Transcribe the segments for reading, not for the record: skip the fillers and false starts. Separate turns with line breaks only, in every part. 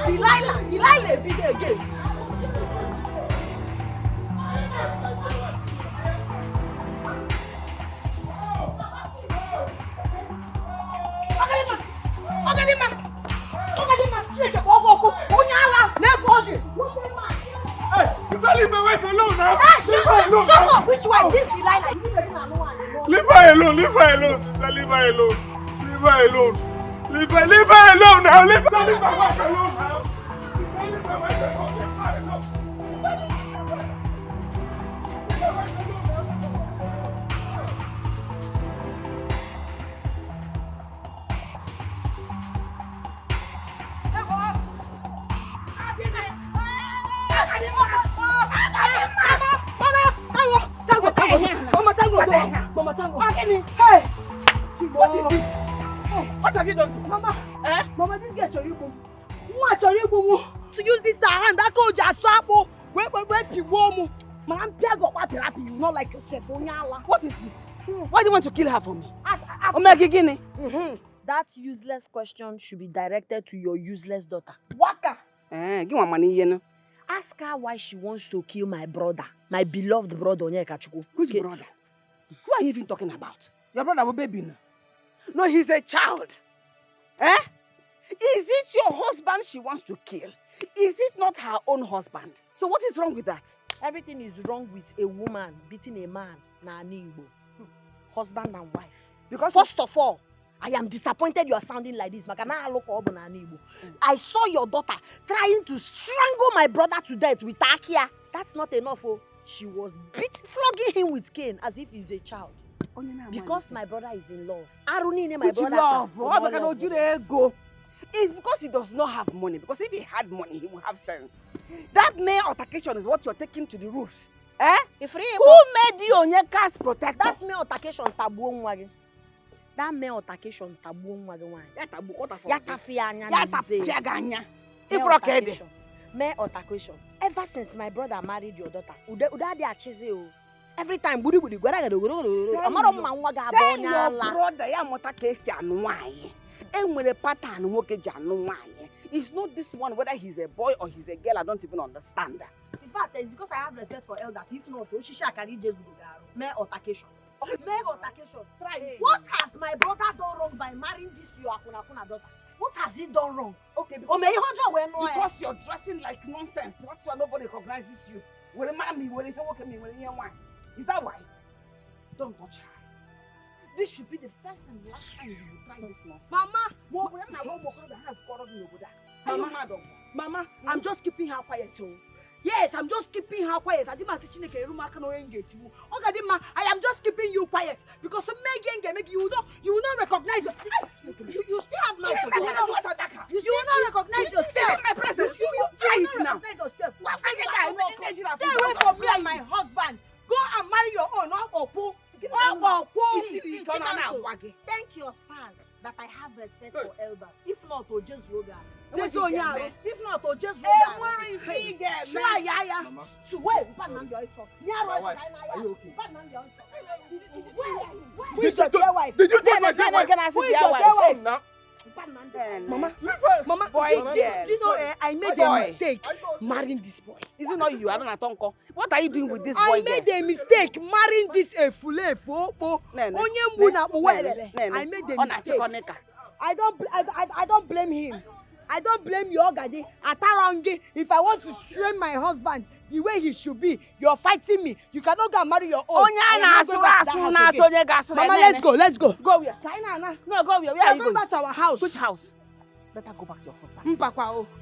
Delilah every day again.
Leave my wife alone now.
Shut up! Which one? This Delilah.
Leave her alone. Leave her alone. Leave her alone. Leave her alone. Leave her alone now. Leave my wife alone now. Leave my wife alone.
Mama Tango. Hey! What is it?
Hey, what have you done?
Mama, Mama, this girl Choribu. To use this hand, that coach just swap. Wait, you warm. Man, Piago, what therapy? You not like yourself,
what is it? Why do you want to kill her for me?
That useless question should be directed to your useless daughter.
Waka. Give her money, you know.
Ask her why she wants to kill my brother, my beloved brother, Onyekachuku.
Which brother? Who are you even talking about? Your brother was baby now. No, he's a child. Is it your husband she wants to kill? Is it not her own husband? So what is wrong with that?
Everything is wrong with a woman beating a man. Husband and wife. Because first of all, I am disappointed you are sounding like this. I saw your daughter trying to strangle my brother to death with Akia. That's not enough. She was flogging him with cane as if he's a child. Because my brother is in love. My brother.
It's because he does not have money. Because if he had money, he would have sense. That mere altercation is what you're taking to the roofs. Who made you Onyeka's protector?
That mere altercation taboo. That mere altercation taboo. Mere altercation. Ever since my brother married your daughter, every time tell your brother it's not this one, whether he's a boy or he's a girl, I don't even understand that. In fact, it's because I have respect for elders. If not, so she shall carry Jesus. Mere altercation. Mere altercation. What has my brother done wrong by marrying this your Akuna daughter? What has he done wrong? Okay,
because you're dressing like nonsense. That's why nobody recognizes you. Is that why? Don't touch her.
This should be the first and last time you will try this nonsense. Mama, I'm just keeping her quiet too. Yes, I'm just keeping her quiet. I am just keeping you quiet because you will not recognize you still have love for me. You will not recognize yourself.
My presence. You try it now.
Stay away from me and my husband. Go and marry your own. Thank your stars that I have respect for elders. If not, just Roga. If not, just Roga.
Did you take my wife?
Mama,
boy,
do you know I made a mistake marrying this boy.
Is it not you? I don't know. What are you doing with this boy?
I made a mistake marrying this I made a mistake. I don't blame him. I don't blame you, OGADI. Atarangi, if I want to train my husband the way he should be, you're fighting me. You cannot go and marry your own. Mama, let's go.
Go where? No, go where? Where are you going?
Back to our house.
Which house? Better go back to your husband.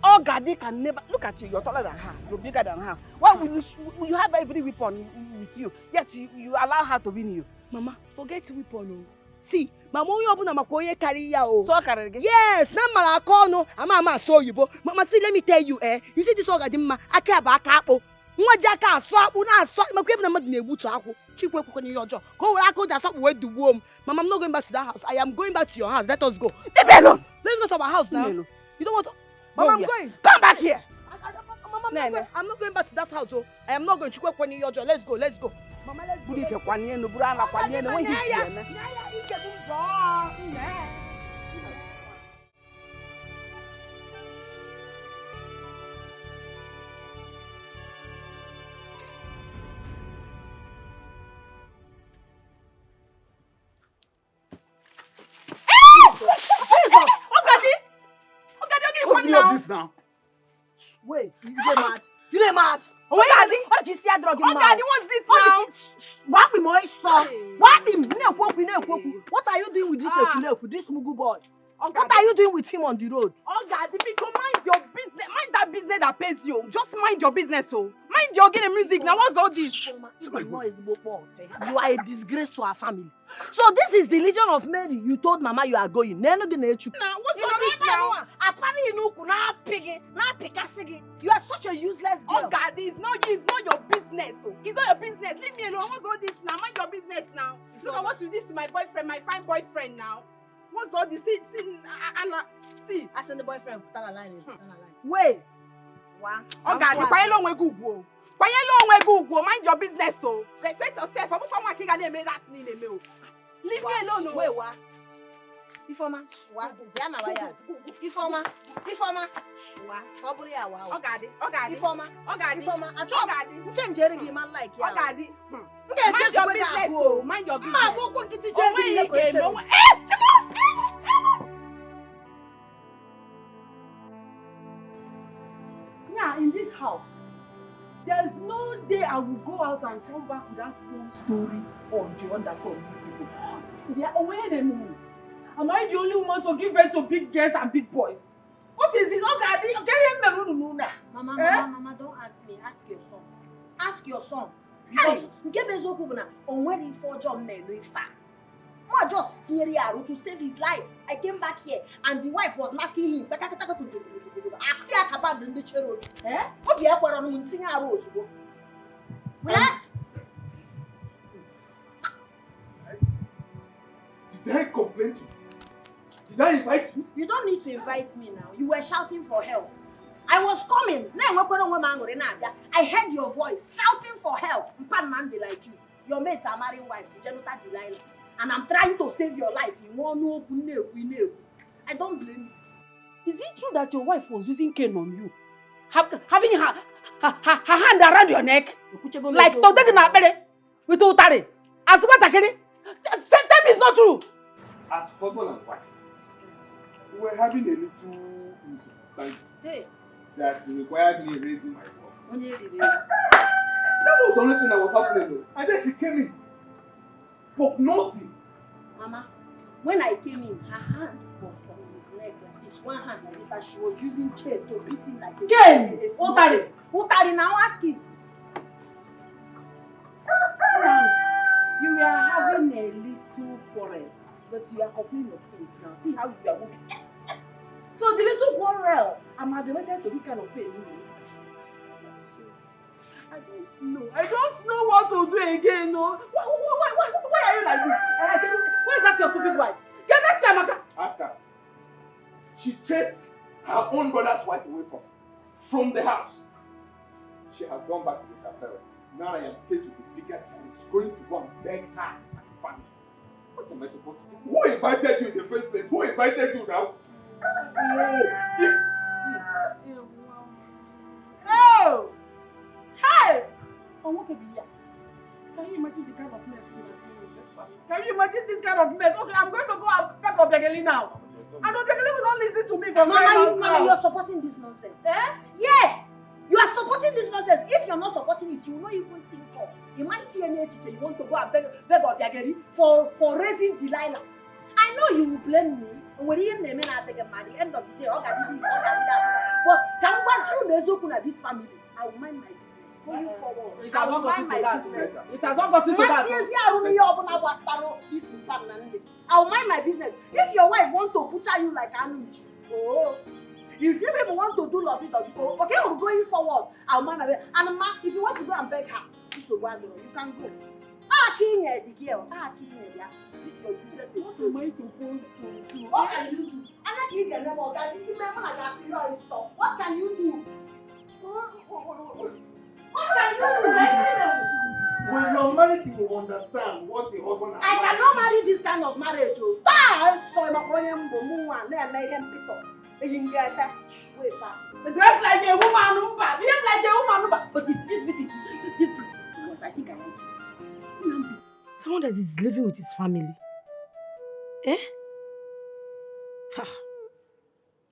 OGADI can never look at you. You're taller than her. You're bigger than her. Why will you have every weapon with you? Yet you allow her to win you.
Mama, forget weapon. See, Mama, you open a carry ya.
So carry again?
Yes, now Malakono. Mama saw you, Mama, see, let me tell you, you see this OGADI, I care about capo. Mwajaka swap una swap makwebe na mad nebu to ako. Chikwe kukoni your job. Go where I could just stop with the womb. Mama, I'm not going back to that house. I am going back to your house. Let us go.
Leave me alone.
Let's go to our house now. You don't want to. Mama, I'm going.
Come back here.
Mama, I'm not going back to that house. Oh, I am not going to work when your job. Let's go. Mama, let's go.
now.
this now?
Wait, you dey mad? You dey mad?
OGADI.
What you see a drug in mouth?
OGADI, what's it now?
What be my son? What be What are you doing with this Efulefu, this Mugu boy? What are you doing with him on the road?
OGADI, go mind your business. Mind that business that pays you. Just mind your business, oh. Mind your getting music. Now what's all this?
You are a disgrace to our family. So this is the Legion of Mary. You told Mama you are going.
Now what's all this now?
You are such a useless girl.
OGADI, it's not your business. Oh. It's not your business. Leave me alone. What's all this now? Mind your business now. Look at what you did to my boyfriend, my fine boyfriend now. What's all this? See.
I send the boyfriend. Wait.
OGADI, quiet long way Google. Quiet long way Google. Mind your business, oh. Respect yourself. I'm not going to make that name. Leave me alone.
Wait, what? Ifoma, swa. Diana waya. Ifoma, swa. Probably a wow.
OGADI.
Ifoma.
OGADI.
Change everything man like ya.
OGADI.
Mind
your business, oh. Mind your business.
Ma go go kiti change.
Yeah, in this house, there is no day I will go out and come back without one story or the other from these people. They are aware than me. Am I the only one to give birth to big girls and big boys? What is it?
Mama, don't ask me. Ask your son. Ask your son. Because when for job I just steer to save his life. I came back here and the wife was knocking him.
Did I complain to you? Did I invite you?
You don't need to invite me now. You were shouting for help. I was coming. I heard your voice shouting for help. Like you. Your mates are marrying wives. Delilah. And I'm trying to save your life. I don't blame you.
Is it true that your wife was using cane on you? Having her hand around your neck? Like with Utari? As what I can? Tell me it's not true.
As husband and wife, we were having a little misunderstanding that required me raising my voice. That was the only thing that was happening though. And then she came in. But nothing.
Mama, when I came in, her hand was on his neck like this. One hand like this, and she was using cane to beat him like a
cane.
Utari, now ask him.
You are having a little quarrel, but you are complaining of pain now. See how you are moving. So the little quarrel, I'm admitted to this kind of pain. I don't know what to do again. No. Why are you like this? Where is that your stupid wife? Get that Shamaka.
Ask her. She chased her own brother's wife away from the house. She has gone back with her parents. Now I am faced with a bigger challenge, going to go and beg her and family. What am I supposed to do? Who invited you in the first place? Who invited you now?
Oh! Hey! Can you imagine the kind of mess we are in this family? Can you imagine this kind of mess? Okay, I'm going to go and beg Obegeli now. And Obegeli will not listen to me for
Mama, you're supporting this nonsense. Yes! You are supporting this nonsense. If you're not supporting it, you will not even think of. You might see any teacher, you want to go and beg Obegeli for raising Delilah. I know you will blame me. When you name it at the end of the day, OGADI this, OGADI that. But can we soon this family? I will mind my business. Going forward, I will mind my business.
It has not got into that.
I will mind my business. If your wife wants to butcher you like an inch, if you people want to do lovey dovey, okay, we're going forward. I'll mind my business. And ma, if you want to go and beg her, you can go. Kinya the girl. Kinya, this is your business.
What am I supposed to do?
What can you do? What can you do? What can you do?
When you're married, you will understand what the husband and
I cannot marry this kind of marriage.
Dress like a woman, but this bit is I think I like it. Someone that is living with his family.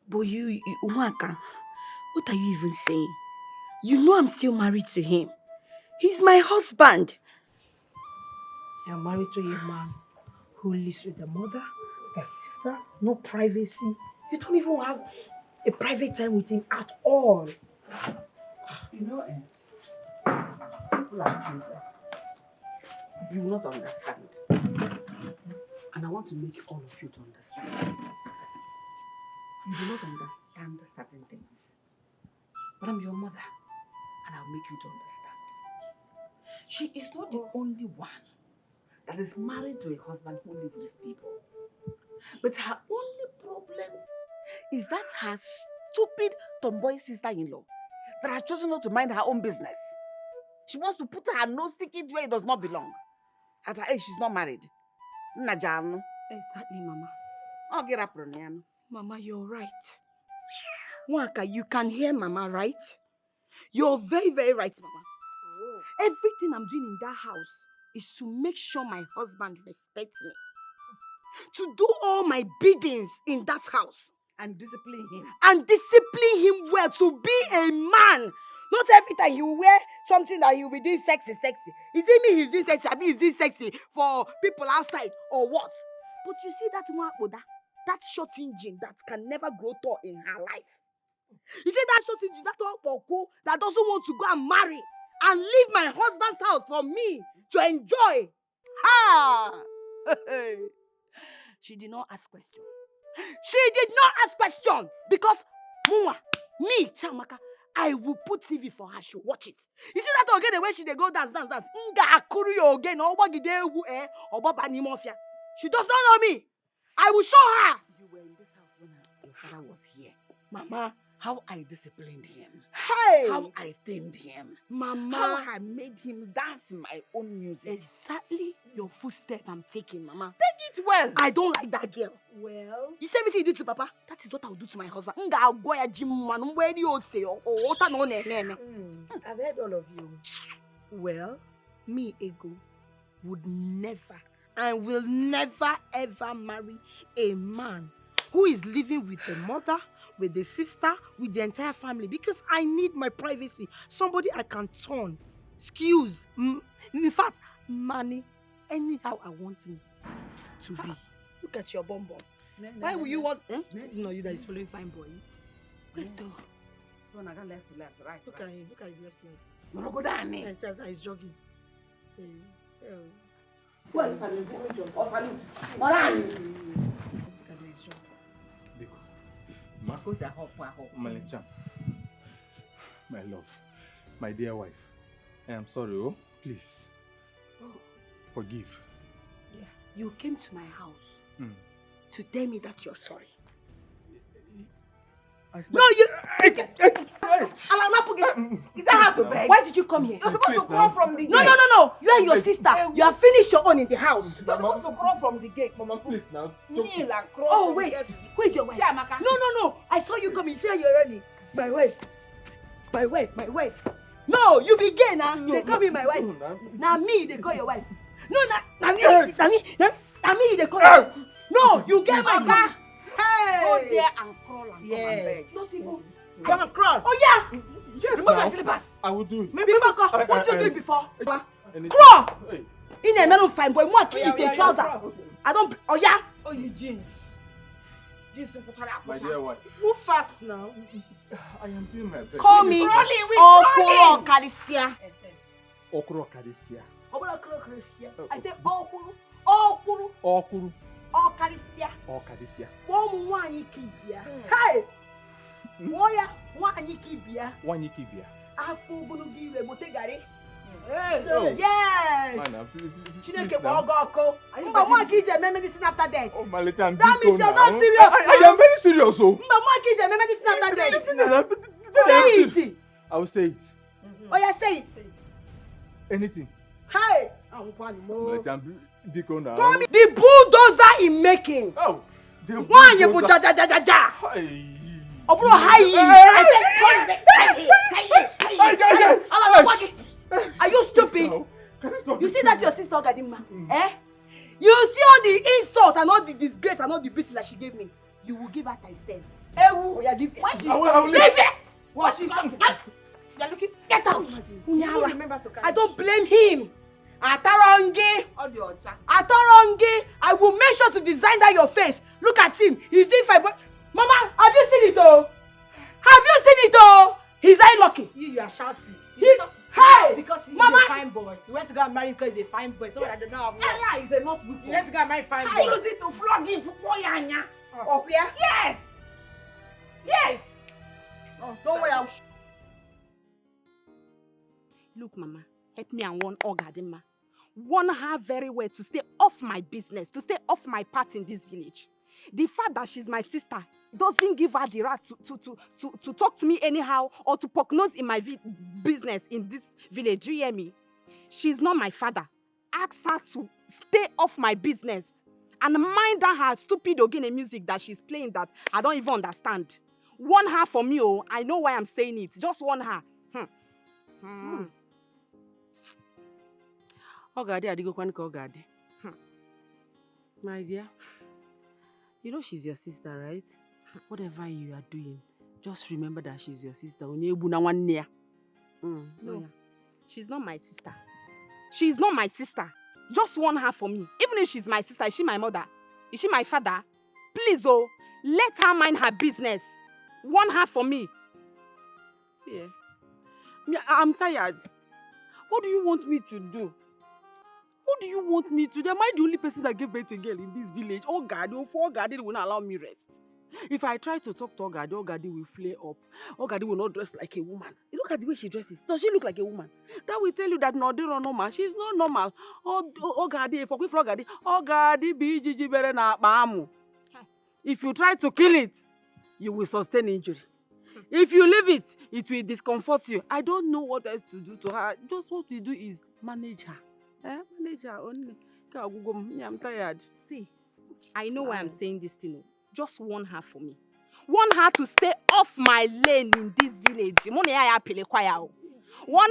But
Umaka, what are you even saying? You know I'm still married to him. He's my husband.
You're married to a man who lives with the mother, the sister, no privacy. You don't even have a private time with him at all.
You know, people like you will not understand. And I want to make all of you to understand. You do not understand certain things. But I'm your mother, and I'll make you to understand. She is not the only one that is married to a husband who lives with his people. But her only problem is that her stupid tomboy sister-in-law that has chosen not to mind her own business. She wants to put her nose sticking where it does not belong. At her age, she's not married. Najano.
Exactly, Mama.
I'll get up on him.
Mama, you're right. Waka, you can hear Mama, right? You're very, very right, Mama.
Oh.
Everything I'm doing in that house is to make sure my husband respects me. To do all my biddings in that house.
And discipline him.
And discipline him well, to be a man. Not every time he will wear something that he will be doing sexy. Is it me he's doing sexy? I mean, he's doing sexy for people outside or what? But you see that one, Oda, that short engine that can never grow tall in her life. You see that short engine, that Okonkwo that doesn't want to go and marry and leave my husband's house for me to enjoy. Ha! She did not ask question. She did not ask question because Muma, me, Chamaka, I will put TV for her. She'll watch it. You see that again, the way she they go dance. Nga akuru again. She does not know me. I will show her.
You were in this house when your father was here. Mama, how I disciplined him.
Hey!
How I tamed him.
Mama.
How I made him dance my own music.
Exactly your footstep I'm taking, Mama.
Take it well.
I don't like that girl.
Well,
You see everything you do to Papa? That is what I will do to my husband. I've
I've heard all of you.
Well, me, Ego, would never and will never ever marry a man who is living with the mother, with the sister, with the entire family, because I need my privacy. Somebody I can turn, excuse, in fact, money, anyhow I want him to be. Look at your bum bum. Why will you want? No, you that is following fine boys. Wait though.
Left to left, right.
Look at him. Look at his left leg.
Morogudani.
He says he's jogging.
Well, it's a job. Morani.
Look at his job.
Ma, Malicha, my love, my dear wife, I am sorry, oh, please, forgive.
Yeah. You came to my house to tell me that you're sorry. No, you.
Is that how to beg?
Why did you come here?
You're supposed to crawl from the gate.
No. You and your sister. You have finished your own in the house.
You're supposed to crawl from the gate.
Mama, please now.
Kneel and crawl.
Oh,
from
wait.
the gate.
Who is your wife?
Chiamaka.
No. I saw you coming. Say you're running. My wife. No, you be gay now. They call me my wife. Now me, they call your wife. No, now me, they call your wife. No, you get my car. Hey.
Go there and crawl and come and beg.
Not even.
Come and crawl.
Oh yeah.
Yes,
Remove
now.
your slippers.
I will do it.
Before, what you did before?
Anything.
Crawl.
Hey.
In a melon fine boy, more keep the trouser. I don't. Oh yeah.
Oh, you jeans.
My dear wife,
Move fast now.
I am doing my best.
Call me
Crawling, we
Okoro Kadisia.
Okoro Kadisia.
I say Okoro
Okuru
Kadisia.
Kadisia.
One one kibia. Hey. Moya one kibia.
One Yikibia.
Afu gunu giwe botegari.
Oh.
Yes.
Man, please
Chineke
now.
Bogoko. Mba one kije medicine after death.
Oh, my little and
That means you're not serious
I
now.
am very serious, oh.
Mba one kije medicine after death.
Say
Say it.
I will say it.
Oh yeah, say it.
Anything.
Hey.
My little and Biko now.
Call me the bulldozer in making.
Oh. The
One you put
bulldozer.
ja.
Hey.
Oh bro, hi. Are you stupid? You see that your sister Ogadima? You see all the insult and all the disgrace and all the beating that she gave me. You will give her times 10.
Oh, yeah, leave it.
Why she's
Leave
it!
What she's talking? You're looking.
Get out!
You remember to carry
I don't blame him. Atarongi!
all the oja.
Atarongi! I will make sure to design that your face. Look at him. He's doing fine. Mama, have you seen it though? Have you seen it though? He's eye lucky.
You are shouting.
Hey!
Because he's
Mama!
a fine boy. You went to go and marry him because he's a fine boy. So I don't know.
Allah is enough with
You went to go and marry fine
I
boy.
use it to flog him for Boyanya.
Oh.
Yeah? Yes! Yes!
Oh,
Don't worry, I'll
Look, Mama, help me and warn OGADI, ma. Warn her very well to stay off my business, to stay off my part in this village. The fact that she's my sister doesn't give her the right to talk to me anyhow or to poke nose in my business in this village. You hear me? She's not my father. Ask her to stay off my business and mind her stupid Ogene music that she's playing that I don't even understand. Warn her for me, oh. I know why I'm saying it. Just warn her.
OGADI, I go OGADI. My dear, you know she's your sister, right? Whatever you are doing, just remember that she's your sister.
No, she's not my sister. She's not my sister. Just warn her for me. Even if she's my sister, is she my mother? Is she my father? Please, oh, let her mind her business. Warn her for me.
See, I'm tired. What do you want me to do? What do you want me to do? Am I the only person that gave birth to a girl in this village? OGADI, for OGADI will not allow me rest. If I try to talk to OGADI will flare up. OGADI will not dress like a woman. Look at the way she dresses. Does she look like a woman? That will tell you that no, they're not normal. She's not normal. OGADI, for OGADI, BGG better na maamu. If you try to kill it, you will sustain injury. If you leave it, it will discomfort you. I don't know what else to do to her. Just what we do is manage her. Manage her only. I'm tired.
See, I know why I'm saying this thing. Just warn her for me. Warn her to stay off my lane in this village. Warn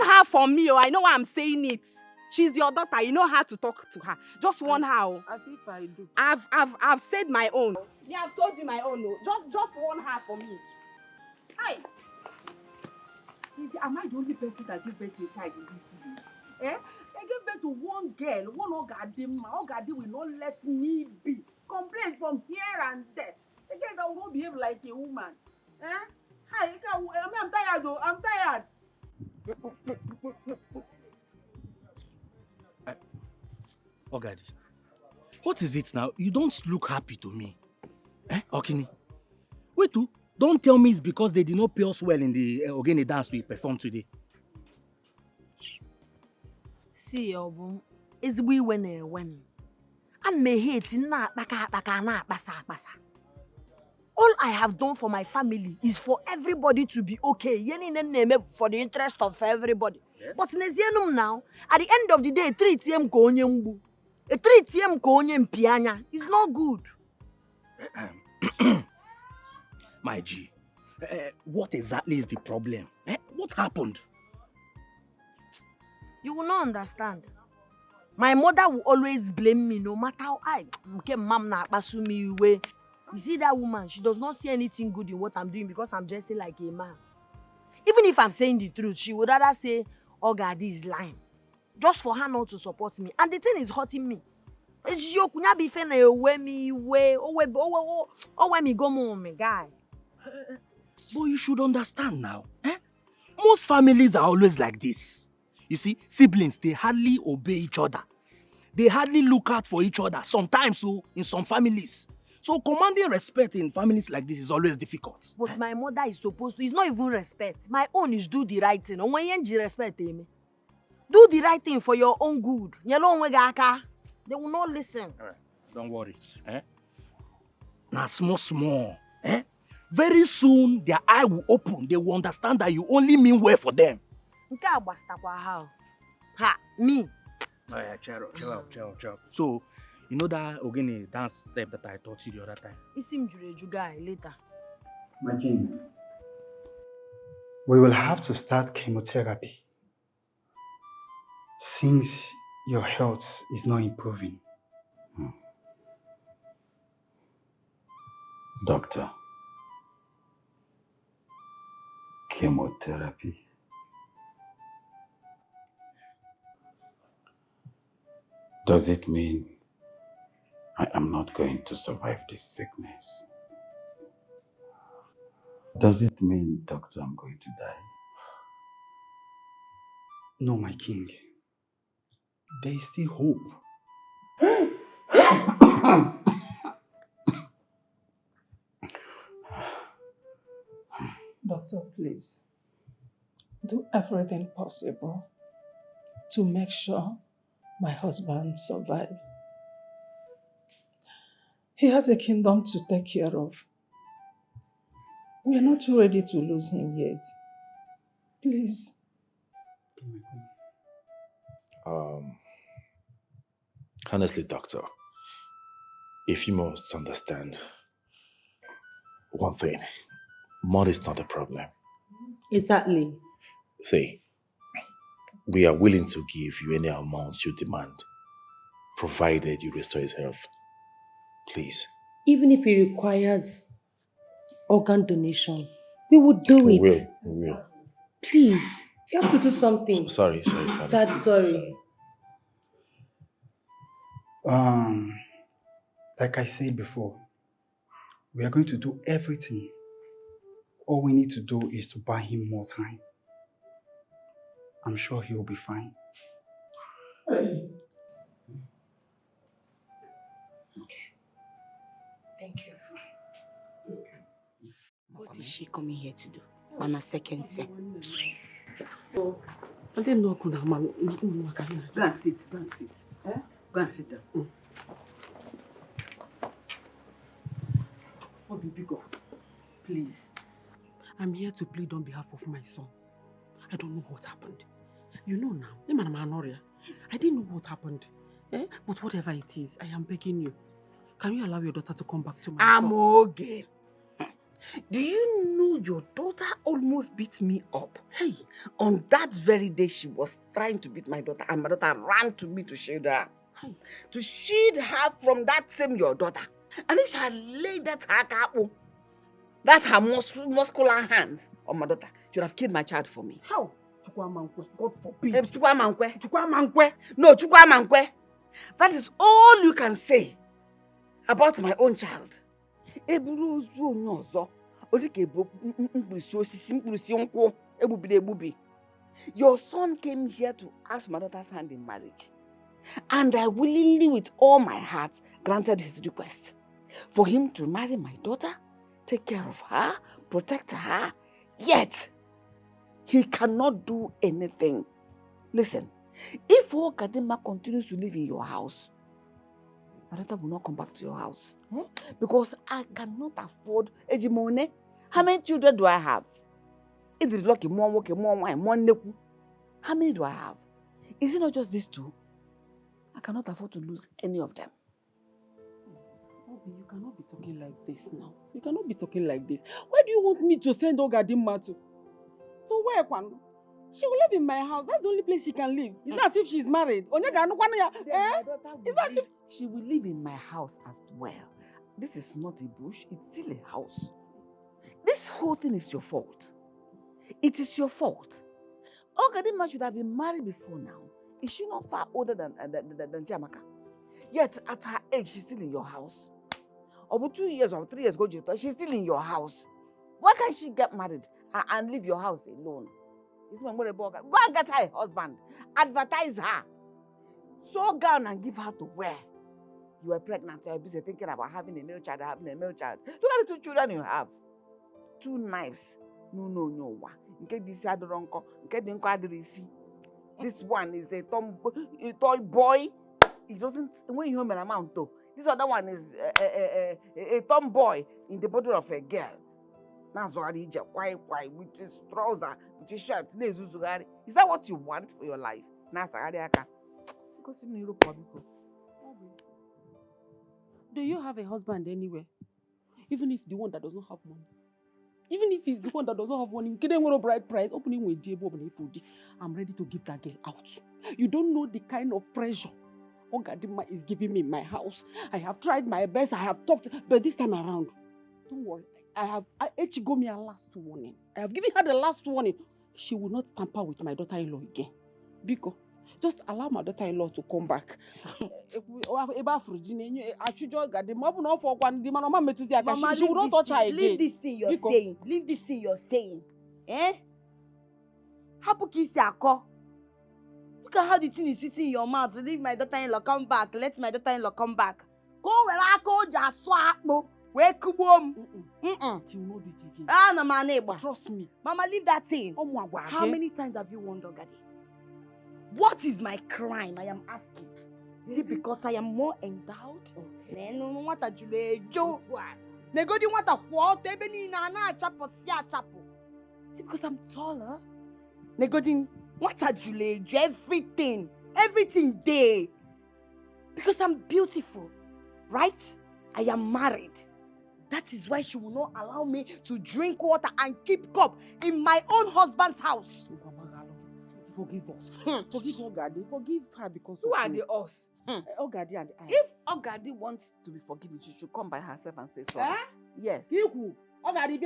her for me, oh. I know why I'm saying it. She's your daughter. You know how to talk to her. Just warn her. Oh.
As if I do.
I've said my own. Yeah, I've told you my own. Oh. Just warn her for me. Hi.
Am I the only person that gave birth to a child in this village? I gave birth to one girl, one OGADI. OGADI will not let me be. Complaints from here and there. The girl that will not behave like a woman. Hi, I'm tired though. I'm tired.
OGADI, what is it now? You don't look happy to me. Okini? Wait, don't tell me it's because they did not pay us well in the Ogene dance we performed today.
See, Obum, it's we when. And me hate na basa. All I have done for my family is for everybody to be okay. For the interest of everybody. Yes. But now, at the end of the day, treat him konye mbu. Treat him konye mpianya. It's not good.
My G, what exactly is the problem? What happened?
You will not understand. My mother will always blame me no matter how I pasu me away. You see that woman, she does not see anything good in what I'm doing because I'm dressing like a man. Even if I'm saying the truth, she would rather say, OGADI is lying. Just for her not to support me. And the thing is hurting me. It's you kunya be fene away me way. Oh, me go my guy.
But you should understand now. Most families are always like this. You see, siblings, they hardly obey each other. They hardly look out for each other. Sometimes, so in some families. So commanding respect in families like this is always difficult.
But my mother is supposed to. It's not even respect. My own is do the right thing. When you respect me, do the right thing for your own good. They will not listen.
All right. Don't worry. Now small. Very soon, their eye will open. They will understand that you only mean well for them.
Ha, me.
Oh yeah, chill out. So, you know that Ogene dance step that I taught you the other time?
Isim Jureju guy later.
My king, we will have to start chemotherapy since your health is not improving.
Doctor, chemotherapy. Does it mean I am not going to survive this sickness? Does it mean, doctor, I'm going to die?
No, my king. There is still hope.
Doctor, please, do everything possible to make sure my husband survives. He has a kingdom to take care of. We are not too ready to lose him yet. Please.
Honestly, doctor, if you must understand one thing, money is not a problem.
Exactly.
See, we are willing to give you any amounts you demand, provided you restore his health. Please.
Even if it requires organ donation, we would do it.
We will.
Please, you have to do something.
Sorry, Father.
Dad, sorry.
Like I said before, we are going to do everything. All we need to do is to buy him more time. I'm sure he'll be fine.
Okay. Thank you.
What is she coming here to do on a second set?
I didn't know could have Go and sit. Go and sit. Eh? Go and sit down. Biko, please. I'm here to plead on behalf of my son. I don't know what happened. You know now, I didn't know what happened. But whatever it is, I am begging you. Can you allow your daughter to come back to my son?
I'm okay. Do you know your daughter almost beat me up? Hey, on that very day she was trying to beat my daughter and my daughter ran to me to shield her. Hey. To shield her from that same your daughter. And if she had laid that her muscular hands on my daughter, she would have killed my child for me.
How? God forbid.
No, Chukwamankwe. That is all you can say about my own child. Your son came here to ask my daughter's hand in marriage. And I willingly, with all my heart, granted his request. For him to marry my daughter, take care of her, protect her. Yet, he cannot do anything. Listen, if Okadima continues to live in your house, my daughter will not come back to your house. Because I cannot afford Ejimone. How many children do I have? If it's lucky, more work, more wine, more neku. How many do I have? Is it not just these two? I cannot afford to lose any of them.
Obi, you cannot be talking like this now. You cannot be talking like this. Why do you want me to send Ogadima to? To where, Kwan? She will live in my house. That's the only place she can live. It's not as if she's married. It's as if
she will live in my house as well. This is not a bush, it's still a house. This whole thing is your fault. It is your fault. Ogadima should have been married before now. Is she not far older than Jamaka? Yet at her age, she's still in your house. Over 2 years or 3 years ago, she's still in your house. Why can't she get married and leave your house alone? Go and get her a husband. Advertise her. Sew gown and give her to wear. You were pregnant, you were busy thinking about having a male child. Look at the 2 children you have. 2 knives. No. This one is a toy boy. It doesn't, when you have an amount though. This other one is a tomboy in the body of a girl. Now, so I need quiet with his trouser, with his shirt. Is that what you want for your life?
Do you have a husband anywhere? Even if the one that does not have money. Even if it's the one that does not have money, bright price, opening with I'm ready to give that girl out. You don't know the kind of pressure Ogadima is giving me in my house. I have tried my best, I have talked, but this time around, don't worry.
Echigo me a last warning. I have given her the last warning. She will not tamper with my daughter-in-law again. Biko, just allow my daughter-in-law to come back. She will not touch her again.
Leave this thing you're saying. Leave this thing you're saying. Eh? Ako. Look at how the thing is sitting in your mouth. Leave my daughter-in-law come back. Let my daughter-in-law come back. Go where I go just swap. Wake up.
She will not do it again.
Ah, no, my neighbor.
Trust me.
Mama, leave that thing. How many times have you warned OGADI? What is my crime? I am asking. Is it because I am more endowed? Okay. No, what a Joe. Negodi what a what? Is it because I'm taller? Negodi what a Julie? Everything day. Because I'm beautiful, right? I am married. That is why she will not allow me to drink water and keep cup in my own husband's house.
Forgive us. Forgive OGADI. Forgive her because
Who
of
are
me.
the us?
OGADI and I. If OGADI wants to be forgiven, she should come by herself and say sorry. Yes.
Who? OGADI,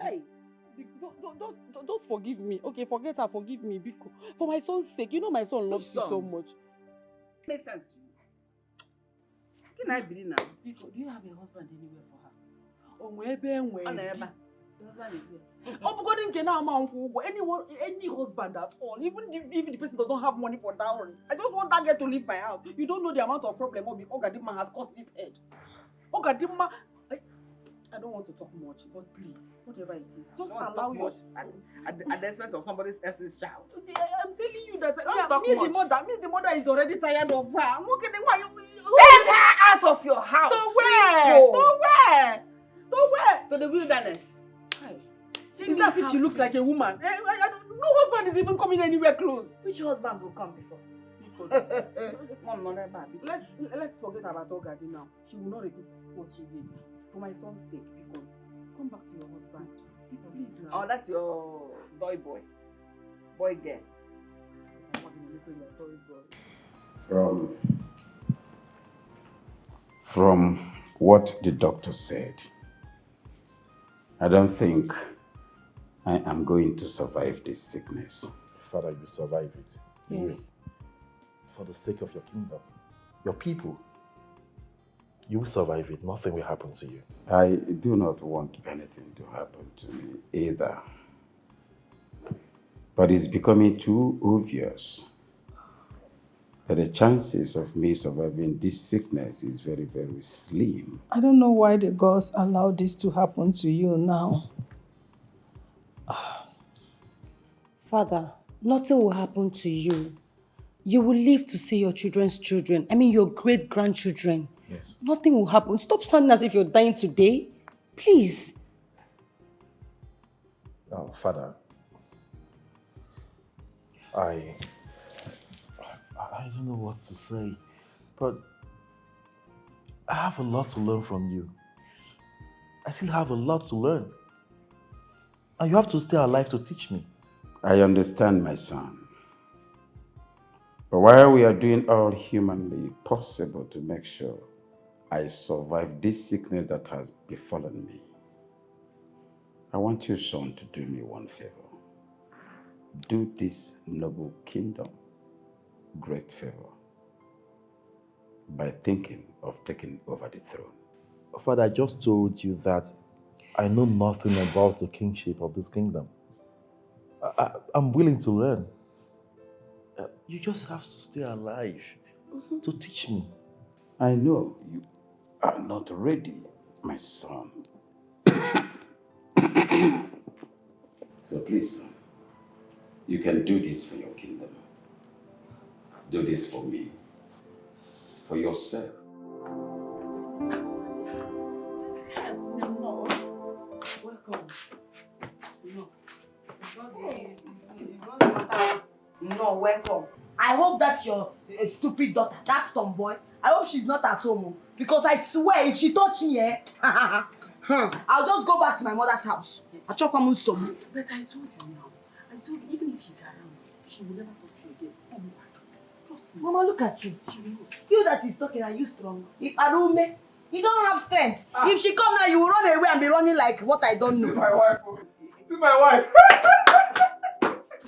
Hey, don't forgive me. Okay, forget her. Forgive me. Because for my son's sake, you know my son loves you so much.
Makes sense to you.
Can I believe now?
Biko, do you have a husband anywhere for her? The husband is here.
Any husband at all, even if the person does not have money for dowry, I just want that girl to leave my house. You don't know the amount of problem Ogadima has caused this head. Ogadima, I don't want to talk much, but please, whatever it is, just allow your
At the expense of somebody else's child.
I'm telling you that the mother is already tired of her.
Send her out of your house.
To where?
To the wilderness.
It's as if she looks like a woman. No husband is even coming anywhere close.
Which husband will come before?
Let's forget about OGADI now. She will not repeat what she did. For my son's sake, because come back to your husband. Please now.
Oh, that's your boy girl.
From what the doctor said, I don't think I am going to survive this sickness.
Father, you survive it. You will. For the sake of your kingdom, your people, you will survive it. Nothing will happen to you.
I do not want anything to happen to me either. But it's becoming too obvious that the chances of me surviving this sickness is very, very slim.
I don't know why the gods allow this to happen to you now.
Father, nothing will happen to you. You will live to see your children's children. I mean, your great-grandchildren.
Yes.
Nothing will happen. Stop standing as if you're dying today. Please.
Oh, Father, I don't know what to say, but I have a lot to learn from you. I still have a lot to learn. And you have to stay alive to teach me.
I understand, my son. But while we are doing all humanly possible to make sure I survive this sickness that has befallen me, I want you, son, to do me one favor. Do this noble kingdom great favor by thinking of taking over the throne.
Father, I just told you that I know nothing about the kingship of this kingdom. I'm willing to learn. You just have to stay alive to teach me.
I know you are not ready, my son. So please, son, you can do this for your kingdom. Do this for me, for yourself.
No, welcome. I hope that's your stupid daughter, that tomboy. I hope she's not at home. Because I swear, if she touch me, I'll just go back to my mother's house. I'll chop her some.
But I told you now. I told you, even if she's around, she will never touch you again. Come back. Trust me.
Mama, look at you.
She will not.
You that is talking, are you strong? Arume. You don't have strength. If she come now, you will run away and be running like what I don't know.
See my wife. See my wife.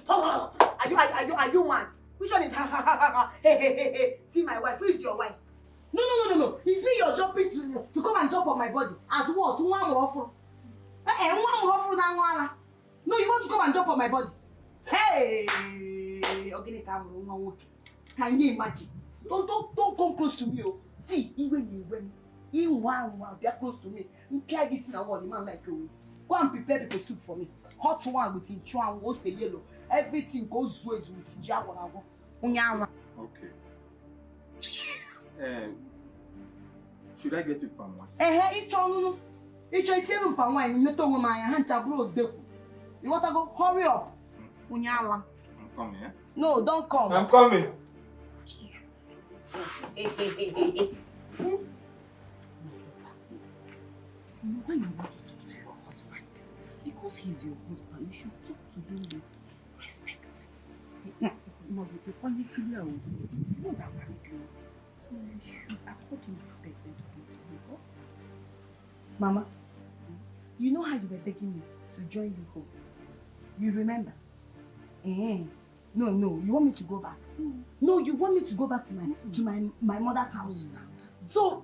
Oh, are you mad? Which one is hey. See my wife. Who is your wife? No. It's me you're jumping to come and jump on my body. As what? No, you want to come and jump on my body. Hey! Okay, can you imagine? Don't come close to me. Oh. See, even you be close to me. You can't this in a word, man like you. Go and prepare the soup for me. Hot one with inchuan, what's a yellow. Everything goes with jawara.
Okay. Should I get you palm wine?
Each palm wine, you don't my hand chabro deku. You want to go? Hurry up.
I'm coming, eh?
No, don't come.
I'm coming.
Why you want to talk to your husband? Because he's your husband, you should talk to him with respect. No, the quality level is not that married. So you should accord him respect when talking to him. Oh? Mama, you know how you were begging me to join you home? You remember? No, you want me to go back? No, you want me to go back to my mother's house. So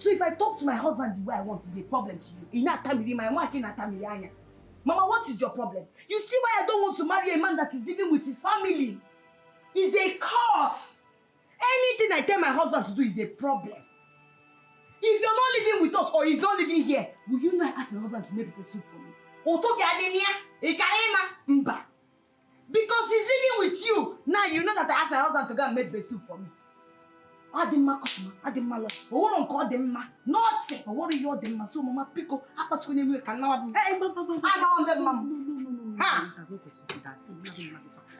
if I talk to my husband the way I want, it's a problem to you. Mama, what is your problem? You see why I don't want to marry a man that is living with his family? It's a curse. Anything I tell my husband to do is a problem. If you're not living with us or he's not living here, will you not ask my husband to make a soup for me? Because he's living with you. Now you know that I asked my husband to go and make the soup for me. Nothing. What are you doing? So mama pico. It has not got to do that.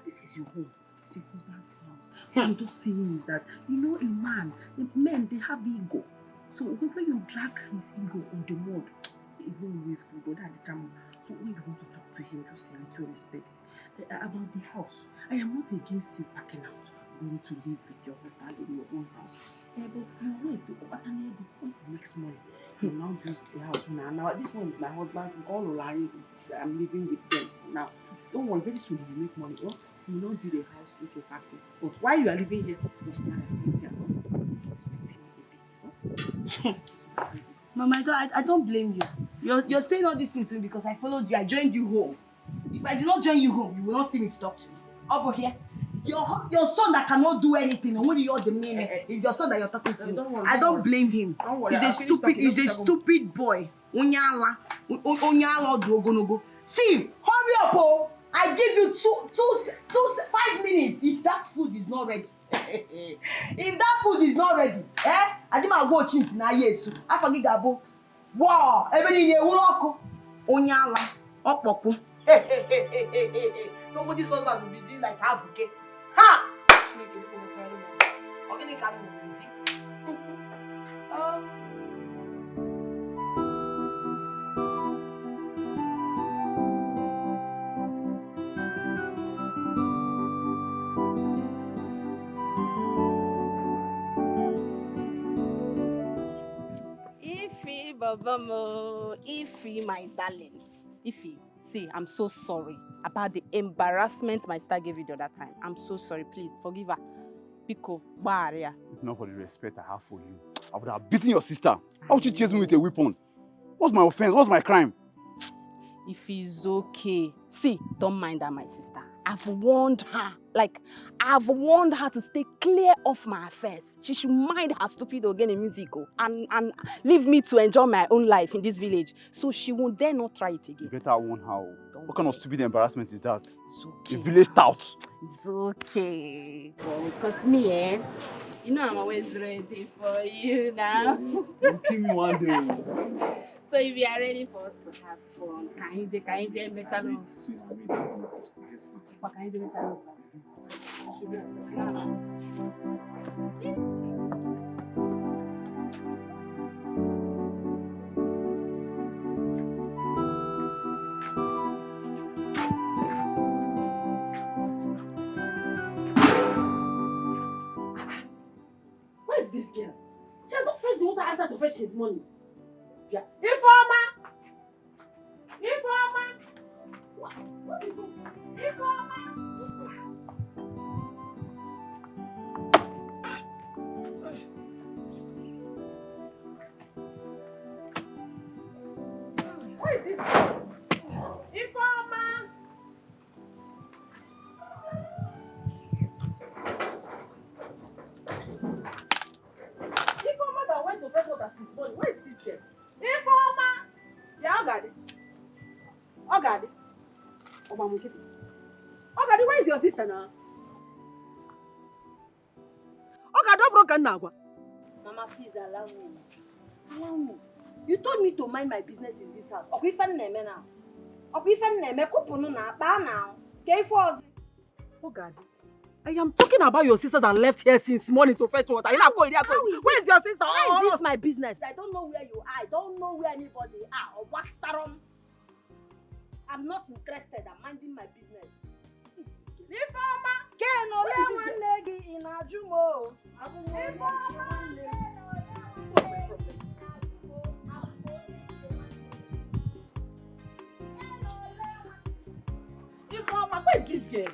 This is your home. It's your husband's house. What I'm just saying is that a man, men they have ego. So when you drag his ego on the mud, it's not always good. Or that the charm. So when you want to talk to him, just a little respect. About the house, I am not against you packing out, going to live with your husband in your own house. But wait, when he makes money, he will now build a house. Now this one is my husband's. I'm living with them now. Don't worry, very soon he will make money. Oh, he will not build a house with your factory. But while you are living here, just respect him. Mama, I don't blame you. You're saying all these things to me because I followed you. I joined you home. If I did not join you home, you will not see me to talk to me. Over here, your son that cannot do anything, and when you're the man, is your son that you're talking to. I don't blame him. He's a stupid boy. See, hurry up, oh! I give you 5 minutes if that food is not ready. If that food is not ready, I didn't watch it now. Yes, I forget Gabo. Wow, everybody will walk. Onyala, Opoku. Somebody's husband will be doing like half okay. Ha! Ify, Babamo, Ify, my darling. Ify, see, I'm so sorry about the embarrassment my sister gave you the other time. I'm so sorry. Please forgive her. Pico, barrier.
If not for the respect I have for you, I would have beaten your sister. How would you chase me with a weapon? What's my offense? What's my crime?
If it's okay. See, don't mind her, my sister. I've warned her. I've warned her to stay clear of my affairs. She should mind her stupid organic musical and leave me to enjoy my own life in this village. So she won't dare not try it again.
You better warn her. What kind of stupid embarrassment is that?
It's okay.
A village tout.
It's okay.
Well, because me, you know I'm always ready for you now.
You kill me one day.
So if you are ready for us to have fun, can you make a love? What can you make a love?
Where is this girl? She has not fetched the water outside of
fetch his money. Yeah. Informer! Informer! What is it? Informer! What is this? Informer! Informer that went to fetch water since morning. Where is this girl? Informer! Yeah, OGADI. OGADI. OGADI, where is your sister now? OGADI, broken now. Mama, please allow me. Allow me. You told me to mind my business in this house. OGADI, I am talking about your sister that left here since morning to fetch water. Where's your sister?
How is it my business? I don't know where you are. I don't know where anybody are. I'm not interested. I'm minding my business.
Informer, where is this girl?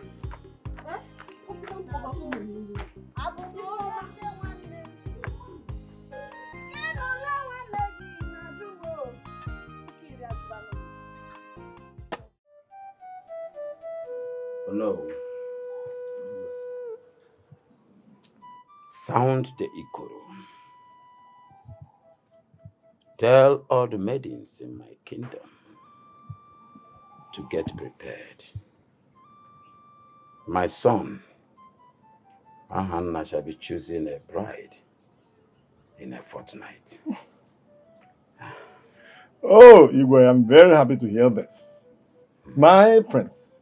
Oh no. Sound the ikoro. Tell all the maidens in my kingdom to get prepared. My son, Ahanna, shall be choosing a bride in a fortnight.
Oh, Igwe, I'm very happy to hear this. My prince,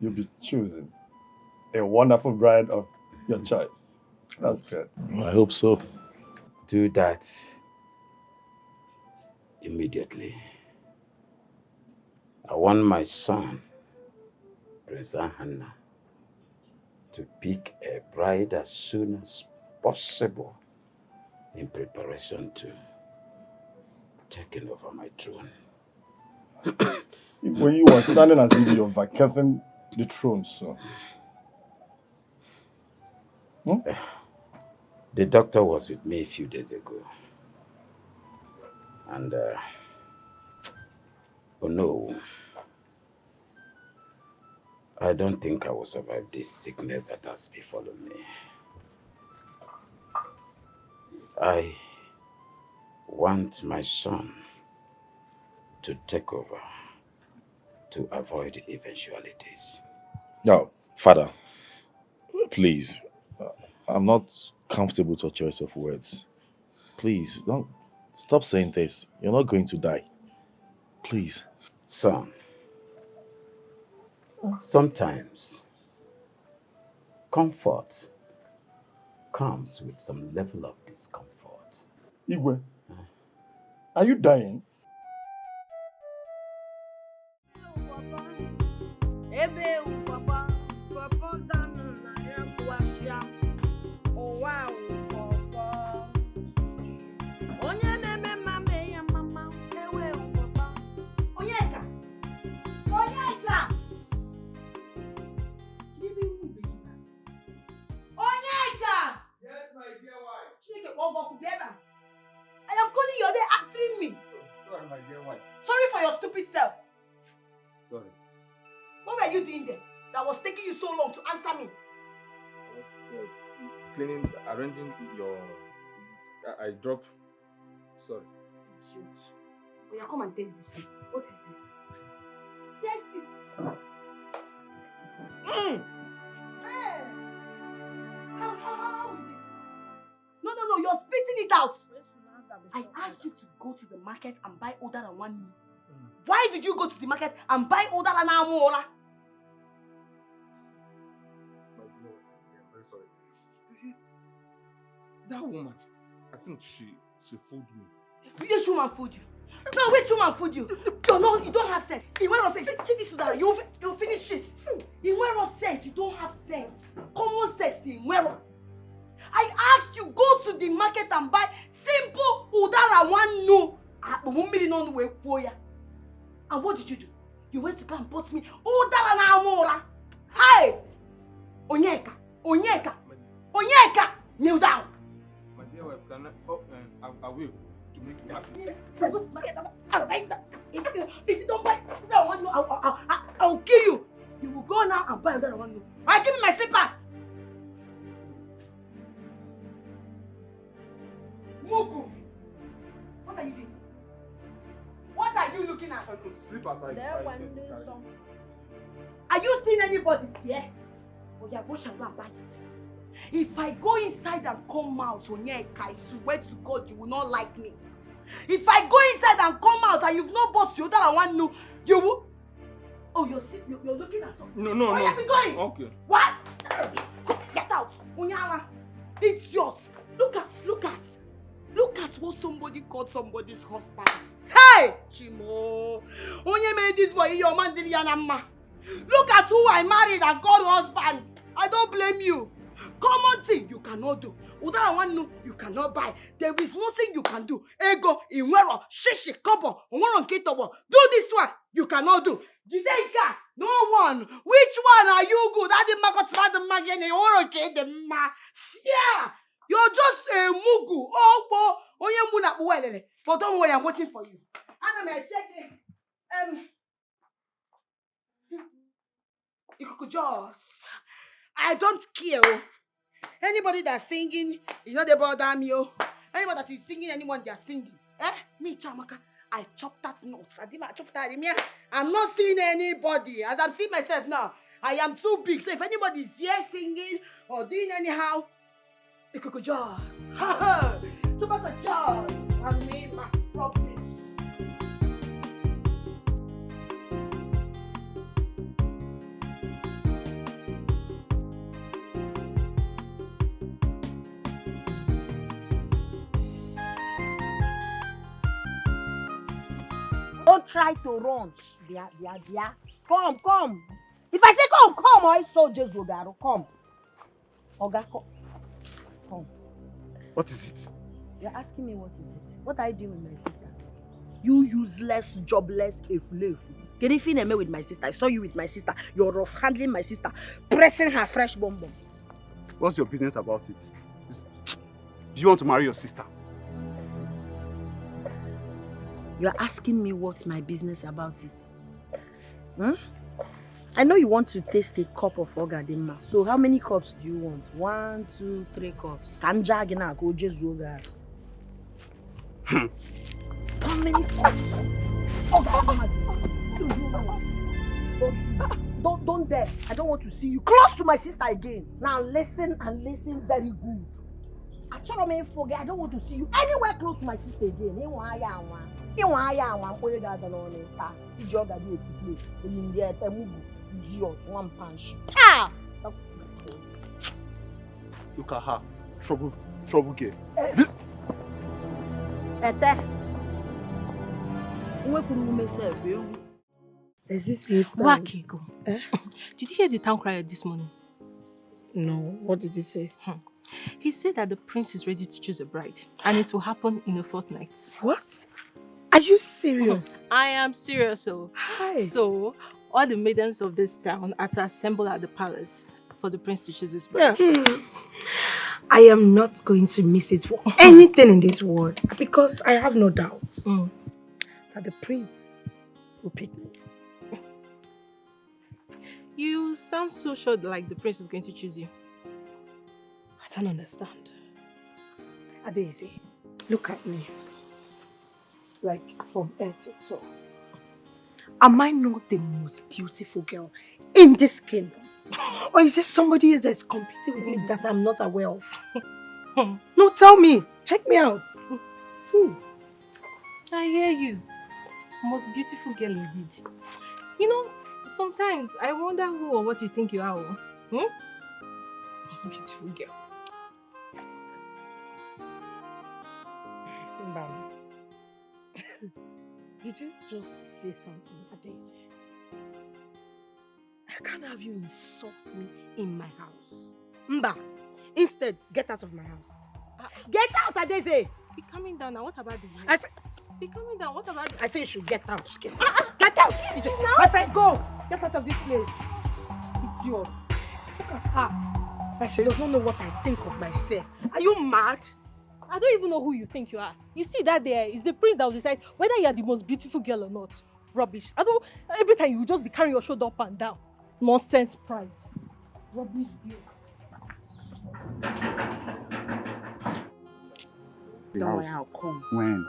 you'll be choosing a wonderful bride of your choice. That's great.
I hope so.
Do that immediately. I want my son, Prince Ahanna, to pick a bride as soon as possible in preparation to taking over my throne.
When you are sounding as if you're vacating the throne soon.
The doctor was with me a few days ago. And, oh no, I don't think I will survive this sickness that has befallen me. I want my son to take over to avoid eventualities.
No, Father, please. I'm not comfortable with your choice of words. Please, don't stop saying this. You're not going to die. Please.
Son, sometimes comfort comes with some level of discomfort.
Igwe, are you dying?
I am calling your day answering me.
Sorry, my dear wife.
Sorry for your stupid self.
Sorry.
What were you doing there that was taking you so long to answer me?
I was cleaning, arranging your... I dropped... Sorry.
Idiot. Oh, yeah, come and taste this thing. What is this? Taste it. Hey. How is it? No, you're spitting it out. I asked you to go to the market and buy older than 1 meal. Why did you go to the market and buy older than Amola?
My dear wife, I'm very sorry. That woman, I think she fooled me.
Which woman fooled you? No, which woman fooled you? You don't have sense. In where sense? See this Sudan, you'll finish shit. In where sense? You don't have sense. Common sense in where? I asked you, go to the market and buy simple udara
Boya. And what did you do? You went to go and bought me Udara na Amora. Hey! Onyeka! Onyeka! Onyeka! Kneel down!
My dear wife, can I will to make you happy.
If you don't buy that one, I'll kill you. You will go now and buy another one. Alright, give me my slippers. Mugu, what are you doing? What are you looking at?
Slippers,
Are you seeing anybody here? Oh yeah, go shall go and buy it. If I go inside and come out, Onyeka, I swear to God, you will not like me. If I go inside and come out and you've not bought the other one, no, you will. Oh, you're looking at something.
No.
Oh, yeah, be going.
Okay.
What? Get out, Onyala. Idiot. Look at what somebody called somebody's husband. Hey, Chimo. Onye made this boy your man Dirianama. Look at who I married and called husband. I don't blame you. Common thing you cannot do. Udara one no, you cannot buy. There is nothing you can do. Ego, Inwero, Shishi, Kobo, Onwaron Kitobo. Do this one, you cannot do. Jideka, no one. Which one are you good? I didn't make the magazine or okay the ma. Yeah, you're just a mugu. Oh, Oyembuna Buele. But don't worry, I'm waiting for you. And I'm checking. You could just. I don't care. Anybody that's singing, you know they bother me. Anybody that is singing, anyone they are singing. Me, Chamaka, I chop that notes. I chop that. I'm not seeing anybody. As I'm seeing myself now, I am too big. So if anybody is here singing or doing anyhow, it could just. Too much of just. I made my problem.
Don't try to run. Bia. Come. If I say come, I saw Jesus Ogaro. Come. Oga, come.
What is it?
You're asking me what is it? What are you doing with my sister? You useless, jobless, efulefu. Can you feel me with my sister? I saw you with my sister. You're rough handling my sister, pressing her fresh bonbon.
What's your business about it? Do you want to marry your sister?
You're asking me what's my business about it. I know you want to taste a cup of Ogadimma. So how many cups do you want? 1, 2, 3 cups. Kanja gina go Jesu Ogaro. How many cups? Don't dare. I don't want to see you close to my sister again. Now listen and listen very good. I don't want to see you anywhere close to my sister again.
Look at her. Trouble girl.
There's this new stand.
Wazico. Did you hear the town crier this morning?
No, what did he say?
He said that the prince is ready to choose a bride and it will happen in a fortnight.
What? Are you serious?
I am serious.
Hi.
So, all the maidens of this town are to assemble at the palace for the prince to choose his bride.
I am not going to miss it for anything in this world because I have no doubts that the prince will pick me.
You sound so sure like the prince is going to choose you.
I don't understand. Adeze, look at me. Like from head to toe. Am I not the most beautiful girl in this kingdom? Or is there somebody else that's competing with me that I'm not aware of? No, tell me. Check me out. See.
I hear you. Most beautiful girl indeed. You know, sometimes I wonder who or what you think you are. Most beautiful girl.
Did you just say something, Adeze? I can't have you insult me in my house. Mba, instead, get out of my house. Get out, Adeze!
Be coming down now. What about the
I said,
Be coming down. What about...
I say you should get out. Get out! My friend, go! Get out of this place. Idiot. Look at her. She does not know what I think of myself. Are you mad?
I don't even know who you think you are. You see, that there is the prince that will decide whether you are the most beautiful girl or not. Rubbish. I don't... Every time you will just be carrying your shoulder up and down. Nonsense pride. Rubbish girl.
Don't worry, I'll come.
When?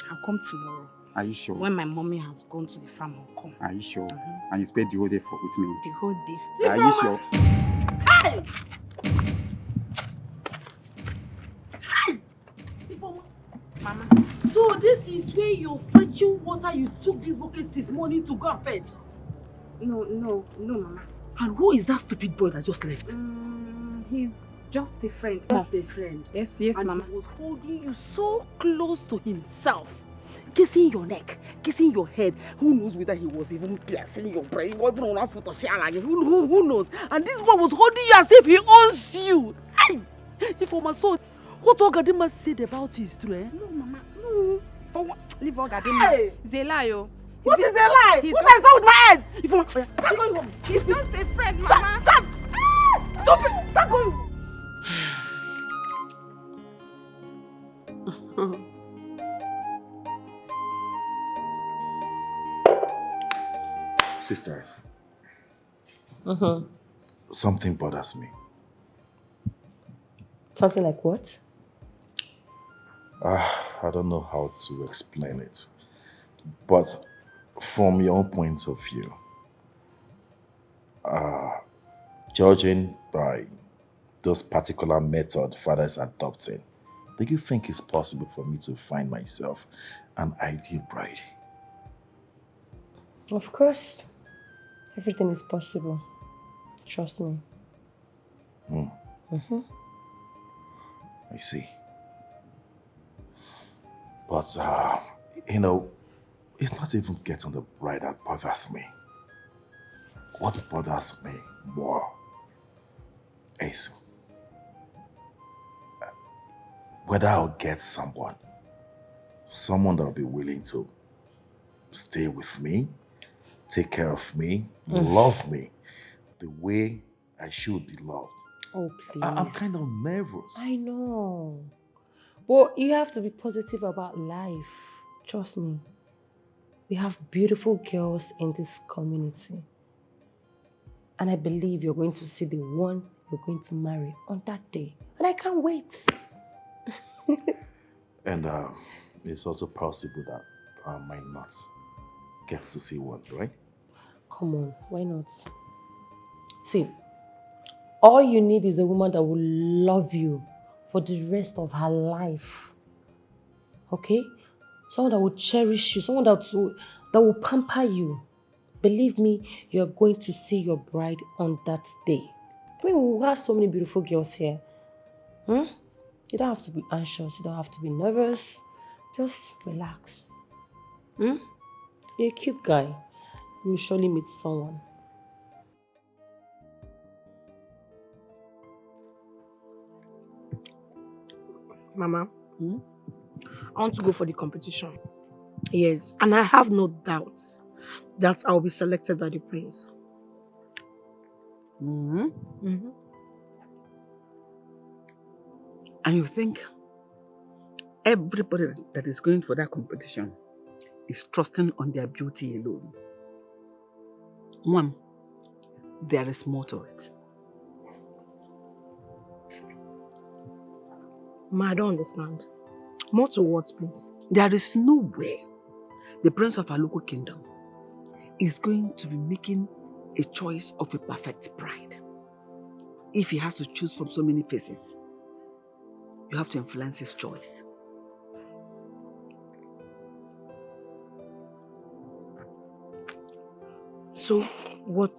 I'll come tomorrow.
Are you sure?
When my mommy has gone to the farm, I'll come.
Are you sure? And you spend the whole day with me?
The whole day.
Are you sure?
Hey! Hey!
Mama.
So this is where your fetching water you took this bucket this morning to go and fetch?
No, Mama.
And who is that stupid boy that just left?
He's just a friend.
Just a friend.
Yes,
and
Mama.
he was holding you so close to himself, kissing your neck, kissing your head. Who knows whether he was even piercing your brain, or even on a photo share. Who knows? And this boy was holding you as if he owns you. Hey! If my son, what OGADI must say about you is true, eh?
No, Mama. No. For what? Leave OGADI.
Hey!
It's a lie, yo.
What is a lie? What I saw with my eyes? If you
He's just a friend, Mama.
Stop! Stop it! Stop going!
Sister,
Mm-hmm.
something bothers me.
Something like what?
I don't know how to explain it. But from your own point of view, judging by this particular method father is adopting, do you think it's possible for me to find myself an ideal bride?
Of course. Everything is possible. Trust me. Mm-hmm.
I see. But, you know, it's not even getting the bride that bothers me. What bothers me more is whether I'll get someone that will be willing to stay with me, take care of me, love me the way I should be loved.
Oh, please.
I'm kind of nervous.
I know. But you have to be positive about life. Trust me. We have beautiful girls in this community. And I believe you're going to see the one you're going to marry on that day. And I can't wait.
And it's also possible that I might not get to see one, right?
Come on, why not? See, all you need is a woman that will love you for the rest of her life. Okay? Someone that will cherish you, someone that will pamper you. Believe me, you're going to see your bride on that day. I mean, we have so many beautiful girls here. You don't have to be anxious, you don't have to be nervous. Just relax. You're a cute guy. You will surely meet someone.
Mama, I want to go for the competition. Yes, and I have no doubts that I will be selected by the prince.
And you think everybody that is going for that competition is trusting on their beauty alone? One, there is more to it.
Ma, I don't understand. More to what, please?
There is no way the prince of our local kingdom is going to be making a choice of a perfect bride. If he has to choose from so many faces, you have to influence his choice.
So, what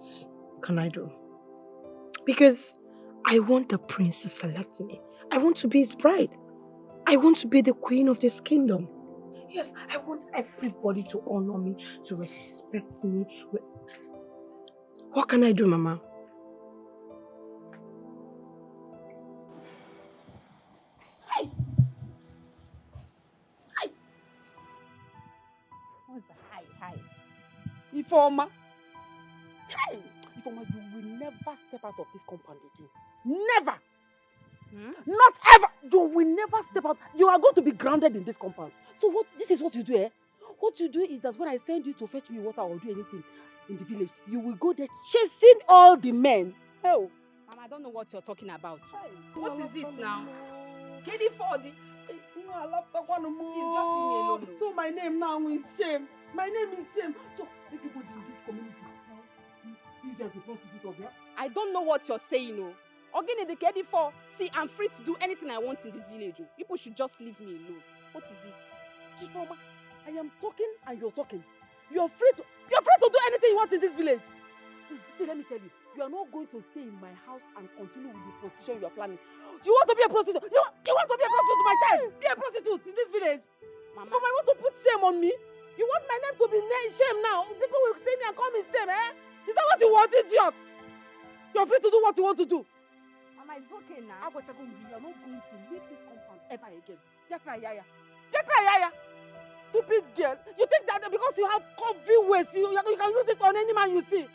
can I do? Because I want the prince to select me. I want to be his bride. I want to be the queen of this kingdom. Yes, I want everybody to honor me, to respect me. What can I do, Mama?
Ifeoma. Hey, Ifeoma, you will never step out of this compound again. Never. Not ever. You will never step out. You are going to be grounded in this compound. So this is what you do, eh? What you do is that when I send you to fetch me water or do anything in the village, you will go there chasing all the men. Oh.
Mama, I don't know what you're talking about. What is it now? Get it for the...
I love the one more.
Please just leave me alone.
So my name now is Shame. My name is Shame. So everybody in this community now sees you as a prostitute of here.
I don't know what you're saying, no. Again, the get it for. See, I'm free to do anything I want in this village. Oh. People should just leave me alone. What is it?
Ifeoma, I am talking and you're talking. You're free to do anything you want in this village. See, let me tell you, you are not going to stay in my house and continue with the prostitution you are planning. You want to be a prostitute? You want to be a prostitute, my child? Be a prostitute in this village. Mama, you want to put shame on me? You want my name to be Shame now? People will see me and call me Shame, eh? Is that what you want, idiot? You're free to do what you want to do.
Mama, it's okay now.
You are not going to leave this compound ever again. Yaya. Stupid girl. You think that because you have coffee waste, you can use it on any man you see?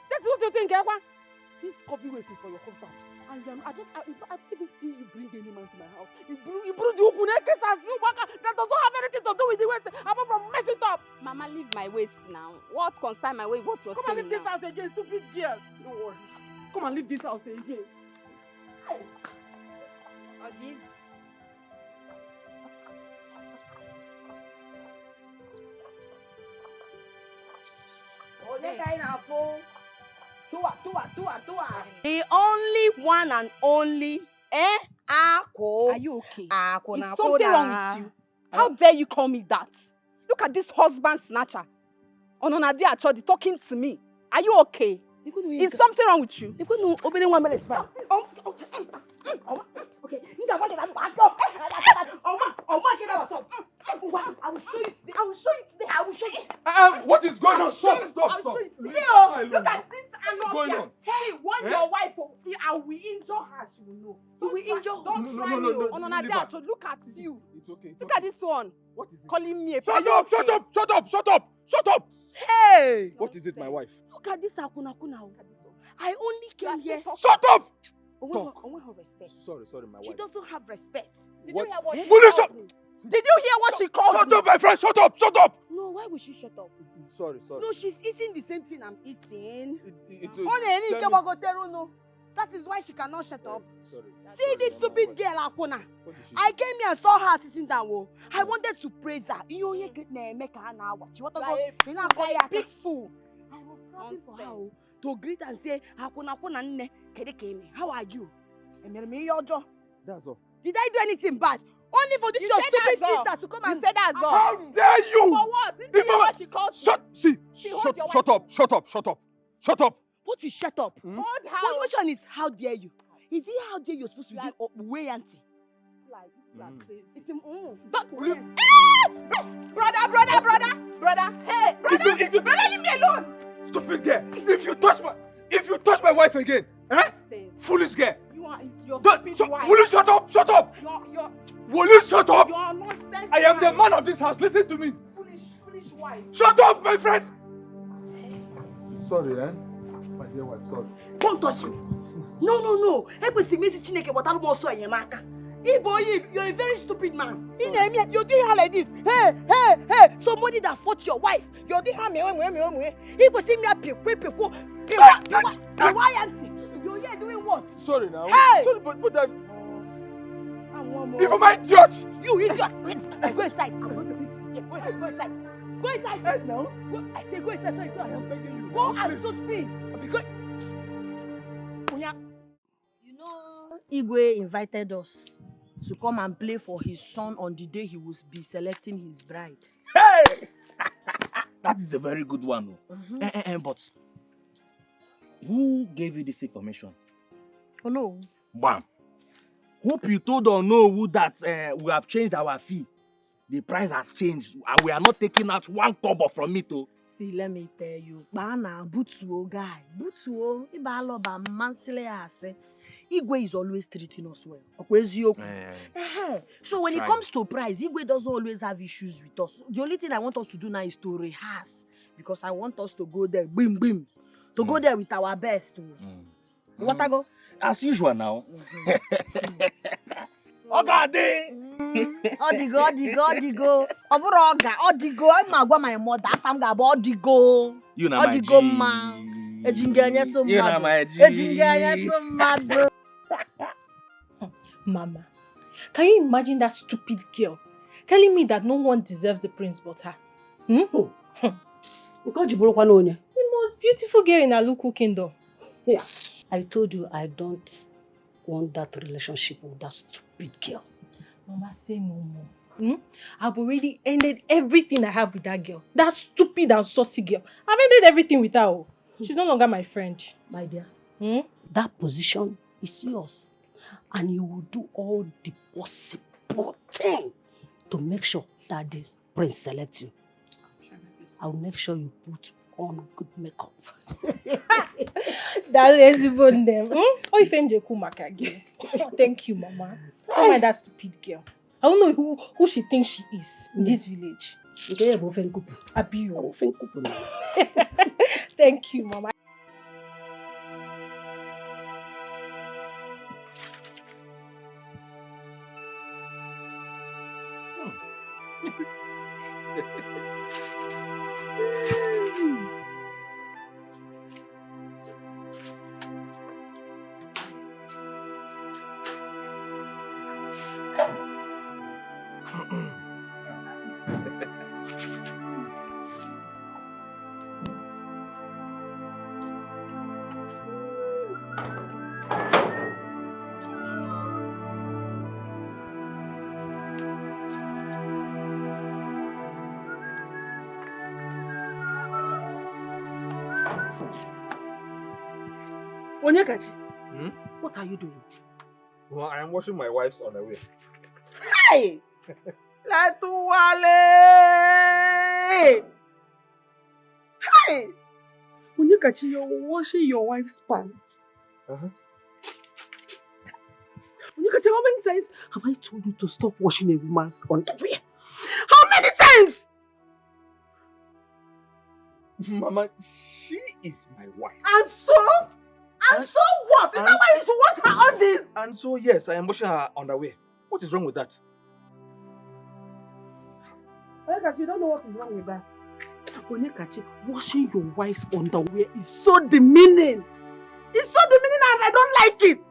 That's what you think, eh? This coffee waste is for your husband. And if I even see you bring any man to my house, you bring the ukuneke that does not have anything to do with the waste apart from mess it up.
Mama, leave my waste now. What concern my waste? What you're saying now?
Come and leave this house again, stupid girl. Don't worry. Come and leave this house again.
Or this?
The only one and only, Ako.
Are you okay?
Ako
Is something wrong with you? How dare you call me that? Look at this husband snatcher. Ononade Achodi talking to me. Are you okay? Is something wrong with you?
Opening 1 minute, fine. Okay. I will show you.
What is going on? Stop.
Look at this.
What's going on?
Hey, when your wife, I will injure her, she will know. You will injure her. Don't try me. Ononade Achodi, look at you.
It's okay.
Look at this one.
What is it?
Calling me a
Shut up.
Hey!
What is it, my wife?
Look at this Akuna. I only came here.
Shut up!
Owen her respect.
Sorry, my wife.
She doesn't have respect.
Did you hear what she
Will you
called me? Did you hear what she called me?
Shut up, my friend! Shut up!
No, why would she shut up?
Sorry.
No, she's eating the same thing I'm eating.
Tell me.
That is why she cannot shut up.
Sorry.
See this stupid girl, Akuna. I came here and saw her sitting down. I wanted to praise her. You only get make her now. She want to go. You know,
Like a big fool.
I was clapping for her to greet and say, Akuna, nne, kede keme. How are you?
That's all.
Did I do anything bad? Only for this your stupid sister to come and
say that girl.
How dare you?
For what? Did you hear what she called me?
Shut up.
What is shut up?
Hold her.
Which one is how dare you? Is it how dare you're supposed to do way auntie?
Like crazy.
It's
Brother. Hey, brother, leave me alone.
Stupid girl. If you touch my wife again, foolish girl.
Your stupid wife.
Will you shut up? Will you shut up?
You are nonsense.
I am the man of this house. Listen to me.
Foolish wife.
Shut up, my friend. Sorry, my dear wife. Sorry.
Don't touch me. No. You're a very stupid man. You're doing her like this. Hey. Somebody that fought your wife. You're doing her me. He was seeing me You're here doing what?
Sorry now.
Hey!
Sorry, but that.
And one more.
Even my idiot!
You idiot! Go inside. I'm going to beat you. Go inside. Go inside. Hey, no. I say go inside. Sorry, I am begging you. Go and shoot me.
You know, Igwe invited us to come and play for his son on the day he will be selecting his bride.
Hey! That is a very good one. But who gave you this information?
Oh no.
Bam. Hope you told Onowu that we have changed our fee. The price has changed and we are not taking out 1 kobo from it.
See, let me tell you. Bana butuo guy. Butuo. Ibaloba mansile ase. Igwe is always treating us well. So when it comes to price, Igwe doesn't always have issues with us. The only thing I want us to do now is to rehearse. because I want us to go there, bim bim, to go there with our best. What I go?
As usual now. OGADI!
Odigo. Oburoga, Odigo. I'm agwa my mother. I'm gaba Odigo.
You know my G.
Odigo man. Ejinganya to
You know my G.
Ejinganya to mad.
Mama, can you imagine that stupid girl telling me that no one deserves the prince but her? The most beautiful girl in Aluku kingdom.
Yeah, I told you I don't want that relationship with that stupid girl.
Mama, say no more. I've already ended everything I have with that girl. That stupid and saucy girl. I've ended everything with her. She's no longer my friend.
My dear, that position is yours. And you will do all the possible thing to make sure that this prince selects you. I will make sure you put on good makeup.
That lazy bone them. Oh, if Kumaka again. Thank you, Mama. Oh my, that stupid girl. I don't know who she thinks she is in this village. Thank you, Mama.
Onyekachi, what are you doing?
Well, I am washing my wife's underwear.
Hey! Latuwale! Hey! Onyekachi, you're washing your wife's pants. Onyekachi, how many times have I told you to stop washing a woman's underwear? How many times?
Mama, she is my wife.
And so? And so what? Is that why you should wash her on this?
And so, yes, I am washing her underwear. What is wrong with that?
Onyekachi, you don't know what is wrong with that. Onyekachi, washing your wife's underwear is so demeaning. It's so demeaning and I don't like it.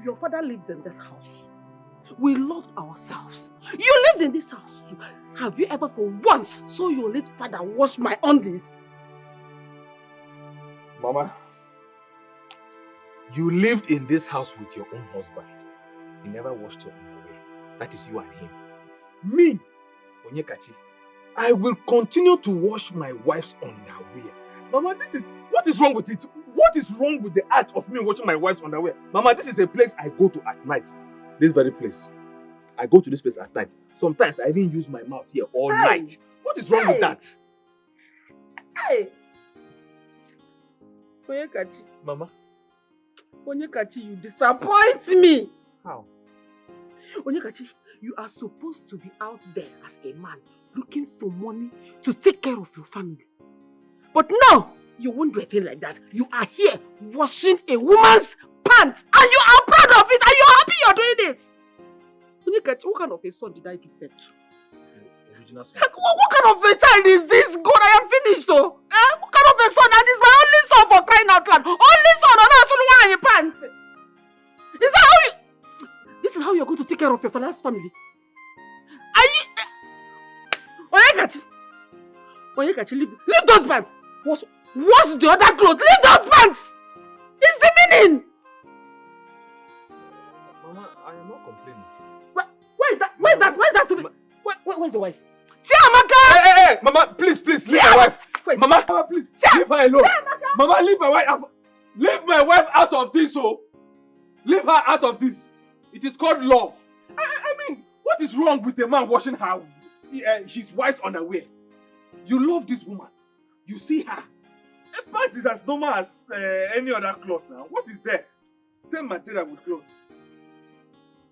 Your father lived in this house. We loved ourselves. You lived in this house too. Have you ever for once saw your late father wash my undies?
Mama, you lived in this house with your own husband. He never washed your underwear. That is you and him. Me, Onyekachi, I will continue to wash my wife's underwear. Mama, what is wrong with it? What is wrong with the act of me washing my wife's underwear? Mama, this is a place I go to at night. This very place. I go to this place at night. Sometimes I even use my mouth here all night. What is wrong with that?
Hey! Onyekachi.
Mama.
Onyekachi, you disappoint me.
How?
Onyekachi, you are supposed to be out there as a man looking for money to take care of your family. But no, you won't do a thing like that. You are here washing a woman's pants and you are proud of it and you're happy you're doing it. Onyekachi, what kind of a son did I give birth to?
Original son.
What kind of a child is this? God, I am finished though. What kind of a son? And this is my only son for crying out loud. Only son on us in your pants. Is that how you... This is how you're going to take care of your father's family? Are you... Onyekachi. Onyekachi, leave those pants. Wash the other clothes. Leave those pants. It's demeaning.
Mama, I am not complaining.
Where is that? Where's that to be? Where's the wife?
Chiamaka! Hey, Mama, please, leave my wife. Mama, please, leave her alone. Mama, leave my wife. Leave my wife out of this, oh. Leave her out of this. It is called love. I mean, what is wrong with a man washing his wife's underwear? You love this woman. You see her. A pant is as normal as any other cloth now. What is there? Same material with clothes.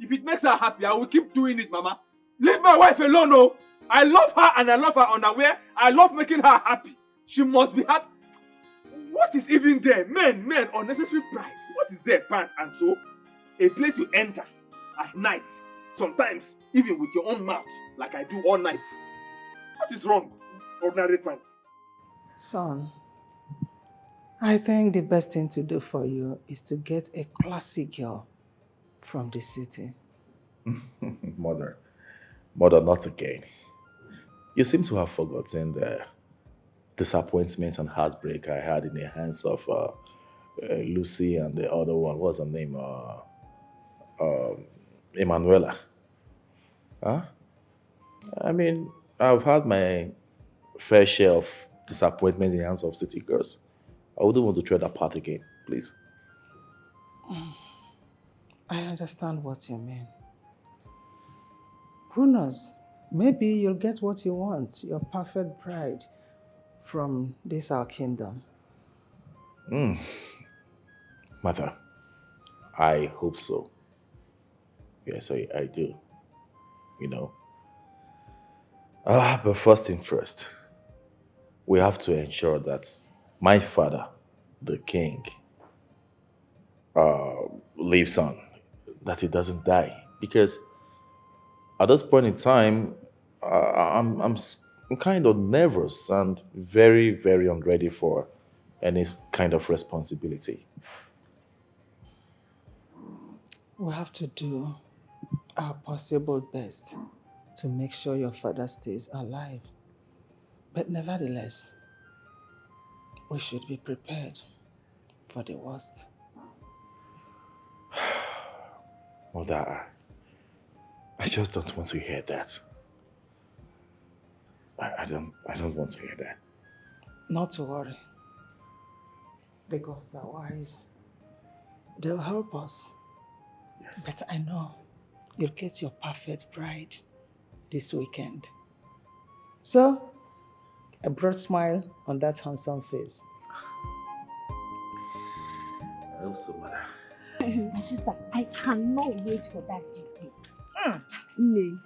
If it makes her happy, I will keep doing it, Mama. Leave my wife alone, oh. I love her and I love her underwear. I love making her happy. She must be happy. What is even there? Men, unnecessary pride. What is there, pants and so? A place you enter at night, sometimes even with your own mouth, like I do all night. What is wrong? Ordinary pants.
Son, I think the best thing to do for you is to get a classy girl from the city.
Mother, not again. You seem to have forgotten the disappointment and heartbreak I had in the hands of Lucy and the other one. What's her name? Emanuela. Huh? I mean, I've had my fair share of disappointments in the hands of city girls. I wouldn't want to tread that path again, please.
I understand what you mean. Who knows? Maybe you'll get what you want, your perfect bride from this our kingdom.
Mother, I hope so. Yes, I do. You know. But first thing first, we have to ensure that my father, the king, lives on, that he doesn't die. Because at this point in time, I'm kind of nervous and very, very unready for any kind of responsibility.
We have to do our possible best to make sure your father stays alive. But nevertheless, we should be prepared for the worst.
Mother, I just don't want to hear that. I don't want to hear that.
Not to worry. The gods are wise. They'll help us. Yes. But I know you'll get your perfect bride this weekend. So, a broad smile on that handsome face.
I hope so, Mother.
My sister, I cannot wait for that GD. You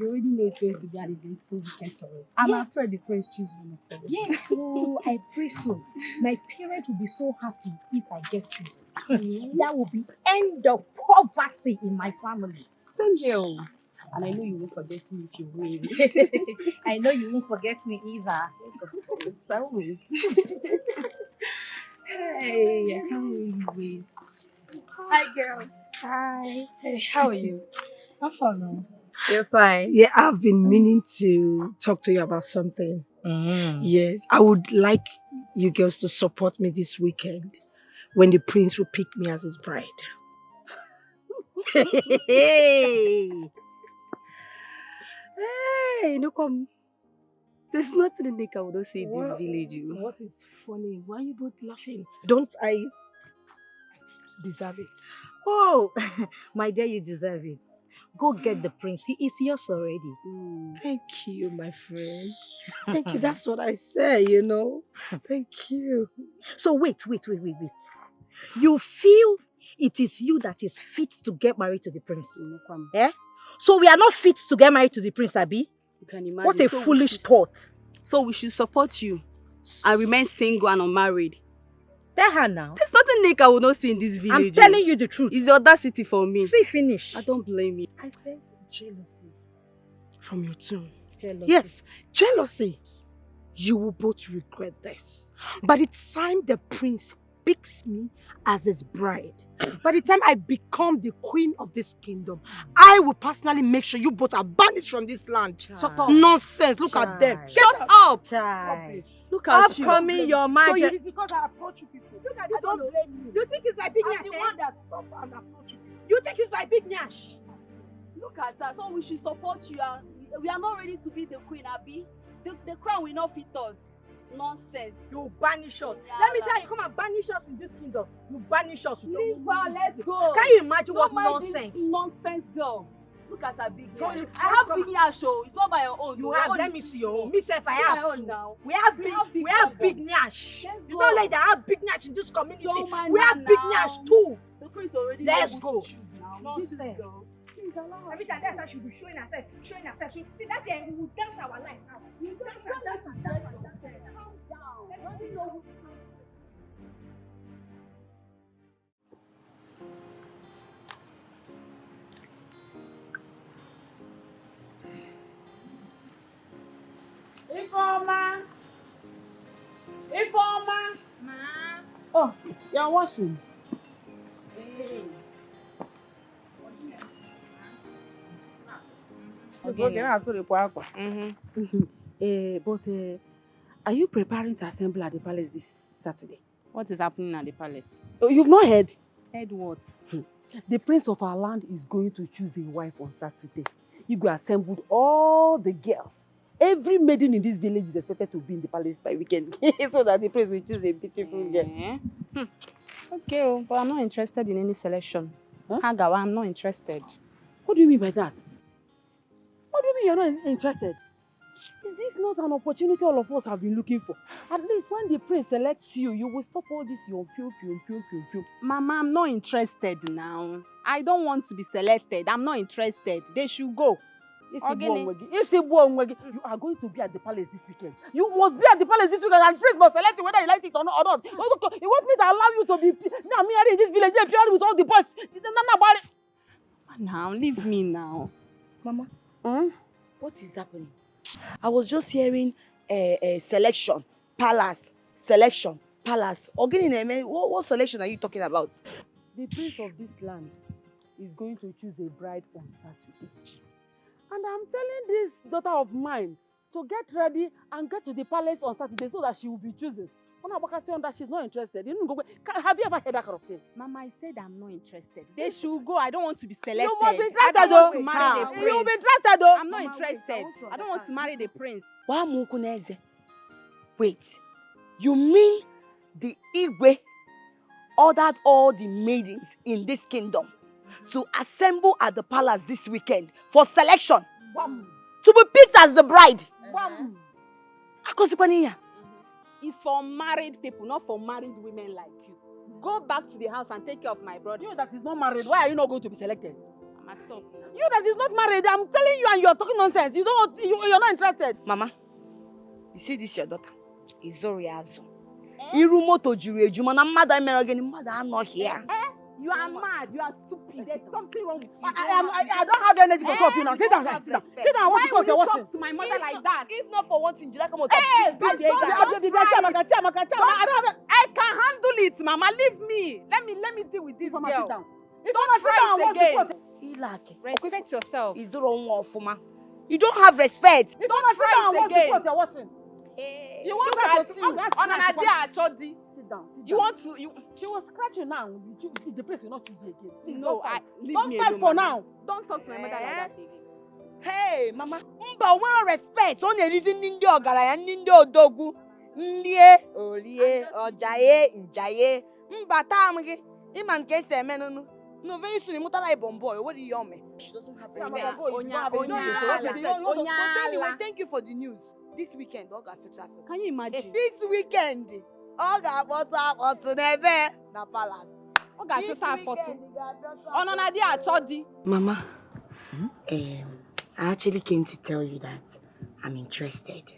already know it's going to be an eventful weekend for us. I'm afraid the prince choose one of us. Yes, so I pray so. My parents will be so happy if I get chosen. That will be end of poverty in my family.
Same here. And I know you won't forget me if you win.
I know you won't forget me either.
Yes, of course. I will.
Hey, I can't really wait.
Hi, girls.
Hi.
Hey, how are you?
I'm fine now.
You're fine.
Yeah, I've been meaning to talk to you about something. Yes, I would like you girls to support me this weekend when the prince will pick me as his bride.
Hey, no come. There's nothing in Nika would not say in this village. You.
What is funny? Why are you both laughing? Don't I deserve it?
Oh, my dear, you deserve it. Go get the prince. He is yours already.
Thank you, my friend. Thank you. That's what I say, you know. Thank you.
So wait. You feel it is you that is fit to get married to the prince? Eh? So we are not fit to get married to the prince, Abi?
You can imagine.
What a foolish thought.
So we should support you and remain single and unmarried.
Tell her now.
There's nothing Nika will not see in this village.
I'm telling you the truth.
It's the audacity for me.
See, finish.
I don't blame you.
I sense jealousy from your tone.
Jealousy.
Yes, jealousy. You will both regret this. By the time the prince picks me as his bride, by the time I become the queen of this kingdom, I will personally make sure you both are banished from this land.
Shut up.
Nonsense. Look at them.
Shut up.
Look
at you.
Upcoming your majesty.
So it is because I approach you people. Look at this one.
You think it's my big
I'm
nyash?
the one that stop and approach you.
You think it's my big nyash?
Look at that. So we should support you. We are not ready to be the queen, Abi. The crown will not fit us. Nonsense.
You banish us. Let me see how you come and banish us in this kingdom. You banish us.
Leave her, let's go.
Can you imagine
Don't
what
mind
nonsense?
This nonsense girl. Look at her big
So
nyash.
you
I have big nyash, oh. It's not by your own.
You
Your
have.
own
Let
is
me
too
see your
small.
own. Me self, I
It's
have.
my own now.
We have big nyash. It's not like that. I have big nyash in this community.
Don't mind
We
her
have big
now.
nyash too.
The prince already
Let's
knows
go.
what to choose now.
Nonsense.
This girl.
Please allow her. Every time that's how she'll be showing herself. See, that day we will dance our life out. We will dance. Calm down. Let me know.
Informa!
Ma.
Oh, you're washing. Okay, now I saw the power. But are you preparing to assemble at the palace this Saturday?
What is happening at the palace?
Oh, you've not heard?
Heard what?
The prince of our land is going to choose a wife on Saturday. You go assembled all the girls. Every maiden in this village is expected to be in the palace by weekend so that the prince will choose a beautiful girl.
Okay, but I'm not interested in any selection. Hagawa, I'm not interested.
What do you mean by that? What do you mean you're not interested? Is this not an opportunity all of us have been looking for? At least when the prince selects you, you will stop all this your pew.
Mama, I'm not interested now. I don't want to be selected. I'm not interested. They should go.
You are going to be at the palace this weekend. You must be at the palace this weekend and the prince must select you whether you like it or not. You want me to allow you to be now me in this village purely with all the boys.
Now, leave me now.
Mama, what is happening? I was just hearing selection, palace, selection, palace. What selection are you talking about?
The prince of this land is going to choose a bride on Saturday. And I'm telling this daughter of mine to get ready and get to the palace on Saturday so that she will be chosen. That she's not interested. Have you ever heard that kind of thing?
Mama, I said I'm not interested. They should go. I don't want to be selected.
You must be interested.
I don't want to marry the prince.
You'll be interested though.
I'm not interested. I don't want to marry the prince.
Wait, you mean the Igwe ordered all the maidens in this kingdom to assemble at the palace this weekend for selection? To be picked as the bride?
It's for married people, not for married women like you. Go back to the house and take care of my brother.
You that is not married, why are you not going to be selected?
Mama, stop.
You that is not married, I'm telling you and you're talking nonsense. You're not interested.
Mama, you see this your daughter? Izoriazo. Irumoto juru ejuma na mmadụ emere gịnị mmadụ anọ here.
You are mad. You are stupid. There's something wrong with you.
I don't have energy for talk to you now. Sit down. Sit down. I want to talk to your washing.
Talk to my mother like that?
If not for one thing, Jila come on.
Hey, I can handle it, Mama. Leave me. Let me deal with this girl.
Sit down.
Don't try it again. Respect yourself.
You don't have respect.
Don't try it again.
You want her to
sit down. You want to
She was scratching now. The place will not choose you again. Please,
no,
don't fight for now.
Don't talk to my mother like that again.
Hey, Mama. Mba, respect. Only reason ndi ogaraya ndi odogwu. Nlie, olie, ojaye, njaye. Mba tamgi. Iman ke se menunu. No, very soon mutara ibon boy. What do you me? She doesn't have respect. Anyway, thank you for the news. This weekend, Oga Feta.
Can you imagine?
This weekend, Oga what's nebe na palace.
Oga Feta photo. Onona di achodi.
Mama, I actually came to tell you that I'm interested.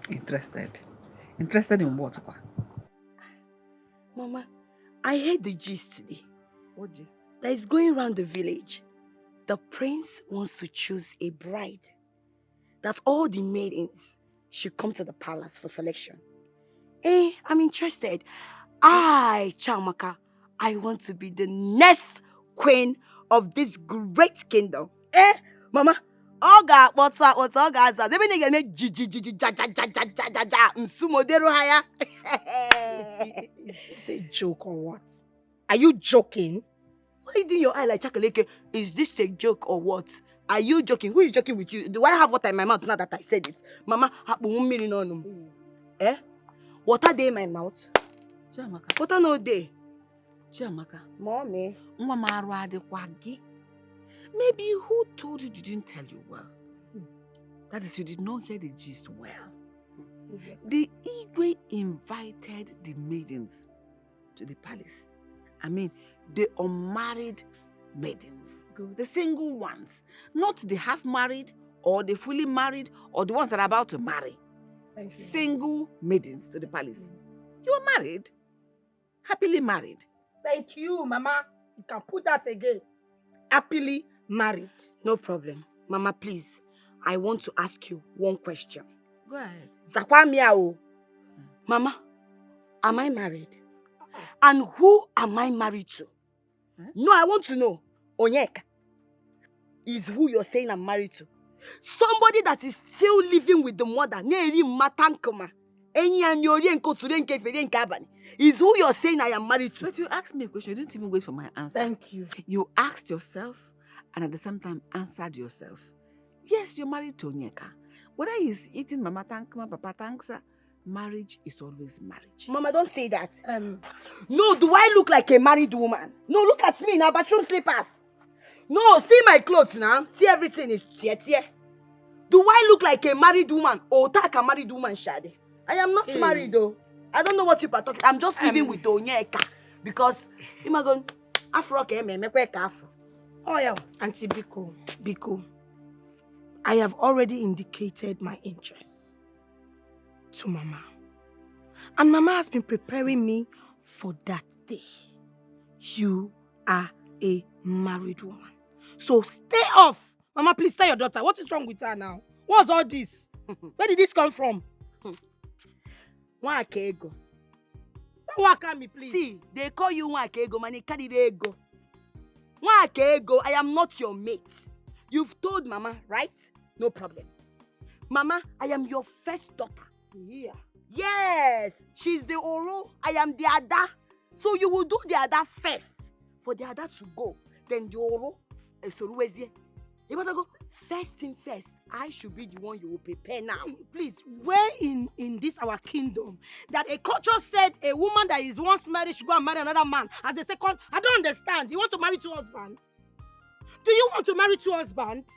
Interested? Interested in what?
Mama, I heard the gist today.
What gist?
That is going around the village. The prince wants to choose a bride. That all the maidens should come to the palace for selection. I'm interested. Chamaka, I want to be the next queen of this great kingdom. Mama, Oga, what's Oga?
Is this a joke or what? Are you joking?
Why are you doing your eye like Chakaleke? Is this a joke or what? Are you joking? Who is joking with you? Do I have water in my mouth now that I said it? Mama, water day in my mouth?
Chiamaka.
Water no day.
Chiamaka.
Mommy.
Maybe who told you didn't tell you well? That is, you did not hear the gist well. The Igwe invited the maidens to the palace. I mean, the unmarried maidens. Good. The single ones, not the half-married or the fully married or the ones that are about to marry.
Thank you.
Single maidens to the palace. You are married. Happily married.
Thank you, Mama. You can put that again. Happily married.
No problem. Mama, please. I want to ask you one question.
Go ahead.
Zakwamiao. Mama, am I married? And who am I married to? No, I want to know. Onyeka is who you're saying I'm married to. Somebody that is still living with the mother. Is who you're saying I am married to.
But you asked me a question. You didn't even wait for my answer.
Thank you.
You asked yourself and at the same time answered yourself. Yes, you're married to Onyeka. Whether he's eating Mama Tankma, Papa Tanksa, marriage is always marriage.
Mama, don't say that. No, do I look like a married woman? No, look at me now, bathroom slippers. No, see my clothes now. See everything is tier. Do I look like a married woman or take a married woman, Shade? I am not married though. I don't know what you are talking. I'm just living with Onyeka because Imagon Afro Afro.
Oh yeah, Auntie Biko. I have already indicated my interest to Mama. And Mama has been preparing me for that day. You are a married woman. So stay off. Mama, please tell your daughter. What is wrong with her now? What's all this? Where did this come from?
Wakego.
Wakami, please.
See, they call you Wakego, man. Ego. Wakego, I am not your mate. You've told Mama, right? No problem. Mama, I am your first daughter.
Yeah.
Yes, she's the Olo. I am the Ada. So you will do the Ada first. For the Ada to go. Then the Olo. You better go first thing first. I should be the one you will prepare now.
Please, where in this our kingdom that a culture said a woman that is once married should go and marry another man as a second? I don't understand. You want to marry two husbands? Do you want to marry two husbands?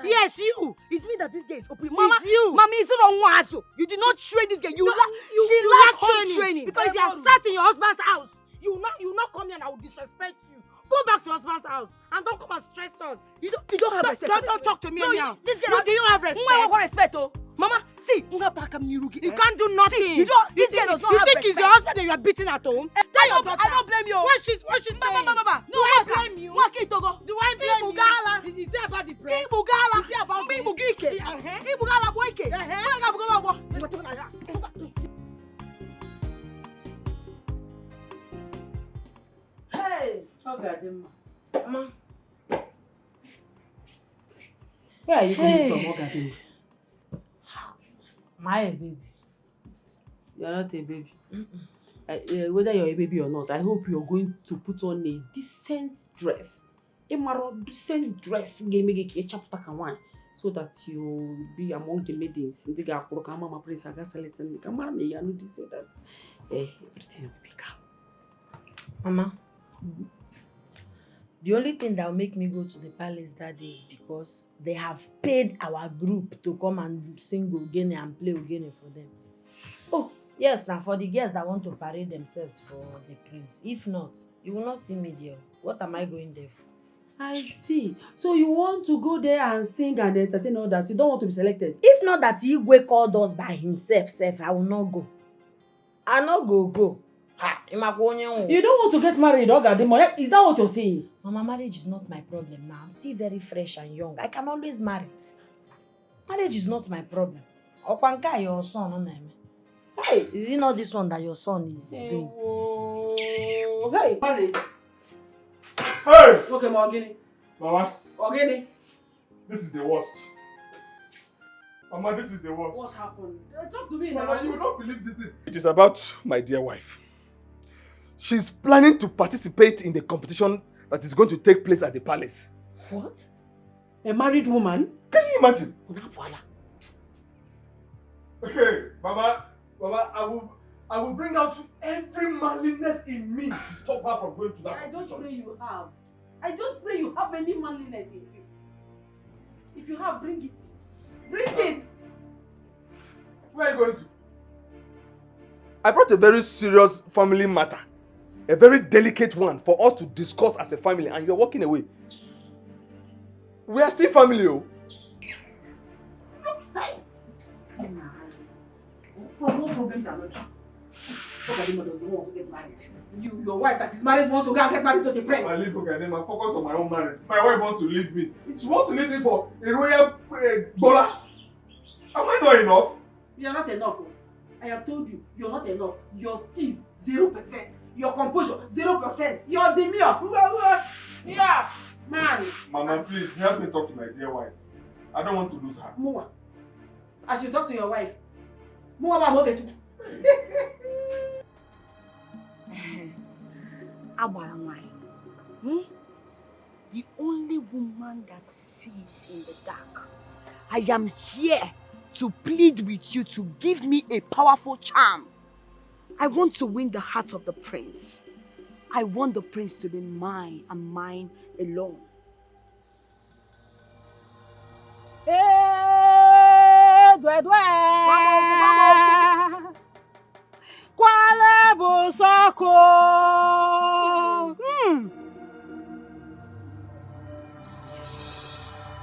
Yes, you.
It's me that this guy is open.
Mama,
it's you. Mama, it's not on. You did not train this girl.
You
lack home training.
Because you have sat in your husband's house. You not come here and I will disrespect you. Go back to your husband's house and don't come and stress us.
You don't have respect.
Don't talk to me anyhow.
This girl,
do you have respect?
What respect, oh? Mama, see.
You can't do nothing.
See, this girl does not have respect.
You think it's your husband that you are beating at home?
I don't blame you.
What she's saying?
Mama.
No, I blame you.
Do I blame you?
Is it about the press? Is
it
about
Hey, OGADI. Mama. Where are you coming from, OGADI?
My baby.
You're not a baby. Whether you're a baby or not, I hope you're going to put on a decent dress. A decent dress so that you'll be among the maidens. So that everything will be calm.
Mama, the only thing that will make me go to the palace that day is because they have paid our group to come and sing Ogene and play Ogene for them. Oh, yes, now for the girls that want to parade themselves for the prince. If not, you will not see me there. What am I going there for?
I see. So you want to go there and sing and entertain all that. You don't want to be selected.
If not that Igwe called us by himself, I will not go. I not go. You don't
want to get married, OGADI. Is that what you're saying?
Mama, marriage is not my problem now. I'm still very fresh and young. I can always marry. Marriage is not my problem. Okonkwo, your son, hey, is it not this one that your son is doing?
Hey, marriage.
Hey!
Okay, Ogene.
Mama.
Ogene.
This is the worst. Mama, this is the worst.
What happened? Talk to me
Mama,
now.
you will not believe this thing. It is about my dear wife. She's planning to participate in the competition that is going to take place at the palace.
What? A married woman?
Can you imagine? Okay, Mama, I will bring out every manliness in me to stop her from going to that competition.
I just pray you have any manliness in you. If you have, bring it. Bring it!
Where are you going to? I brought a very serious family matter. A very delicate one for us to discuss as a family, and you're walking away. We are still family, oh.
From one problem to another. Ogadima doesn't want to get married. Your wife that is married wants to go and get married to the prince.
I leave Ogadima, focus on my own marriage. My wife wants to leave me. She wants to leave me for a royal bola. Am I not enough?
You are not enough. I have told you, you're not enough. Your steez, 0%. Your composure, 0%. Your demure. Yeah, man.
Mama, please help me talk to my dear wife. I don't want to lose her.
Mua. I should talk to your wife. Mua ba mo betu.
The only woman that sees in the dark. I am here to plead with you to give me a powerful charm. I want to win the heart of the prince. I want the prince to be mine and mine alone.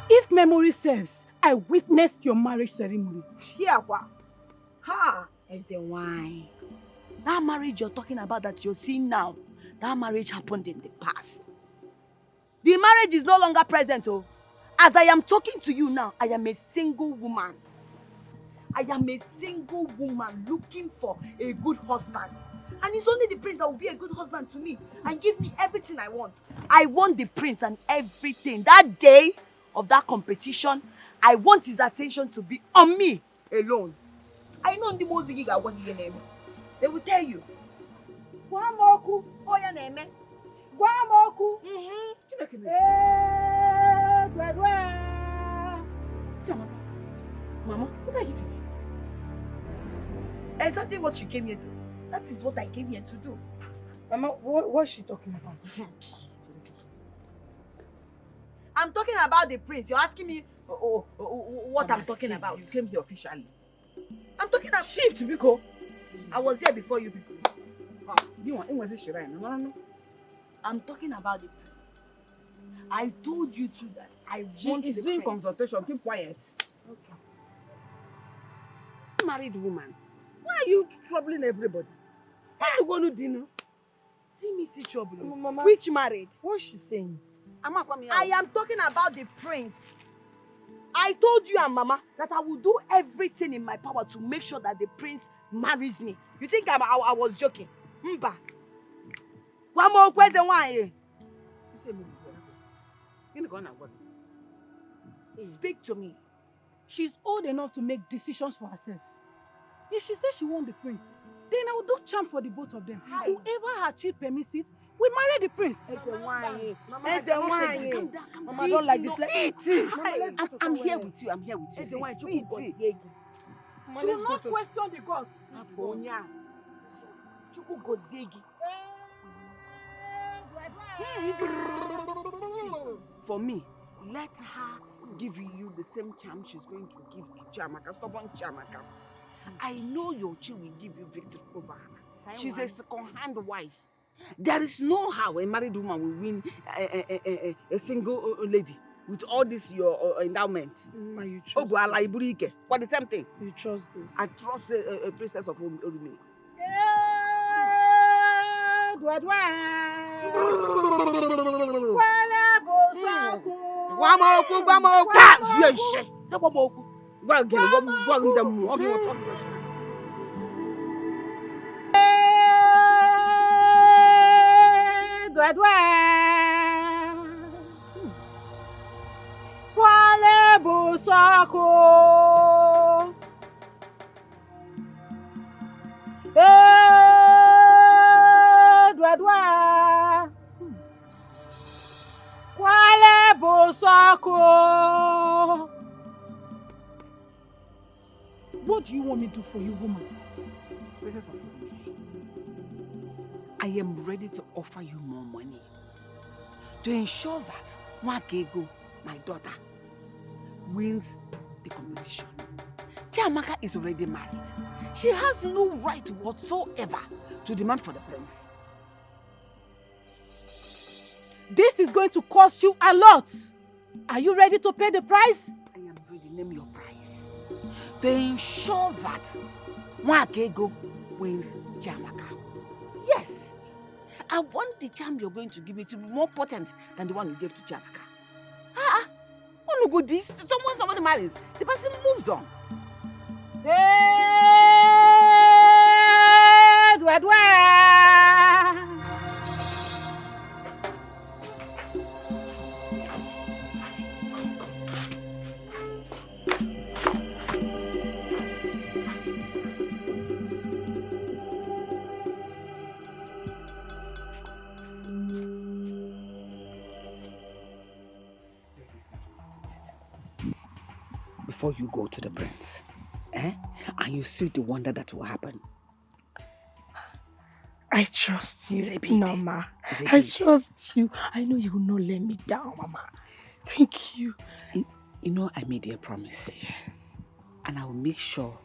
If memory serves, I witnessed your marriage ceremony.
Ha! As a wine. That marriage you're talking about that you're seeing now, that marriage happened in the past. The marriage is no longer present, oh. As I am talking to you now, I am a single woman. I am a single woman looking for a good husband. And it's only the prince that will be a good husband to me and give me everything I want. I want the prince and everything. That day of that competition, I want his attention to be on me alone. I know the most gig what your name. They will tell you. Guamoku. Oh, your name. Guamoku. Mama, what are you doing? Exactly what you came here to do. That is what I came here to do.
Mama, what is she talking about?
I'm talking about the prince. You're asking me what I'm talking about.
You came here officially.
I'm talking about
shift, Biko.
I was here before you people.
You want was it right? No.
I'm talking about the prince. I told you too that I want
She is
the
doing
prince.
confrontation. Keep quiet.
Okay.
Married woman. Why are you troubling everybody? Why are you going to dinner?
See me see trouble.
Mama,
which married?
What's she saying?
I am talking about the prince. I told you and Mama that I will do everything in my power to make sure that the prince marries me. You think I was joking? Mba. One more question, why? Speak to me.
She's old enough to make decisions for herself. If she says she wants the prince, then I will do charm for the both of them. Whoever her chief permits it, we marry the prince.
Mama, don't like this.
I'm here with you. I'm here with you.
Do not question the gods.
For me, let her give you the same charm she's going to give to Chiamaka. Stubborn Chiamaka. I know your child will give you victory over her. She's a second-hand wife. There is no how a married woman will win a single lady with all this your endowment.
You trust
What the same thing?
You trust this?
I trust a priestess of Orumi.
What do you want me to do for you, woman?
Princess of Orumi, I am ready to offer you more money to ensure that Nwakego, my daughter, wins the competition. Chiamaka is already married. She has no right whatsoever to demand for the prince.
This is going to cost you a lot.
Are you ready to pay the price? I am ready. Name your price. To ensure that Mwakego wins Jamaka. Yes. I want the charm you're going to give me to be more potent than the one you gave to Jamaka. Oh no, good this. Somebody marries, the person moves on. Before you go to the prince, and you see the wonder that will happen.
I trust you,
Zebit.
Mama. I trust you. I know you will not let me down, Mama. Thank you.
You know, I made you a promise. Yes. And I will make sure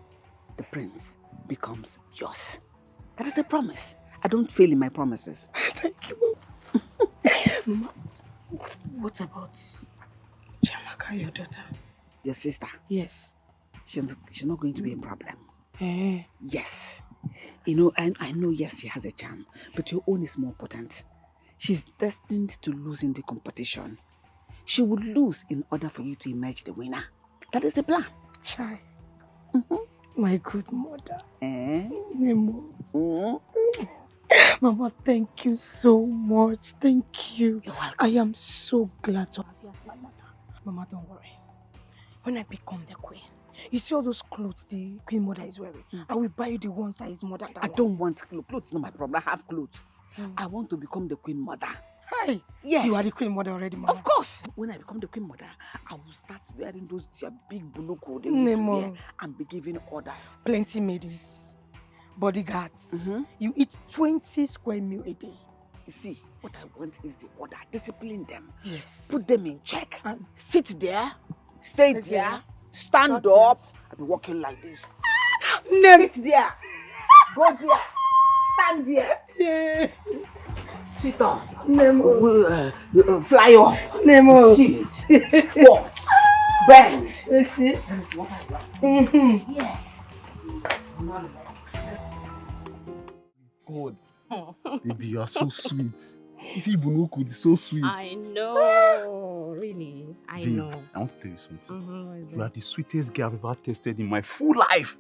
the prince becomes yours. That is the promise. I don't fail in my promises.
Thank you. Mama, what about Jamaka, your daughter?
Your sister?
Yes.
She's not going to be a problem.
Eh?
Yes. You know, I know, yes, she has a charm, but your own is more potent. She's destined to lose in the competition. She would lose in order for you to emerge the winner. That is the plan.
Chai. My good mother.
Eh?
Nemo. Mama, thank you so much. Thank you.
You're welcome.
I am so glad to have you as my mother. Mama, don't worry. When I become the queen, you see all those clothes the queen mother is wearing? I will buy you the ones that is more than that
I don't want clothes. Clothes is not my problem. I have clothes. I want to become the queen mother.
Hey,
yes.
You are the queen mother already, Mama.
Of course. When I become the queen mother, I will start wearing those big blue clothes they used to wear and be giving orders.
Plenty maidens, bodyguards. You eat 20 square meal a day.
You see, what I want is the order. Discipline them.
Yes.
Put them in check. And sit there, stay there, stand up. I'll be walking like this. Sit there. Go there. Stand there.
Yeah.
Sit up.
Nemo.
Fly up.
Nemo.
Sit. Squat. Bend.
You see?
That is what I want. Yes.
God. Baby, you are so sweet. Ibunuku is so sweet.
I know, really. I
Babe,
know.
I want to tell you something.
What is
You are
it?
the sweetest girl I've ever tasted in my full life.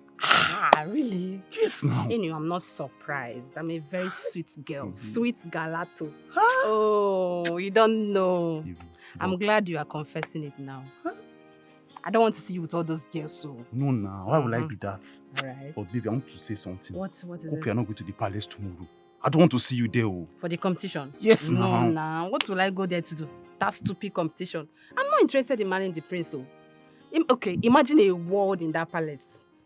Really?
Yes, now.
You know, I'm not surprised. I'm a very sweet girl. Sweet galato. Oh, you don't know. I'm glad you are confessing it now. I don't want to see you with all those girls, so...
No, now. Why would I be that?
Alright.
But baby, I want to say something.
What is
Hope
it?
you are not going to the palace tomorrow. I don't want to see you there. Oh.
For the competition?
Yes,
no,
now.
Nah. What will I go there to do? That stupid competition. I'm not interested in marrying the prince, so... Okay, imagine a world in that palace.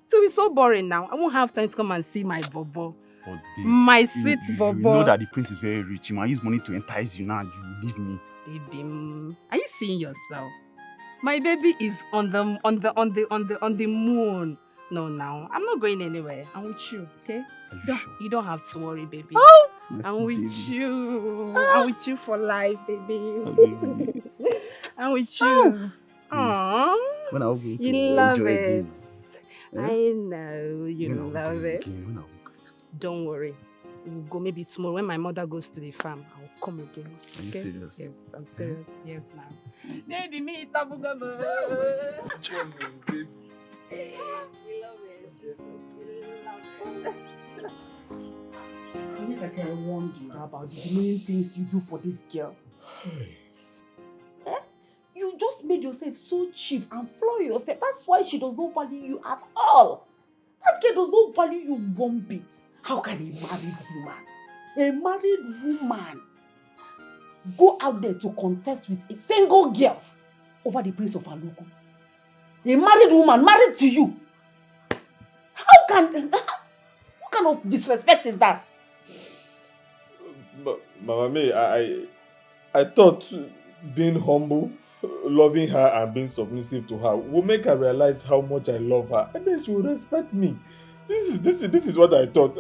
It will be so boring now. I won't have time to come and see my bobo.
But babe,
My sweet bobo.
You know that the prince is very rich. He might use money to entice you now and you leave me.
Baby, are you seeing yourself? My baby is on the moon. No, now I'm not going anywhere. I'm with you, okay? You don't have to worry, baby.
Oh,
I'm with
baby.
you. I'm with you for life, baby. I'm with you. Aww.
When are we going to
You love
enjoy
it.
again?
I know you
When are we
love
going
it.
again? When are we going to?
Don't worry. We'll go maybe tomorrow when my mother goes to the farm. I'll come again.
Are you
Okay?
serious?
Yes, I'm serious. Yes, now. Baby, me, tabugama.
Baby.
We love it.
Yes,
I warned you about the demeaning things you do for this girl. You just made yourself so cheap and floor yourself. That's why she does not value you at all. That girl does not value you one bit. How can a married woman go out there to contest with a single girls over the prince of Aluku? A married woman married to you. What kind of disrespect is that?
Mama May, I thought being humble, loving her and being submissive to her will make her realize how much I love her, and then she will respect me. This is what I thought.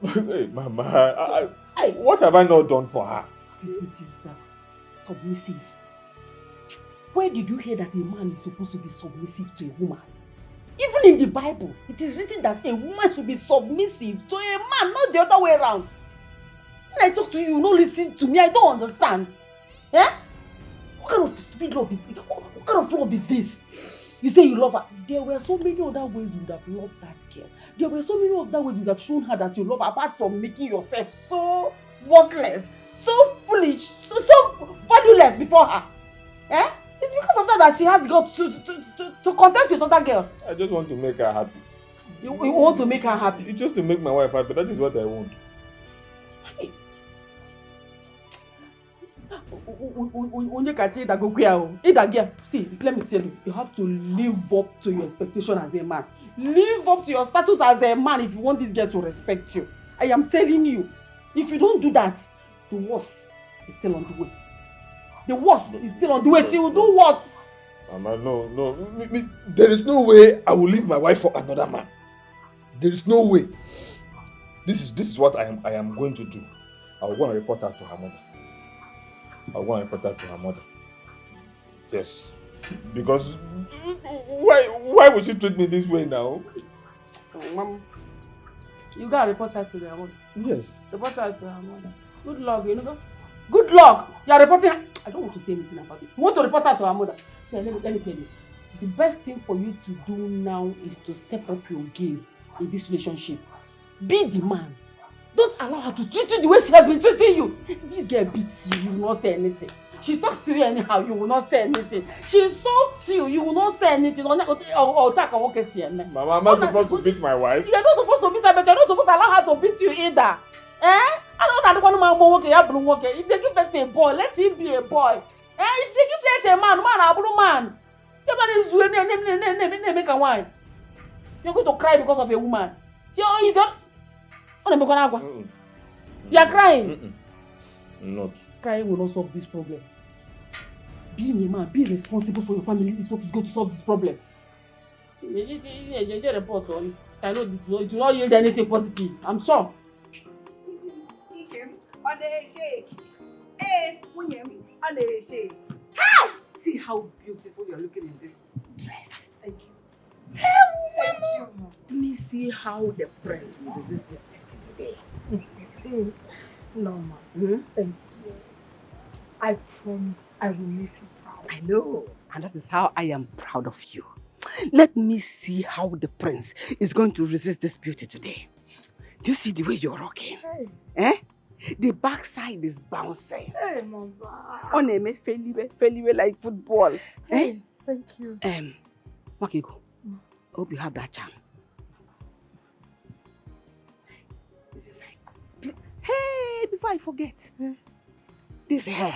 Hey, Mama, what have I not done for her?
Just listen to yourself. Submissive. Where did you hear that a man is supposed to be submissive to a woman? Even in the Bible, it is written that a woman should be submissive to a man, not the other way around. When I talk to you, you don't listen to me. I don't understand. Eh? What kind of stupid love is this? What kind of love is this? You say you love her. There were so many other ways you would have loved that girl. There were so many other ways you would have shown her that you love her, apart from making yourself so worthless, so foolish, so valueless before her. Eh? It's because of that she has the guts to contest with other girls.
I just want to make her happy.
You want to make her happy?
It's just to make my wife happy. That is what I want. See, let me tell you, you have to live up to your expectation as a man. Live up to your status as a man if you want this girl to respect you. I am telling you, if you don't do that, the worst is still on the way. The worst is still on the way. She will do worse. Mama, no. There is no way I will leave my wife for another man. There is no way. This is what I am going to do. I will go and report her to her mother. Yes. Because why would she treat me this way now?
Mom, you gotta report her to their mother.
Yes.
Report her to her mother. Good luck, you know. Good luck. You are reporting her. I don't want to say anything about it. You want to report her to her mother. See, let me tell you. The best thing for you to do now is to step up your game in this relationship. Be the man. Don't allow her to treat you the way she has been treating you. This girl beats you, you will not say anything. She talks to you anyhow, you will not say anything. She insults you, you will not say anything. Mama, I'm not supposed to beat my wife. You're not supposed to beat her, but you're not supposed to allow her to beat you either. Eh? I don't want to if they give birth to a boy, let him be a boy. Eh? If they give birth to a man, you're going to cry because of a woman. You are crying.
Not.
Crying will not solve this problem. Being a man, being responsible for your family is what is going to solve this problem. Report on. I know it will not yield anything positive. I'm sure.
See how beautiful you're looking in this dress. Thank you. Hey, thank you. Let me see how the prince will resist this beauty today.
No, ma. Thank you. I promise I will make you proud.
I know. And that is how I am proud of you. Let me see how the prince is going to resist this beauty today. Do you see the way you're rocking?
Hey.
Eh? The backside is bouncing.
Hey, Mama.
On a feliwe like football.
Hey,
eh?
Thank you.
Wakigo, I hope you have that charm. This is like, hey, before I forget, this hair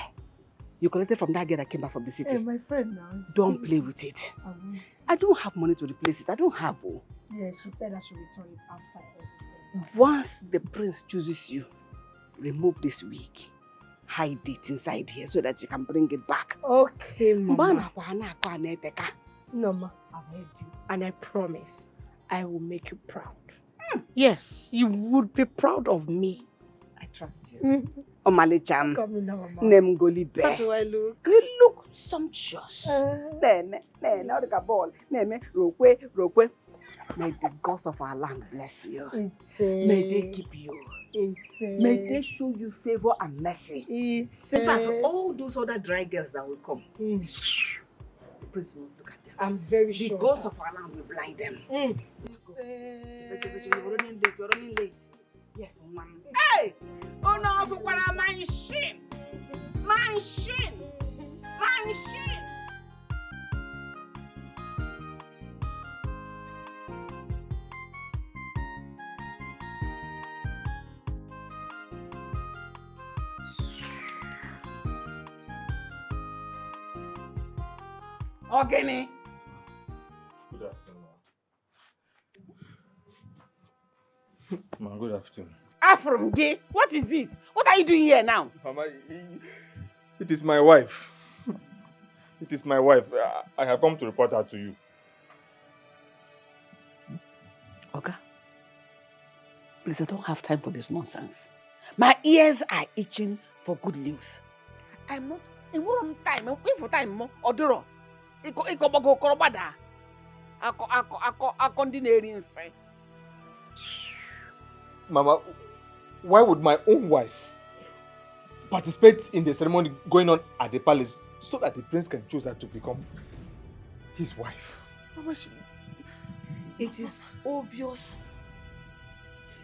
you collected from that girl that came back from the city.
Hey, my friend now.
Don't play with it.
I won't.
I don't have money to replace it. I don't have. Oh.
Yeah, she said I should return it after everything.
Once the prince chooses you, remove this wig. Hide it inside here so that you can bring it back.
Okay, Mama.
No,
ma, I've heard you. And I promise I will make you proud. Yes, you would be proud of me.
I trust you. Omale-chan.
Come now, Mama.
Nemgolibe.
How do I look?
You look sumptuous. Rokwe. May the gods of our land bless you. May they keep you. May they show you favor and mercy. In fact, all those other dry girls that will come, the prince will look at them.
I'm very sure.
The gods of our land will blind them. You're running late. Yes, ma'am. Hey! Oh no, for what am I shin? My shin! My shin! Ogini.
Good afternoon. Ma, good afternoon.
Afrom Gay, what is this? What are you doing here now?
Mama, it is my wife. It is my wife. I have come to report her to you.
Oga, please, I don't have time for this nonsense. My ears are itching for good news. I'm not
In what time? If time, Odoro. Iko bago korobada. Ako ndineri say.
Mama, why would my own wife participate in the ceremony going on at the palace so that the prince can choose her to become his wife? Mama,
It is obvious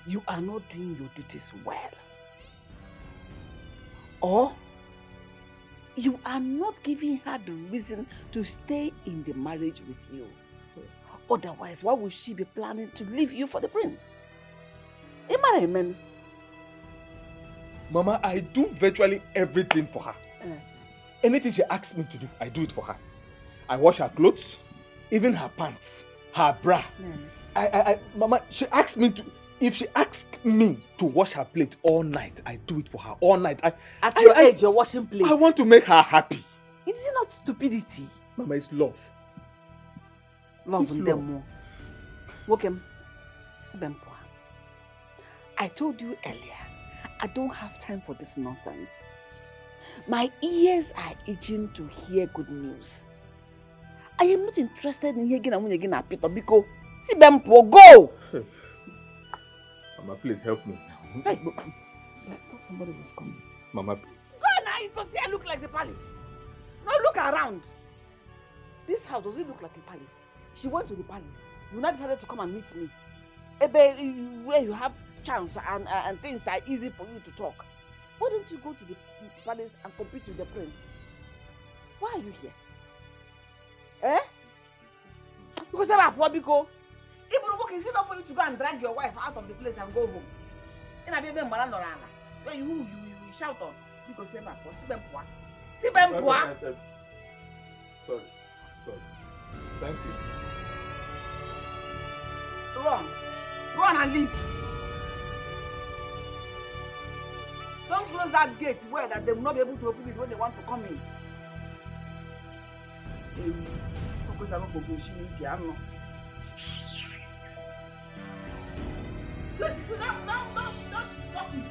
you are not doing your duties well. Or you are not giving her the reason to stay in the marriage with you. Otherwise, why would she be planning to leave you for the prince? Amen.
Mama, I do virtually everything for her. Anything she asks me to do, I do it for her. I wash her clothes, even her pants, her bra. Mama, she asks me to. If she asks me to wash her plate all night, I do it for her all night.
At your age, you're washing plates.
I want to make her happy.
It is not stupidity.
Mama, it's love.
Love them. Wokem, I told you earlier, I don't have time for this nonsense. My ears are itching to hear good news. I am not interested in hearing again at Peter because go!
Mama, please help me.
Hey, I thought somebody was coming.
Mama.
Go now, it does it look like the palace. Now look around. This house, does it look like a palace? She went to the palace. You now decided to come and meet me. Where you have chance and things are easy for you to talk. Why don't you go to the palace and compete with the prince? Why are you here? Eh? Because I'm a poor because is it not for you to go and drag your wife out of the place and go home? In a baby where you shout on because you're not poor.
Sorry. Thank you.
Run and leave. Don't close that gate well that they will not be able to open it when they want to come in. Let's go down, stop it.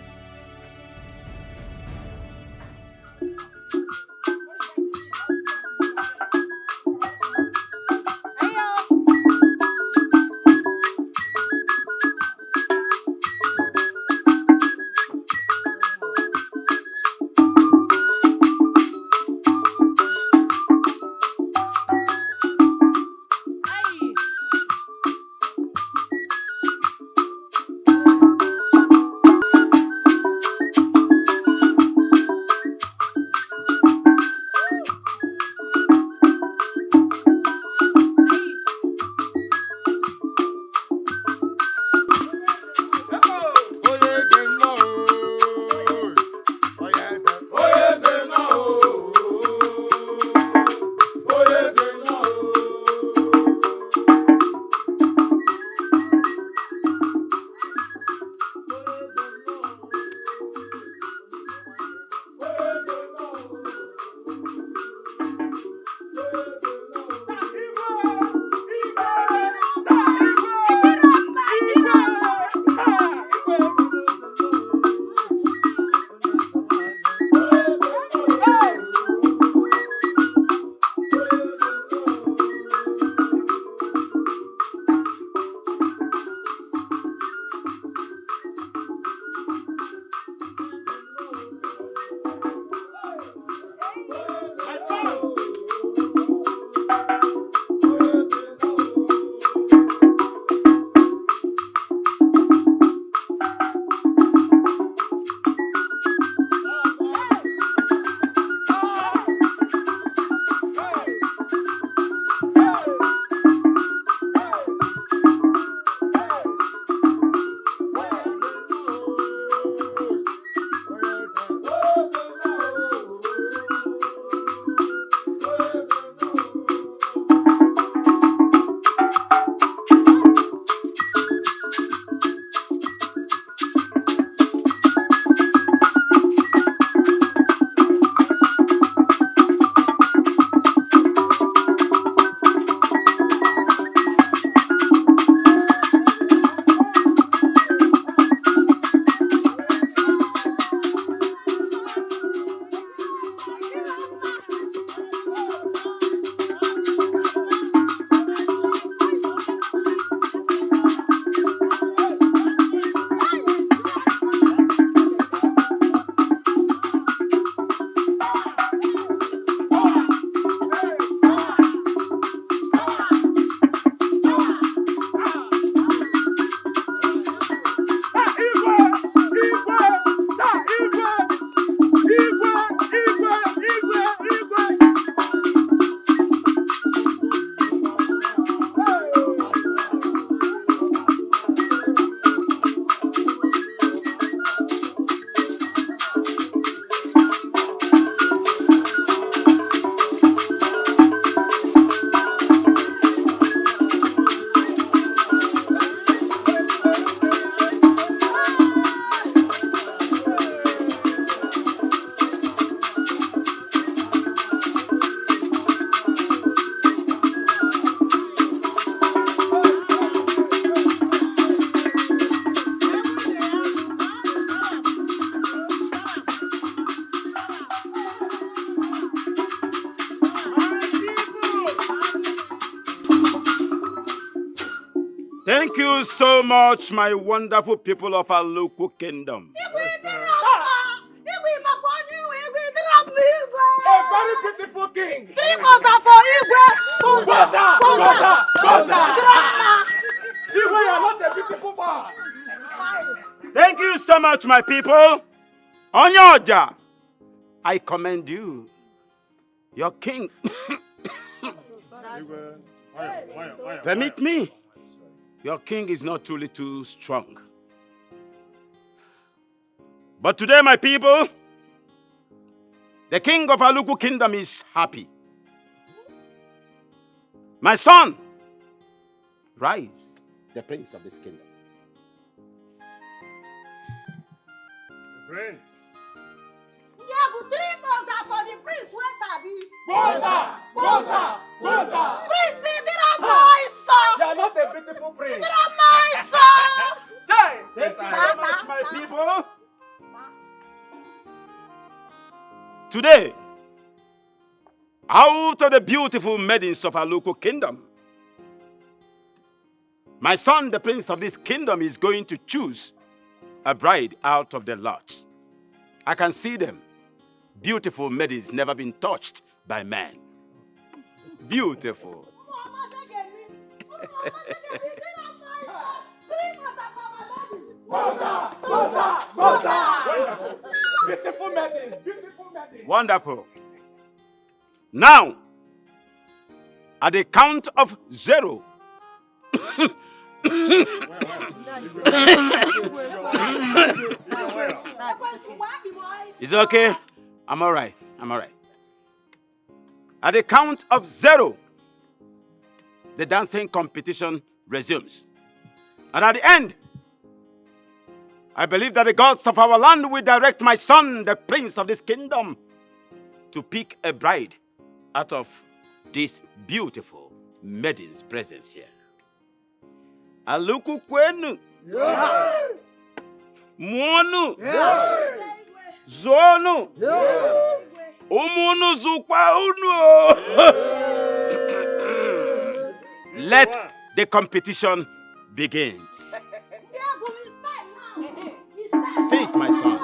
Thank you so much, my wonderful people of our local kingdom.
A very beautiful king.
3 are for Igwe.
Boza! Igwe, you are not a beautiful man.
Thank you so much, my people. Onyoja, I commend you. Your king. Permit me. Your king is not truly too strong. But today, my people, the king of our local kingdom is happy. My son, rise, the prince of this kingdom.
Prince.
Yeah, but 3 are for the prince. Where's Abi?
Boza!
Prince, they are my son.
You are not a beautiful prince.
They are my son.
Thank you so much, my people. Today, out of the beautiful maidens of our local kingdom, my son, the prince of this kingdom, is going to choose a bride out of the lots. I can see them. Beautiful maidens never been touched by man. Beautiful.
Beautiful maidens.
Wonderful. Now, at the count of 0. It's okay. I'm all right. At the count of 0, the dancing competition resumes. And at the end, I believe that the gods of our land will direct my son, the prince of this kingdom, to pick a bride out of this beautiful maiden's presence here. Aluku kwenu. Mwonu. Zonu. Umunu zukwa unu. Let the competition begins. Sit, my son.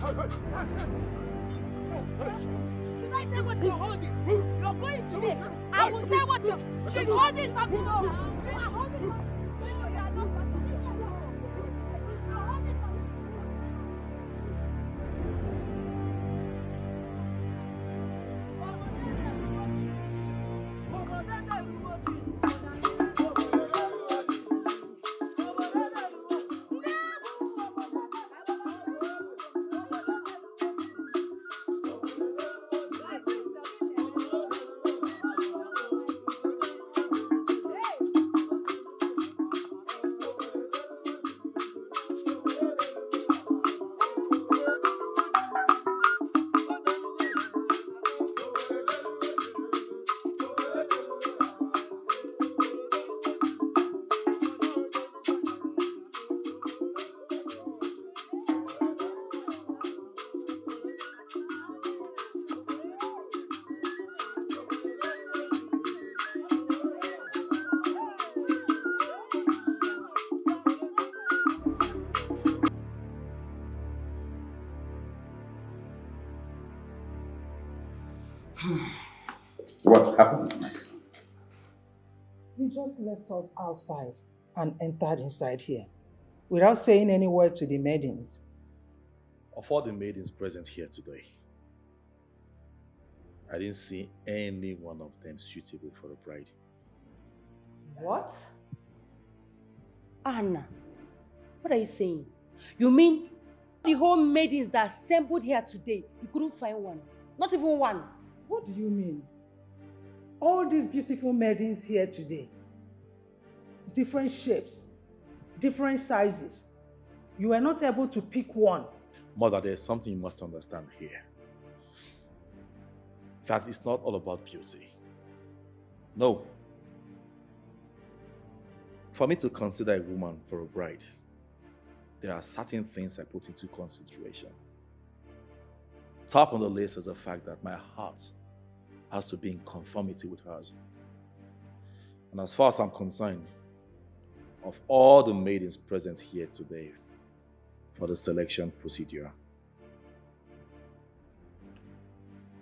Should I say what you're holding? You're going today. I will say what you're... She's holding something. You are holding something.
What happened, my son?
He just left us outside and entered inside here without saying any word to the maidens.
Of all the maidens present here today, I didn't see any one of them suitable for a bride.
What? Anna, what are you saying? You mean the whole maidens that assembled here today, you couldn't find one? Not even one?
What do you mean? All these beautiful maidens here today, different shapes, different sizes. You were not able to pick one.
Mother, there's something you must understand here. That it's not all about beauty. No. For me to consider a woman for a bride, there are certain things I put into consideration. Top on the list is the fact that my heart has to be in conformity with hers. And as far as I'm concerned, of all the maidens present here today for the selection procedure,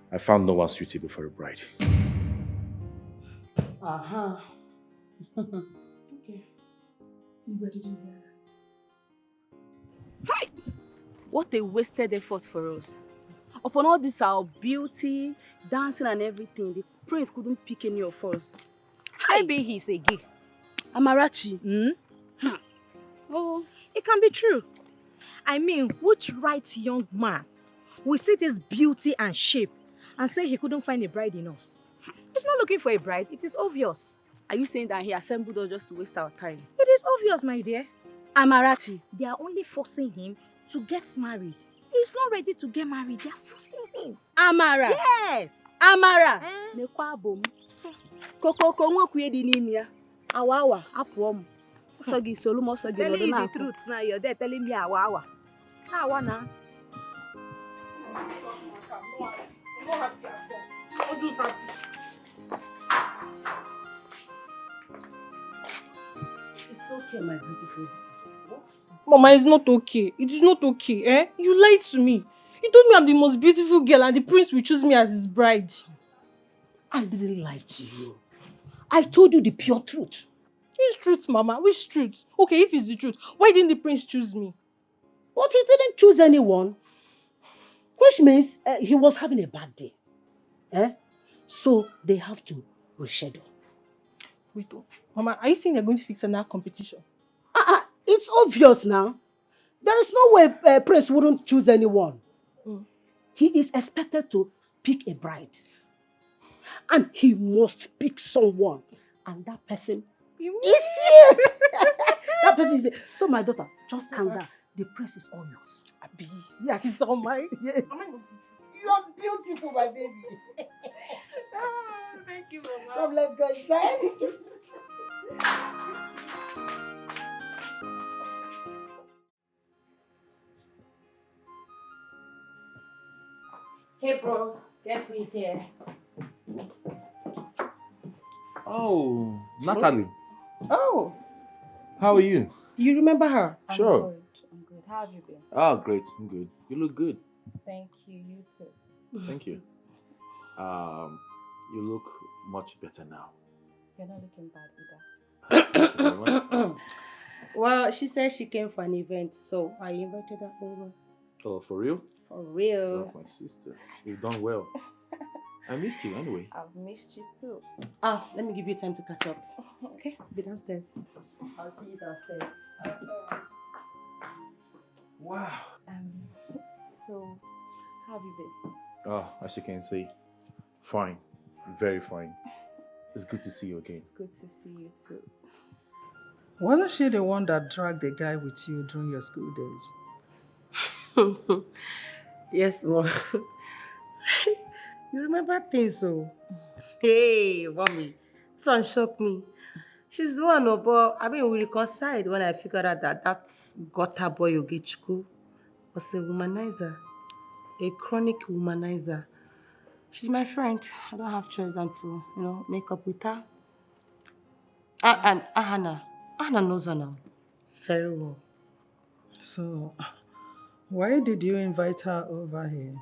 I found no one suitable for a bride.
Uh-huh. Okay. Where did you hear that?
Hi! What a wasted effort for us. Upon all this, our beauty, dancing and everything, the prince couldn't pick any of us.
Maybe he's a gift.
Amarachi.
Oh, it can be true. I mean, which right young man will see this beauty and shape and say he couldn't find a bride in us? He's not looking for a bride. It is obvious.
Are you saying that he assembled us just to waste our time?
It is obvious, my dear.
Amarachi.
They are only forcing him to get married. He's not ready to get married. They are forcing him.
Amara.
Yes.
Amara. Nekwa bom. Koko nwe kuye di n'imi ya. Awa apụọ m. So gi solu mo so gi
Telling you the
na.
truth now, you're there telling me awa. Awa na.
It's okay, my beautiful.
Mama, it's not okay. It is not okay, eh? You lied to me. You told me I'm the most beautiful girl and the prince will choose me as his bride.
I didn't lie to you. I told you the pure truth.
Which truth, Mama? Which truth? Okay, if it's the truth, why didn't the prince choose me?
But he didn't choose anyone. Which means he was having a bad day. Eh? So they have to reschedule.
Wait, Mama, are you saying they're going to fix another competition?
It's obvious now. There is no way Prince wouldn't choose anyone. He is expected to pick a bride. And he must pick someone. And that person is here. That person is here. So my daughter, just calm down. The prince is all yours.
Abi.
Yes.
It's all mine.
Yeah. You are beautiful, my baby.
Thank you, Mama.
Come, let's go inside.
Hey, bro. Guess who is here?
Oh, Natalie.
Oh.
How are you?
You remember her?
Sure.
I'm good. How have you been?
Oh, great. I'm good. You look good.
Thank you. You too.
Thank you. You look much better now.
You're not looking bad
Thank you very much.
Well, she said she came for an event, so I invited her over.
Oh, for real?
For real.
That's my sister. You've done well. I missed you anyway.
I've missed you too. Ah, let me give you time to catch up. Okay, be downstairs. I'll see you downstairs.
Wow.
So, how have you been?
Oh, as you can see, fine. Very fine. It's good to see you again.
Good to see you too.
Wasn't she the one that dragged the guy with you during your school days?
Yes, Mom. You remember things, so. Hey, mommy. This one shocked me. She's the one, but I mean, we reconciled when I figured out that gutter boy Ogechukwu was a womanizer. A chronic womanizer. She's my friend. I don't have choice than to, make up with her. And Ahana. Ahana knows her now. Very well.
So, why did you invite her over here?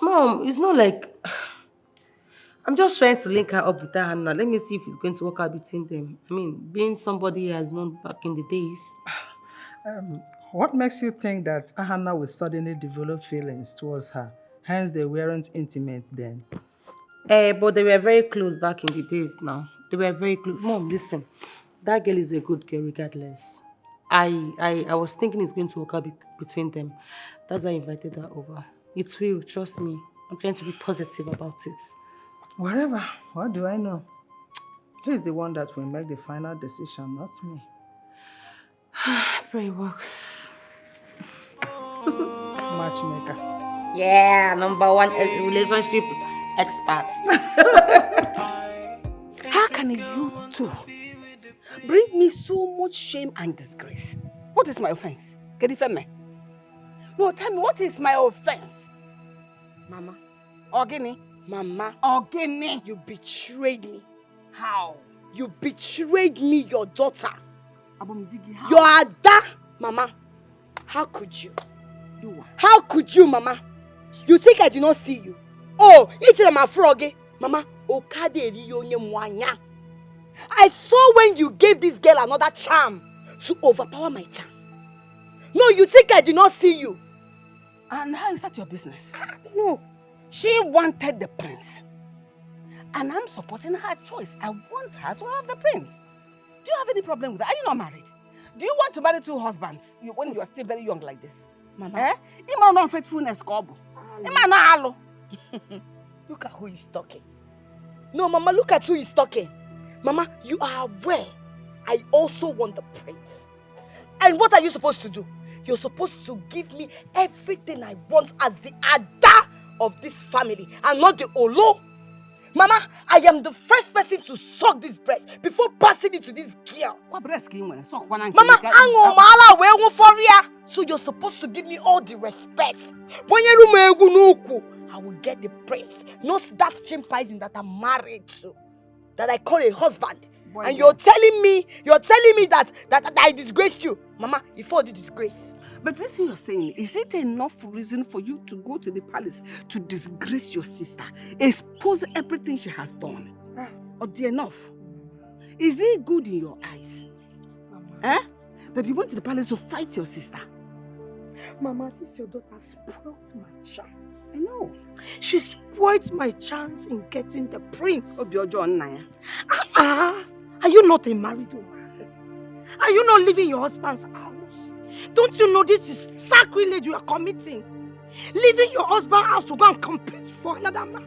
Mom, it's not like... I'm just trying to link her up with Ahana. Let me see if it's going to work out between them. I mean, being somebody he has known back in the days.
What makes you think that Ahana will suddenly develop feelings towards her? Hence, they weren't intimate then.
But they were very close back in the days now. They were very close. Mom, listen. That girl is a good girl regardless. I was thinking it's going to work out between them. That's why I invited her over. It will, trust me. I'm trying to be positive about it.
Whatever. What do I know? He's the one that will make the final decision, not me.
Pray it works.
Matchmaker.
Yeah, #1 relationship expert.
How can you two bring me so much shame and disgrace? What is my offense? Can you defend me? No, tell me, what is my offense? Mama. Ogini. Mama. Ogini. You betrayed me. How? You betrayed me, your daughter. How? Your Ada. Mama. How could you? Do what? How could you, Mama? You think I did not see you? Oh, it's my frog. Mama. I saw when you gave this girl another charm to overpower my charm. No, you think I did not see you? And how is that your business? I don't know. She wanted the prince. And I'm supporting her choice. I want her to have the prince. Do you have any problem with that? Are you not married? Do you want to marry 2 husbands when you are still very young like this? Mama. Eh? Ima no faithfulness kobo. Ima na halo. Look at who is talking. No, Mama, look at who is talking. Mama, you are aware I also want the prince. And what are you supposed to do? You're supposed to give me everything I want as the Ada of this family and not the Olo. Mama, I am the first person to suck this breast before passing it to this girl. Mama, so you're supposed to give me all the respect. I will get the prince, not that chimpanzee that I'm married to, that I call a husband. Boy, and you're telling me that I disgraced you. Mama, you fought the disgrace. But this thing you're saying, is it enough reason for you to go to the palace to disgrace your sister, expose everything she has done? Or the enough? Is it good in your eyes? Mama. That you went to the palace to fight your sister?
Mama, this your daughter spoiled my chance.
I know.
She spoiled my chance in getting the prince.
Of your John Naya.
Are you not a married woman? Are you not leaving your husband's house? Don't you know this is sacrilege you are committing? Leaving your husband's house to go and compete for another man.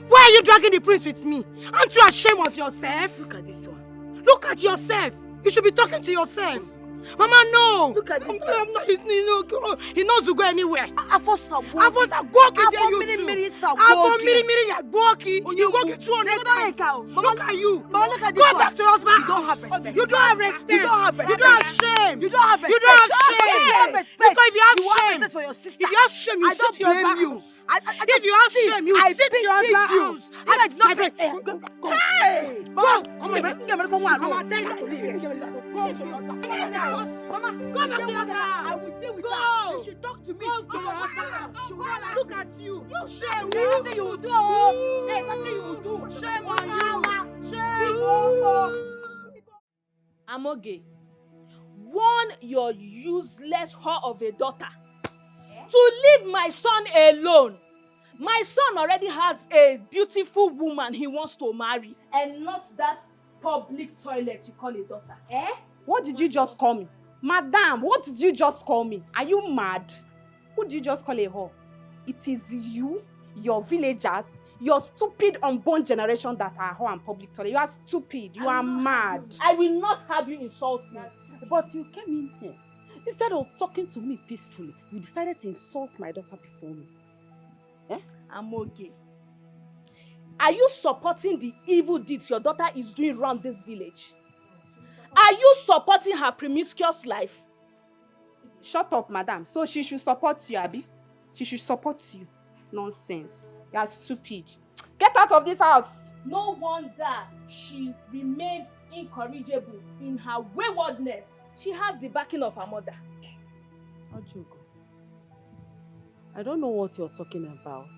Why are you dragging the prince with me? Aren't you ashamed of yourself?
Look at this one.
Look at yourself. You should be talking to yourself. Mama, no.
Look at this.
He knows to go anywhere.
Afosa
go Look at you.
Look at this.
Go back to your husband.
You don't have respect.
You don't have respect.
You don't have respect.
You don't have shame.
You don't have respect.
You don't have shame.
You have respect.
Because if you have
you
shame,
have respect for your sister.
if you have shame, you
I don't
sit to your
blame
back.
you.
If you have shame, you sit in your husband's house.
It's not
Hey!
Mama,
Come here. Mama, tell that to me. Mama, go back to your house. I will deal with her. You should talk to me. She will not look at you. You shame. There's nothing you will do. There's nothing you will do. Shame on you. Shame on you.
Amoge, warn your useless whore of a daughter to leave my son alone. My son already has a beautiful woman he wants to marry, and not that public toilet you call a daughter.
What did you just call me? Madam, what did you just call me? Are you mad? Who did you just call a whore? It is you, your villagers, your stupid unborn generation that are whore and public toilet. You are stupid. You are mad.
I will not have you insult me.
But you came in here. Instead of talking to me peacefully, you decided to insult my daughter before me.
Amoge, are you supporting the evil deeds your daughter is doing around this village? Are you supporting her promiscuous life?
Shut up, madam. So she should support you, Abi? She should support you. Nonsense. You are stupid. Get out of this house.
No wonder she remained incorrigible in her waywardness. She has the backing of her mother.
Ojugo, I don't know what you're talking about.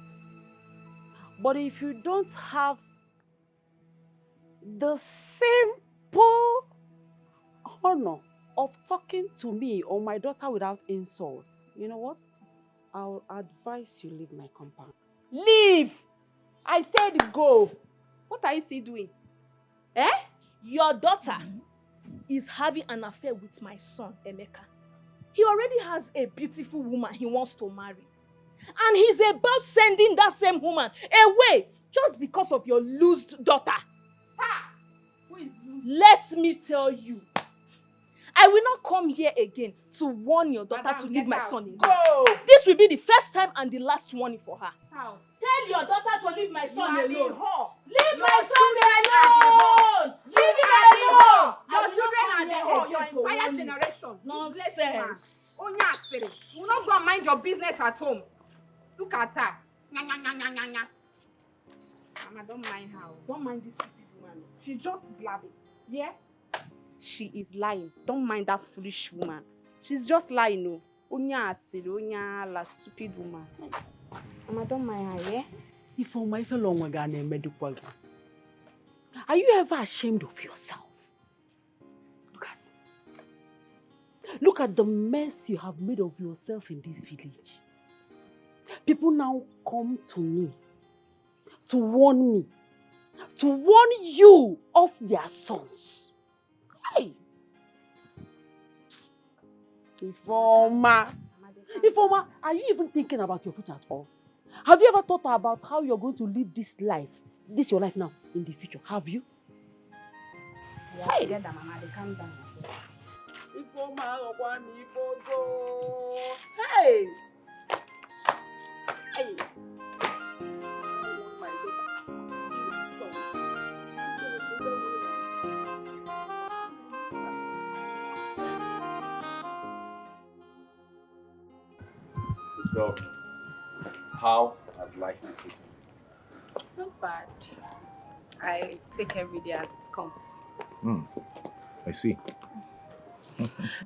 But if you don't have the simple honor of talking to me or my daughter without insult, you know what? I'll advise you leave my compound. Leave! I said go. What are you still doing?
Your daughter is having an affair with my son, Emeka. He already has a beautiful woman he wants to marry. And he's about sending that same woman away just because of your loosed daughter.
Who is loose?
Let me tell you, I will not come here again to warn your daughter to leave my son alone.
Go!
This will be the first time and the last warning for her.
How?
Tell your daughter to leave my son alone.
Leave
my son alone! Leave him alone!
Your children are the whole. Your entire
Nonsense.
generation.
Nonsense.
Onya, you will not go and mind your business at home. Look at her. Mama, don't mind her. Don't mind this stupid woman. She's just blabbing. Yeah? She is lying. Don't mind that foolish woman. She's just lying, no. Onya asiri, onya la stupid woman. Mama, don't mind her, yeah?
If on my fellow are you ever ashamed of yourself? Look at the mess you have made of yourself in this village. People now come to me to warn you of their sons. Hey! Ifoma, are you even thinking about your future at all? Have you ever thought about how you're going to live this life, your life now, in the future? Have you?
Yeah, together, Mama. They calm down.
Hey! Hey!
So, how has life been treating you?
Not bad. I take every day as it comes.
I see.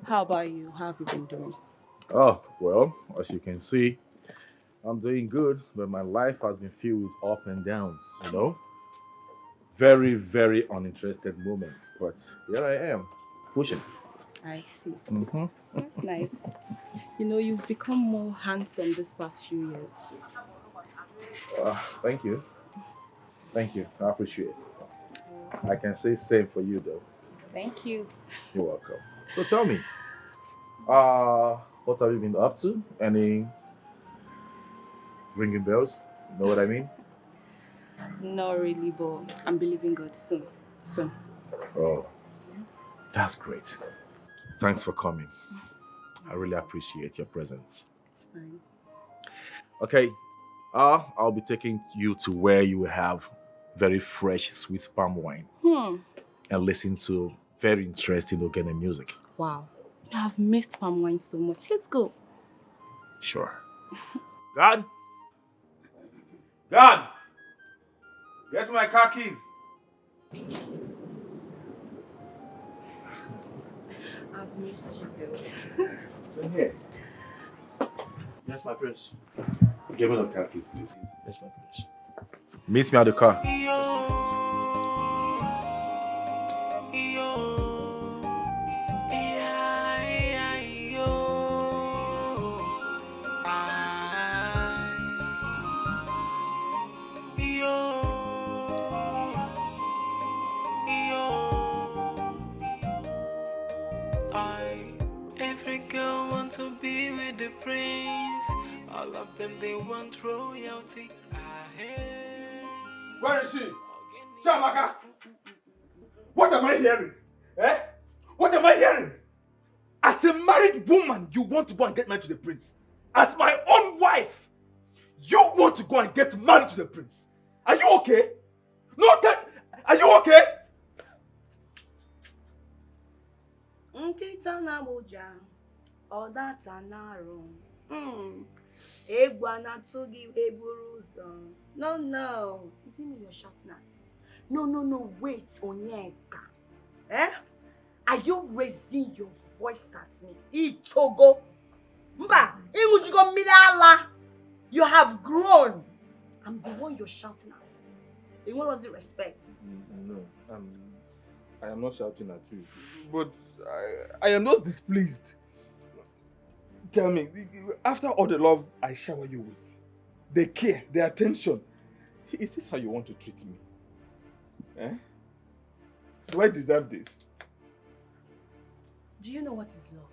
How about you? How have you been doing?
Oh, well, as you can see, I'm doing good, but my life has been filled with up and downs, you know? Very, very uninterested moments, but here I am, pushing.
I see.
Mm-hmm.
Nice. You know, you've become more handsome this past few years.
Thank you. Thank you. I appreciate it. I can say same for you, though.
Thank you.
You're welcome. So tell me, what have you been up to? Any ringing bells? You know what I mean?
Not really, but I'm believing God soon. Soon.
Oh, that's great. Thanks for coming. I really appreciate your presence.
It's fine.
Okay, I'll be taking you to where you will have very fresh, sweet palm wine and listen to very interesting Ogene music.
Wow. I've missed palm wine so much. Let's go.
Sure. God,
Guard! Get my car keys.
I've missed you though.
Same here.
Yes, my prince. Give me the car keys, please. Yes, my prince. Meet me at the car.
Every girl want to be with the prince. All of them, they want royalty.
Where is she? Shamaka! What am I hearing? Eh? What am I hearing? As a married woman, you want to go and get married to the prince. As my own wife, you want to go and get married to the prince. Are you okay? No, that. Are you okay?
Nkita na moja, all that's an arrow. Egwa na tugi weburuzo. No. Is it me you're shouting at? No, wait, Onyeka. Eh? Are you raising your voice at me? Itogo. Mba, imujigo milala. You have grown. I'm the one you're shouting at. In what was it respect?
No, I am not shouting at you. But I am just displeased. Tell me, after all the love I shower you with, the care, the attention, is this how you want to treat me? Eh? Do I deserve this?
Do you know what is love?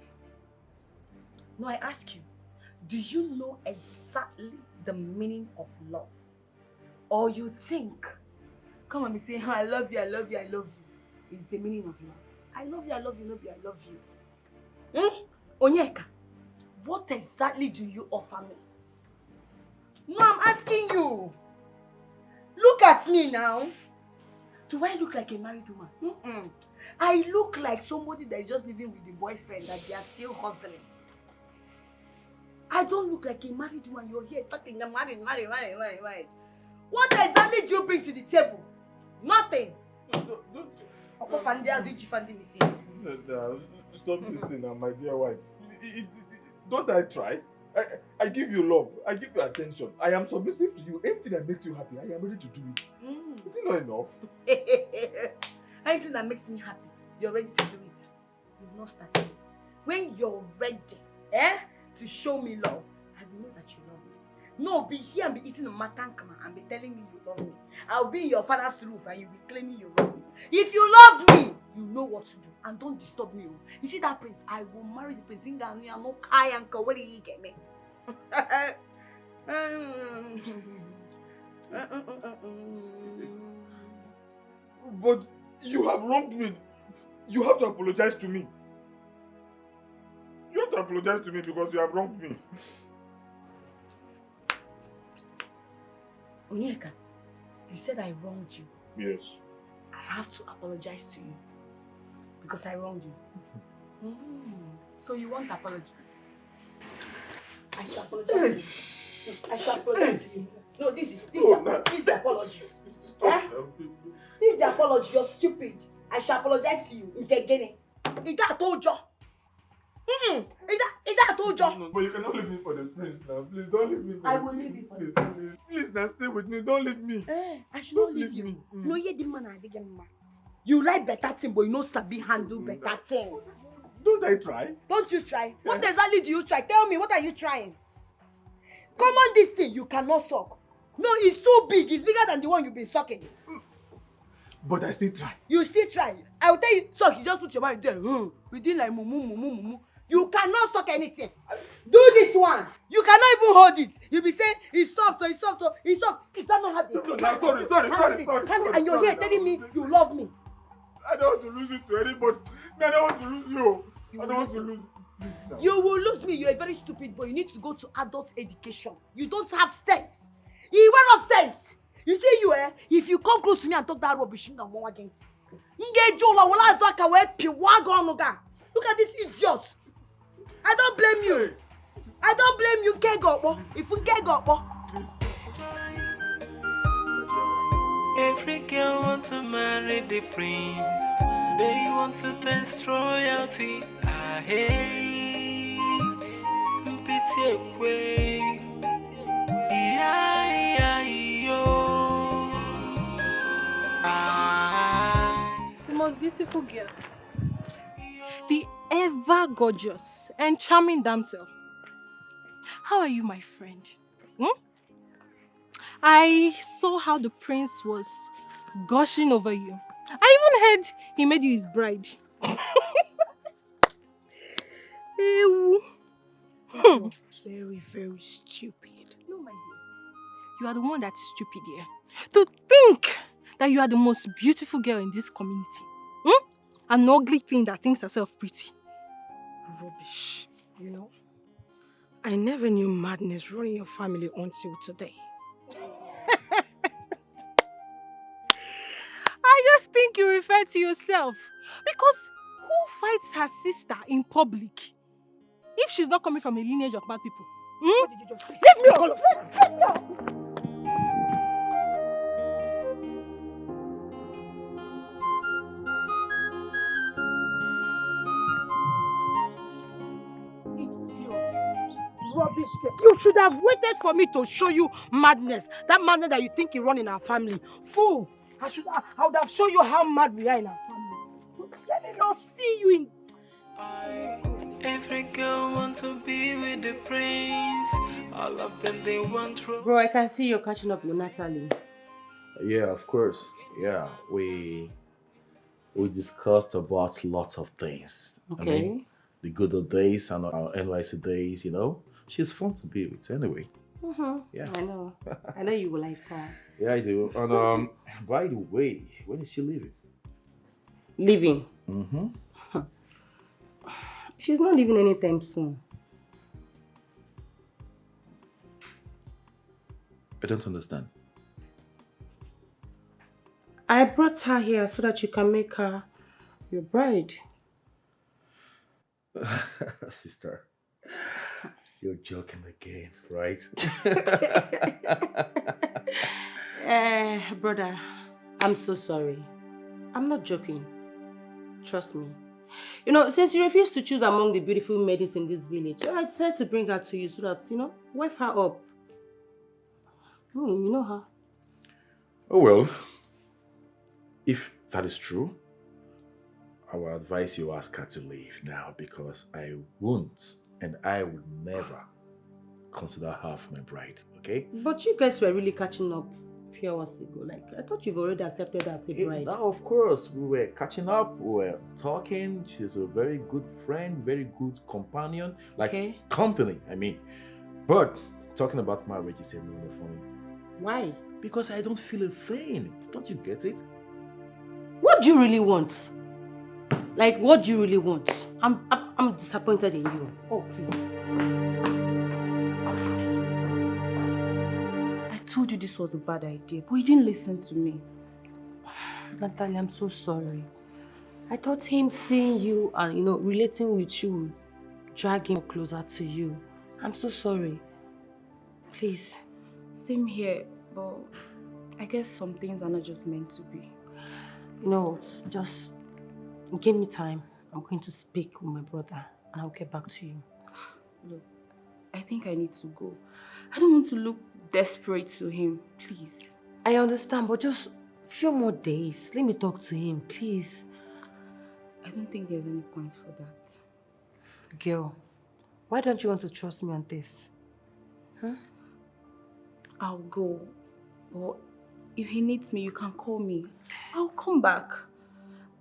No, I ask you, do you know exactly the meaning of love? Or you think, come and be saying, I love you, is the meaning of love. I love you, no be I love you. Onyeka, what exactly do you offer me? No, I'm asking you. Look at me now. Do I look like a married woman? I look like somebody that is just living with the boyfriend that they are still hustling. I don't look like a married woman. You're here talking married. What exactly do you bring to the table? Nothing.
Stop this thing, my dear wife. Don't I try? I give you love. I give you attention. I am submissive to you. Anything that makes you happy, I am ready to do it. Is it not enough?
Anything that makes me happy, you're ready to do it. You've not started. When you're ready, to show me love, I will know that you love me. No, be here and be eating a matankama and be telling me you love me. I'll be in your father's roof and you'll be claiming you love me. If you love me, you know what to do. And don't disturb me. You see that prince? I will marry the prince. No kai uncle. Where did he get me?
But you have wronged me. You have to apologize to me. You have to apologize to me because you have wronged me.
Onyeka, you said I wronged you.
Yes.
I have to apologize to you because I wronged you. So you want apology? I shall apologize to you. I shall apologize to you. No, this is the apology. This is the apology. You're stupid. I shall apologize to you. Is that told you? Is that told you?
No, but you cannot leave me for the prince now. Please don't leave me for
I will leave you for the prince.
Please now stay with me. Don't leave me.
I should not leave you. No, you didn't man. You like better thing, but you know sabi handle better thing.
Don't I try?
Don't you try? What exactly do you try? Tell me, what are you trying? Come on, this thing you cannot suck. No, it's so big. It's bigger than the one you've been sucking.
But I still try.
You still try. I will tell you, suck. You just put your mind there. Within like mumu. You cannot suck anything. Do this one. You cannot even hold it. You'll be saying it's soft, so it's soft, so it's soft. Is that not how they?
No, sorry.
And you're here telling me you love me.
I don't want to lose you to anybody. I don't want to lose you. I don't want to lose.
You will lose me. You're a very stupid boy. You need to go to adult education. You don't have sense. You want no sense. You see you, if you come close to me and talk that rubbish, I'm more against you. Look at this idiot. I don't blame you. I don't blame you. If you get up,
Every girl want to marry the prince. They want to taste royalty. Ah, hey, pity away. Yeah, yeah, yo. Ah.
The most beautiful girl. The ever gorgeous and charming damsel. How are you, my friend? I saw how the prince was gushing over you. I even heard he made you his bride. Ew.
You're very, very stupid.
No, my dear. You are the one that is stupid here. To think that you are the most beautiful girl in this community. An ugly thing that thinks herself pretty.
Rubbish. You know, I never knew madness running your family until today.
I just think you refer to yourself. Because who fights her sister in public if she's not coming from a lineage of bad people?
What did you just say?
Let me up! Let me up!
Rubbish girl. You should have waited for me to show you madness. That madness that you think you run in our family. Fool! I would have shown you how mad we are in our family. Let me not see you in...
Every girl want to be with the prince. All of them, they want
Bro, I can see you're catching up with Natalie.
Yeah, of course. Yeah, we discussed about lots of things.
Okay.
I mean, the good old days and our NYC days, you know. She's fun to be with anyway. Yeah.
I know. I know you will like her.
Yeah, I do. And by the way, when is she leaving?
Leaving?
Mm-hmm.
She's not leaving anytime soon.
I don't understand.
I brought her here so that you can make her your bride.
Sister, you're joking again, right?
Brother, I'm so sorry. I'm not joking. Trust me. You know, since you refused to choose among the beautiful maidens in this village, I decided to bring her to you so that, you know, wife her up. You know her.
Oh well, if that is true, I will advise you ask her to leave now because I won't and I will never consider her for my bride, okay?
But you guys were really catching up a few hours ago. Like, I thought you've already accepted her as a bride.
Now, of course, we were catching up, we were talking. She's a very good friend, very good companion, like company, I mean. But talking about marriage is a little funny.
Why?
Because I don't feel a thing. Don't you get it?
What do you really want? Like, what do you really want? I'm disappointed in you. Oh, please.
I told you this was a bad idea, but you didn't listen to me.
Natalie, I'm so sorry. I thought him seeing you and, you know, relating with you would drag him closer to you. I'm so sorry. Please.
Same here, but I guess some things are not just meant to be.
No, just give me time. I'm going to speak with my brother and I'll get back to you.
Look, I think I need to go. I don't want to look desperate to him, please.
I understand, but just a few more days. Let me talk to him, please.
I don't think there's any point for that.
Girl, why don't you want to trust me on this? Huh?
I'll go, but if he needs me, you can call me. I'll come back.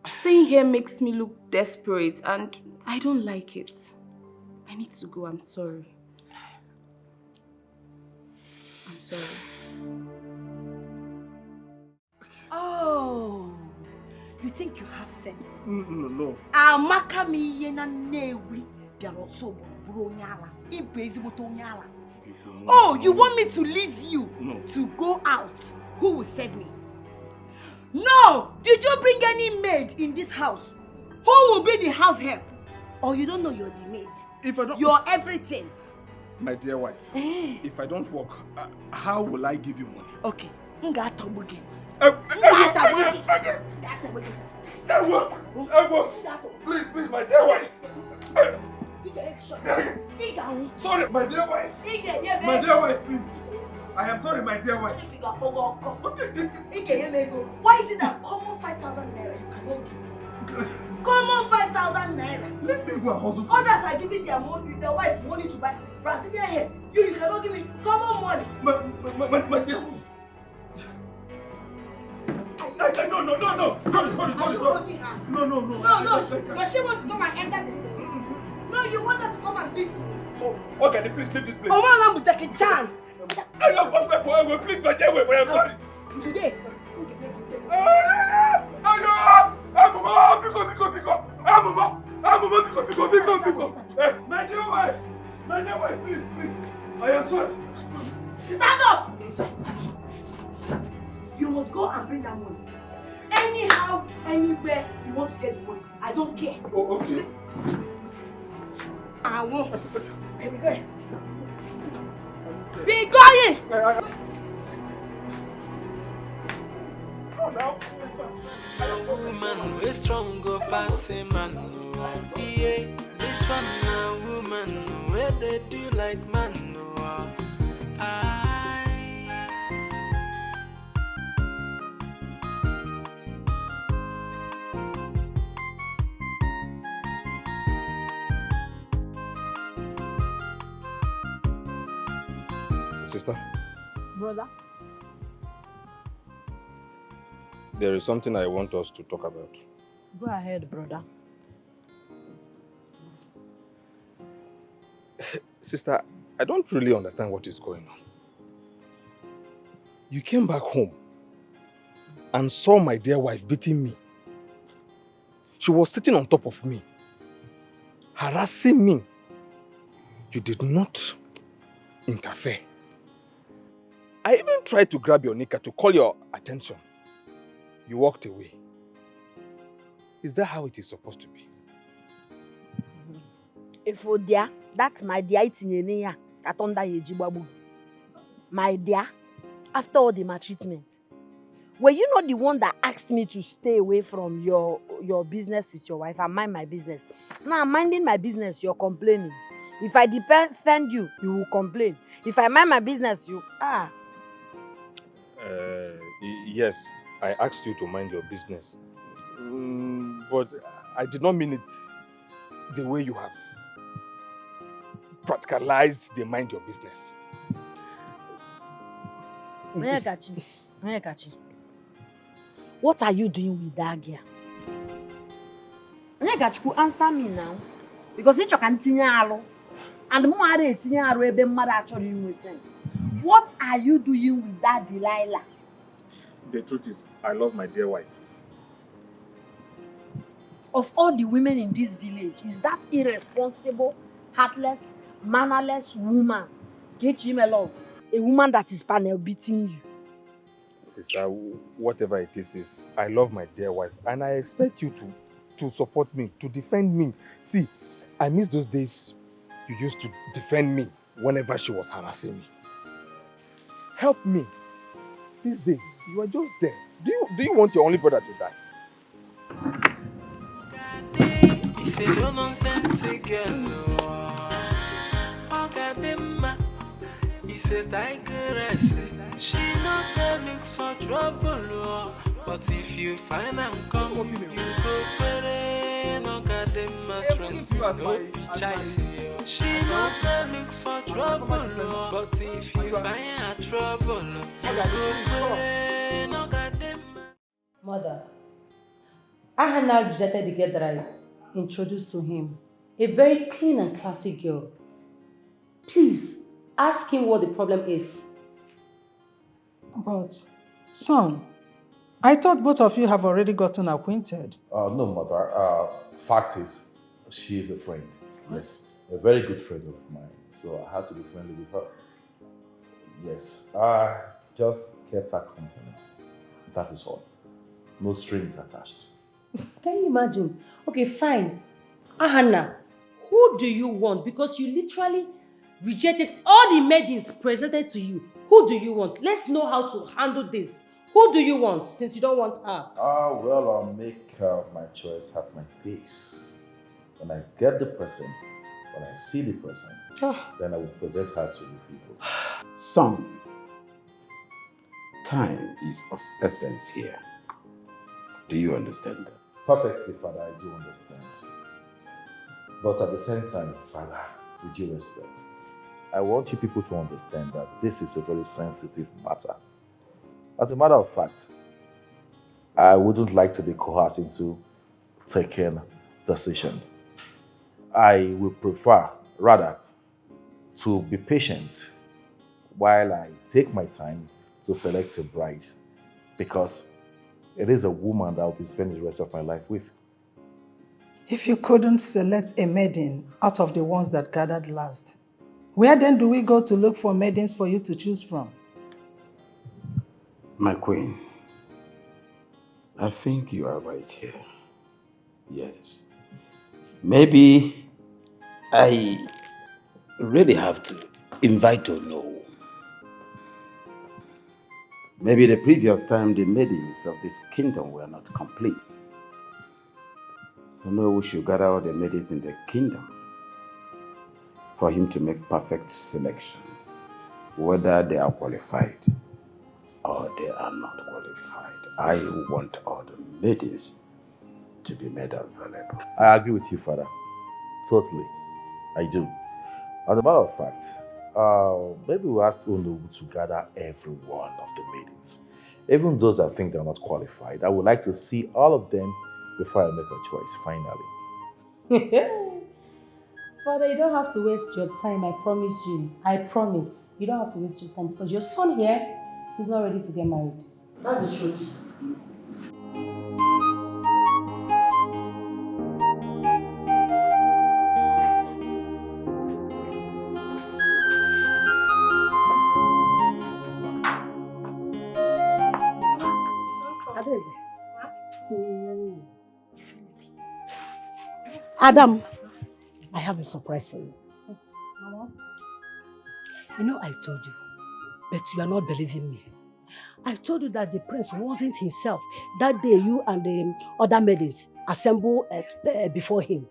Staying here makes me look desperate and I don't like it. I need to go, I'm sorry. I'm sorry.
Oh, you think you have sense?
No.
Amaka mi yena newi biaro so buru onyala. Ibe ezigboto onyala. Oh, you want me to leave you to go out? Who will save me? No! Did you bring any maid in this house? Who will be the house help? Or you don't know you're the maid?
If I don't...
You're everything.
My dear wife, if I don't work, how will I give you money?
Okay.
Please, my dear wife. Sorry, my dear wife. My dear wife, please. I am sorry, my dear wife.
Why is it that common 5,000 naira you cannot give? Common 5,000 naira.
Let me go and hustle for
Others are giving their wife money to buy Brazilian hair. You cannot give me common money.
My dear wife. No. Sorry. No.
Does she want to come and enter the thing? No, you want her to come and beat me.
Oh, okay, please leave this place.
Oh, man, I'm taking chance.
Please, my dear wife, I'm sorry.
Today.
My dear wife, please. I am sorry.
Stand up! You must go and bring that money. Anyhow, anywhere you want to get the money. I don't care.
Oh, okay.
I won't. Be going. Be going!
A woman way strong go pass a man. Yeah, this one a woman where they do like man.
Sister,
Brother?
there is something I want us to talk about.
Go ahead, brother.
Sister, I don't really understand what is going on. You came back home and saw my dear wife beating me. She was sitting on top of me, harassing me. You did not interfere. I even tried to grab your knicker to call your attention. You walked away. Is that how it is supposed to be?
If dear, that's my dear, it's in here. My dear, after all the maltreatment, were you not the one that asked me to stay away from your business with your wife and mind my business? Now I'm minding my business, you're complaining. If I defend you, you will complain. If I mind my business, you
Yes, I asked you to mind your business. But I did not mean it the way you have practicalized the mind your business.
Onyekachi, what are you doing with that girl? Onyekachi, answer me now. Because it's your continue and more sense. What are you doing with that Delilah?
The truth is, I love my dear wife.
Of all the women in this village, is that irresponsible, heartless, mannerless woman? Get him along. A woman that is panel beating you.
Sister, whatever it is, I love my dear wife. And I expect you to support me, to defend me. See, I miss those days you used to defend me whenever she was harassing me. Help me. These days, you are just there. Do you want your only brother to die?
It's a no nonsense girl. OGADI, he says tigress. She not there look for trouble. But if you find and come, you go pray. OGADI, strength, don't be chasing. She not there look for trouble. But if you find a trouble, you go pray. OGADI.
Mother, Ahana rejected the girl that I introduced to him. A very clean and classy girl. Please, ask him what the problem is.
But, son, I thought both of you have already gotten acquainted.
No, mother. Fact is, she is a friend. Yes, a very good friend of mine. So I had to be friendly with her. Yes, I just kept her company. That is all. No strings attached.
Can you imagine? Okay, fine. Ahana, who do you want? Because you literally rejected all the maidens presented to you. Who do you want? Let's know how to handle this. Who do you want, since you don't want her?
Well, I'll make my choice at my pace. When I get the person, when I see the person, then I will present her to the people.
Son, time is of essence here. Do you understand that?
Perfectly, Father, I do understand. But at the same time, Father, with due respect, I want you people to understand that this is a very sensitive matter. As a matter of fact, I wouldn't like to be coerced into taking decision. I would prefer, rather, to be patient while I take my time to select a bride, because it is a woman that I'll be spending the rest of my life with.
If you couldn't select a maiden out of the ones that gathered last, where then do we go to look for maidens for you to choose from?
My queen, I think you are right here. Yes. Maybe I really have to invite to know. Maybe the previous time the maidens of this kingdom were not complete. You know, we should gather all the maidens in the kingdom for him to make perfect selection, whether they are qualified or they are not qualified. I want all the maidens to be made available.
I agree with you, Father. Totally. I do. As a matter of fact, maybe we'll ask Onobu to gather every one of the maidens. Even those I think they're not qualified. I would like to see all of them before I make a choice, finally.
Father, you don't have to waste your time, I promise you. I promise. You don't have to waste your time because your son here is not ready to get married. That's the truth.
Adam, I have a surprise for you. You know, I told you, but you are not believing me. I told you that the prince wasn't himself. That day, you and the other maidens assembled before him.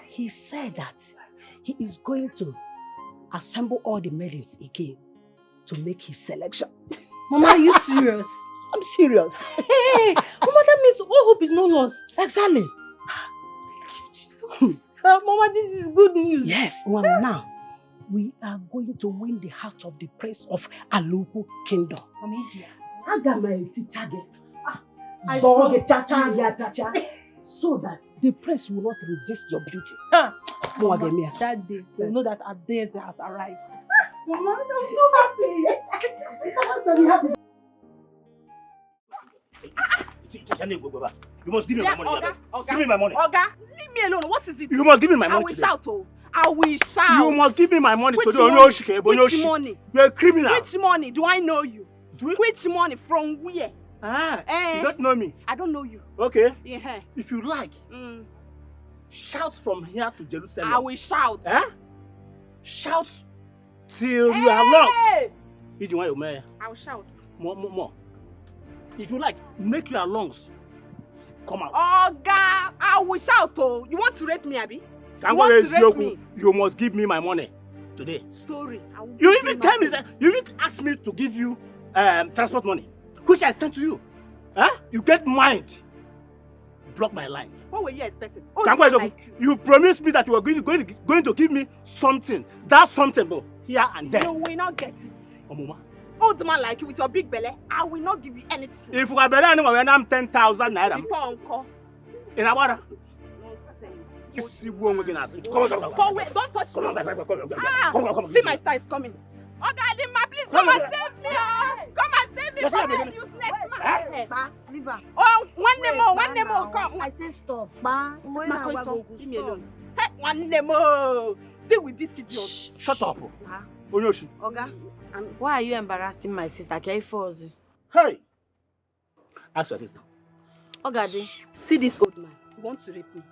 He said that he is going to assemble all the maidens again to make his selection.
Mama, are you serious?
I'm serious.
Hey, Mama, that means all hope is not lost.
Exactly.
Jesus. Mama, this is good news.
Yes, well, now we are going to win the heart of the prince of Aluku kingdom. So that the prince will not resist your beauty.
Mama, that day, you know that Adeze has arrived. Mama, I'm so happy.
You must give me my money. Give me my money.
Oga, leave me alone. What is it?
You must give me my money.
I will shout, oh. I will shout.
You must give me my money
Which
today.
money? Which money?
You're a criminal.
Which money? Do I know you? Which money? From where?
You don't know me.
I don't know you.
Okay.
Yeah.
If you like, shout from here to Jerusalem.
I will shout.
Shout till you are long. I
will shout.
More. If you like, make your lungs come out.
Oga, I will shout, oh. You want to rape me, Abi? You want to rape me?
You must give me my money today.
Story.
You even tell me that you even ask me to give you transport money, which I sent to you. You get mind. Block my line.
What were you expecting?
You promised me that you were going to give me something. That's something, bro. Here and there.
You will not get it. Mama. Old man like you with your big belly, I will not give you anything.
If we are better than I'm 10,000 naira.
Before uncle.
In a water.
Nonsense.
Come
wait, don't touch me. See my style is coming. OGADI, please come and save me. Come and save me from this useless man.
Leave her.
Oh, one more, come.
I say stop.
Leave me alone. Hey, one more. Deal with this idiot.
Shut up.
Oga, why are you embarrassing my sister?
Hey! Ask your sister.
OGADI,
see this old man. He wants to rape me.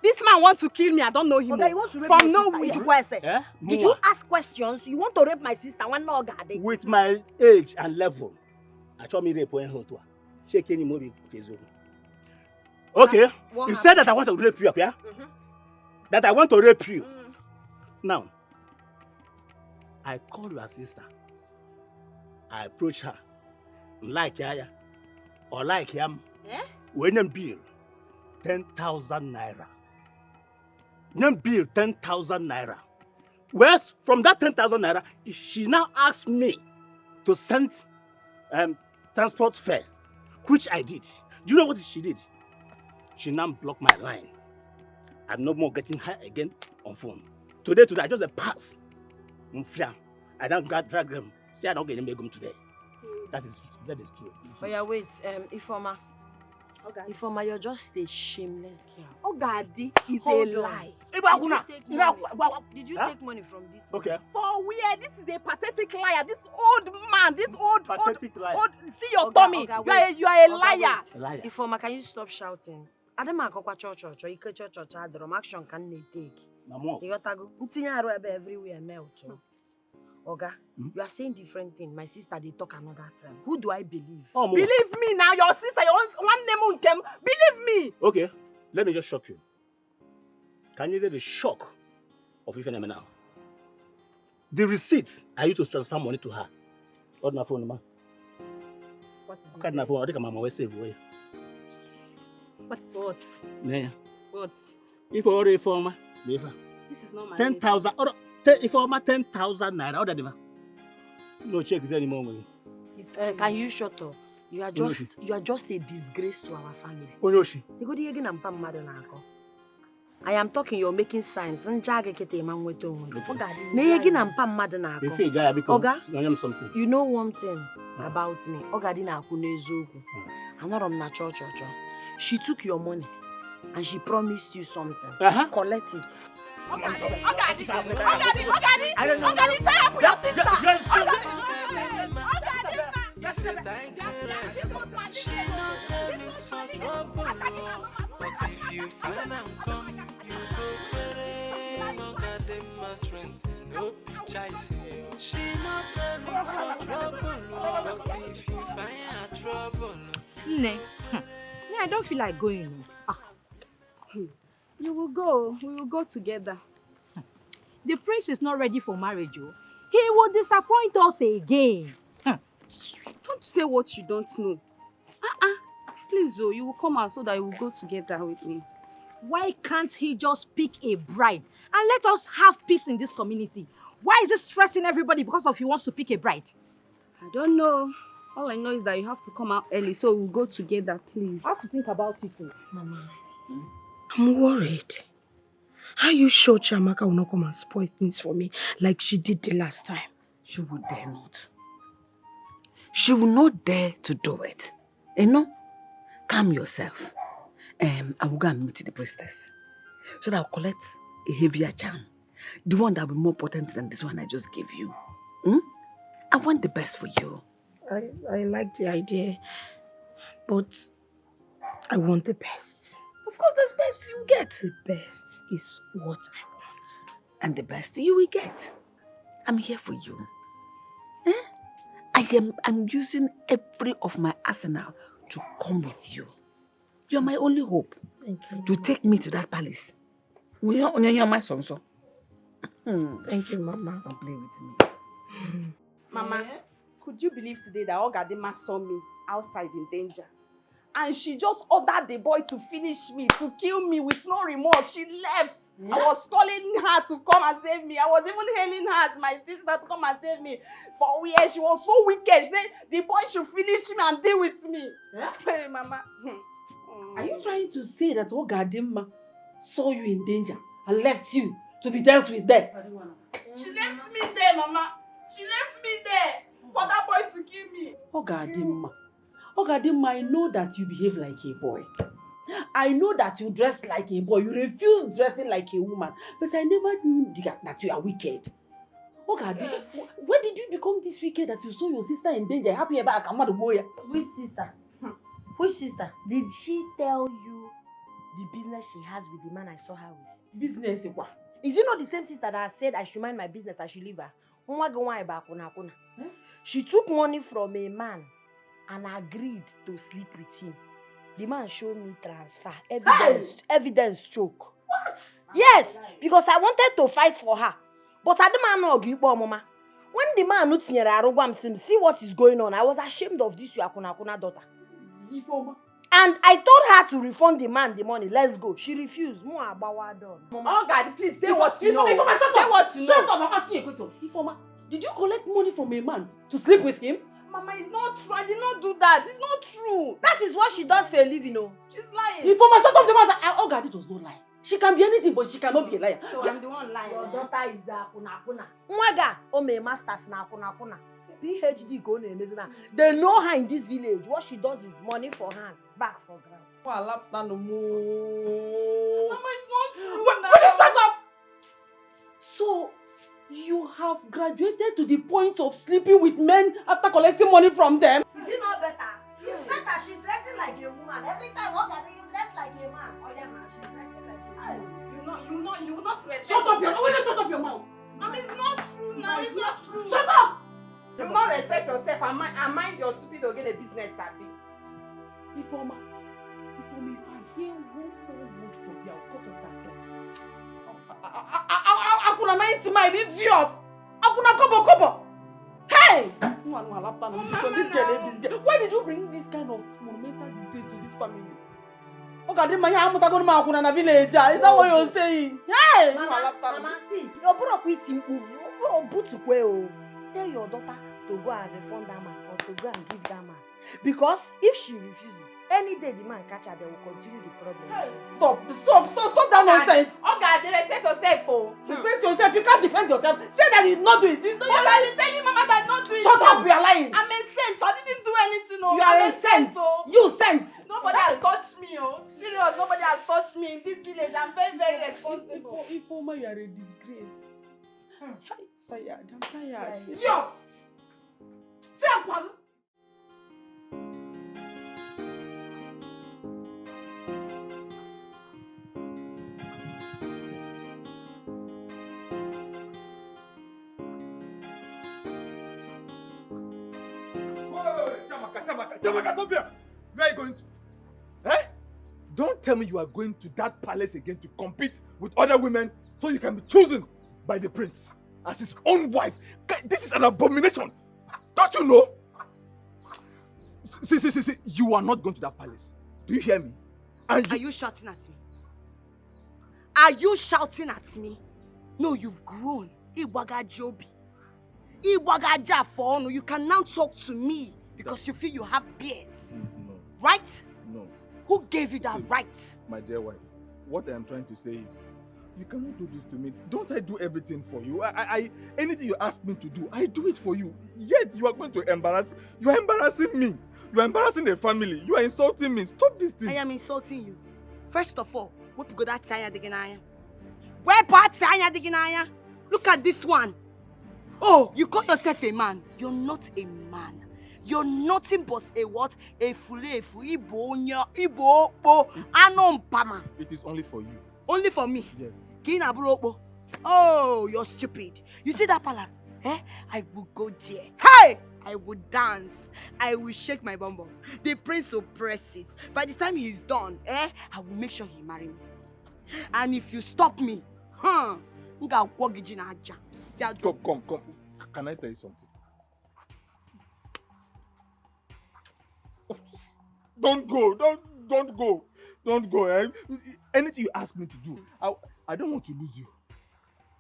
This man wants to kill me. I don't know him.
Okay, you want to rape
from
my sister?
nowhere.
Did you ask questions? You want to rape my sister? One OGADI.
With my age and level,
Achọ me rape when hot. Check any more kezo. Okay. You said that I want to rape you, yeah? That I want to rape you. Now, I call your sister. I approach her. Like Yaya or like him. When you bill 10,000 naira. You bill 10,000 naira. Well, from that 10,000 naira, she now asked me to send transport fare, which I did. Do you know what she did? She now blocked my line. I'm no more getting her again on phone. Today, I just pass. I don't drag them. See, I don't get them today. That is true.
Oh yeah, wait, Ifeoma. Ifeoma, you're just a shameless girl. OGADI is a lie. Did you take money from this man?
Okay.
For where? This is a pathetic liar. This old man,
pathetic liar.
See your tummy. You are a liar.
Liar.
Ifeoma, can you stop shouting? Adama akokwa church. Ike church adrom action can they take?
Mamo.
You got to go. Ntinya aro ebe everywhere melt. Oga, you are saying different things. My sister, they talk another time. Who do I believe? Believe me now, your sister, one name came. Believe me.
Okay, let me just shock you. Can you get the shock of Ifeoma now? The receipts I used to transfer money to her. What na phone, ma?
What is
it? Na phone. I think my mama will save away.
What's what?
Yeah.
What?
If already Ifeoma,
This is not my
10,000. Ifeoma 10,000 naira. How that? No check is anymore.
Can you shut up? You are just a disgrace to our family.
Onyoshi.
I am talking, you're making signs. Oga, you know one thing about me. I'm not on natural church. She took your money and she promised you something. Collect it. OGADI! I don't know. OGADI, try up your sister!
He says that she not look for trouble. But if you find and come, you go pray. No God them must strengthen. No chase. She not look for trouble. But if you find a trouble,
me, I don't feel like going.
You will go. We will go together.
The prince is not ready for marriage. He will disappoint us again.
Don't say what you don't know. Please, you will come out so that you will go together with me.
Why can't he just pick a bride and let us have peace in this community? Why is he stressing everybody because he wants to pick a bride?
I don't know. All I know is that you have to come out early, so we'll go together, please.
I have to think about it,
Mama. I'm worried. Are you sure Chiamaka will not come and spoil things for me like she did the last time?
She would dare not. She will not dare to do it. Calm yourself. I will go and meet the priestess. So that I'll collect a heavier charm. The one that will be more potent than this one I just gave you. I want the best for you.
I like the idea, but I want the best.
Of course, the best you get.
The best is what I want.
And the best you will get. I'm here for you. I'm using every of my arsenal to come with you. You are my only hope.
Thank you.
To take me to that palace. You're my son, so.
Thank you, Mama.
Don't play with me.
Mama, could you believe today that Ogadima saw me outside in danger? And she just ordered the boy to finish me, to kill me with no remorse. She left. I was calling her to come and save me. I was even hailing her as my sister to come and save me. For where she was so wicked. She said the boy should finish me and deal with me. Hey, Mama.
Are you trying to say that Ogadima saw you in danger and left you to be dealt with there?
She left me there, Mama. She left me there for that boy to kill me.
Ogadima, I know that you behave like a boy. I know that you dress like a boy. You refuse dressing like a woman. But I never knew that you are wicked. Ogadima, when did you become this wicked that you saw your sister in danger? Happy about a boy.
Which sister? Which sister? Did she tell you the business she has with the man I saw her with?
Business?
Is it not the same sister that said I should mind my business, I should leave her? She took money from a man and agreed to sleep with him. The man showed me transfer, evidence choke.
What?
Yes, because I wanted to fight for her. But I didn't know mama. When the man no tinyere arugwam see what is going on, I was ashamed of this your akuna daughter. And I told her to refund the man the money. Let's go. She refused. Mama,
oh God, please say what you know.
Ifeoma, shut
say
up.
what you know.
Shut up,
I'm asking you a question. Ifeoma, did you collect money from a man to sleep with him?
Mama, it's not true. I did not do that. It's not true. That is what she does for a living, She's lying.
Ifeoma, shut up the matter. Oh God, it was not lie. She can be anything, but she cannot be a liar.
So I'm the one lying. Your daughter is akuna. Mwaga, my masters na akuna. PhD go na emezina. They know her in this village. What she does is money for hand, back for ground.
Mama, it's not true.
Will you shut up?
So, you have graduated to the point of sleeping with men after collecting money from them?
Is it not better? It's better. She's dressing like a woman. Every time you dress like a man. Oh yeah, man, she's dressing like a woman.
You will not respect.
Shut up your
mouth. Shut up your mouth.
Mama, it's not true now. It's not true.
Shut up!
You will not respect yourself and mind your stupid organic business, Sabi.
Ifeoma, if I hear one more word from you, I'll cut off that dog. Akuna 90 mile, idiot! Akuna kobo! Hey! This girl. Why did you bring this kind of monumental disgrace to this family? Okay, is that what you're saying? Hey!
Mama, see, tell your daughter to go and refund that man or to go and give that man. Because if she refuses, any day the man catch her, they will continue the problem.
Hey. Stop that nonsense!
Oh God, respect yourself,
Respect yourself, you can't defend yourself. Say that you did not do it.
But I've been telling Mama that not do it.
Shut up, you are lying.
I'm a saint. I didn't do anything.
You are a saint. You sent.
Nobody has touched me. Serious, nobody has touched me in this village. I'm very, very responsible.
Ifeoma, you are a disgrace. I'm tired.
Idiot! Fair pardon.
Jamaka, stop here! Where are you going to? Eh? Don't tell me you are going to that palace again to compete with other women so you can be chosen by the prince as his own wife. This is an abomination. Don't you know? See. You are not going to that palace. Do you hear me?
Are you shouting at me? Are you shouting at me? No, you've grown. Iwaga Jobi. Iwaga Jafonu. You can now talk to me because you feel you have peers.
No.
Right?
No.
Who gave you that right?
My dear wife, what I am trying to say is, you cannot do this to me. Don't I do everything for you? Anything you ask me to do, I do it for you. Yet you are going to embarrass me. You are embarrassing me. You are embarrassing the family. You are insulting me. Stop this thing.
I am insulting you. First of all, where people that tanya diginaya? Where part tanya diginaya? Look at this one. Oh, you call yourself a man. You're not a man. You're nothing but a what? A fulefu, ibo, anompama.
It is only for you.
Only for me?
Yes.
Kina brobo. Oh, you're stupid. You see that palace? I will go there. Hey! I will dance. I will shake my bum bum. The prince will press it. By the time he's done, I will make sure he marry me. And if you stop me,
Come. Can I tell you something? Don't go. Don't go. Anything you ask me to do, I don't want to lose you.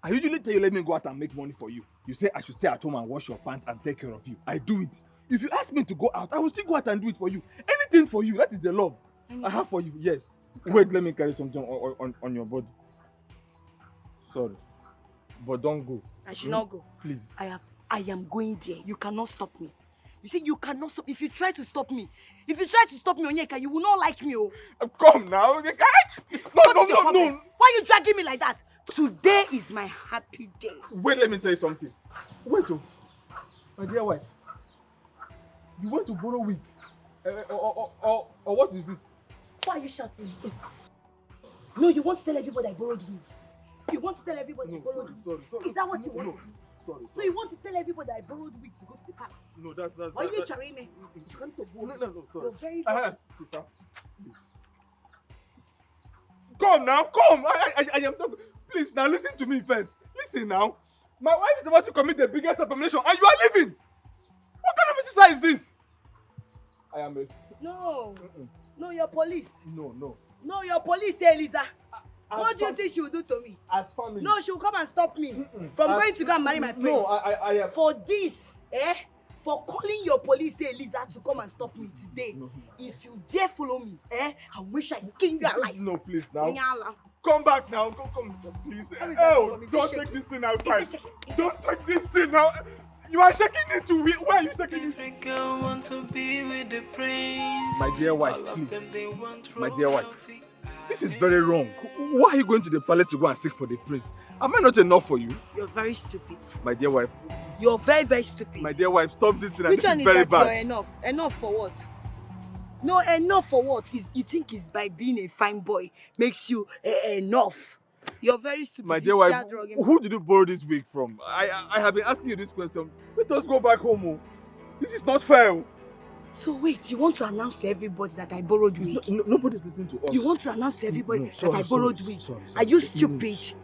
I usually tell you, let me go out and make money for you. You say I should stay at home and wash your pants and take care of you. I do it. If you ask me to go out, I will still go out and do it for you. Anything for you. That is the love I have for you. Yes. Wait, let me carry something on your body. Sorry. But don't go.
I should not go.
Please.
I am going there. You cannot stop me. You see, you cannot stop. If you try to stop me, Onyeka, you will not like me. Oh.
Come now. No.
Why are you dragging me like that? Today is my happy day.
Wait, let me tell you something. Wait, my dear wife. You want to borrow wig? Or what is this?
Why are you shouting? No, you want to tell everybody I borrowed wig.
You want to tell everybody I borrowed wig?
Sorry.
Is that what you want?
No. Sorry.
So you want to tell everybody I borrowed wig to go to the palace?
No, that's.
Are you Charime? You come to go.
No, sorry.
You're very
Sister, please. Come now, come. I am talking. Please, now listen to me first. Listen now. My wife is about to commit the biggest abomination and you are leaving. What kind of a sister is this? I am a...
No. No, you're police.
No.
No, you're police, Eliza. What do you think she will do to me?
As family.
No, she will come and stop me from going to go and marry my prince.
No, I am...
For this, for calling your police, Eliza, to come and stop me today. No. If you dare follow me, I wish I skin you alive.
No, please now. Come back now. Come, please. Oh, don't take this thing outside. Don't take this thing now. You are shaking it too. Why are you shaking it?
Every girl wants to be with the prince.
My dear wife, please. My dear wife, this is very wrong. Why are you going to the palace to go and seek for the prince? Am I not enough for you?
You're very stupid.
My dear wife.
You're very, very stupid.
My dear wife, stop this thing.
Which
this
one
is very
that
bad.
You're enough? Enough for what? No, enough for what? You think it's by being a fine boy makes you enough. You're very stupid.
My dear wife, who did you borrow this wig from? I have been asking you this question. Let us go back home. Oh. This is not fair.
So wait, you want to announce to everybody that I borrowed wig?
Nobody's listening to us.
You want to announce to everybody that I borrowed wig?
Sorry.
Are you stupid?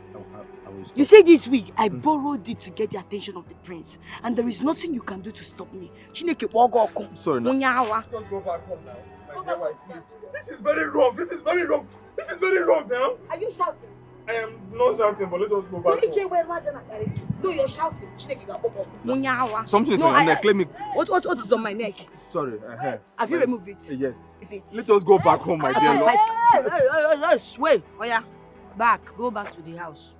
You say this week I borrowed it to get the attention of the prince, and there is nothing you can do to stop me.
Sorry. Now. Let's go back home now. My dear wife, please. This is very wrong. This is very wrong now.
Are you shouting?
I am not shouting, but let us go back home.
No, you're shouting.
Something is on your neck. Let me.
What is on my neck?
Sorry.
Have you removed it?
Yes. Let us go back home, my dear Lord.
Wait. Oh yeah. Go back to the house.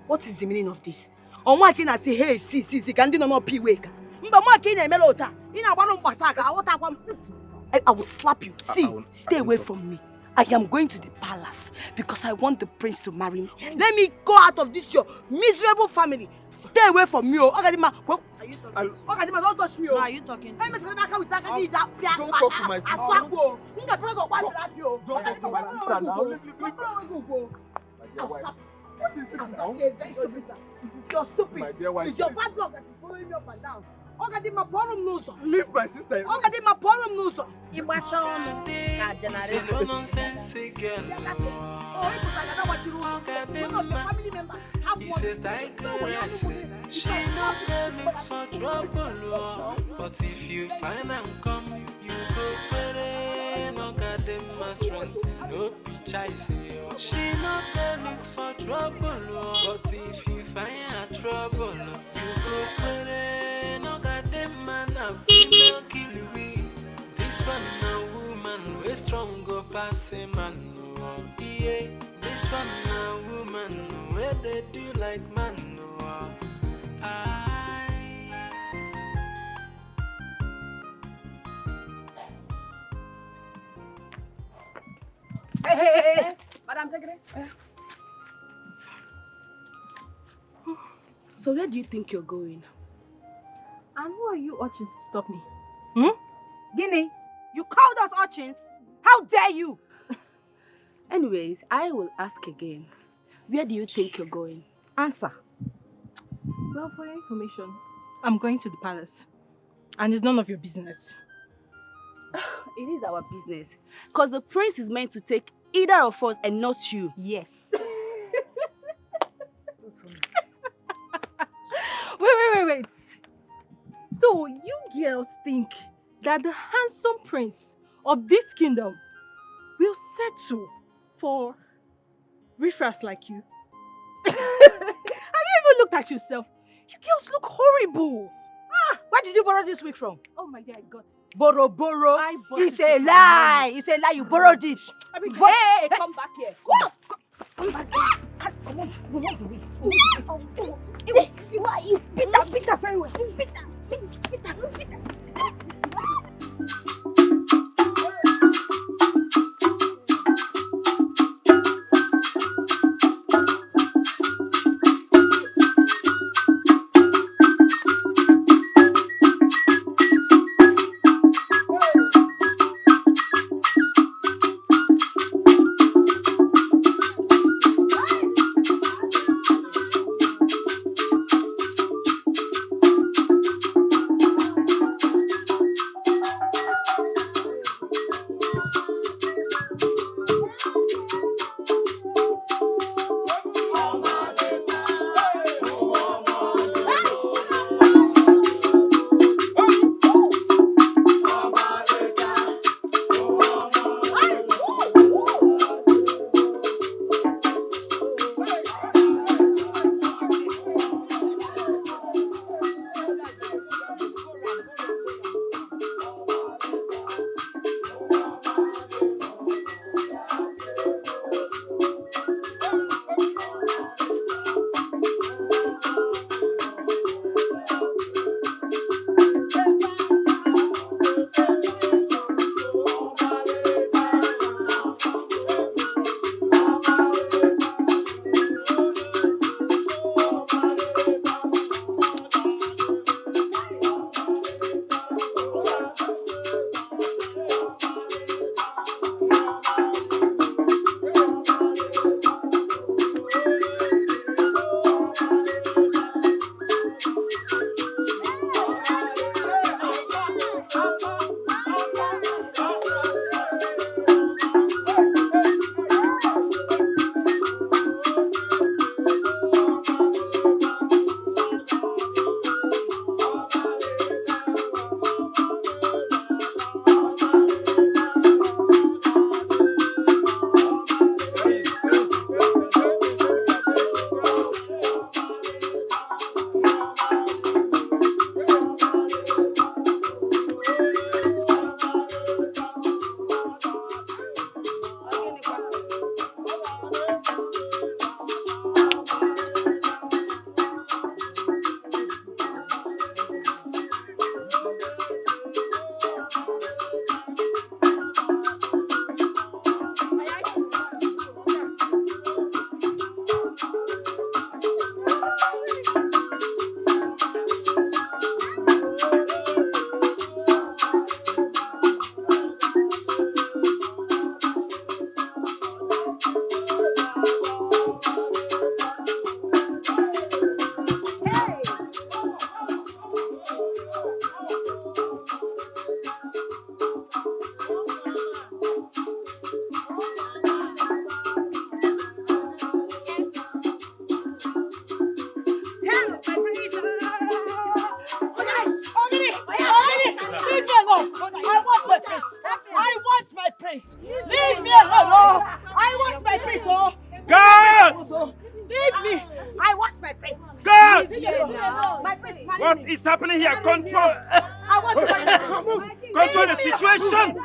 What is the meaning of this? On one can I say, hey, see, can do no pee wake. I will slap you. See, stay away from me. I am going to the palace because I want the prince to marry me. Let me go out of this your miserable family. Stay away from me. Ogadima, are you talking? Ogadima, don't touch me. No, are you talking? Don't
talk to my sister. Don't talk to my sister now. What is this now?
You're stupid.
My dear wife,
it's your bad luck that is following me up and down. Ogadima, problem no sir.
Leave my sister.
Ogadima, problem no sir.
No nonsense girl. He says that girl, she not there look for trouble. But if you find and come, you go pray. No Ogadima strength, no be chasing you. She not there look for trouble. But if you find trouble, you go pray. No Ogadima na female kill we. This one a woman, we strong go pass a man. No, yeah. This one a woman, where they do like man. No,
Hey. Madam, take it.
So where do you think you're going?
And who are you urchins to stop me?
Guinea, you called us urchins? How dare you?
Anyways, I will ask again. Where do you think you're going? Answer.
Well, for your information, I'm going to the palace. And it's none of your business.
It is our business. Because the prince is meant to take either of us and not you.
Yes.
Wait. So you girls think that the handsome prince of this kingdom will settle for riffraffs like you? Have you ever looked at yourself? You girls look horrible.
Where did you borrow this wig from?
Oh my dear, I got it.
Borrow. It's a lie. It's a lie. You borrowed it.
Hey, come back here.
Come back here. Come on, remove the wig. You beat her very well. Beat her.
happening here? Control. Control the situation.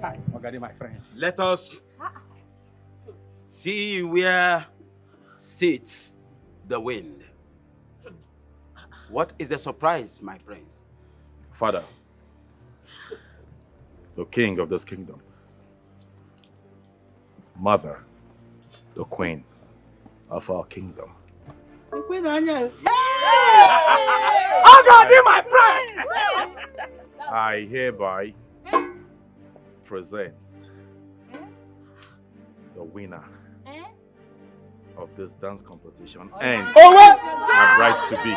Hi, OGADI, my friend.
Let us see where sits the wind. What is the surprise, my prince?
Father, the king of this kingdom. Mother, the queen of our kingdom.
OGADI, my friend!
I hereby present the winner of this dance competition and my bride to be.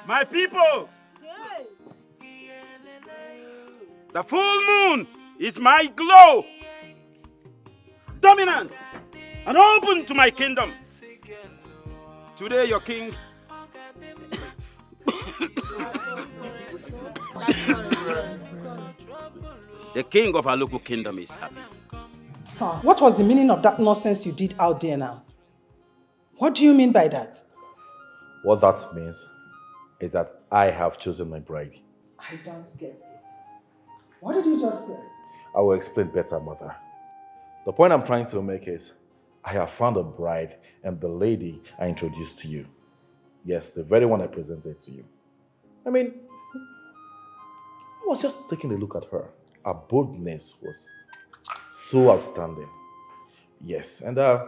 My people, the full moon is my glow, dominant and open to my kingdom. Today your king the king of our local kingdom is happy.
Son, what was the meaning of that nonsense you did out there now? What do you mean by that?
What that means is that I have chosen my bride.
I don't get it. What did you just say?
I will explain better, Mother. The point I'm trying to make is, I have found a bride and the lady I introduced to you. Yes, the very one I presented to you. I mean, I was just taking a look at her. Her boldness was so outstanding. Yes, and I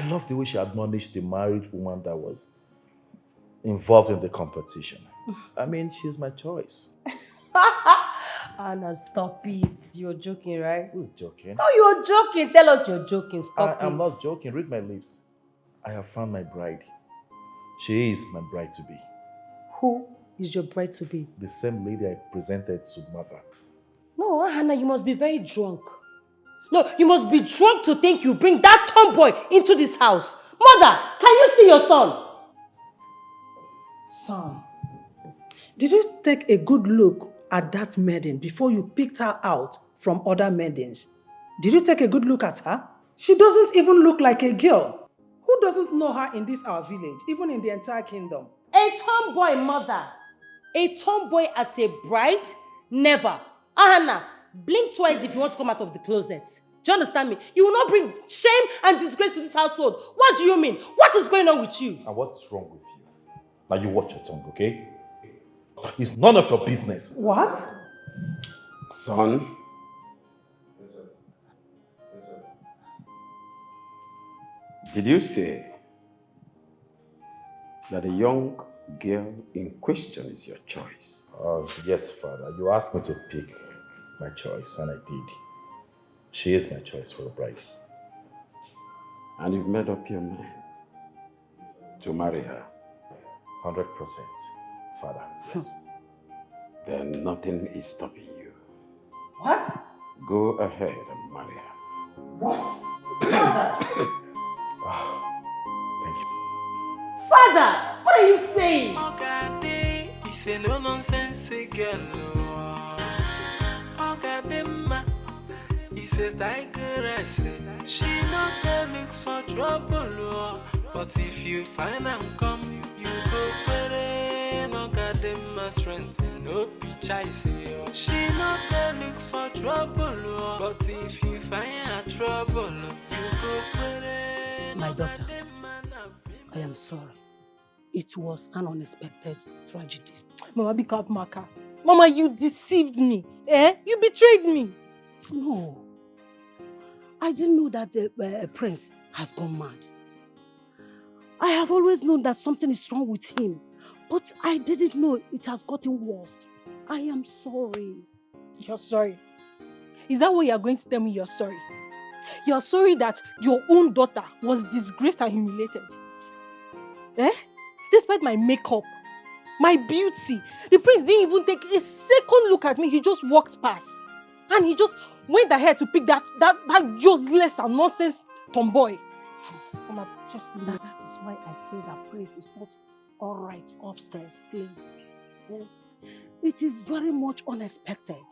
love the way she admonished the married woman that was involved in the competition. I mean, she's my choice.
Anna, stop it. You're joking, right?
Who's joking?
No, you're joking. Tell us you're joking. Stop it.
I'm not joking. Read my lips. I have found my bride. She is my bride to be.
Who is your bride to be?
The same lady I presented to Mother.
No, Hannah, you must be very drunk. No, you must be drunk to think you bring that tomboy into this house. Mother, can you see your son?
Son, did you take a good look at that maiden before you picked her out from other maidens? Did you take a good look at her? She doesn't even look like a girl. Who doesn't know her in this our village, even in the entire kingdom?
A tomboy mother. A tomboy as a bride? Never. Ahana, blink twice if you want to come out of the closet. Do you understand me? You will not bring shame and disgrace to this household. What do you mean? What is going on with you?
And what's wrong with you? Now you watch your tongue, okay? It's none of your business.
What?
Son.
Yes, sir. Yes, sir.
Did you say that the young girl in question is your choice?
Yes, Father. You asked me to pick my choice, and I did. She is my choice for a bride.
And you've made up your mind to marry her?
100%, Father. Yes.
Then nothing is stopping you.
What?
Go ahead and marry her.
What?
Thank you.
Father, what are you saying?
OGADI, he's a no-nonsense girl. OGADI, he says tigress. She not there look for trouble, but if you find and come, you go pere. OGADI, strength no be chase. She not there look for trouble, but if you find her trouble, you go pere.
My daughter, I am sorry. It was an unexpected tragedy.
Mama, be calm, Maka. Mama, you deceived me. You betrayed me.
No. I didn't know that the prince has gone mad. I have always known that something is wrong with him, but I didn't know it has gotten worse. I am sorry.
You're sorry? Is that what you're going to tell me you're sorry? You're sorry that your own daughter was disgraced and humiliated? Despite my makeup, my beauty, the prince didn't even take a second look at me. He just walked past. And he just went ahead to pick that useless and nonsense tomboy. Mama, just leave it.
That is why I say that praise is not all right upstairs, please. It is very much unexpected.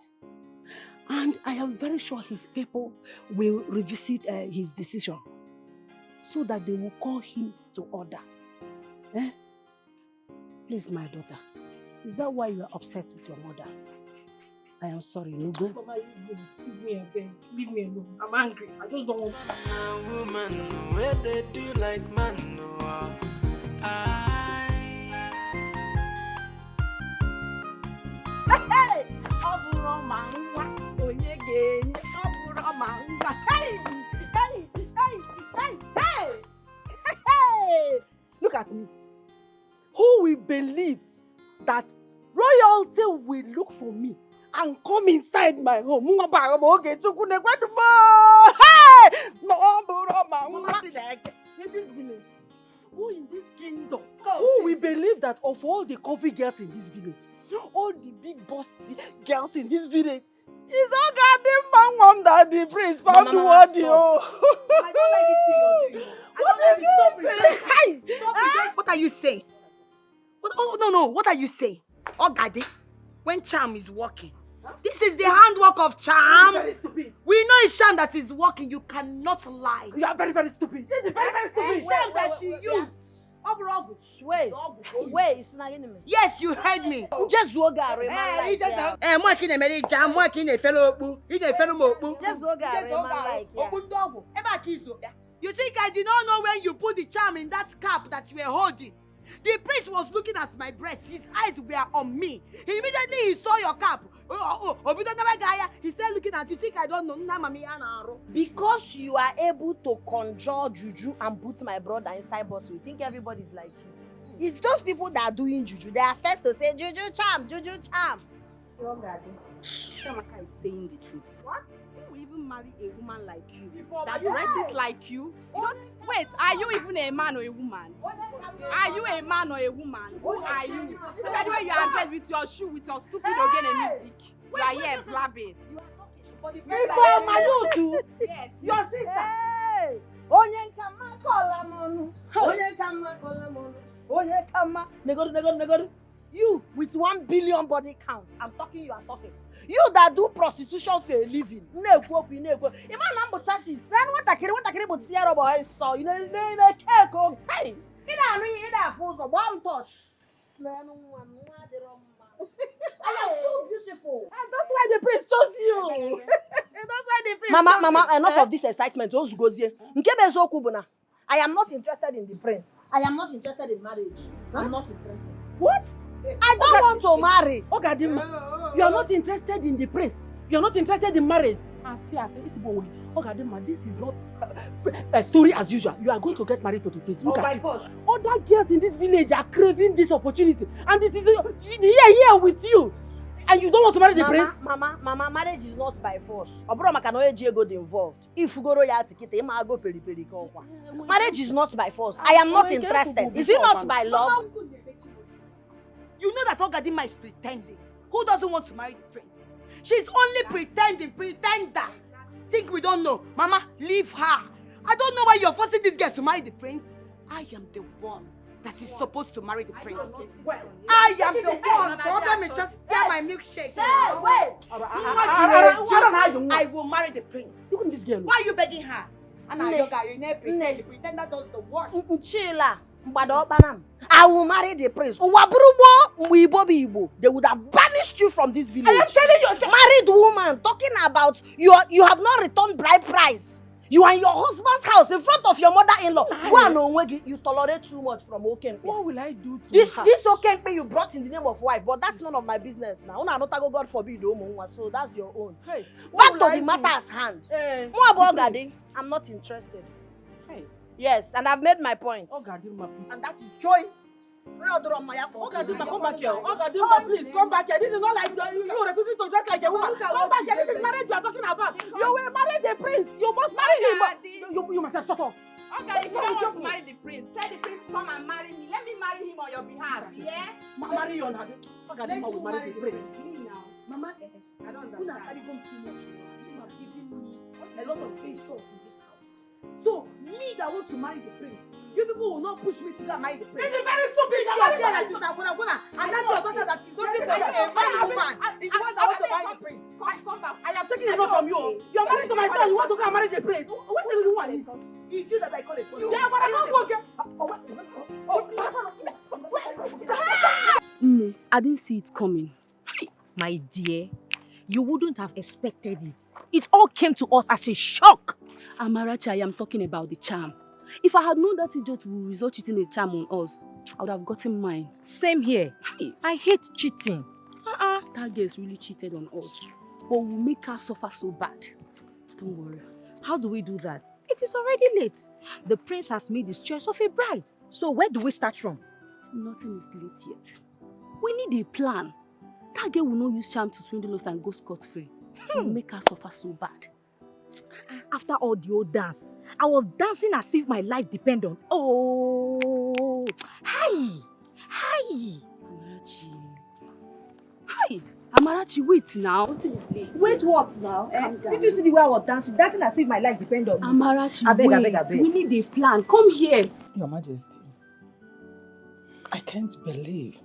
And I am very sure his people will revisit his decision so that they will call him to order. Please, my daughter, is that why you are upset with your mother? I am sorry, Nugo.
Mama, leave me alone. Leave me alone. I'm angry. I just don't want to.
Woman, where they do like man, no.
Hey! Look at me. Who will believe that royalty will look for me and come inside my home? Hey! In this village, who in this kingdom, who will believe that of all the coffee girls in this village, all the big boss girls in this village, is OGADI man that the prince found worthy? I don't like this thing you're doing.
What are you saying? No. What are you saying? OGADI, when charm is working. This is the handwork of charm.
Very stupid.
We know it's charm that is working. You cannot lie.
You are very, very stupid. You're very, very stupid.
Charm that she used.
Wait, it's not enemy.
Yes, you heard me.
Just Wogare, man. Like
Just You think I did not know when you put the charm in that cap that you were holding? The priest was looking at my breast. His eyes were on me. He saw your cap. He started looking at you. Think I don't know?
Because you are able to conjure juju and put my brother inside bottle, you think everybody's like you. It's those people that are doing juju. They are first to say juju charm, juju charm.
Chamaka is saying the truth. What? Who will even marry a woman like you? That
you
dresses like you? You don't wait, are you even a man or a woman? Are you a man or a woman? Who are you? Look at the way you are dressed with your shoe, with your stupid organ music. You are here blabbing.
Yes. Your sister. Hey. Onye kama. Negoru.
You with 1 billion body count. I'm talking, you are talking. You that do prostitution for a living. Neko. Iman number chassis. Then what I carry but see about his saw. You know, cake. Hey, it fools of one touch. I am so beautiful.
And that's why the prince chose you. That's why the prince
Mama,
chose
enough
you.
of this excitement. Those goes here. I am not interested in the prince. I am not interested in marriage. I'm not interested.
What?
I don't want to marry.
Ogadima, you are not interested in the prince. You are not interested in marriage. I say, it's boy. Ogadima, this is not a story as usual. You are going to get married to the prince. Look at you. Other girls in this village are craving this opportunity, and it is here with you. And you don't want to marry the prince?
Mama, marriage is not by force. Obroma can only go involved. If you go royalty, go peri. Marriage is not by force. I am not interested. Is it not by love?
You know that Ogadima is pretending. Who doesn't want to marry the prince? She's only pretending, pretender. Think we don't know. Mama, leave her. I don't know why you're forcing this girl to marry the prince. I am the one that is supposed to marry the prince. I am the one. Let me just share my milkshake. I will marry the prince.
Look at this girl.
Why are you begging her? And now you pretend. The pretender does the worst.
Chila. I will marry the prince. They would have banished you from this village.
I am telling you,
married woman talking about you have not returned bride price. You are in your husband's house in front of your mother-in-law. You tolerate too much from Okonkwo.
What will I do to
this
her?
This Okonkwo you brought in the name of wife, but that's none of my business now. God forbid, so that's your own.
Hey,
back to the matter at hand. More about OGADI. I'm not interested.
Hey.
Yes, and I've made my point. And that is joy.
Ogadima, come back here. Ogadima, please come back here. This is not like you refusing to dress like a woman. Come back here. This is marriage you are talking about. You will marry the prince. You must marry him. You must have shut up.
Okay, if you don't want to marry the prince, tell the prince come and marry me. Let me marry him on your behalf. Yeah?
Marry you on her. Ogadima will marry the prince.
Me now.
Mama,
I don't understand.
You have given me a lot of insults in this house. So, me that want to marry the prince, you people will not push me to go marry the prince.
This is very stupid.
It's your girl that is Aguna, and that's your daughter that is not even a man woman. It's the one that want to marry the prince.
Come back. I am taking it not from you. You are married to my son. You want to go and marry the prince. What do you want?
It's you that I call a fool.
Yeah, but I
don't I didn't see it coming. My dear, you wouldn't have expected it. It all came to us as a shock.
Amarachi, I am talking about the charm. If I had known that idiot would result cheating a charm on us, I would have gotten mine.
Same here. I hate cheating.
That girl's really cheated on us. But we'll make her suffer so bad. Don't worry.
How do we do that? It is already late. The prince has made his choice of a bride. So where do we start from?
Nothing is late yet. We need a plan. That girl will not use charm to swindle us and go scot-free. We'll make her suffer so bad.
After all the old dance, I was dancing as if my life depended on. Oh, hi.
Amarachi, wait now. Nothing is late.
Wait what now? Did you see the way I was dancing? Dancing as if my life depended on me.
Amarachi, wait. We need a plan. Come here.
Your Majesty, I can't believe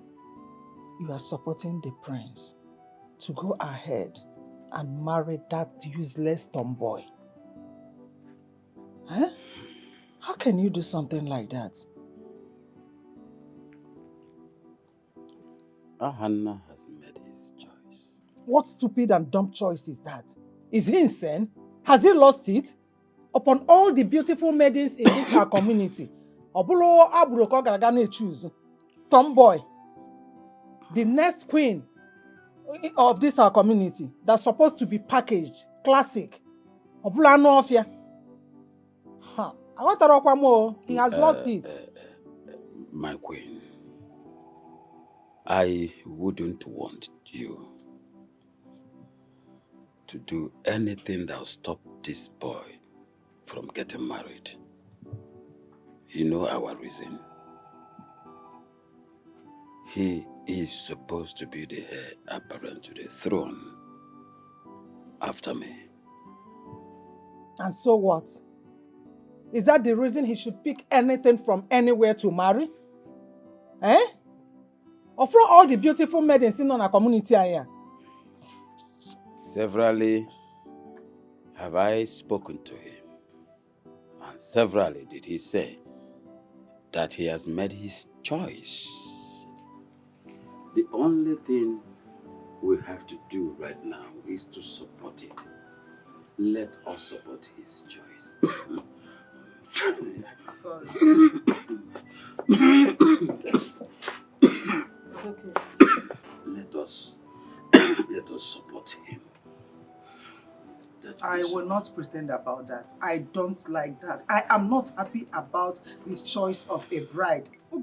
you are supporting the prince to go ahead and marry that useless tomboy. Huh? How can you do something like that?
Ahanna has made his choice.
What stupid and dumb choice is that? Is he insane? Has he lost it? Upon all the beautiful maidens in this our community, Obulo Aburoko Garagane choose tomboy, the next queen of this our community that's supposed to be packaged, classic. Obulo Anofia. I want to rock one more. He has lost it.
My queen, I wouldn't want you to do anything that will stop this boy from getting married. You know our reason. He is supposed to be the heir apparent to the throne after me.
And so what? Is that the reason he should pick anything from anywhere to marry? Eh? Or from all the beautiful maidens in our community here?
Severally have I spoken to him, and severally did he say that he has made his choice. The only thing we have to do right now is to support it. Let us support his choice.
Sorry. It's okay.
Let us support him.
I will not pretend about that. I don't like that. I am not happy about his choice of a bride. I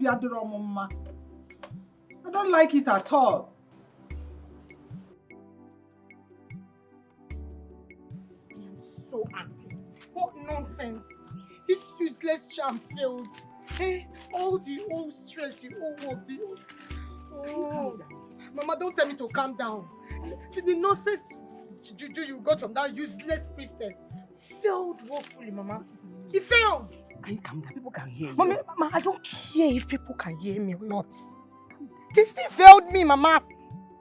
don't like it at all.
I am so angry. What nonsense. This useless charm failed. Hey, all the old strength, the old work, the old... Oh. Mama, don't tell me to calm down. The nonsense juju you got from that useless priestess failed woefully, Mama. It failed.
Can you calm down? People can hear you.
Mama, I don't care if people can hear me or not. They still failed me, Mama.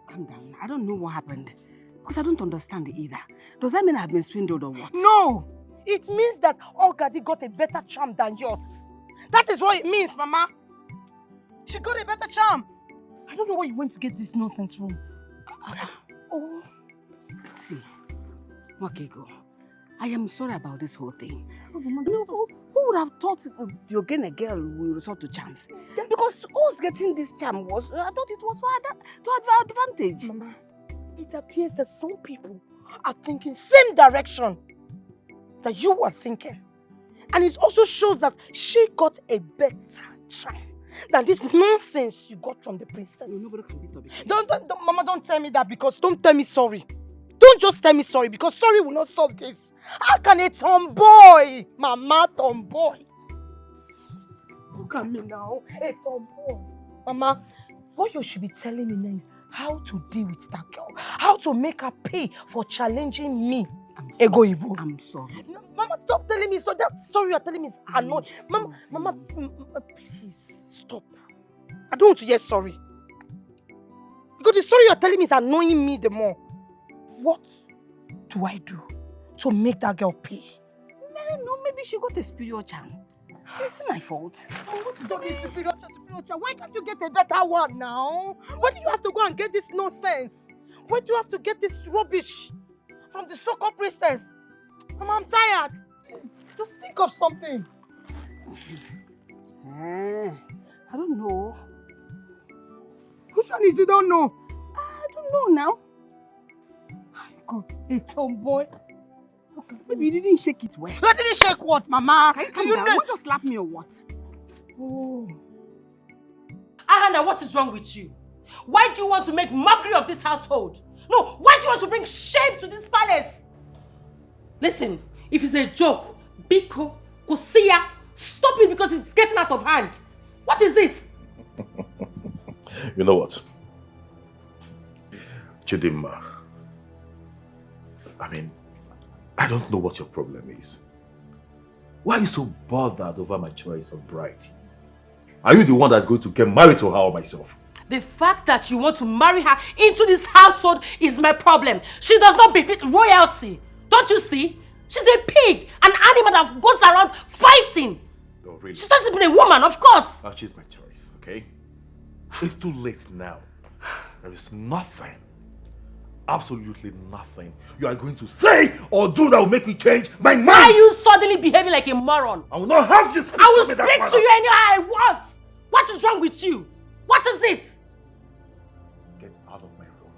Calm down. I don't know what happened. Because I don't understand it either. Does that mean I've been swindled or what?
No! It means that OGADI got a better charm than yours. That is what it means, Mama. She got a better charm. I don't know where you went to get this nonsense from.
Oh. See, Wakego, I am sorry about this whole thing. Who would have thought the Ogene girl will resort to charms? Because us getting this charm was, I thought it was to our advantage.
Mama, it appears that some people are thinking same direction that you were thinking. And it also shows that she got a better charm than this nonsense you got from the princess.
No, nobody can beat her.
Don't, Mama, don't tell me that, because don't tell me sorry. Don't just tell me sorry, because sorry will not solve this. How can a tomboy, Mama, tomboy? Look at me now, a tomboy. Mama, what you should be telling me now is how to deal with that girl. How to make her pay for challenging me.
I'm sorry.
Ego Ibo.
I'm sorry.
No, Mama, stop telling me so. That sorry you're telling me is annoying. Mama, please stop. I don't want to hear sorry. Because the sorry you're telling me is annoying me the more. What do I do to make that girl pay?
No, maybe she got a superior charm. It's not my fault.
Oh, what is that superior charm? Why can't you get a better one now? Why do you have to go and get this nonsense? Why do you have to get this rubbish from the so-called priestess? Mama, I'm tired. Just think of something.
I don't know.
Which one is you don't know?
I don't know now.
God, a tomboy.
Okay, maybe you didn't shake it well.
I didn't shake what, Mama?
Can you calm down? You just slap me or what?
Oh.
Ahana, what is wrong with you? Why do you want to make mockery of this household? No, why do you want to bring shame to this palace? Listen, if it's a joke, Biko, Kusiya, stop it because it's getting out of hand. What is it?
You know what? Chidimma, I don't know what your problem is. Why are you so bothered over my choice of bride? Are you the one that's going to get married to her or myself?
The fact that you want to marry her into this household is my problem. She does not befit royalty. Don't you see? She's a pig, an animal that goes around fighting.
Oh, really?
She's not even a woman, of course.
I'll choose my choice, okay? It's too late now. There is nothing, absolutely nothing you are going to say or do that will make me change my mind.
Why are you suddenly behaving like a moron?
I will not have this.
I will speak to you anyhow I want. What is wrong with you? What is it?
Get out of my room.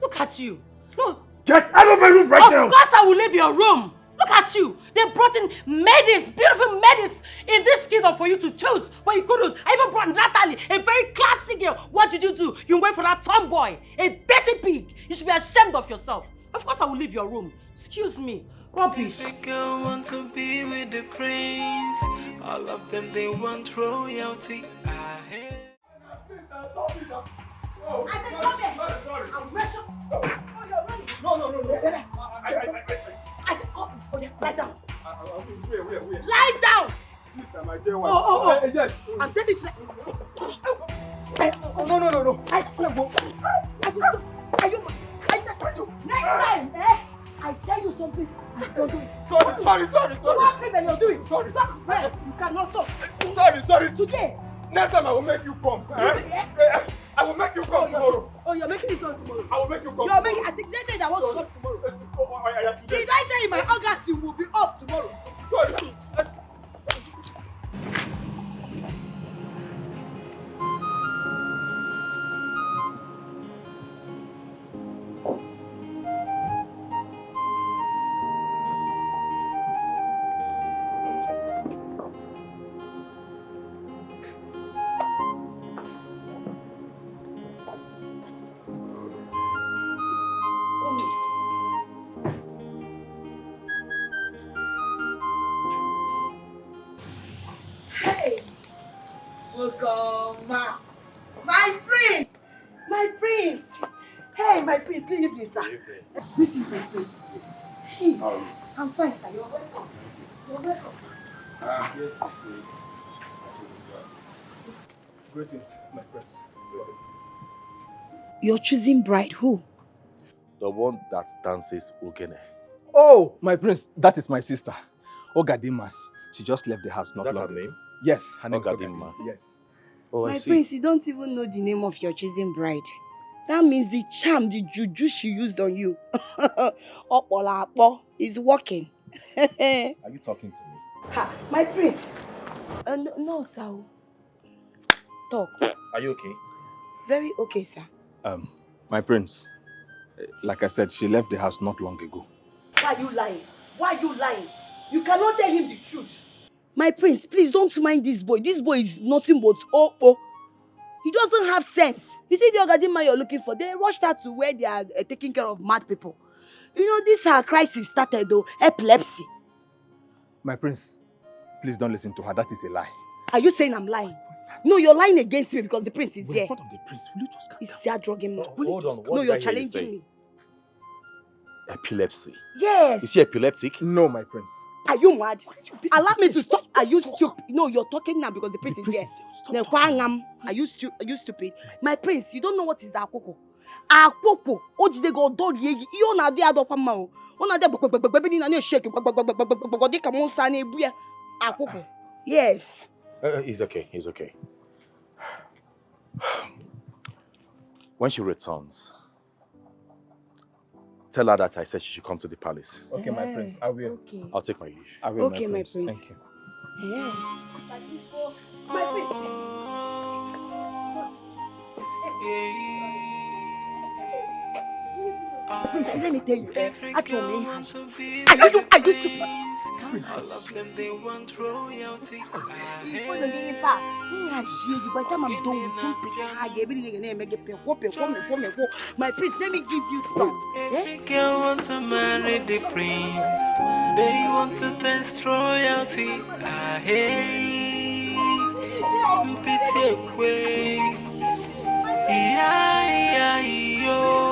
Look at you. No.
Get out of my room right now.
Of course I will leave your room. Look at you. They brought in maidens, beautiful maidens in this kingdom for you to choose, but you couldn't. I even brought Natalie, a very classy girl. What did you do? You went for that tomboy, a dirty pig. You should be ashamed of yourself. Of course I will leave your room. Excuse me. Rubbish.
Every girl wants to be with the prince. All of them, they want royalty. I said,
come here. I'm pressure. Oh, you're running. No. I said, come. Oh, yeah, lie down.
Where?
Lie down.
Mister, my dear one.
Oh.
Yes.
I'm telling you.
time, I tell you something, you don't do it.
Sorry.
What thing that you're doing? Sorry. Don't rest. You cannot stop.
Sorry.
Today.
Next time I will make you come. I will make you come tomorrow.
Oh, you're making me come tomorrow.
I will make you come
You're making. I think they want to come tomorrow. Did I tell you my orgasm will be up tomorrow?
Sorry.
Hey, welcome, my prince, my prince. Hey, my prince, good evening, sir. Greetings, my prince. Hey, I'm fine, sir. You're welcome. You're welcome.
I'm here to see. Greetings, my prince. Greetings.
Your choosing bride, who?
The one that dances Ogene.
Oh, my prince, that is my sister, OGADI. She just left the house not long ago.
name?
Yes, her name is
OGADI.
Yes.
Oh, I
My
see.
prince, you don't even know the name of your choosing bride. That means the charm, the juju she used on you is working.
Are you talking to me?
Ha, my prince. No, sir. Talk.
Are you okay?
Very okay, sir.
My prince, like I said, she left the house not long ago.
Why are you lying? Why are you lying? You cannot tell him the truth. My prince, please don't mind this boy. This boy is nothing but oh. He doesn't have sense. You see the OGADI man you're looking for, they rushed her to where they are taking care of mad people. You know, this crisis started though, epilepsy.
My prince, please don't listen to her. That is a lie.
Are you saying I'm lying? No, you're lying against me because the prince is
We're
here.
in front of the prince. Will you just calm
He's here drugging me.
Hold on.
No, you're challenging me.
Epilepsy.
Yes.
Is he epileptic?
No, my prince.
Are you mad? Allow me to stop. Are you stupid? No, you're talking now because the prince is here. Are you stupid? My prince, you don't know what is akoko. Akoko. Ojide go do yegi. You na dey adop ma o. Ona dey gbegbegbegbe ni na no shake. Gbegbegbegbe dey come on sane buya. Akoko. Yes.
He's okay. When she returns, tell her that I said she should come to the palace.
Okay, my prince, I will.
Okay.
I'll take my leave.
I will,
Okay, my prince.
Thank you.
Yeah. My prince. Let me tell you, actually, I used to.
All of them, they want royalty.
By the time I'm done with you, my prince, let me give you some.
Every girl want to marry the prince. They want to taste royalty. Hey, pity away. Yeah, yo.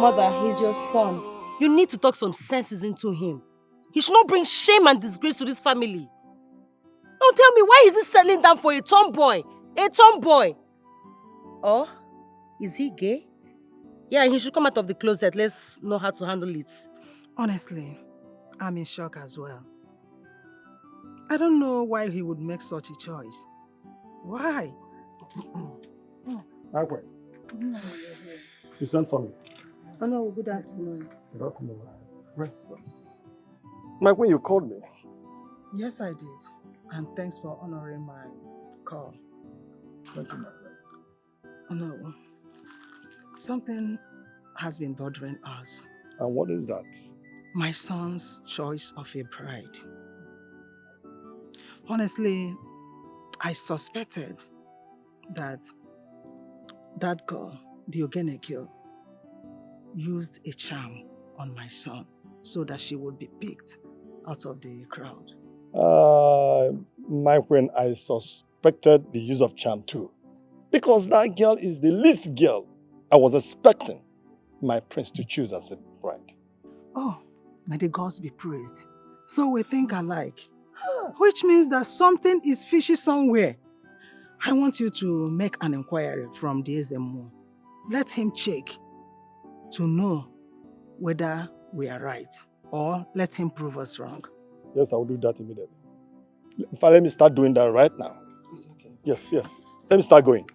Mother, he's your son. You need to talk some senses into him. He should not bring shame and disgrace to this family. Don't tell me, why is he settling down for a tomboy? A tomboy! Oh, is he gay? Yeah, he should come out of the closet. Let's know how to handle it.
Honestly, I'm in shock as well. I don't know why he would make such a choice. Why?
Uncle, you sent for me.
Oh no, good afternoon.
Good afternoon. Rest us. Mike, when you called me.
Yes, I did. And thanks for honoring my call.
Thank you, my friend.
Oh no. Something has been bothering us.
And what is that?
My son's choice of a bride. Honestly, I suspected that girl, the Ogene girl, used a charm on my son so that she would be picked out of the crowd.
My friend, I suspected the use of charm too. Because that girl is the least girl I was expecting my prince to choose as a bride.
Oh, May the gods be praised. So we think alike. Which means that something is fishy somewhere. I want you to make an inquiry from the SMO. Let him check to know whether we are right, or let him prove us wrong.
Yes, I will do that immediately. In fact, let me start doing that right now.
It's okay.
Yes. Let me start going.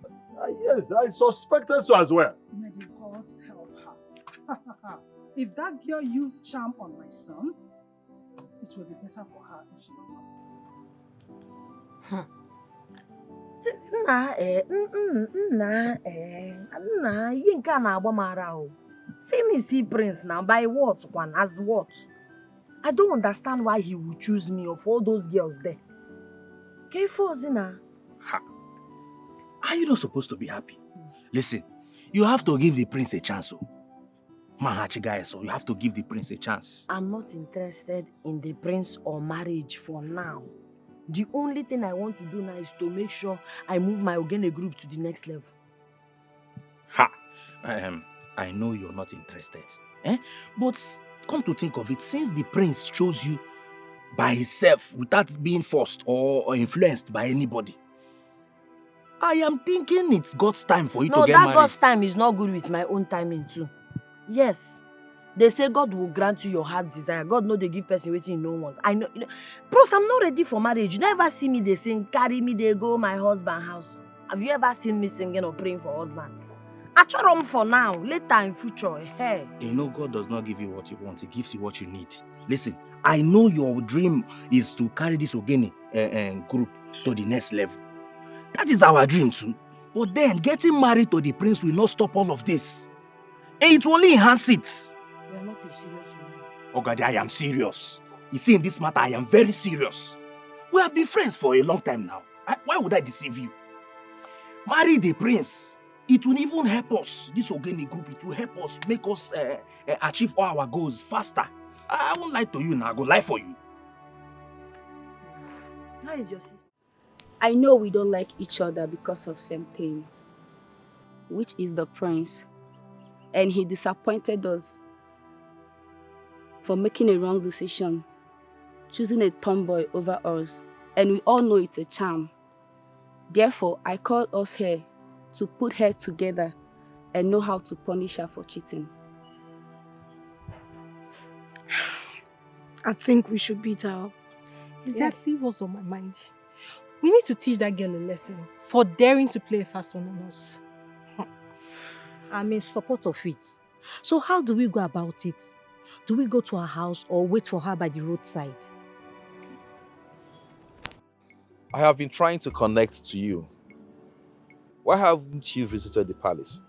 Yes, I suspected so as well.
May the gods help her. If that girl used charm on my son, it will be better for her if she does not.
Nna, ihe nke a na-agba m ara o. See me see Prince now, by what one, as what? I don't understand why he would choose me of all those girls there.
Ha. Are you not supposed to be happy? Listen, you have to give the prince a chance. Mahachi guy, so you have to give the prince a chance.
I'm not interested in the prince or marriage for now. The only thing I want to do now is to make sure I move my Ogene group to the next level.
Ha! I know you're not interested. But come to think of it, since the prince chose you by himself without being forced or influenced by anybody, I am thinking it's God's time for you to get married.
No, that God's time is not good with my own timing too. Yes. They say God will grant you your heart desire. God know they give person waiting you no wants. I know. Bros, I'm not ready for marriage. You never see me they sing, carry me, they go my husband's house. Have you ever seen me singing or praying for husband? I try them for now, later in future. Hey.
You know God does not give you what you want. He gives you what you need. Listen, I know your dream is to carry this Ogene group to the next level. That is our dream too. But then getting married to the prince will not stop all of this. And it will only enhance it.
You are not a serious woman.
OGADI, I am serious. You see, in this matter, I am very serious. We have been friends for a long time now. Why would I deceive you? Marry the prince. It will even help us. This Ogene group, it will help us, make us achieve all our goals faster. I won't lie to you now. I go lie for you.
How is your sister?
I know we don't like each other because of same thing, which is the prince. And he disappointed us for making a wrong decision, choosing a tomboy over us. And we all know it's a charm. Therefore, I called us here to put her together and know how to punish her for cheating.
I think we should beat her up. Exactly what's on my mind. We need to teach that girl a lesson for daring to play a fast one on us.
I'm in support of it. So how do we go about it? Do we go to her house or wait for her by the roadside?
I have been trying to connect to you. Why haven't you visited the palace?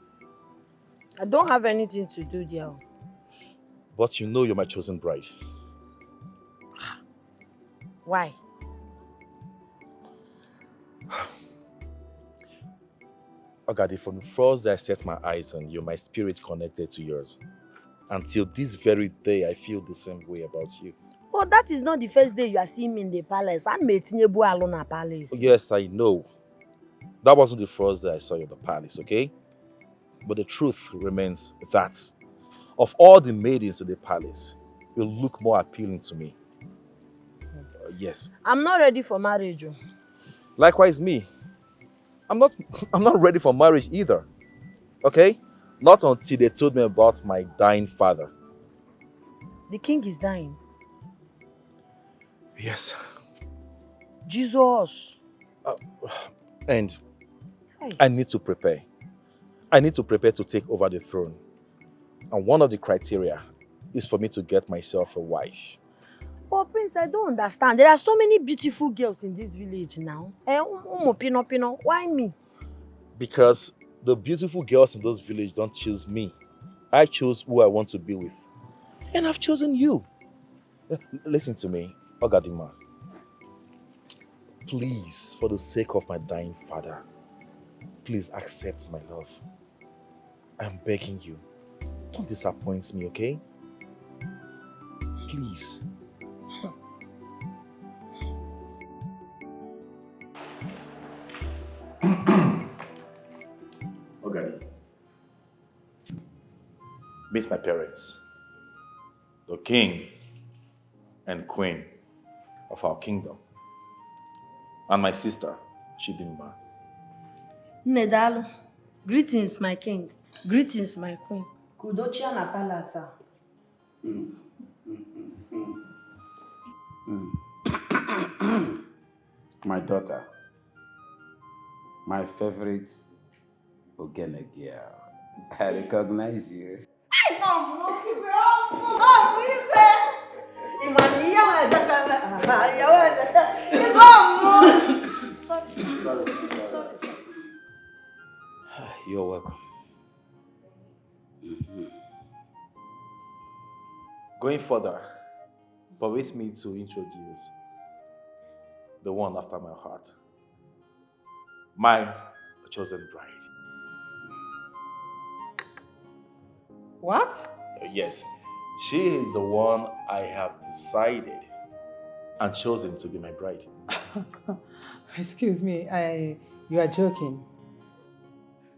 I don't have anything to do there.
But you know you're my chosen bride.
Why?
OGADI, from the first day I set my eyes on you, my spirit connected to yours. Until this very day, I feel the same way about you.
But that is not the first day you are seeing me in the palace. I'm meeting you alone at palace.
Yes, I know. That wasn't the first day I saw you in the palace, okay? But the truth remains that of all the maidens in the palace, you look more appealing to me. Yes.
I'm not ready for marriage.
Likewise me. I'm not ready for marriage either. Okay? Not until they told me about my dying father.
The king is dying.
Yes.
Jesus.
And
hey.
I need to prepare. I need to prepare to take over the throne. And one of the criteria is for me to get myself a wife.
But Prince, I don't understand. There are so many beautiful girls in this village now. Why me?
Because the beautiful girls in this village don't choose me. I choose who I want to be with. And I've chosen you. Listen to me, Ogadima. Please, for the sake of my dying father, please accept my love. I'm begging you. Don't disappoint me, okay? Please. OGADI. Meet my parents. The king and queen of our kingdom. And my sister, Chidimma.
Nedalu, greetings, my king. Greetings, my queen. Kudochia na palace.
My daughter, my favorite Ogene girl. I recognize you. Sorry. You're welcome.
Going further, permit me to introduce the one after my heart. My chosen bride.
What?
Yes, she is the one I have decided and chosen to be my bride.
Excuse me, you are joking.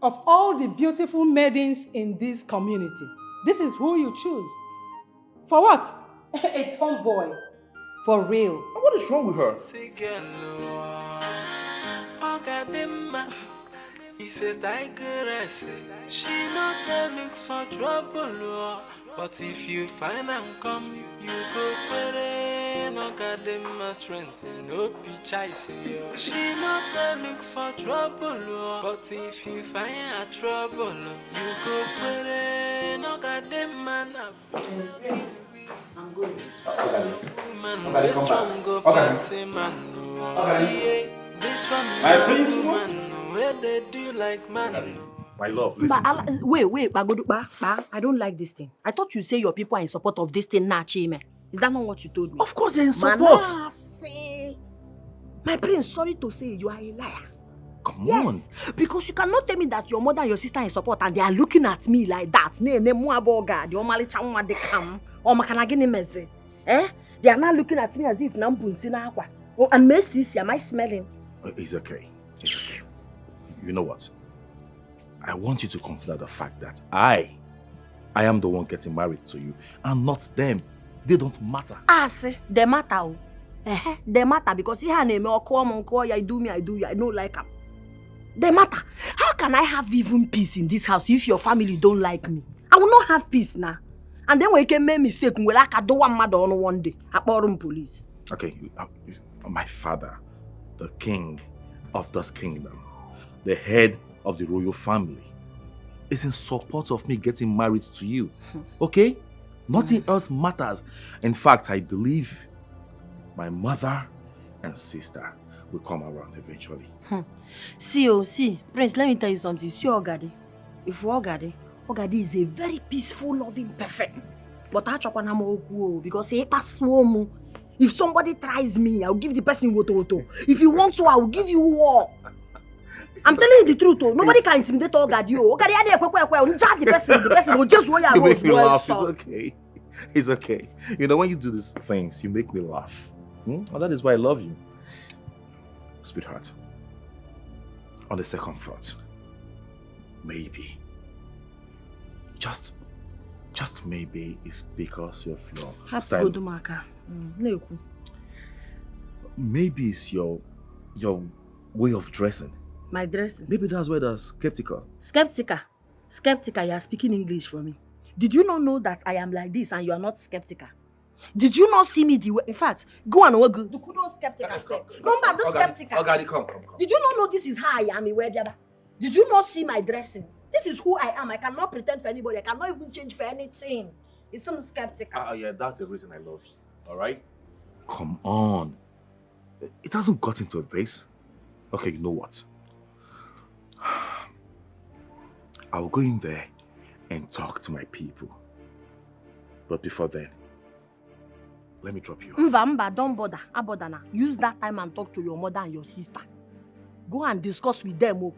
Of all the beautiful maidens in this community, this is who you choose. For what? A tomboy. For real.
What is wrong with her?
He says, I could say, she not there look for trouble, but if you find and come, you go put it, no got them my strength, no be chasing you. She not there look for trouble, but if you find a trouble, you go put it, no got them man up. I'm good. Woman, be strong, go pass him, man. This one, man. Where they do like man.
My love, listen to me.
Wait, Bagoduba. I don't like this thing. I thought you say your people are in support of this thing, Chime. Is that not what you told me?
Of course they're in support.
My prince, sorry to say, you are a liar.
Come
Yes, because you cannot tell me that your mother and your sister are in support and they are looking at me like that. They are not looking at me as if and Messi, am I smelling?
It's okay. It's okay. You know what? I want you to consider the fact that I am the one getting married to you and not them. They don't matter.
See, they matter. They matter because he had name or I do me, I don't like them. They matter. How can I have even peace in this house if your family don't like me? I will not have peace now. And then when you can make mistake, we like I do one mother on one day. I brought police.
Okay, my father, the king of this kingdom, the head of the royal family, is in support of me getting married to you. Okay? Nothing else matters. In fact, I believe my mother and sister will come around eventually.
See, Prince, let me tell you something. See OGADI. If OGADI is a very peaceful, loving person. But I chop on because he pass slow. If somebody tries me, I'll give the person woto. If you want to, I will give you war. I'm telling you the truth. Nobody can intimidate OGADI. OGADI, the person will just
You make me laugh. It's okay. It's okay. You know, when you do these things, you make me laugh. And that is why I love you. Sweetheart, on the second thought, maybe, just maybe it's because of your style. Maybe it's your way of dressing.
My dressing?
Maybe that's why they're skeptical.
Skeptical, you are speaking English for me. Did you not know that I am like this and you are not skeptical? Did you not see me the way? In fact, go and work. The kudo skeptical. Skeptical.
OGADI, come.
Did you not know this is how I am? Did you not see my dressing? This is who I am. I cannot pretend for anybody. I cannot even change for anything. It's some skeptical.
Yeah, that's the reason I love you. All right? Come on. It hasn't gotten to this. Okay, you know what? I'll go in there and talk to my people. But before then, let me drop you off.
Mba, don't bother. Abodana. Use that time and talk to your mother and your sister. Go and discuss with them.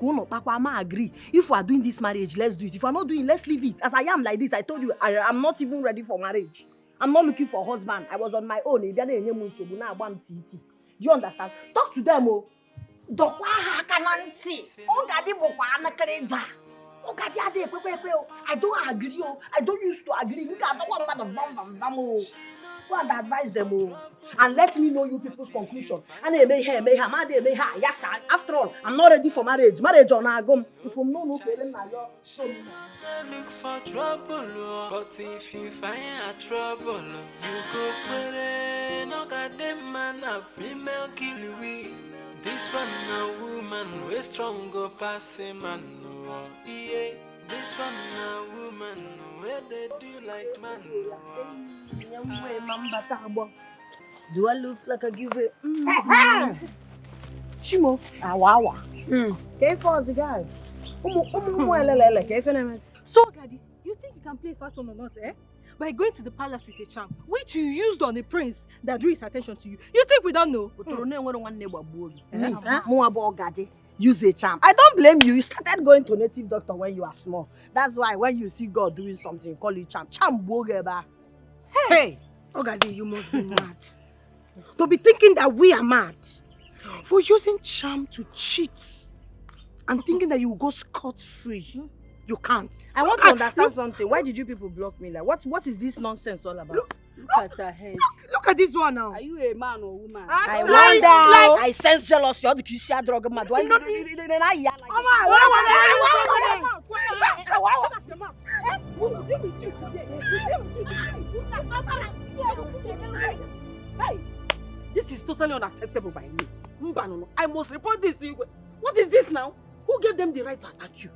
I agree. If we are doing this marriage, let's do it. If we are not doing, let's leave it. As I am like this, I told you, I'm not even ready for marriage. I'm not looking for a husband. I was on my own. Do you understand? Talk to them. I don't agree. I don't used to agree. Go and advise them all. And let me know you people's conclusion. And yes, after all, I'm not ready for marriage. Marriage on our gum. If I'm not
Look for trouble, but if you find a trouble, you go put it. No goddamn man, a female kill we. This one a woman, we strong go pass a man. Yeah, this one a woman, where they do like man.
Do I look like a giver? Chimo. Awawa. Okay, for the guy.
So, Daddy, you think you can play fast one on us, eh? By going to the palace with a charm, which you used on a prince that drew his attention to you. You think we don't know?
Use a charm. I don't blame you. You started going to native doctor when you are small. That's why when you see God doing something, you call it charm. Charm bogeba.
Hey, Ogadi, you must be mad. To be thinking that we are mad for using charm to cheat and thinking that you will go scot-free. You can't.
I want to understand something. Why did you people block me? Like, what is this nonsense all about?
Look at her head.
Look at this one now.
Are you a man or woman?
I wonder. I sense jealousy. All the Kisha drug mad. Why
Hey, this is totally unacceptable by me. I must report this to you. What is this now? Who gave them the right to attack you?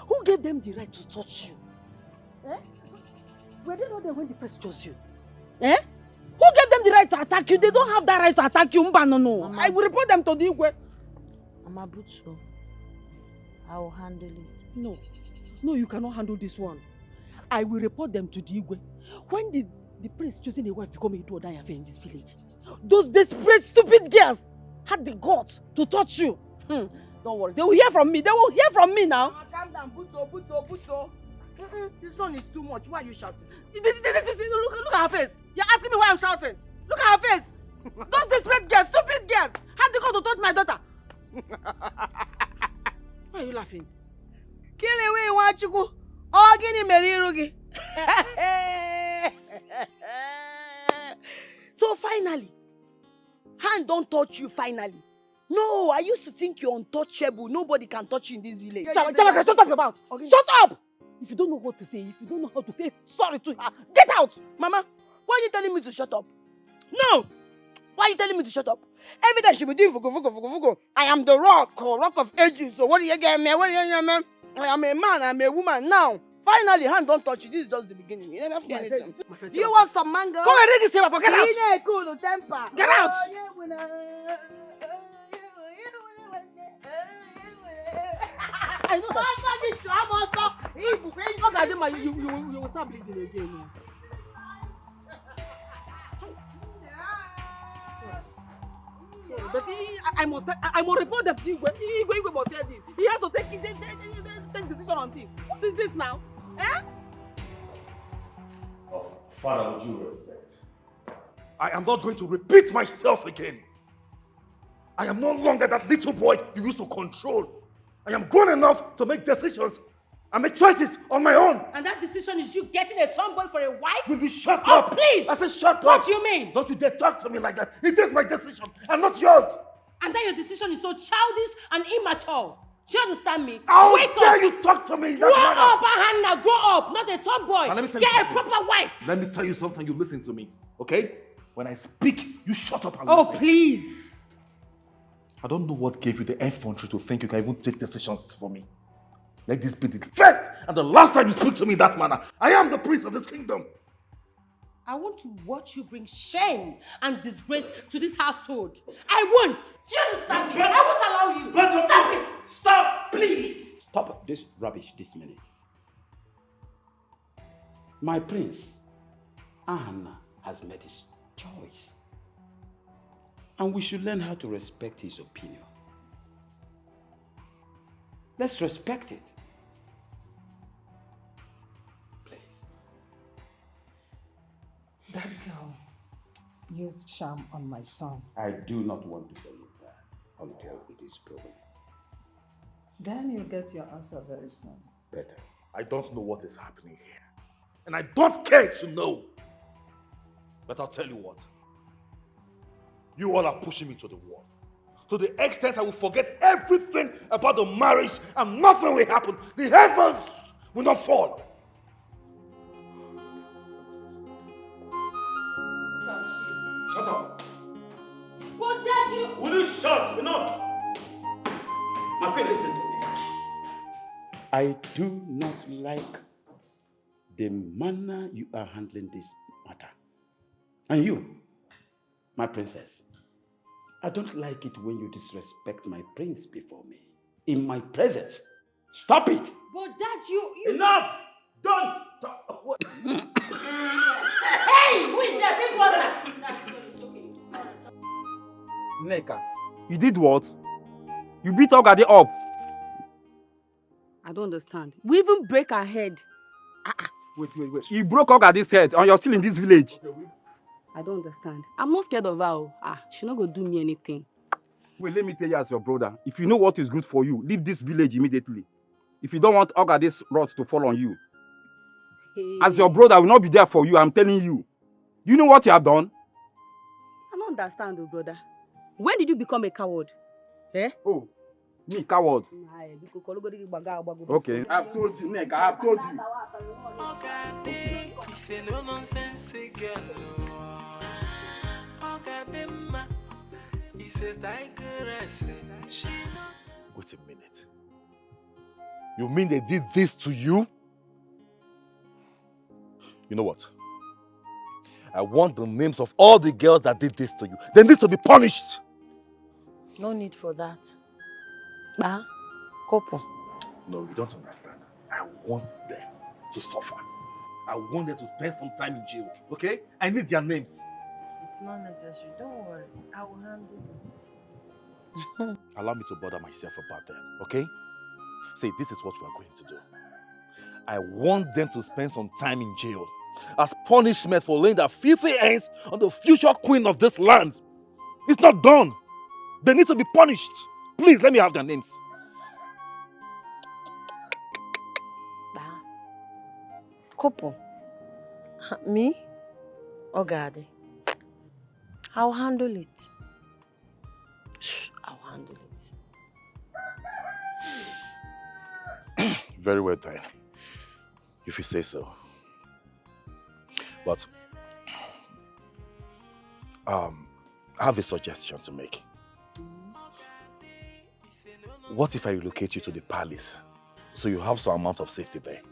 Who gave them the right to touch you? Eh? Were they not there when the press chose you? Eh? Who gave them the right to attack you? They don't have that right to attack you. No. I will report them to the Igwe.
Mama Butsu, I will handle it.
No, you cannot handle this one. I will report them to the Igwe. When did the prince choosing a wife become a do or die affair in this village? Those desperate, stupid girls had the guts to touch you. Don't worry, they will hear from me. They will hear from me now.
Calm down, Buto. This one is too much. Why are you shouting?
Look at her face. You're asking me why I'm shouting. Look at her face. Those desperate girls, stupid girls, had the guts to touch my daughter. Why are you laughing?
Kill away, Wachiku. Oh, gini merirugi.
So finally, hand don't touch you finally. No, I used to think you're untouchable. Nobody can touch you in this village. Chamaka, shut up your mouth. Okay. Shut up! If you don't know what to say, if you don't know how to say sorry to her, get out! Mama, why are you telling me to shut up? No! Why are you telling me to shut up? Every time she be doing fugo. I am the rock of ages. So what do you get me? I am a man, I'm a woman now. Finally, hand don't touch you. This is just the beginning. You never have to do anything. Do you want some mango? Come and read this paper. Get out!
Cool temper.
Get out! I know that. You will start bleeding again. Sorry, but I must report that Igwe must hear this. He has to take decision on this. What is this now? Eh?
Oh, Father, with due respect, I am not going to repeat myself again. I am no longer that little boy you used to control. I am grown enough to make decisions and make choices on my own.
And that decision is you getting a tomboy for a wife?
Will you shut up?
Please!
I said shut up.
What do you mean?
Don't you dare talk to me like that. It is my decision and not yours.
And then your decision is so childish and immature. Do you understand me?
How
Wake
dare
up!
you talk to me?
Grow up, Hannah, grow up, not a tomboy.
Now, let me tell you
Get a
something.
proper wife.
Let me tell you something, you listen to me, okay? When I speak, you shut up and
Oh,
listen.
please.
I don't know what gave you the effrontery to think you can even take decisions for me. Let this be the first and the last time you speak to me in that manner.
I am the prince of this kingdom.
I want to watch you bring shame and disgrace to this household. I won't. Do you understand me? I won't allow you. Stop it.
Stop, please. Stop this rubbish this minute. My prince, Anna, has made his choice. And we should learn how to respect his opinion. Let's respect it. Please.
That girl used charm on my son.
I do not want to believe that until it is proven.
Then you'll get your answer very soon.
Better. I don't know what is happening here. And I don't care to know. But I'll tell you what. You all are pushing me to the wall. To the extent I will forget everything about the marriage and nothing will happen. The heavens will not fall. Shut up.
But Dad,
Will you shut? Enough! My friend, listen to me.
I do not like the manner you are handling this matter. And you, my princess, I don't like it when you disrespect my prince before me. In my presence. Stop it!
But Dad, you...
Enough! Don't talk!
Hey! Who is there? Bring water! It's okay. Sorry.
Nneka, you did what? You beat Ogade up.
I don't understand. We even break her head.
Wait. You broke Ogade's head and you're still in this village.
I don't understand. I'm not scared of her. She not gonna do me anything.
Wait, let me tell you as your brother. If you know what is good for you, leave this village immediately. If you don't want Ogade's wrath to fall on you.
Hey.
As your brother, I will not be there for you, I'm telling you. You know what you have done?
I don't understand, brother. When did you become a coward? Eh?
Oh, me, coward. Okay, I've told you, Nneka, I've told you.
OGADI, he's a no-nonsense girl. OGADI, he says,
Wait a minute. You mean they did this to you? You know what? I want the names of all the girls that did this to you. They need to be punished.
No need for that. Bah, couple.
No, you don't understand. I want them to suffer. I want them to spend some time in jail, okay? I need their names.
It's not necessary. Don't worry. I will handle it.
Allow me to bother myself about that, okay? See, this is what we are going to do. I want them to spend some time in jail as punishment for laying their filthy hands on the future queen of this land. It's not done. They need to be punished. Please, let me have their names.
Couple. Me? OGADI. I'll handle it. Shh, I'll handle it.
Very well then, if you say so. But I have a suggestion to make. What if I relocate you to the palace so you have some amount of safety there?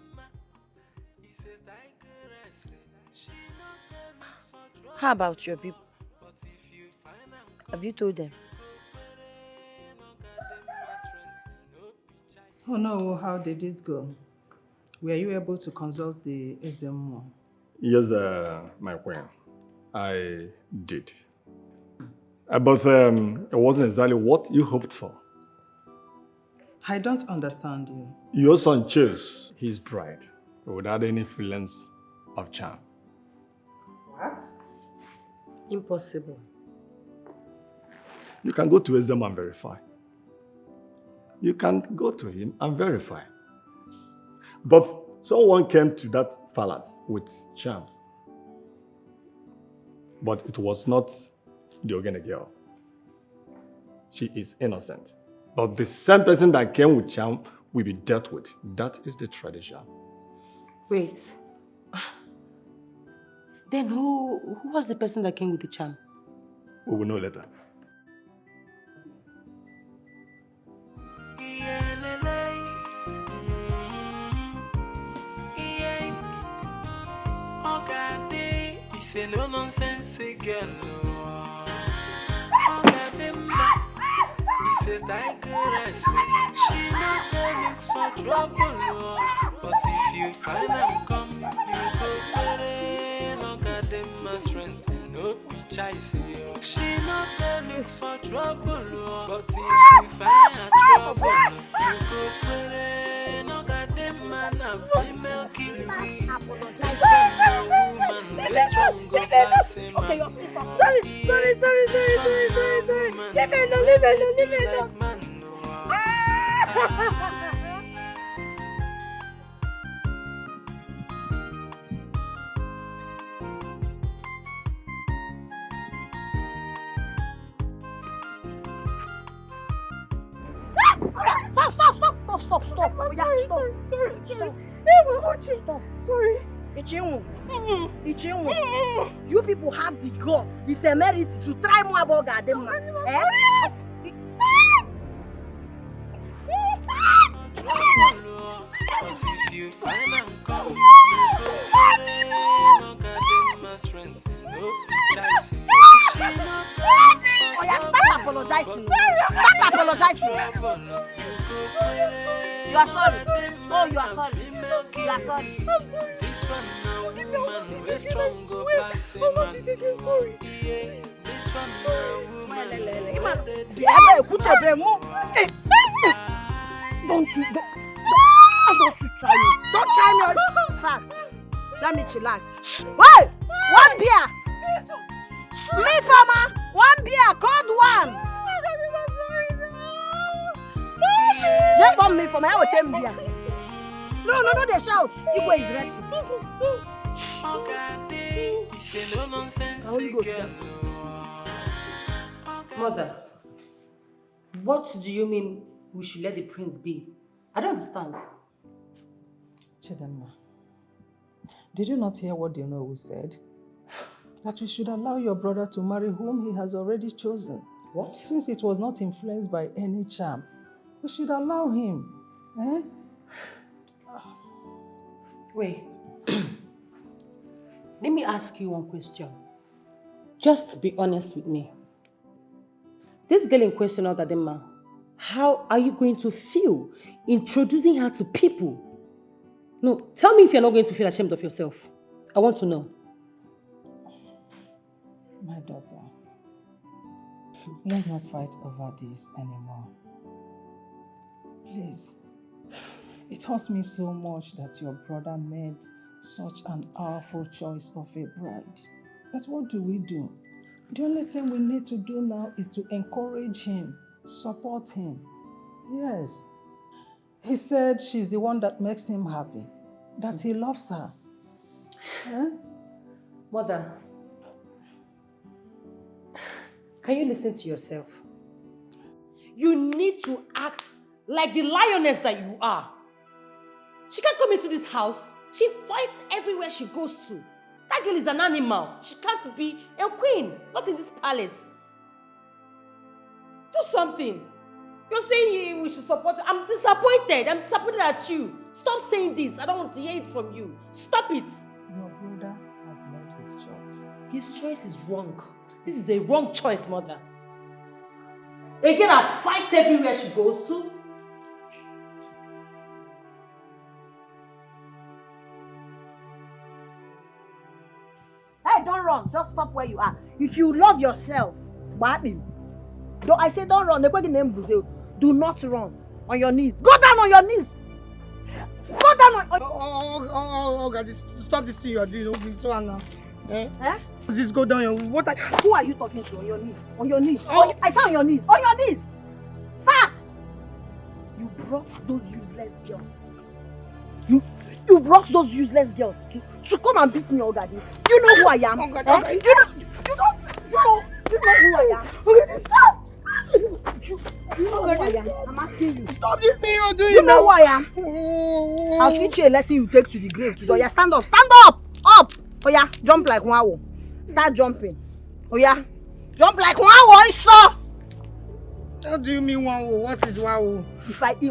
How about your people? Have you told them?
Oh no, how did it go? Were you able to consult the SMO?
Yes, my queen, I did. But it wasn't exactly what you hoped for.
I don't understand you.
Your son chose his bride without any feelings of charm.
What?
Impossible.
You can go to Ezem and verify. You can go to him and verify. But someone came to that palace with charm. But it was not the Ogene girl. She is innocent. But the same person that came with charm will be dealt with. That is the tradition.
Wait. Then who was the person that came with the charm?
We will know later.
OGADI, he's a no-nonsense girl. OGADI, he says digress. She not there look for trouble, but if you find them come, you go better. OGADI, my strength, no be choice. She not there look for trouble, but if you find her trouble, you go better. OGADI, man, a female kill me. This one a woman, the strong go pass him.
Sorry. Leave it alone.
stop. Oh, yeah, stop.
Sorry.
Stop.
Stop. Sorry.
Ichinwu. You people have the guts, the temerity to try more about Gadema. Eh?
But if you find and come, you go pray, no Gadema strength, no chasing.
Oh yeah, start apologizing. Start apologizing. You are sorry. Oh, you are sorry. You are sorry.
This one now, woman, we're strong, go pass it, man. This one now, woman,
Don't you try me. Don't try me. Fact. Let me chillax. Wait! One beer! Me, farmer! One beer! Cold one! Just don't me for me. I will tell beer. No, they shout. Igwe is resting.
Mother, what do you mean we should let the prince be? I don't understand.
Chidamma, did you not hear what the Onowu said? That we should allow your brother to marry whom he has already chosen.
What?
Since it was not influenced by any charm, we should allow him. Eh?
Wait. Let me ask you one question. Just be honest with me. This girl in question, Ogadema, how are you going to feel introducing her to people? No, tell me if you're not going to feel ashamed of yourself. I want to know.
My daughter, let's not fight over this anymore. Please. It hurts me so much that your brother made such an powerful choice of a bride. But what do we do? The only thing we need to do now is to encourage him, support him. Yes. He said she's the one that makes him happy, that he loves her. Huh?
Mother, can you listen to yourself? You need to act like the lioness that you are. She can't come into this house. She fights everywhere she goes to. That girl is an animal. She can't be a queen, not in this palace. Do something. You're saying we should support her. I'm disappointed. I'm disappointed at you. Stop saying this. I don't want to hear it from you. Stop it.
Your brother has made his choice.
His choice is wrong. This is a wrong choice, mother. Again, I fight everywhere she goes to.
Hey, don't run. Just stop where you are. If you love yourself, I say don't run. Do not run. On your knees. Go down on your knees. Go down on...
Oh, God, stop this thing you're doing. This one now.
Eh?
Just go down.
Who are you talking to? On your knees. On your knees. Oh. I said on your knees. On your knees. Fast. You brought those useless girls. You brought those useless girls to come and beat me, OGADI. You know who I am.
Oh, God,
eh?
okay.
You know who I am. Okay, stop. Do you know who I am? I'm asking you.
Stop this thing you're doing.
You know who I am. I'll teach you a lesson you take to the grave today. Oh yeah, stand up. Stand up. Up. Oh yeah, jump like wow. Start jumping. Oh yeah, jump like wow. So.
How do you mean wow? What is wow?
If I
Hey,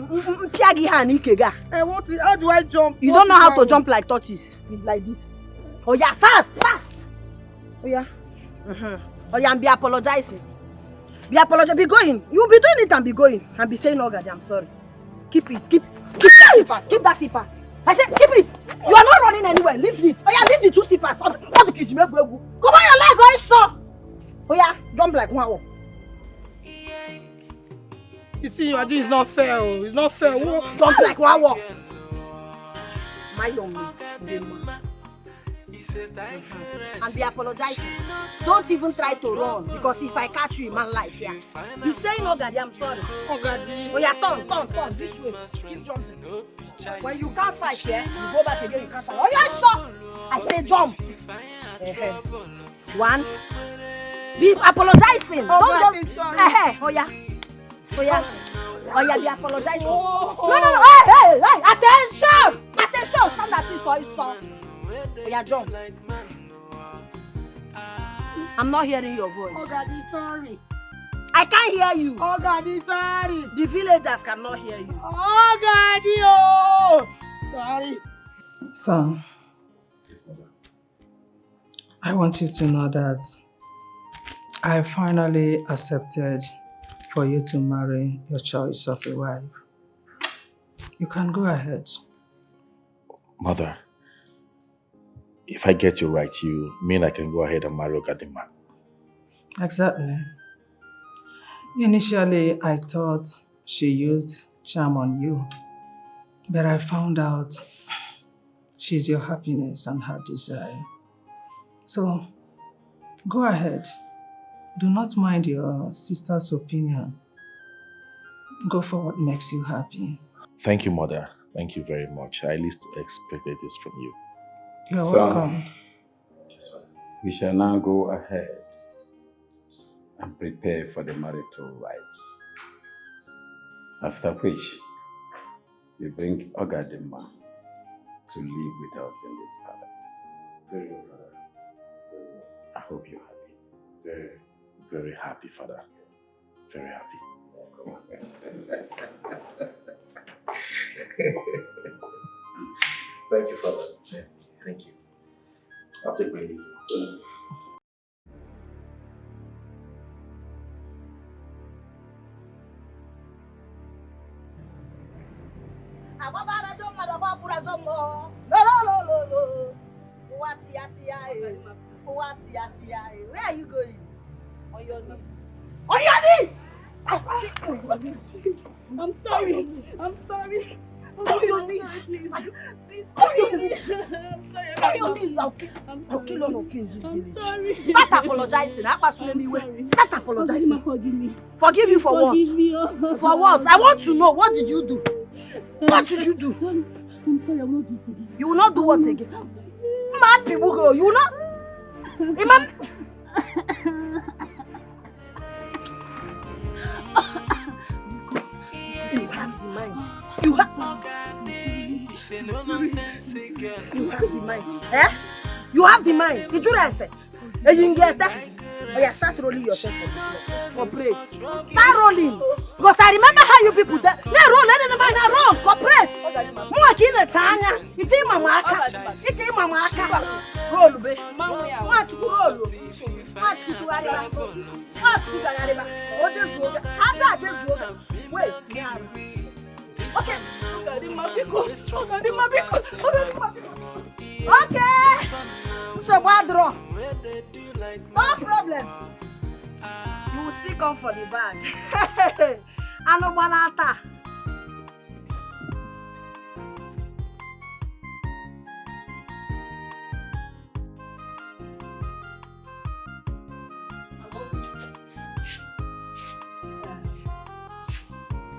how do I jump?
You don't know how to jump like tortoise. It's like this. Oh yeah, fast. Oh yeah. Oh yeah, and be apologizing. Be apologizing. Be going. You'll be doing it and be going. And be saying, OGADI, I'm sorry. Keep it. Keep that slippers. Keep that slippers. I said, keep it. You are not running anywhere. Leave it. Oh yeah, leave the 2 slippers. Come on your leg, oh so. Oh yeah, jump like wow.
You see, you are doing is not fair. It's not fair.
Jump like wow. My young man. And be apologizing. Don't even try to run, because if I catch you in my life, yeah. Be saying, OGADI, I'm sorry.
OGADI.
Oh yeah, turn. This way. Keep jumping. When you can't fight, yeah, you go back again, you can't fight. Oh yeah, stop. I say jump. 1. Be apologizing. Don't just. Oh yeah. Oh yeah, they apologize for. No. Hey! Attention! Attention! Stand at it for you, sir. Oh yeah, John. I'm not hearing your voice.
OGADI, sorry.
I can't hear you.
OGADI, sorry.
The villagers cannot hear you.
OGADI, oh! Sorry.
Son, I want you to know that I finally accepted for you to marry your choice of a wife. You can go ahead.
Mother, if I get you right, you mean I can go ahead and marry OGADI man?
Exactly. Initially, I thought she used charm on you, but I found out she's your happiness and her desire. So, go ahead. Do not mind your sister's opinion. Go for what makes you happy.
Thank you, Mother. Thank you very much. I at least expected this from you.
You're welcome.
We shall now go ahead and prepare for the marital rites. After which, we bring OGADI man to live with us in this palace.
Very well, Father. Very well.
I hope you're happy.
Very, very happy, Father. Very happy. Thank you, Father. Thank you. I'll take my leave.
Where are you going? On your knees.
On your knees!
I'm sorry. I'm sorry.
On your knees.
Please.
On your knees.
I'm sorry.
On your knees. I'll kill all of you in this
I'm
village.
sorry.
Start apologizing. Start apologizing.
Forgive me.
Forgive you for what?
Forgive me.
For what? I want to know. What did you do? What did you do?
I'm sorry. I will not do it again.
You will not do what again? Mad people go. You will not. Imam. You have the mind. You have the mind. Eh? You have the mind. Did you answer? You didn't get that? Oh yeah, start rolling yourself on the floor. Cooperate. Start rolling. Because I remember how you people there. Yeah, roll. Let them mind roll. Cooperate. More kina tanya. It's in mama aka. It's in mama aka. Roll, be. What to roll? What to do? What to do? Oh, just go. After just go. Wait. Okay. Okay. So bad draw. No problem. You will still come for the bag. Anobanata.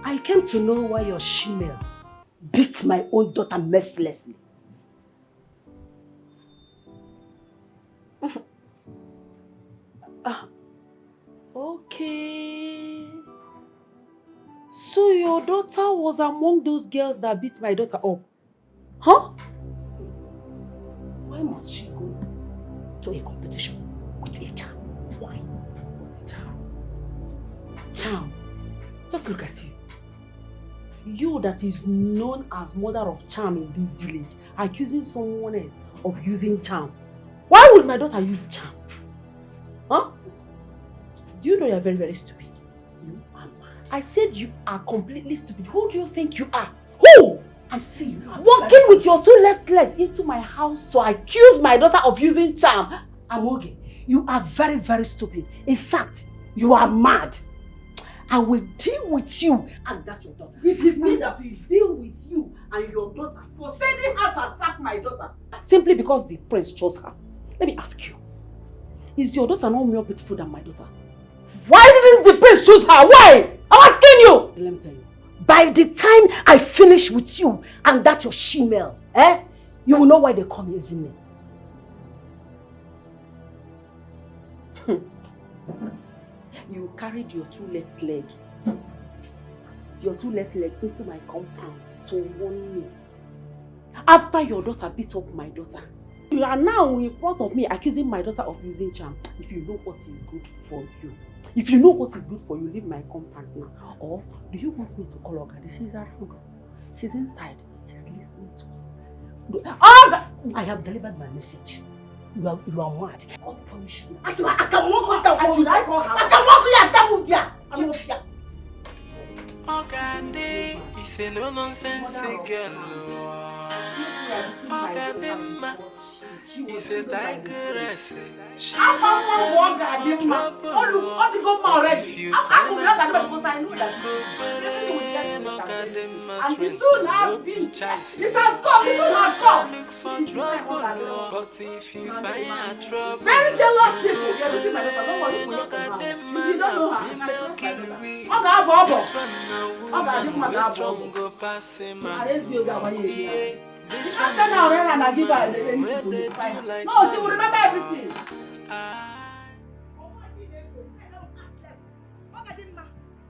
I came to know why your shemale beat my own daughter mercilessly. Okay. So your daughter was among those girls that beat my daughter up? Huh? Why must she go to a competition with a charm? Why? What's a charm? Charm. Just look at you. You that is known as mother of charm in this village, accusing someone else of using charm. Why would my daughter use charm? Huh? Do you know you're very, very stupid? You are mad. I said you are completely stupid. Who do you think you are? Who? I see you walking with your two left legs into my house to accuse my daughter of using charm. Amoge, you are very, very stupid. In fact, you are mad. I will deal with you and that your daughter. It is me that will deal with you and your daughter for sending her to attack my daughter. Simply because the prince chose her. Let me ask you. Is your daughter not more beautiful than my daughter? Why didn't the prince choose her? Why? I'm asking you. Let me tell you. By the time I finish with you and that your shemale, you will know why they call me Ezine. You carried your two left leg
your two left leg into my compound to warn me. After your daughter beat up my daughter, you are now in front of me accusing my daughter of using charm. If you know what is good for you, leave my compound now. Or do you want me to call OGADI? She's around. She's inside. She's listening to us. I have delivered my message. You are mad. God punish you. I can walk on that wall. I can walk on that wall. I'm not fear.
OGADI is a no-nonsense girl. OGADI is a tigress. She knows trouble. But if you find out strength, no be choice. She look for trouble. But if you find out trouble,
Very jealous people.
female kill we. This one now woman we strong go pass him. This one now
and I give her No, she will remember everything.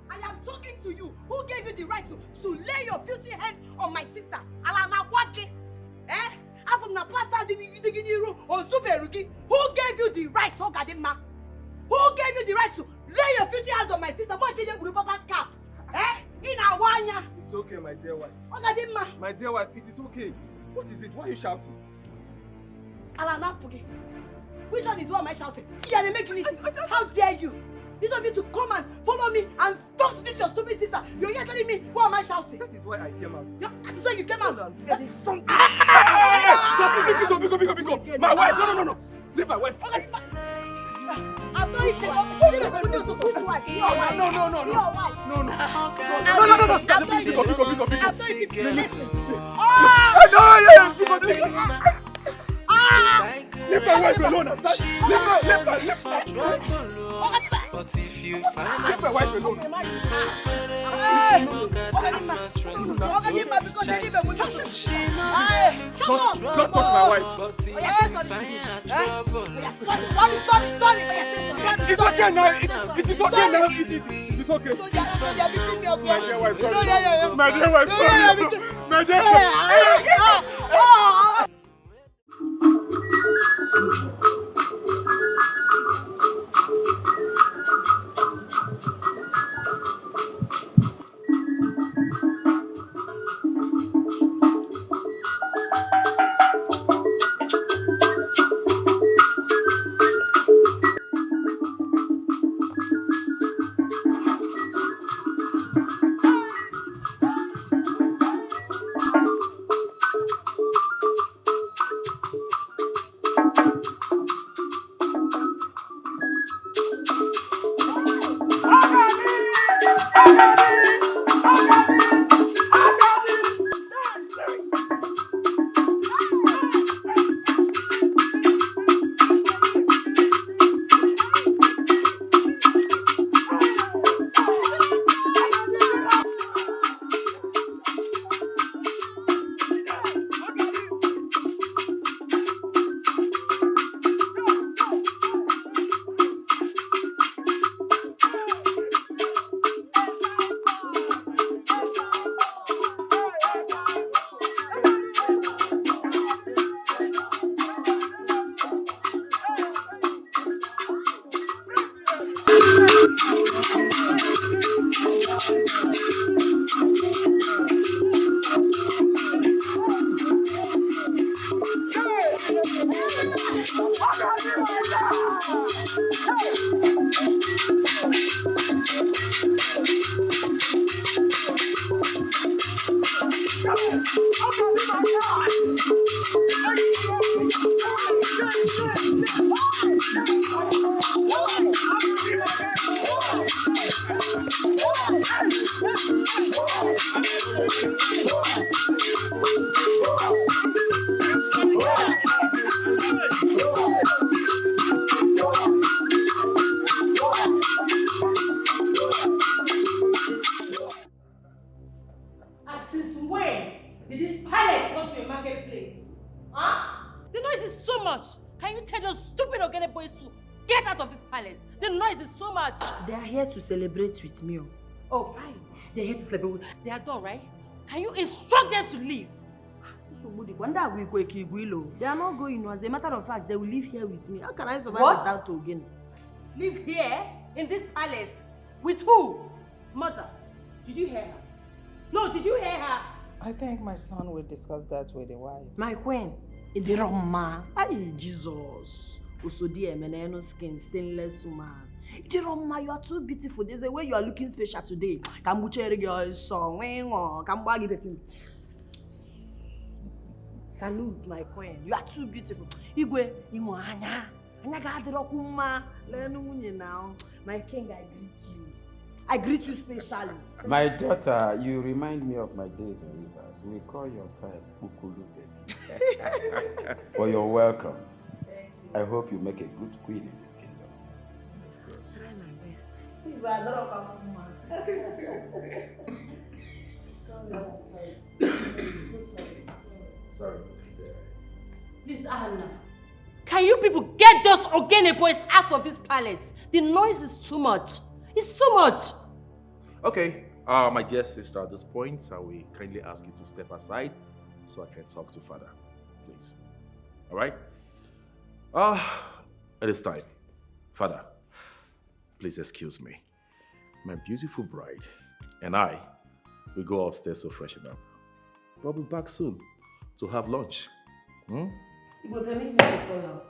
I am talking to you. Who gave you the right to lay your filthy hands on my sister? Alana Wake? Eh? I'm from the pastor Diginiru or Zuberugi. Who gave you the right, Ogadima? Who gave you the right to lay your filthy hands on my sister? What did you do Papa's cap? Eh? In Awanya.
It's okay, my dear wife.
Ogadima.
My dear wife, it is okay. What is it? Why are you shouting?
Alana Puge. Which one is what am I shouting? Yeah, they making it. How dare you? This of you to come and follow me and talk to this your stupid sister. You're here telling me what am I shouting?
That is why I came out.
That is why you came out. There is something.
Stop! My wife! No! Leave my wife!
I'm not even.
Leave my wife alone!
But if you find
leave my wife alone! Don't touch my wife! It's okay now! It is okay now! It is okay! My dear wife, sorry! My dear wife, sorry! My dear wife!
To celebrate with me. Oh, fine. They're here to sleep. They are done, right? Can you instruct them to leave?
They are not going. As a matter of fact, they will live here with me. How can I survive
What?
without Ogene?
Live here? In this palace? With who? Mother, did you hear her? No, did you hear her?
I think my son will discuss that with the wife.
My queen, Idiroma. Ay, Jesus. Usodi emeneno skin, stainless woman. Idiroma, you are too beautiful. There's a way you are looking special today. Kambuchere girl song. Kambwagi perfume. Salute, my queen. You are too beautiful. Igwe, imo anya. Anya ga adirokuma. Lenu munye now. My king, I greet you. I greet you specially.
My daughter, you remind me of my days in Rivers. We call your type Bukulu baby. But you're welcome. I hope you make a good queen in this kingdom.
Of course. Try my best.
Sorry.
Please, Anna. Can you people get those Ogene boys out of this palace? The noise is too much. It's too much.
Okay, my dear sister, at this point, I will kindly ask you to step aside so I can talk to Father, please. All right? It is time. Father, please excuse me. My beautiful bride and I will go upstairs to freshen up. We'll be back soon to have lunch.
You will permit me to fall out.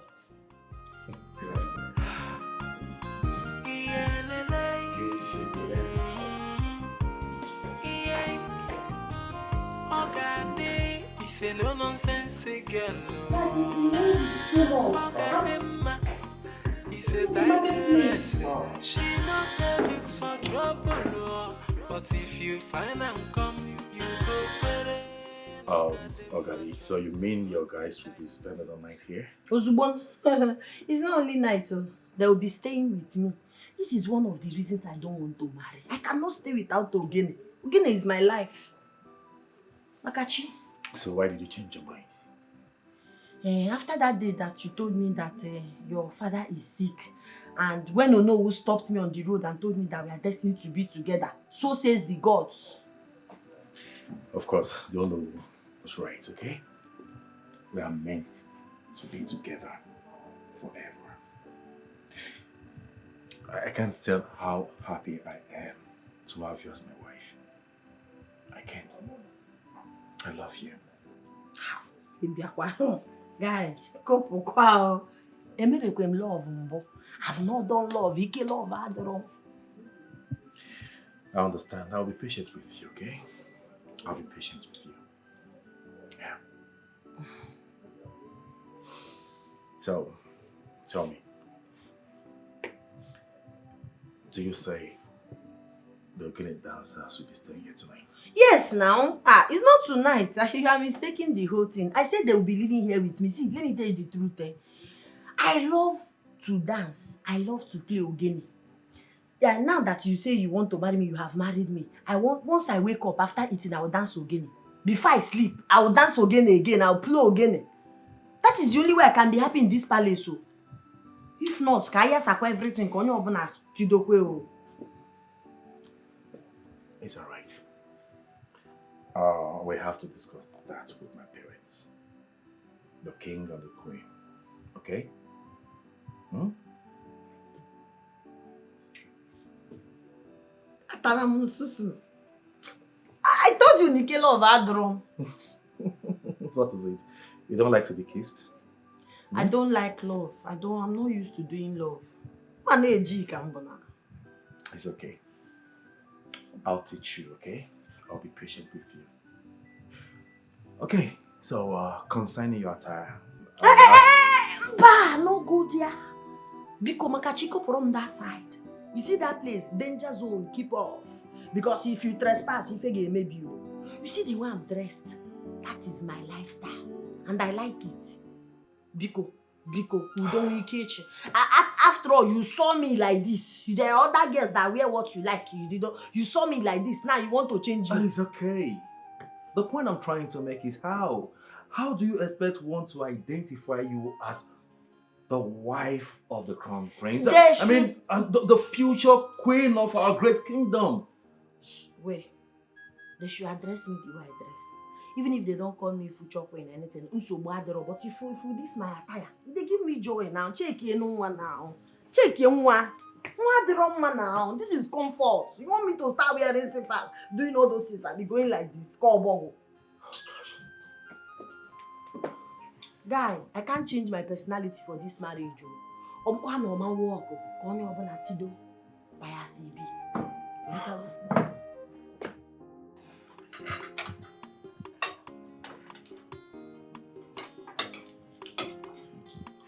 OGADI, he said no nonsense girl. He says digress. She not there look for trouble, but if you find and come, you go better.
OGADI, so you mean your guys will be spending the night here?
Ozubon, it's not only night, so they will be staying with me. This is one of the reasons I don't want to marry. I cannot stay without Ogene. Ogene is my life. Makachi.
So why did you change your mind?
After that day that you told me that your father is sick, and when Onowu stopped me on the road and told me that we are destined to be together, so says the gods.
Of course, the Onowu was right, okay? We are meant to be together forever. I can't tell how happy I am to have you as my wife. I can't. I love you.
Guy, couple kwao. Emerekwem love mbo. I've not done love. Ike love adoro.
I understand. I'll be patient with you, okay? I'll be patient with you. Yeah. So, tell me. Do you say the Ogene dancers will be staying here tonight?
Yes, now. It's not tonight. You are mistaking the whole thing. I said they will be living here with me. See, let me tell you the truth. I love to dance. I love to play Ogene. Yeah, now that you say you want to marry me, you have married me. Once I wake up after eating, I will dance Ogene. Before I sleep, I will dance Ogene again. I will play Ogene. That is the only way I can be happy in this palace. So. If not, Kaya sakwa everything.
It's alright. We have to discuss that with my parents. The king and the queen. Okay?
I told you Nike love Adron.
What is it? You don't like to be kissed?
I don't like love. I'm not used to doing love.
It's okay. I'll teach you, okay? I'll be patient with you. Okay, so concerning your attire.
No go there. Biko makachiko from that side. You see that place? Danger zone, keep off. Because if you trespass, if you maybe you. You see the way I'm dressed? That is my lifestyle. And I like it. Biko, you don't catch. After all, you saw me like this. There are other girls that wear what you like. You saw me like this. Now you want to change me.
It's okay. The point I'm trying to make is how? How do you expect one to identify you as the wife of the crown prince? I mean, as the future queen of our great kingdom.
Where? They should address me the way I dress. Even if they don't call me Fuchoko and anything, but if this my attire, they give me joy now. Check you no one now. Check you one. What the wrong man now? This is comfort. You want me to start wearing slippers, doing all those things and be going like this? Call Bogo. Guy, I can't change my personality for this marriage. I'm no man walk. Only open a tido. By a CB.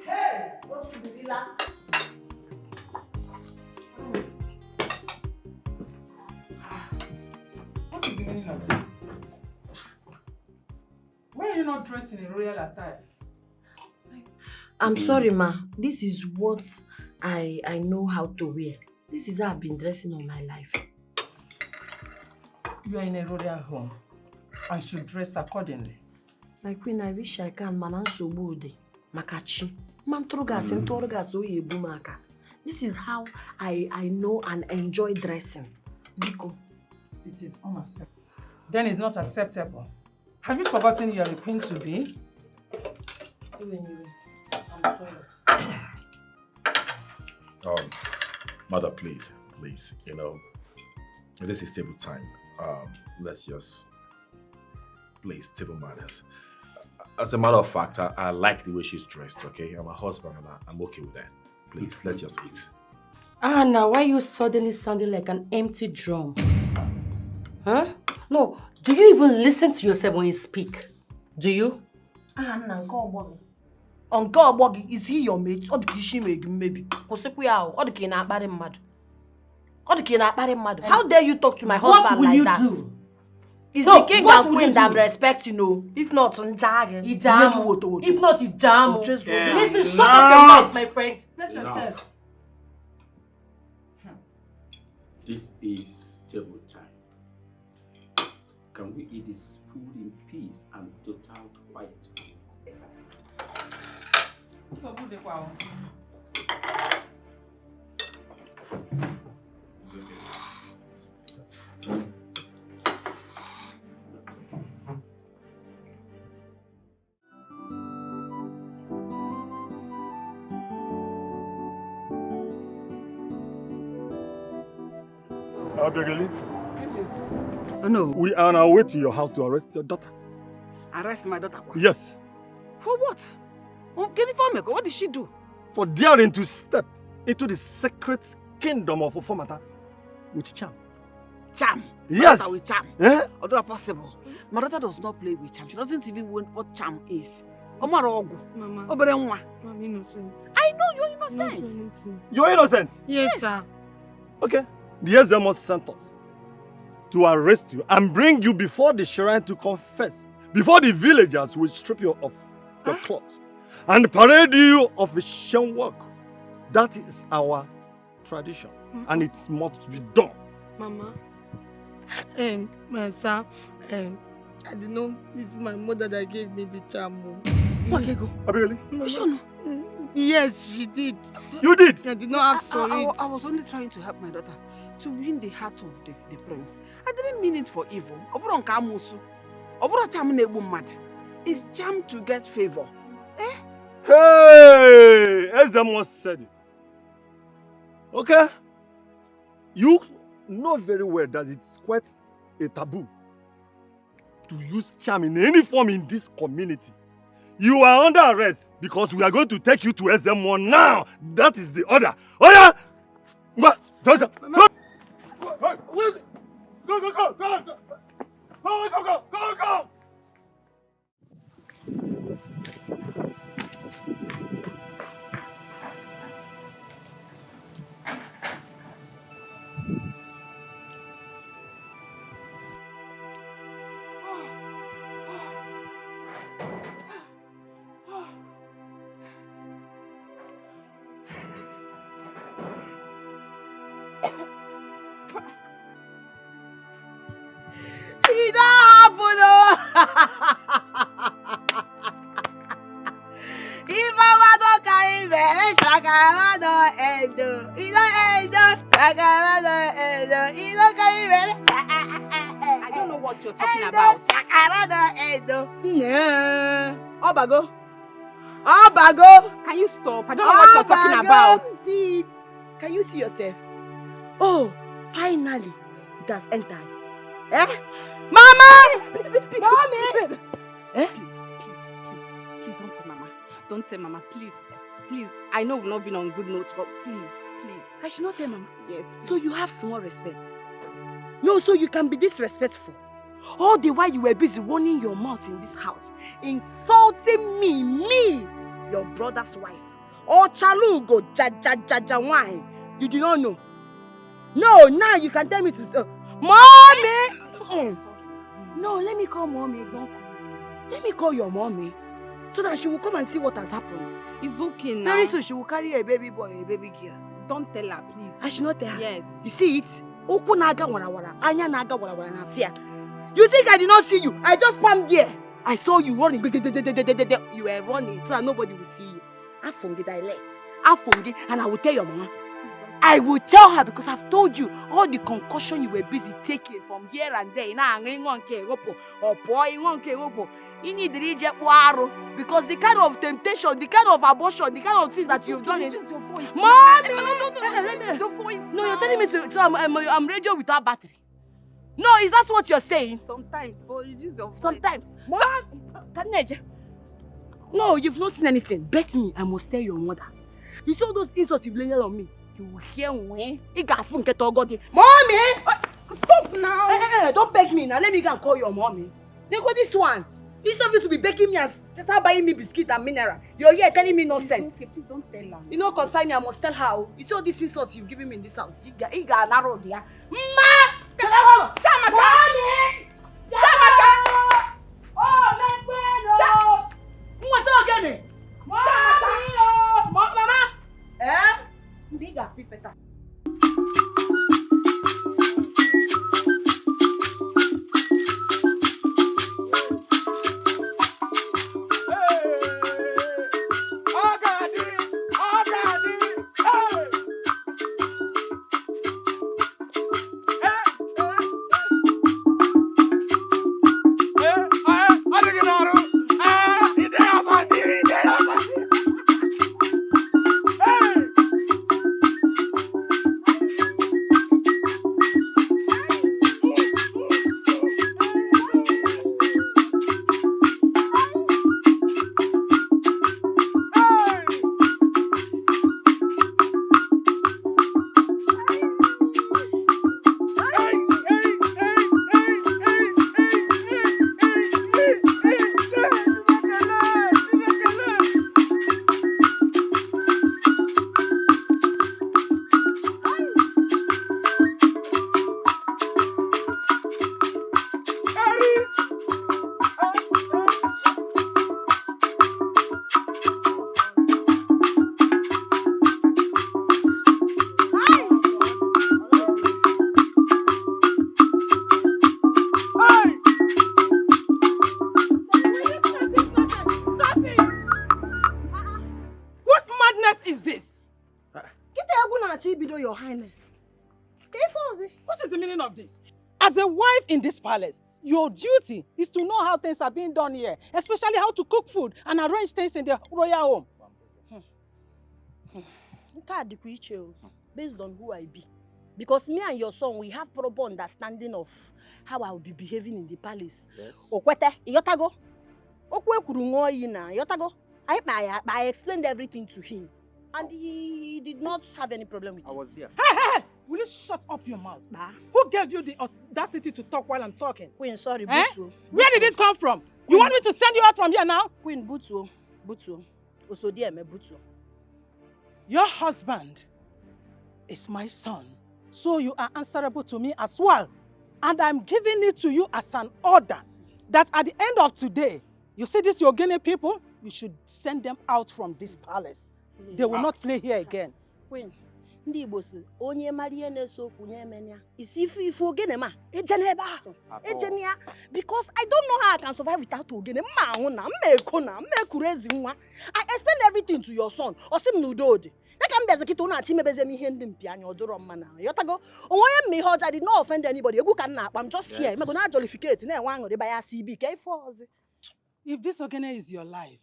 Hey, what's the villa?
What is the meaning of this? Why are you not dressed in a royal attire?
I'm sorry, ma. This is what I know how to wear. This is how I've been dressing all my life.
You are in a royal home and should dress accordingly.
My queen, I wish I can, man. So good. Makachi. Man, trogas. This is how I know and enjoy dressing. Biko.
It is unacceptable. Then it's not acceptable. Have you forgotten you are a queen to be?
I'm sorry.
Mother, please, this is table time. Let's just, please, table manners. As a matter of fact, I like the way she's dressed, okay? I'm a husband and I'm okay with that. Please, let's just eat.
Anna, why are you suddenly sounding like an empty drum? Huh? No, do you even listen to yourself when you speak? Do you?
Anna, Uncle Obogi, is he your mate? Or do you maybe? How dare you talk to my husband like that?
What will you do?
It's the king and queen that I'm respecting, If not, If not,
Ijamo. Listen, shut up your mouth, my friend.
Let yourself. This is table time. Can we eat this food in peace and total quiet?
So good, wow.
Abigail,
Oh, no.
we are on our way to your house to arrest your daughter.
Arrest my daughter?
Yes.
For what? What did she do?
For daring to step into the sacred kingdom of Ofomata with charm.
Charm?
Yes.
My daughter with charm?
Eh?
Although possible. My daughter does not play with charm. She doesn't even know what charm is. Mama,
I'm innocent.
I know you're innocent.
You're innocent?
Yes, sir.
Okay. The SMO sent us to arrest you and bring you before the shrine to confess. Before the villagers will strip you of your clothes and parade you of the shame work. That is our tradition, and it must be done.
Mama, my son, I did not. It's my mother that gave me the charm.
What, Ego?
Really?
Yes, she did.
You did?
I did not ask for it.
I was only trying to help my daughter to win the heart of the prince. I didn't mean it for evil. It's charm to get favor. Eh?
Hey! Ezemo said it. Okay? You know very well that it's quite a taboo to use charm in any form in this community. You are under arrest because we are going to take you to SMO now. That is the order. Oh yeah! What? Go! Go!
It don't happen, If I don't carry very shakara don't end. It don't end. Shakara don't end. It don't carry very.
what you're talking about. Obago. Obago.
Can you stop? I don't know what you're talking about.
See it. Can you see yourself? Oh, finally, it has entered. Eh? Mama! Mommy!
Eh? Please, don't tell Mama. Don't tell Mama, please. Please, I know we've not been on good notes, but please.
I should not tell Mama.
Yes.
So you have small respect. No, so you can be disrespectful. All the while you were busy running your mouth in this house, insulting me, your brother's wife. Oh, Chalugo, ja, wine. You do not know. No, now you can tell me to... Mommy! No, let me call Mommy. Let me call your Mommy. So that she will come and see what has happened.
It's okay now.
Very soon she will carry a baby boy and a baby girl.
Don't tell her, please.
I should not tell her?
Yes.
You see it? Oku naga wara, anya naga wara na fear. You think I did not see you? I just palmed there. I saw you running. You were running so that nobody will see you. Afungi dialect. Afungi, and I will tell your mama. I will tell her because I've told you all the concussion you were busy taking from here and there. You need to reach because the kind of temptation, the kind of abortion, the kind of things that you've done.
Use your voice.
Mommy!
No, use your voice.
No, you're telling me so I'm radio without battery. No, is that what you're saying?
Sometimes, but you use your voice.
Sometimes. No, you've not seen anything. Bet me, I must tell your mother. You saw those insults you blamed on me. You will hear when you got phone get all God. Mommy!
Stop now!
Hey, don't beg me now. Let me go and call your mommy. They got this one. This of you to be begging me and start buying me biscuit and mineral. You're here telling me nonsense.
Okay, please don't tell her.
You know, concern me, I must tell her. You saw these insults you've given me in this house. You got an arrow there. Ma!
Chamaka!
Mommy!
Chamaka!
Oh, let me know! What again? Mama! Eh? Biga fifeta. Your Highness.
What is the meaning of this? As a wife in this palace, your duty is to know how things are being done here, especially how to cook food and arrange things in the royal home.
Based on who I be. Because me and your son, we have proper understanding of how I will be behaving in the palace. Okwete, yotago. Okwe kurungo ina, yotago. I explained everything to him. And he did not have any problem with it.
I was here.
Hey! Will you shut up your mouth? Who gave you the audacity to talk while I'm talking?
Queen, sorry,
eh?
Butu.
Where did it come from? You want me to send you out from here now?
Queen, Butu. Osodieme, Butu.
Your husband is my son, so you are answerable to me as well. And I'm giving it to you as an order that at the end of today, you see these Yogene people, you should send them out from this palace. They will not play here again.
Queen, ndị Igbo si onye marie na-eso kunye menya. Isi ifu ogene ma ejene ebe ahụ. Ejene ya because I don't know how I can survive without ogene. Mma ahụ na, mma eko na, mma ekurezi nwa. I explained everything to your son. Osim n'udo dị. come there's a kid who not team beze me him piano or mana. Yotago, oh I me hot I did not offend anybody. You can nap. I'm just here. I'm gonna jollificate. Now one or the buy a CB.
If this Ogene is your life,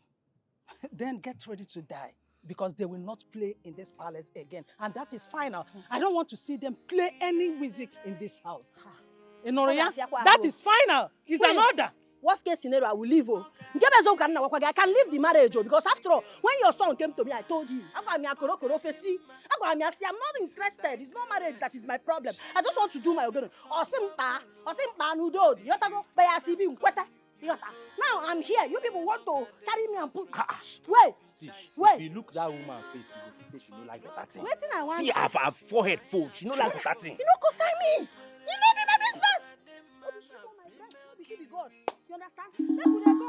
then get ready to die. Because they will not play in this palace again. And that is final. I don't want to see them play any music in this house. Inoria, that is final. It's an order.
Worst case scenario, I will leave. I can leave the marriage because after all, when your son came to me, I told you, I'm not interested. It's not marriage that is my problem. I just want to do my own. Now I'm here. You people want to carry me and put. Wait.
Sis,
Wait.
if you look that woman face, you will say she don't like that thing.
Waiting, I want.
See, her forehead fold. She don't like that thing.
You know, consign me. You know, be my business. What should be God? You understand? Where would I go?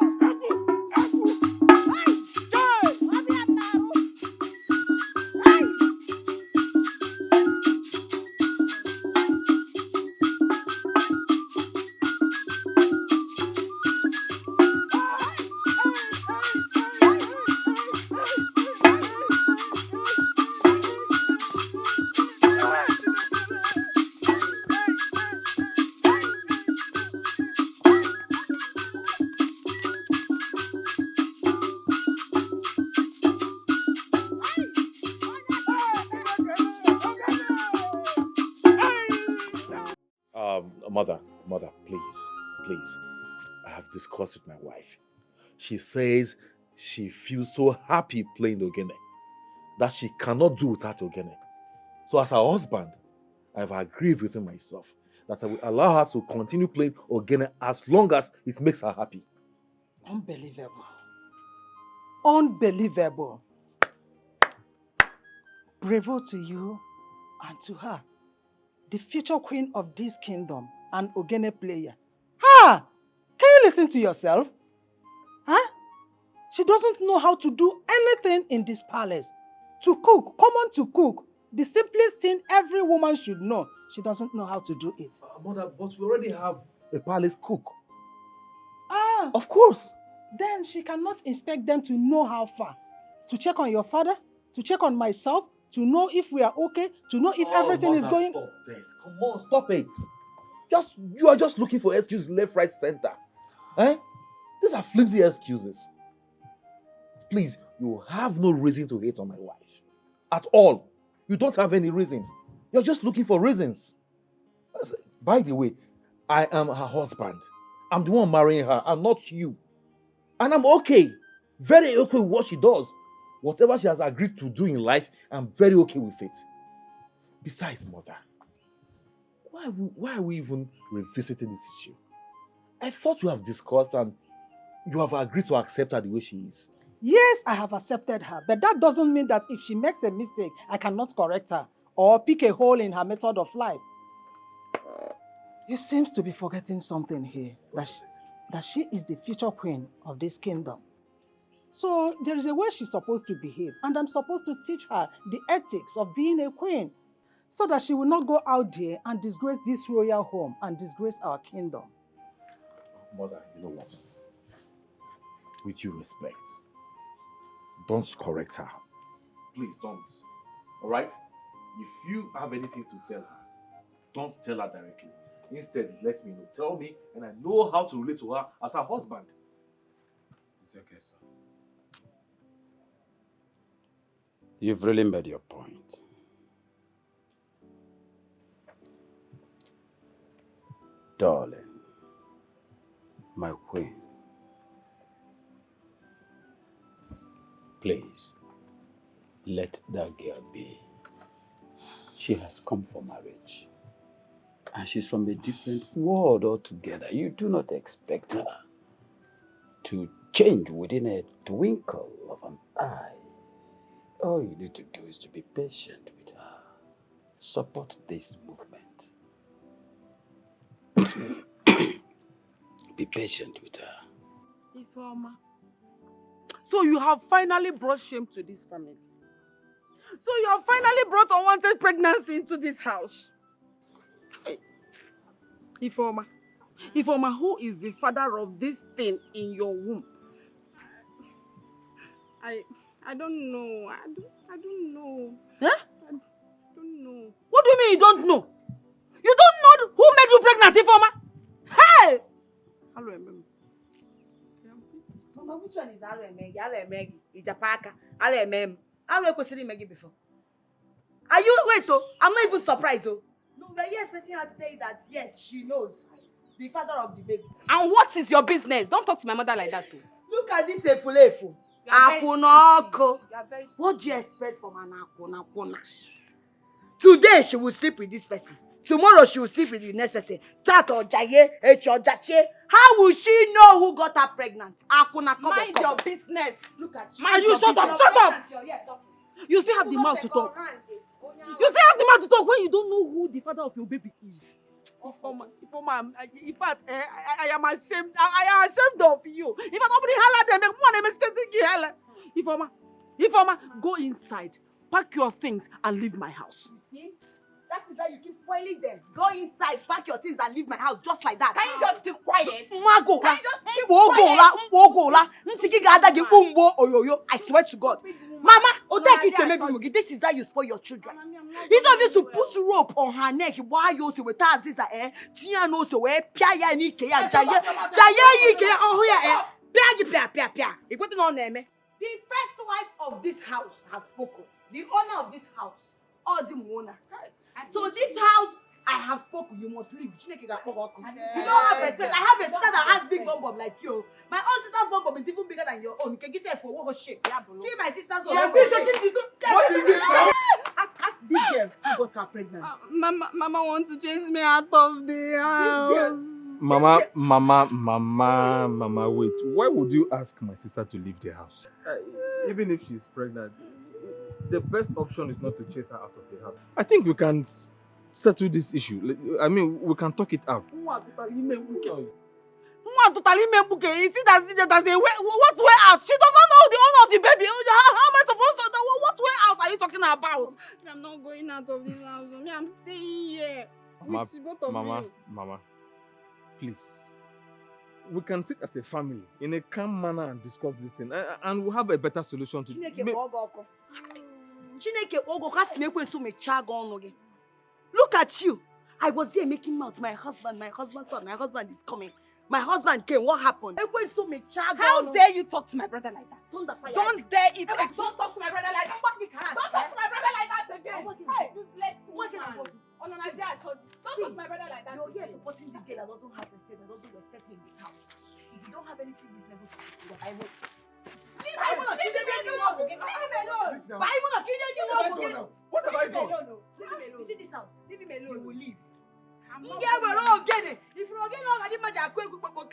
Hey! Joy!
Mother, please. I have discussed with my wife. She says she feels so happy playing Ogene that she cannot do without Ogene. So as her husband, I have agreed within myself that I will allow her to continue playing Ogene as long as it makes her happy.
Unbelievable. Unbelievable. Bravo to you and to her, the future queen of this kingdom and Ogene player. Ha! Can you listen to yourself? Huh? She doesn't know how to do anything in this palace. To cook, come on to cook. The simplest thing every woman should know. She doesn't know how to do it.
Mother, but we already have a palace cook.
Ah!
Of course.
Then she cannot expect them to know how far. To check on your father, to check on myself, to know if we are okay, to know if everything is going...
Stop this. Come on, stop it. You are just looking for excuses left, right, center. Eh? These are flimsy excuses. Please, you have no reason to hate on my wife. At all. You don't have any reason. You're just looking for reasons. By the way, I am her husband. I'm the one marrying her, and not you. And I'm okay. Very okay with what she does. Whatever she has agreed to do in life, I'm very okay with it. Besides, Mother, why are we even revisiting this issue? I thought we have discussed and you have agreed to accept her the way she is.
Yes, I have accepted her, but that doesn't mean that if she makes a mistake, I cannot correct her or pick a hole in her method of life. You seem to be forgetting something here, that she is the future queen of this kingdom. So there is a way she's supposed to behave, and I'm supposed to teach her the ethics of being a queen so that she will not go out there and disgrace this royal home and disgrace our kingdom.
Mother, you know what? With due respect, don't correct her. Please don't. All right? If you have anything to tell her, don't tell her directly. Instead, let me know. Tell me, and I know how to relate to her as her husband.
It's okay, sir. You've really made your point. Darling, my queen, please, let that girl be. She has come for marriage. And she's from a different world altogether. You do not expect her to change within a twinkle of an eye. All you need to do is to be patient with her. Support this movement. Be patient with her.
Ifeoma. So you have finally brought shame to this family. So you have finally brought unwanted pregnancy into this house. Hey. Ifeoma, who is the father of this thing in your womb? I don't know. I don't know.
Huh?
I don't know.
What do you mean you don't know? You don't know who made you pregnant, Ifeoma? Hey!
I don't remember.
Mama, which one is Alo Emegi? Alo Emegi, Ijapaka, Alo Emem. Alo Ekwesiri Emegi before. Are you, wait oh, I'm not even surprised oh. No, we're here expecting her to tell you that yes, she knows the father of the baby.
And what is your business? Don't talk to my mother like that too.
Look at this Efulefu. Akunoko. What do you expect from an Akunakuna? Today she will sleep with this person. Tomorrow she will sleep with the next person. That or Jaye, or Jache. How will she know who got her pregnant? Akuna
Mind your business.
Look at you.
Mind
You
your
shut up,
business.
shut up.
You still have the mouth to talk. You still have the mouth to talk when you don't know who the father of your baby is. Ifeoma, in fact, I am ashamed. I am ashamed of you. If I nobody holler them, make one Ifeoma, go inside, pack your things, and leave my house.
You see? That is how you keep spoiling them. Go inside, pack your things, and leave my house just like that.
Can you just keep quiet?
Mago,
Can you just keep quiet?
I swear to God. Mama, this is how you spoil your children. It's obvious to put rope on her neck. Why you so with us is a Tia no so where Pia Nike and Jaya It got on them. The first wife of this house has spoken. The owner of this house, or the owner. So this house, I have spoken. You must leave. You don't have respect. I have a sister that has big bum bum like you. My own sister's bum bum is even bigger than your own. You can get it for what shape. See my sister's bum bum.
What is it now? Ask this girl who got her pregnant.
Mama wants to chase me out of the house.
Mama, wait. Why would you ask my sister to leave the house? Even if she's pregnant, the best option is not to chase her out of the house. I think we can settle this issue. I mean, we can talk it out.
You see that's a way, what way out? She does not know the owner of the baby. How am I supposed to know? What way out are you talking about?
I'm not going out of this house. I'm staying here.
Mama, please. We can sit as a family in a calm manner and discuss this thing, and we'll have a better solution to.
Look at you. I was here making mouth. My husband is coming. My husband came. What happened?
How dare you talk to my brother like that? Don't dare it. Don't talk to my brother like that. Don't talk to my brother like that again. Hey, useless woman. On an idea I told you. Don't talk to my brother like that.
You're here supporting this girl that doesn't have respect, that doesn't respect me in this house. If you don't have anything reasonable to do, I will.
Leave me alone.
What have I done?
You see this house? Leave him alone. You will leave. Yeah, we're all getting it. If you're getting all, I didn't imagine everywhere. Mama,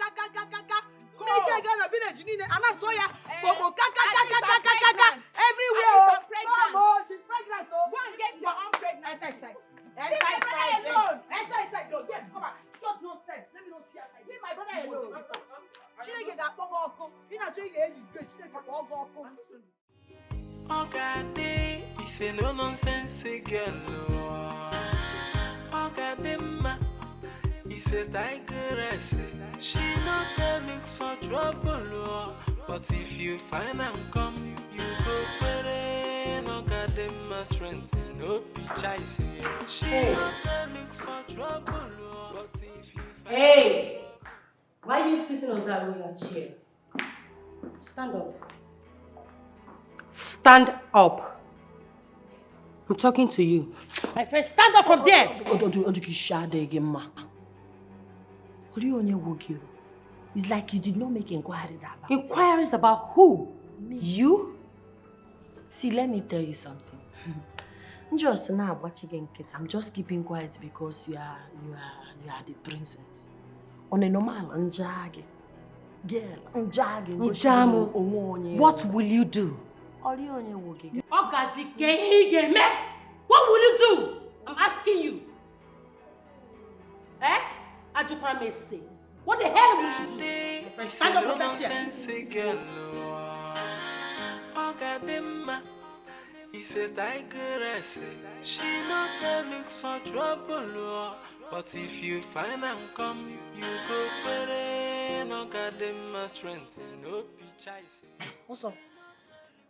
she's pregnant.
Go and get your own pregnant.
Enter inside. Yes, come on. Just no sense. Let me not see outside. Leave my brother alone.
OGADI, it's a no nonsense girl. OGADI, it's a tigress. She not there look for trouble, but if you find and come, you go pere. OGADI, strength, no be chasing. She not there look for trouble, but if you find.
Hey, why are you sitting on that roller chair? Stand up. Stand up. I'm talking to you. My friend, stand up from there. It's like you did not make inquiries about it. Inquiries about who? Me. You? See, let me tell you something. Just now watching it. I'm just keeping quiet because you are the princess. On a normal njagi. Girl, njagi. What will you do?
OGADI, what will you do? I'm asking you. Eh? Ajupara may say. What the hell will you do? Stand up from that chair.
OGADI, he says tigress. She not there look for trouble, but if you find and come, you go pere. OGADI, strength, no be chasing.
What's up?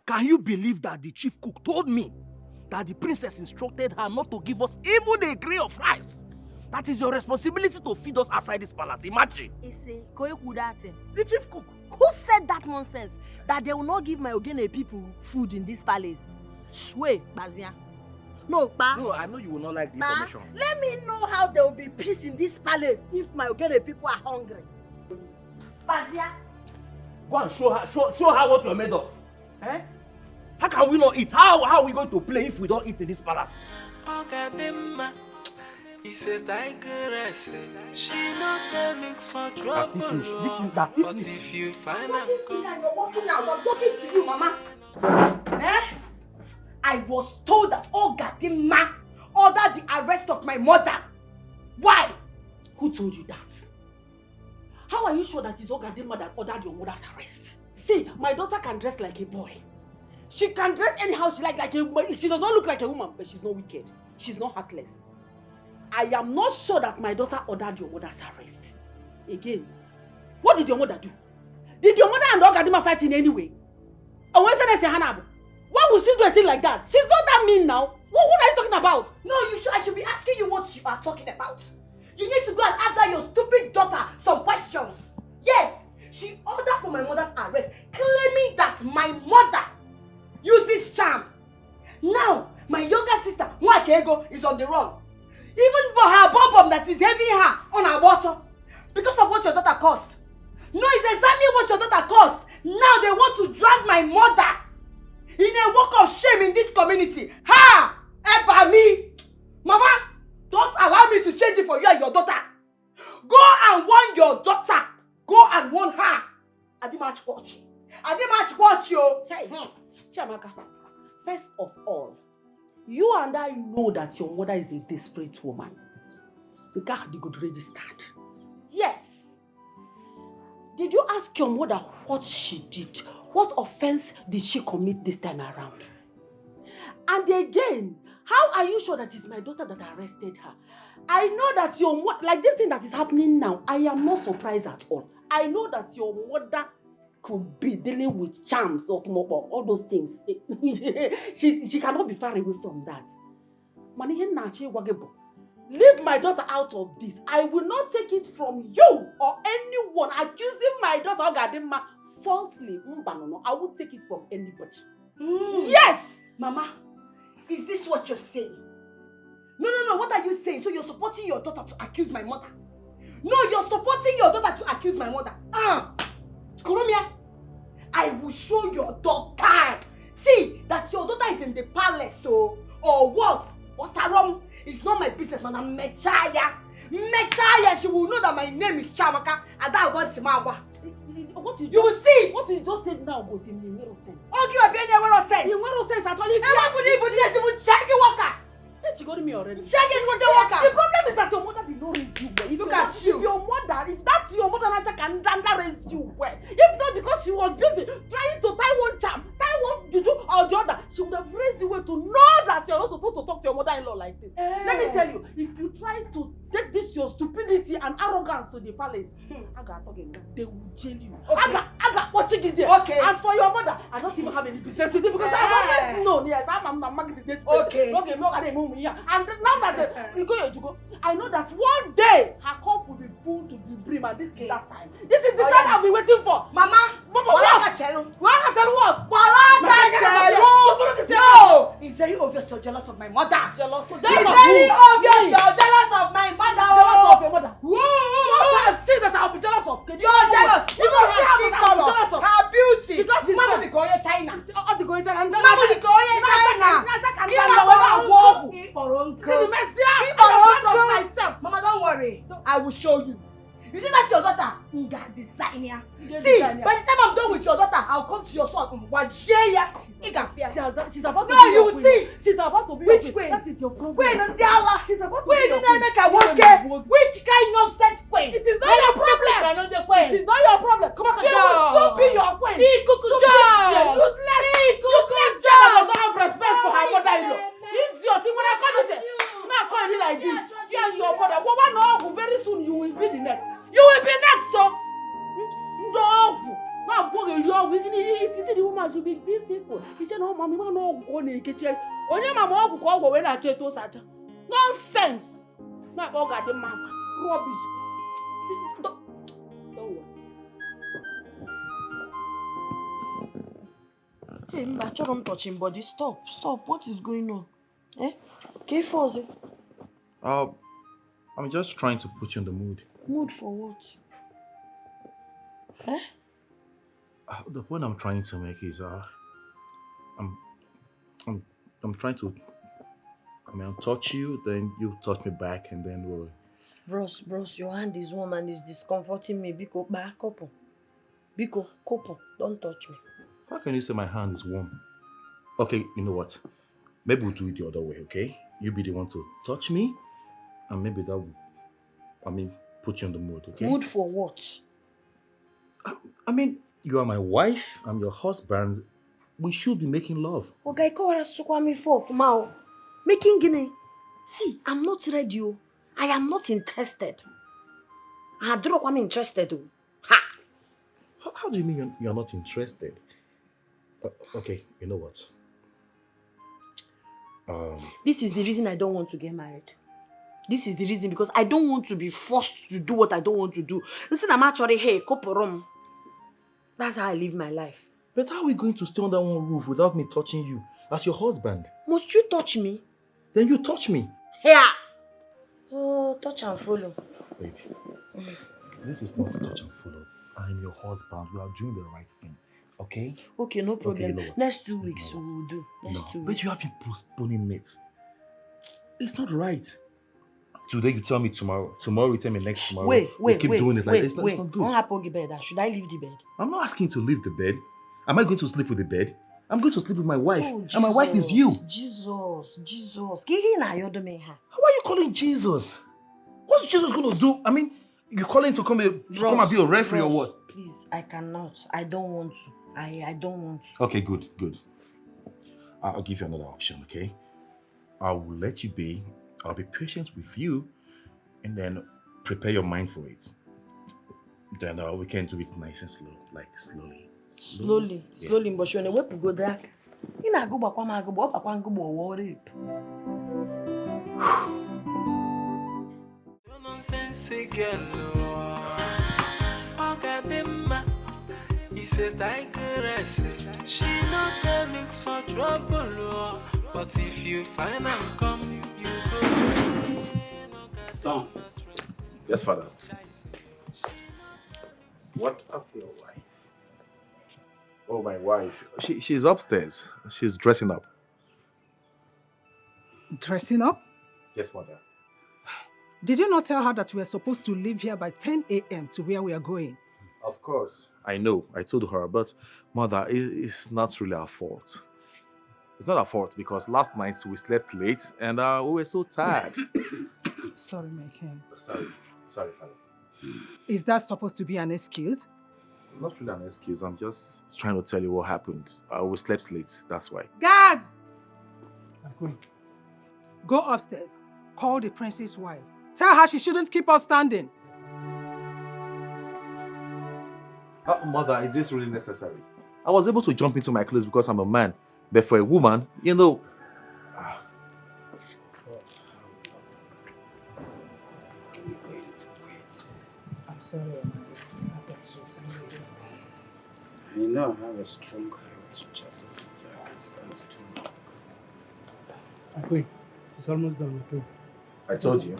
Can you believe that the chief cook told me that the princess instructed her not to give us even a grain of rice? That is your responsibility to feed us outside this palace. Imagine.
The chief cook. Who said that nonsense? That they will not give my Ogene people food in this palace? Swear, Bazia. No, Pa.
No, I know you will not like the
Pa,
information.
let me know how there will be peace in this palace if my Ogene people are hungry. Bazia.
Go and show her what you're made of. Eh? How can we not eat? How are we going to play if we don't eat in this palace?
He says digress. She not there look for trouble.
That's
But if you find her,
I'm talking to you, Mama. Eh? I was told that OGADI ordered the arrest of my mother. Why?
Who told you that? How are you sure that it's OGADI that ordered your mother's arrest? See, my daughter can dress like a boy. She can dress anyhow she like a woman. She does not look like a woman, but she's not wicked. She's not heartless. I am not sure that my daughter ordered your mother's arrest. Again, what did your mother do? Did your mother and OGADI fight in any way? And when Fene say Hanab, why would she do a thing like that? She's not that mean now. What are you talking about?
No, I should be asking you what you are talking about. You need to go and ask that your stupid daughter some questions. Yes, she ordered for my mother's arrest, claiming that my mother uses charm. Now, my younger sister, Mwakego, is on the run. Even for her bum that is having her on her bosso. Because of what your daughter caused. No, it's exactly what your daughter caused. Now they want to drag my mother in a walk of shame in this community. Ha! Eba me! Mama, don't allow me to change it for you and your daughter. Go and warn your daughter. Go and warn her. I didn't match watch. You.
Hey, Chiamaka, first of all, you and I know that your mother is a desperate woman. The car the good registered. Yes. Did you ask your mother what she did? What offense did she commit this time around? And again, how are you sure that it's my daughter that arrested her? I know that your mother, like this thing that is happening now, I am not surprised at all. I know that your mother could be dealing with charms or all those things. she cannot be far away from that. Leave my daughter out of this. I will not take it from you or anyone accusing my daughter Ogadima falsely. I won't take it from anybody.
Yes! Mama, is this what you're saying? No. What are you saying? So you're supporting your daughter to accuse my mother? No, you're supporting your daughter to accuse my mother. Kolomia, I will show your daughter. See, that your daughter is in the palace, so, or what? What's wrong? It's not my business, man. I'm Mechaya. She will know that my name is Chamaka, and I want Timawa. You will see.
What you just said now goes in the sense.
Okay, you're being a sense.
In sense, at all. If
you check the worker.
She got me already.
Check it with the worker.
The problem is that your mother did not raise you well. Look at you. If that's your mother, Naja raised you well. If not because she was busy trying to tie one charm, tie one juju or the other, she would have raised you well to know that you're not supposed to talk to your mother-in-law like this. Let me tell you, if you try to take this your stupidity and arrogance to the palace, they will jail you.
Okay.
Aga, watching it there.
Okay.
As for your mother, I don't even have any business with it because I've always known. Yes, I'm this.
Okay.
Okay, no, I move here. And now that you go, I know that one day her cup will be full to the brim, and this is that time. This is the time I've been waiting for.
Mama,
what?
No, it's very obvious you're jealous of my mother.
Jealous of
very obvious you're jealous of my mother.
Jealous of your mother.
Whoa!
I see that I'll be jealous of.
You're jealous. You don't see her skin color, her beauty.
Because Mama the Koye China. The Koye China.
Mama the Koye China. Mama, don't worry. I will show you. You see that your daughter? Designer. See, by the time I'm done with your daughter, I'll come to your son.
She's about to
no, you will see.
She's about to be
which queen?
That is your problem.
Queen Ndiala.
She's about to
queen
be your
make a work. Which kind of nonsense queen?
It is not your problem. It is not your problem. Come on, she will soon be your queen. Useless girl that does not have respect for her mother-in-law. Idiot. When I call you, not calling you like this. You and your mother. Very soon you will be the next. You will be next, so.
No, if you see the woman, she'll be beautiful. You say, no, mommy, no, go in the kitchen. Only my mom will go when I tell you such. Nonsense. Not OGADI mama. Rubbish. Don't worry.
Hey, Mba, I'm touching body. Stop. What is going on? Eh? Okay, Fozzy.
I'm just trying to put you in the mood.
Mood for what? Eh?
The point I'm trying to make is, I'm trying to, I'll touch you, then you touch me back, and then we'll...
Bros, your hand is warm and it's discomforting me. Biko, couple. Don't touch me.
How can you say my hand is warm? Okay, you know what? Maybe we'll do it the other way, okay? You be the one to touch me, and maybe that will, put you in the mood, okay?
Mood for what?
You are my wife, I'm your husband. We should be making love.
Okay, for making guinea. See, I'm not ready. I am not interested. I'm interested. Ha!
How do you mean you're not interested? Okay, you know what?
This is the reason I don't want to get married. This is the reason, because I don't want to be forced to do what I don't want to do. Listen, I'm actually, hey, koporom. That's how I live my life.
But how are we going to stay under one roof without me touching you as your husband?
Must you touch me?
Then you touch me.
Here! Oh, touch and follow.
Baby, this is not touch and follow. I'm your husband. We are doing the right thing. Okay?
Okay, no problem.
Okay, you know what?
Next 2 weeks we will do. Next 2 weeks.
But you have been postponing it. It's not right. Today you tell me tomorrow. Tomorrow you tell me next tomorrow.
Wait.
Keep doing it like this. It's not good.
Should I leave the bed?
I'm not asking you to leave the bed. Am I going to sleep with the bed? I'm going to sleep with my wife. And my wife is you.
Jesus.
How are you calling Jesus? What's Jesus going to do? You're calling to come and be a referee or what?
Please, I cannot. I don't want to. I don't want to.
Okay, good. I'll give you another option, okay? I will let you be. I'll be patient with you, and then prepare your mind for it. Then we can do it nice and slow, like slowly.
Slowly, but when we go there, you know, go back, rape.
He says, she not there look for trouble, but if you find and come, you go.
Son.
Yes, Father. What of your wife? Oh, my wife. She's upstairs. She's dressing up.
Dressing up?
Yes, Mother.
Did you not tell her that we are supposed to leave here by 10 a.m. to where we are going?
Of course. I know. I told her, but Mother, it's not really our fault. It's not our fault because last night we slept late and we were so tired.
Sorry, my king.
Sorry, Father.
Is that supposed to be an excuse?
Not really an excuse. I'm just trying to tell you what happened. We slept late, that's why.
Guard! Go upstairs. Call the prince's wife. Tell her she shouldn't keep us standing.
Mother, is this really necessary? I was able to jump into my clothes because I'm a man. But for a woman, you know...
We're going to wait. I'm sorry, Your Majesty.
I know I have a strong heart, child. I can't stand too long.
Queen, it's almost done.
I told you.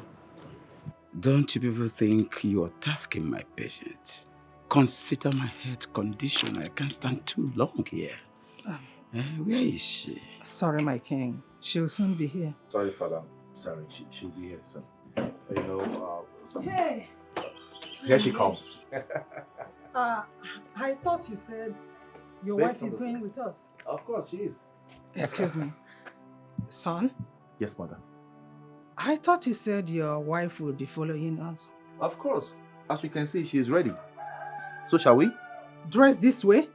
Don't you people think you are tasking my patience? Consider my health condition. I can't stand too long here. Where is she?
Sorry, my king. She'll soon be here.
Sorry, Father. Sorry, she'll be here soon. You know,
Hey!
Here she comes.
I thought you said your wife is going with us.
Of course, she is.
Excuse me. Son?
Yes, Mother.
I thought you said your wife would be following us.
Of course. As you can see, she is ready. So shall we?
Dressed this way?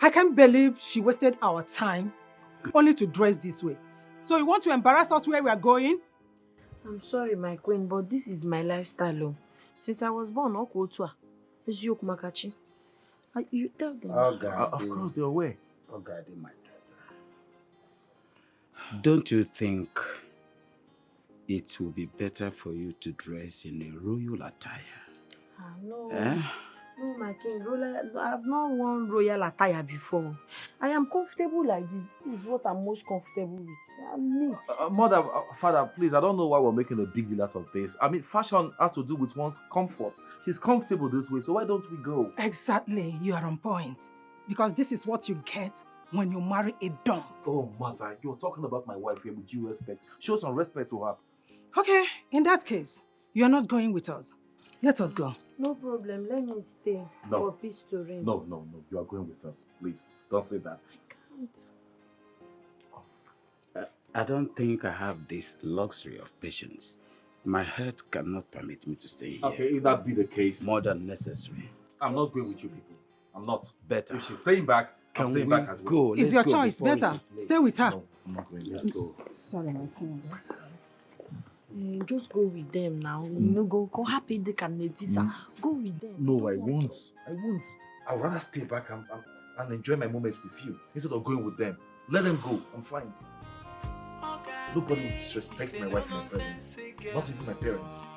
I can't believe she wasted our time only to dress this way. So you want to embarrass us where we are going?
I'm sorry, my queen, but this is my lifestyle. Since I was born,
You tell them.
Of course, they're aware.
OGADI, my daughter. Don't you think it will be better for you to dress in a royal attire?
No.
Eh?
No, my king. I've not worn royal attire before. I am comfortable like this. This is what I'm most comfortable with. I'm neat.
Mother, father, please, I don't know why we're making a big deal out of this. I mean, fashion has to do with one's comfort. She's comfortable this way, so why don't we go?
Exactly, you are on point. Because this is what you get when you marry a dumb.
Oh, mother, you're talking about my wife here with due respect. Show some respect to her.
Okay, in that case, you are not going with us. Let us go.
No problem. Let me stay for peace to reign.
No. You are going with us. Please, don't say that.
I don't think I have this luxury of patience. My health cannot permit me to stay here.
Okay, if that be the case,
more than necessary.
I'm not going with you people. I'm not.
Better.
If she's staying back, I'm
Can
staying
we
back as well.
go?
It's your choice. Better. Stay with her.
No, I'm not going. Let's go.
Sorry, my king.
Just go with them now. You know, go happy they can Netisa. Go with them.
No, I won't. I'd rather stay back and enjoy my moment with you instead of going with them. Let them go. I'm fine. Nobody will disrespect my wife in my presence. Not even my parents.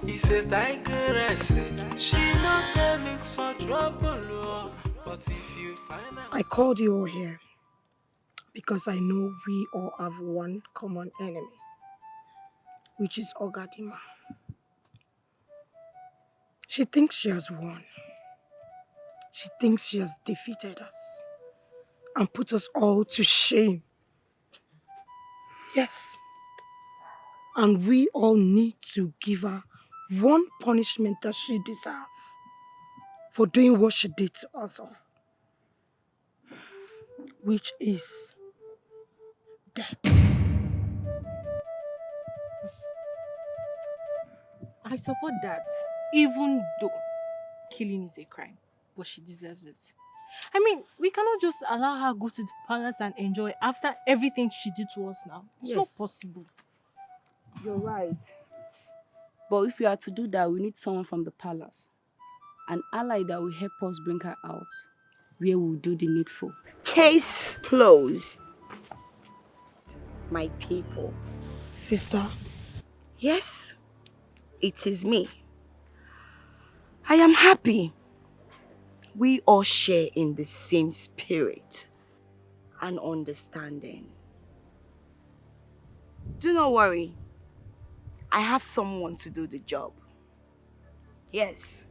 He says she not look for trouble, but if you find out.
I called you all here because I know we all have one common enemy, which is Ogadima. She thinks she has won. She thinks she has defeated us and put us all to shame. Yes. And we all need to give her one punishment that she deserves for doing what she did to us all, which is death.
I support that, even though killing is a crime, but she deserves it. I mean, we cannot just allow her go to the palace and enjoy after everything she did to us now. It's not possible.
You're right. But if we are to do that, we need someone from the palace. An ally that will help us bring her out, where we'll do the needful.
Case closed. My people.
Sister?
Yes, it is me. I am happy. We all share in the same spirit and understanding. Do not worry. I have someone to do the job. Yes.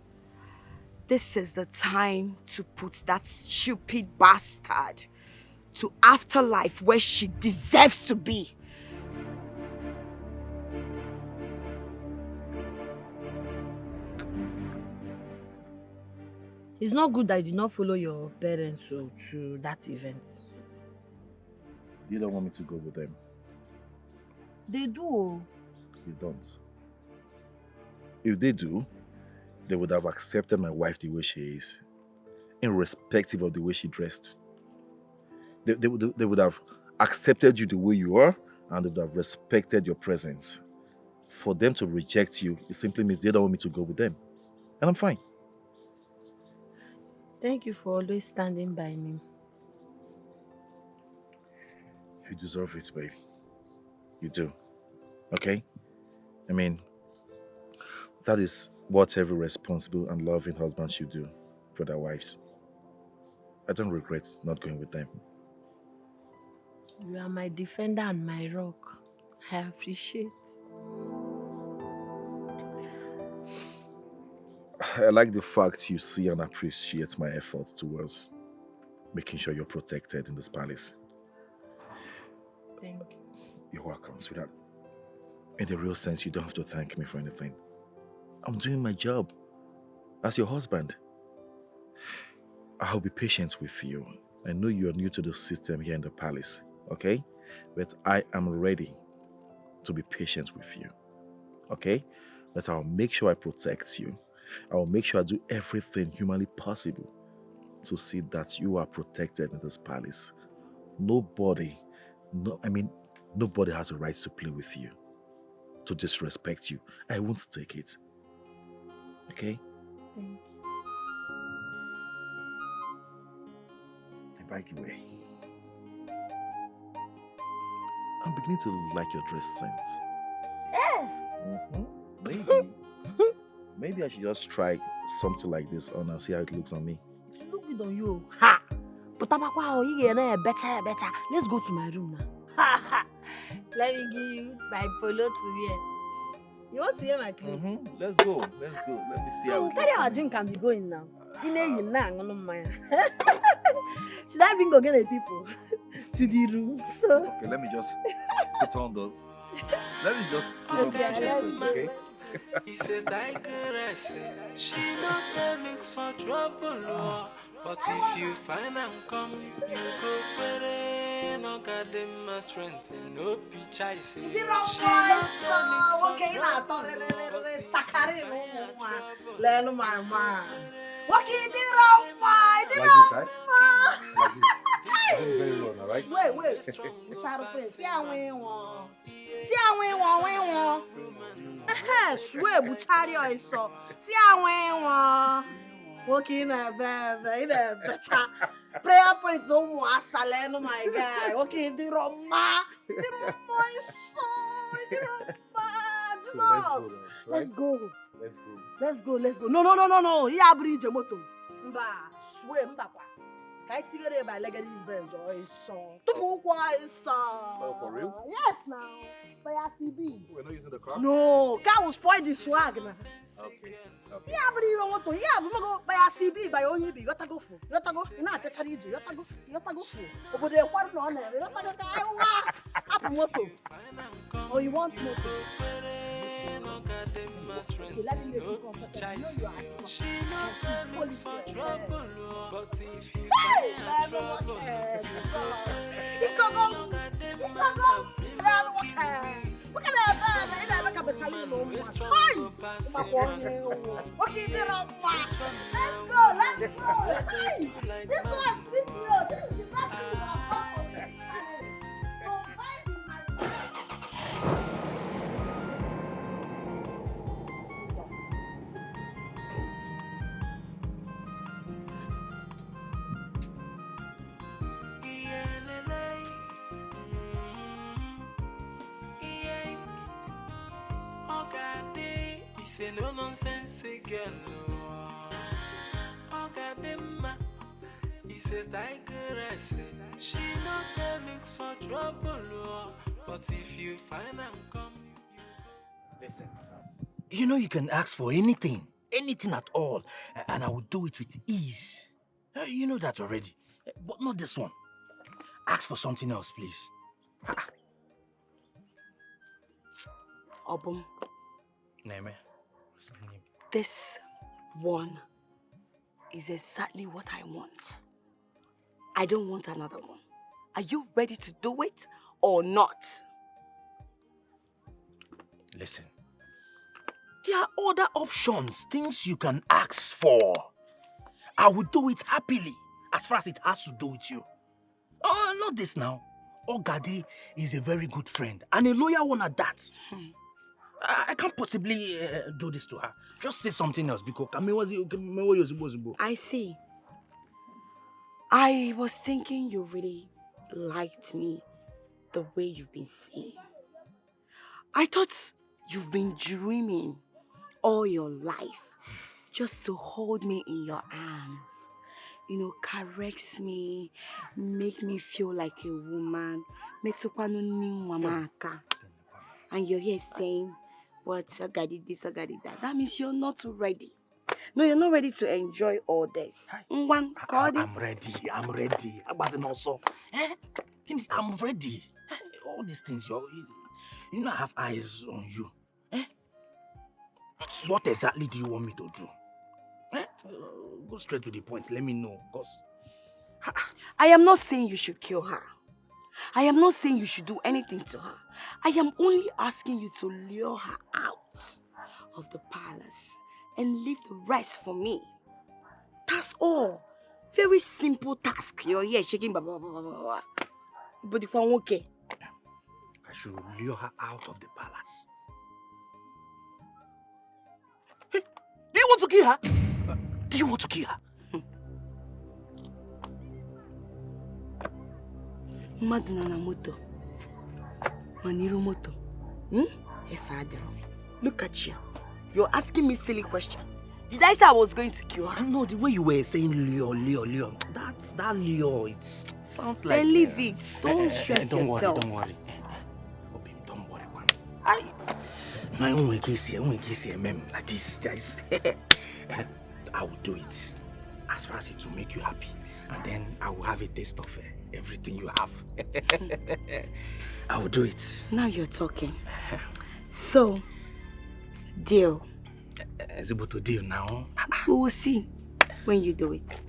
This is the time to put that stupid bastard to afterlife where she deserves to be.
It's not good that you did not follow your parents to that event.
You don't want me to go with them.
They do.
You don't. If they do, they would have accepted my wife the way she is, irrespective of the way she dressed. They would have accepted you the way you are, and they would have respected your presence. For them to reject you, it simply means they don't want me to go with them. And I'm fine.
Thank you for always standing by me.
You deserve it, baby. You do. Okay? I mean, that is what every responsible and loving husband should do for their wives. I don't regret not going with them.
You are my defender and my rock. I appreciate.
I like the fact you see and appreciate my efforts towards making sure you're protected in this palace.
Thank you.
You're welcome, sweetheart. In the real sense, you don't have to thank me for anything. I'm doing my job as your husband. I'll be patient with you. I know you're new to the system here in the palace, okay? But I am ready to be patient with you, okay? But I'll make sure I protect you. I'll make sure I do everything humanly possible to see that you are protected in this palace. Nobody has a right to play with you, to disrespect you. I won't take it. Okay?
Thank you.
By the way, I'm beginning to like your dress sense. Maybe I should just try something like this on and see how it looks on me.
It look good on you. Ha! But you get better. Let's go to my room now.
Let me give you my polo to wear. You want to wear my clothes?
Let's go. Let me see how
So
it
carry
looks
our
on me.
drink can be going now. Should I bring again the people to the room? So
Okay, let me just put on the... Let me just put on the t-shirt first, okay?
He says, digress. She not there look for trouble, oh. But if you find and come, you go where no got them my strength and no be chase. She not there look for trouble,
learn my man. What can you do, my
Like this, right? Like this. I'm doing very well now, right?
Wait. Child friend, see how we want. See how we want. Swear, Buchario is so. See how we want. Walking a better. Prayer points on Saleno, my guy. Walking the Roma. The Roma is so. Jesus. Let's go. No. Yeah, bridge moto. Mba, swear, mba kwa. Kai tigere by Legacy's Benz or is so. Tumukwa is so.
Oh, for real?
Yes, now. By a CB.
We're not using the car?
No, car will spoil the swag.
Okay.
Yeah, but you want to. Yeah, we go by a CB by only be. You gotta go for. You gotta go. You know, catch a DJ. You gotta go for. Over there, what on there? You gotta go. Up moto. Oh, you want moto? Okay, let me make you comfortable.
She not there look for trouble, but if you
Hey,
find trouble,
you can go. What can I do? I can't tell you no more. Fine. What can you do? Let's go. Hey, this one sweet you. This is the best thing I've done for you. So find in my
OGADI, he say no nonsense girl. OGADI, he says digress. She not there look for trouble, but if you find and come,
Listen, you know you can ask for anything at all, and I will do it with ease. You know that already, but not this one. Ask for something else, please.
Obum,
Neme.
this one is exactly what I want. I don't want another one. Are you ready to do it or not?
Listen, there are other options, things you can ask for. I will do it happily, as far as it has to do with you. Not this now. OGADI is a very good friend, and a loyal one at that. I can't possibly do this to her. Just say something else, because
I see. I was thinking you really liked me the way you've been saying. I thought you've been dreaming all your life just to hold me in your arms. You know, caress me, make me feel like a woman. And you're here saying, what, OGADI this, OGADI that. That means you're not ready. No, you're not ready to enjoy all this.
I'm ready. I wasn't also. I'm ready. All these things, you know I have eyes on you. What exactly do you want me to do? Go straight to the point. Let me know, because
I am not saying you should kill her. I am not saying you should do anything to her. I am only asking you to lure her out of the palace and leave the rest for me. That's all. Very simple task. You're here shaking blah blah blah blah blah. But you can't okay.
I should lure her out of the palace. Do you want to kill her? Do you want to kill her?
Madina na moto. Maniru moto. Look at you. You're asking me silly question. Did I say I was going to kill her?
No, the way you were saying Leo. That Leo, it sounds like...
Then leave it. Don't stress
don't
yourself.
Don't worry. Don't worry, man. I won't kiss you, like this. I will do it. As far as it will make you happy. And then I will have a taste of everything you have. I will do it.
Now you're talking. So, deal.
Is it able to deal now?
We will see when you do it.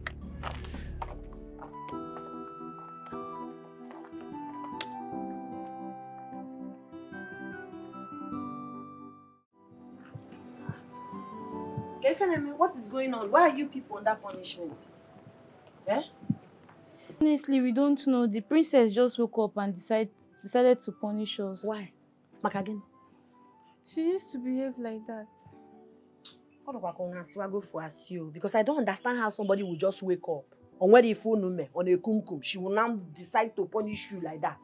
What is going on? Why are you people under punishment? Eh?
Honestly, we don't know. The princess just woke up and decided to punish us.
Why? Makagin?
She used to behave like that.
Because I don't understand how somebody will just wake up on where the phone on a kumkum. She will now decide to punish you like that.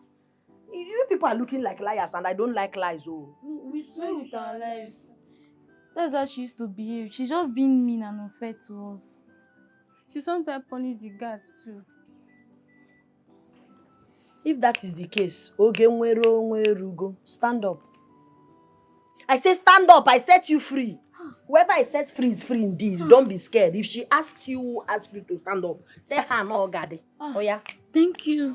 You people are looking like liars, and I don't like lies. Oh,
we swear with our lives. That's how she used to behave. She's just being mean and unfair to us. She sometimes punishes the guards too.
If that is the case, stand up. I say stand up. I set you free. Whoever I set free is free indeed. Don't be scared. If she asks you, ask you to stand up. Tell her no, OGADI. Oh yeah.
Thank you.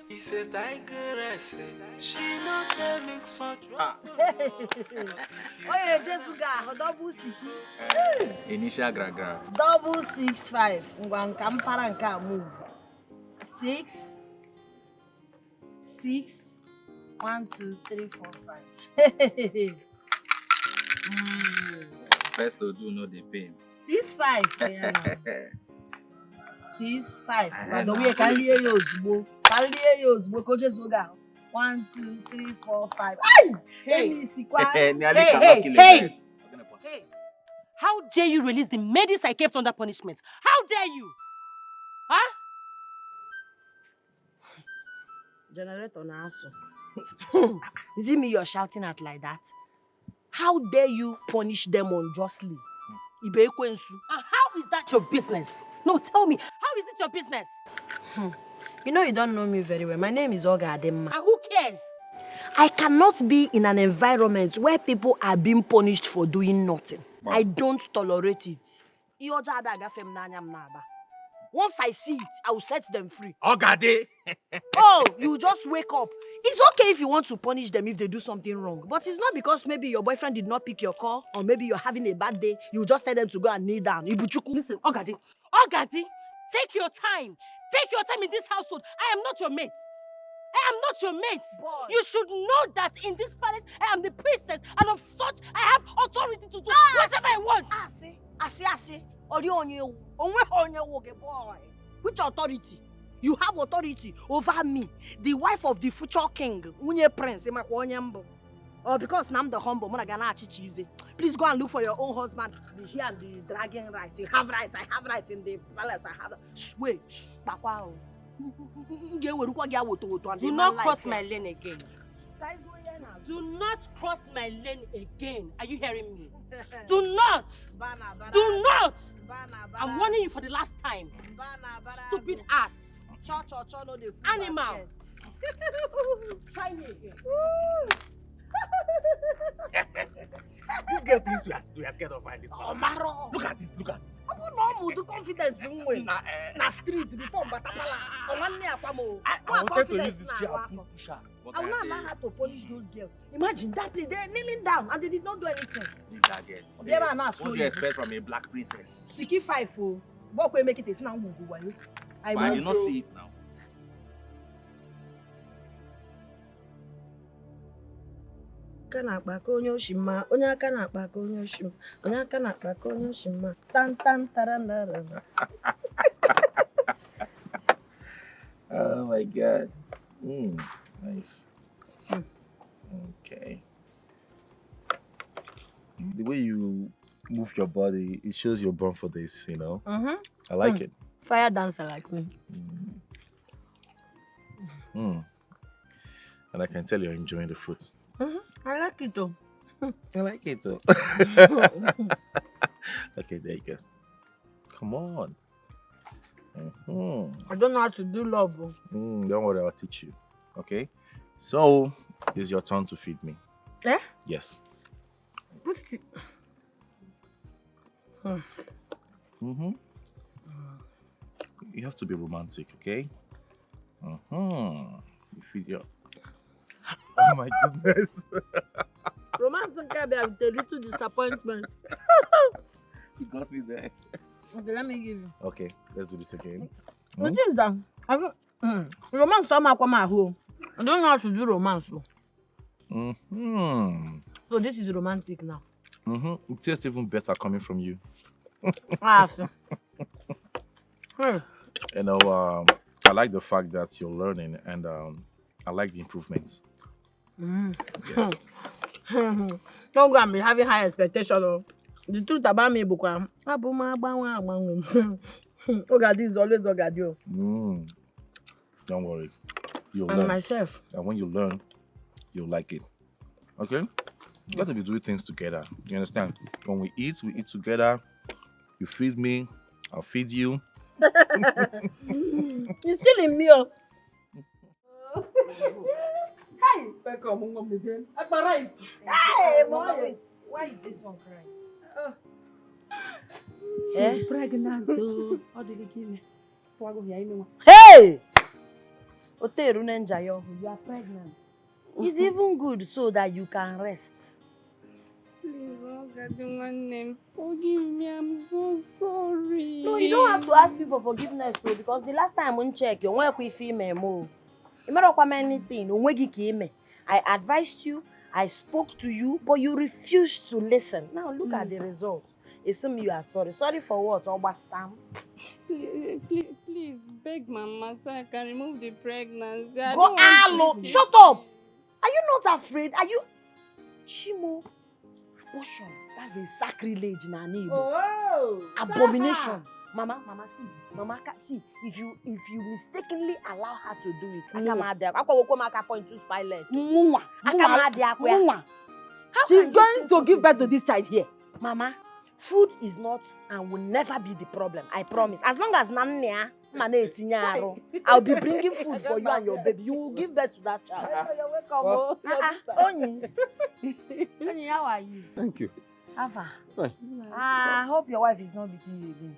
He says digress. She not there look for trouble.
Oye, Jesuga, double siki.
Initial gra.
Double 65. Kamparanka move. 6. 1, 2, 3, 4, 5.
First to do no the pain.
6, 5. 6, 5. But we can hear you. Ko Jesuga. 1, 2, 3, 4, 5. Hey!
Hey! How dare you release the maidens I kept under punishment? How dare you? Huh?
Generator na aso. Is it me you're shouting at like that? How dare you punish them unjustly?
And how is that your business? No, tell me, how is it your business?
You know you don't know me very well. My name is OGADI.
And who cares?
I cannot be in an environment where people are being punished for doing nothing. Wow. I don't tolerate it. Once I see it, I will set them free.
OGADI!
Oh, you just wake up. It's okay if you want to punish them if they do something wrong. But it's not because maybe your boyfriend did not pick your call or maybe you're having a bad day. You just tell them to go and kneel down.
Listen, OGADI, take your time. Take your time in this household. I am not your mate. I am not your mate. Boy. You should know that in this palace, I am the princess, and of such, I have authority to do whatever I want.
Which authority? You have authority over me, the wife of the future king, Unye Prince. Or because I'm the humble, please go and look for your own husband. The here and the dragging rights. You have rights. I have rights in the palace. I have. Wait,
do not cross my lane again. Do not cross my lane again. Are you hearing me? Do not! Do not! I'm warning you for the last time. Stupid ass. Animal. Try me again.
This girl thinks we are scared of her in this house. Look at this, look at this.
Confidence na street before
I wanted to use this chair to push her.
I will not allow her to punish those girls. Imagine that place, they're kneeling down and they did not do anything.
Leave that girl. What do you expect from a black princess?
Siki 5 oh. What will make it is now?
I did not see it now.
Kana akpaka onye oshima, onye aka na akpaka onye oshima, onye aka na akpaka onye oshima. Tan taranara.
Oh my God. Nice. Okay. The way you
move your body. It shows you're born for this, you know.
Mm-hmm.
I like it.
Fire dancer like me.
Mm. And I can tell you're enjoying the fruits.
Mm-hmm. I like it too.
I like it too. Okay, there you go. Come on.
I don't know how to do love.
Don't worry, I'll teach you. Okay? So, it's your turn to feed me.
Eh?
Yes.
What's it?
You have to be romantic, okay? You feed your... Oh my goodness.
Romantic can be a little disappointment.
You got me there.
Okay, let me give you.
Okay, let's do this again.
What is that? Romance somehow come at home. I don't know how to do romance. So this is romantic now.
It tastes even better coming from you.
So.
You know, I like the fact that you're learning, and I like the improvements. Yes.
Don't go and be having high expectations. The truth about me, OGADI is always OGADI.
Don't worry. You'll
And
learn.
myself.
And when you learn, you'll like it. Okay? You got to be doing things together. You understand? When we eat together. You feed me, I'll feed you.
You're still in me.
Hey, welcome, rice.
Hey, Mama, wait. Why is this one crying?
She's pregnant. How did you give me?
Hey! Oteru Nenjayo, you are pregnant. It's even good so that you can rest.
Please, OGADI, forgive me. I'm so sorry.
No, you don't have to ask me for forgiveness, though, because the last time I checked, you weren't with female. You don't know anything. I advised you, I spoke to you, but you refused to listen. Now look at the result. Assume you are sorry. Sorry for what?
Please, beg Mama so I can remove the pregnancy.
Go, Alo! Shut up! Are you not afraid? Are you... Chimo, abortion. That's a sacrilege in an Igbo.
Oh!
Abomination. Mama, see. If you mistakenly allow her to do it,
She's going to give birth to this child here.
Mama, food is not and will never be the problem. I promise. As long as I'll be bringing food for you and your baby. You will give birth to that child.
You're welcome.
Onyi, how are you?
Thank you.
Ava. I hope your wife is not beating you again.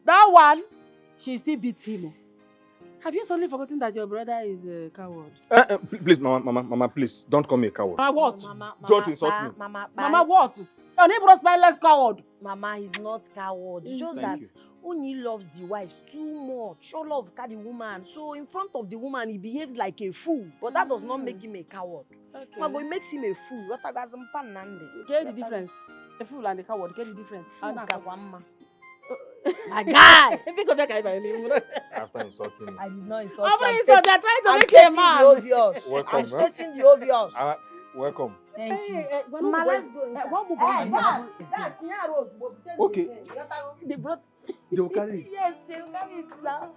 That one, she still beats him. Have you suddenly forgotten that your brother is a coward?
Please, Mama, please, don't call me a coward.
What?
Don't insult me.
Mama,
what? Your neighbor's spineless coward.
Mama, he's not coward. It's just that Onyi loves the wives too much. Show love carry the woman. So in front of the woman, he behaves like a fool. But that does not make him a coward.
Okay.
Mago, it makes him a fool. What
Get the difference. A fool and a coward. Get the difference.
My guy!
After insulting me.
I did not insult
you.
I'm
They're trying to
I'm
make
stating
a man.
the obvious.
Welcome,
I'm stating the obvious.
Welcome.
Thank you.
Ma, let's go.
Okay.
They brought...
They will carry it.
Yes, they will carry it now.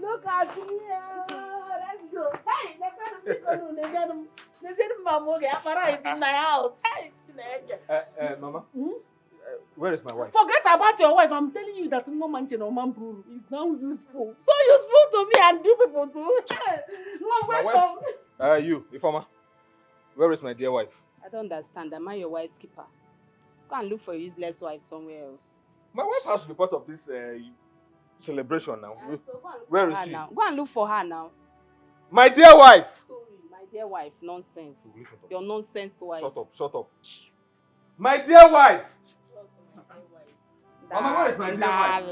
Look at me. Let's go. Hey, they said Mamoge Apara is in my house. Hey,
Mama, where is my wife?
forget about your wife. I'm telling you that no man is now useful. So useful to me and you people too.
My wife? You, Ifoma. Where is my dear wife?
I don't understand. Am I your wife's keeper? Go and look for a useless wife somewhere else.
My wife has to be part of this celebration now.
So
Where is she?
now? Go and look for her now.
My dear wife!
My dear wife, nonsense. Your nonsense wife.
Shut up. My dear wife! Mama, where is my dear wife?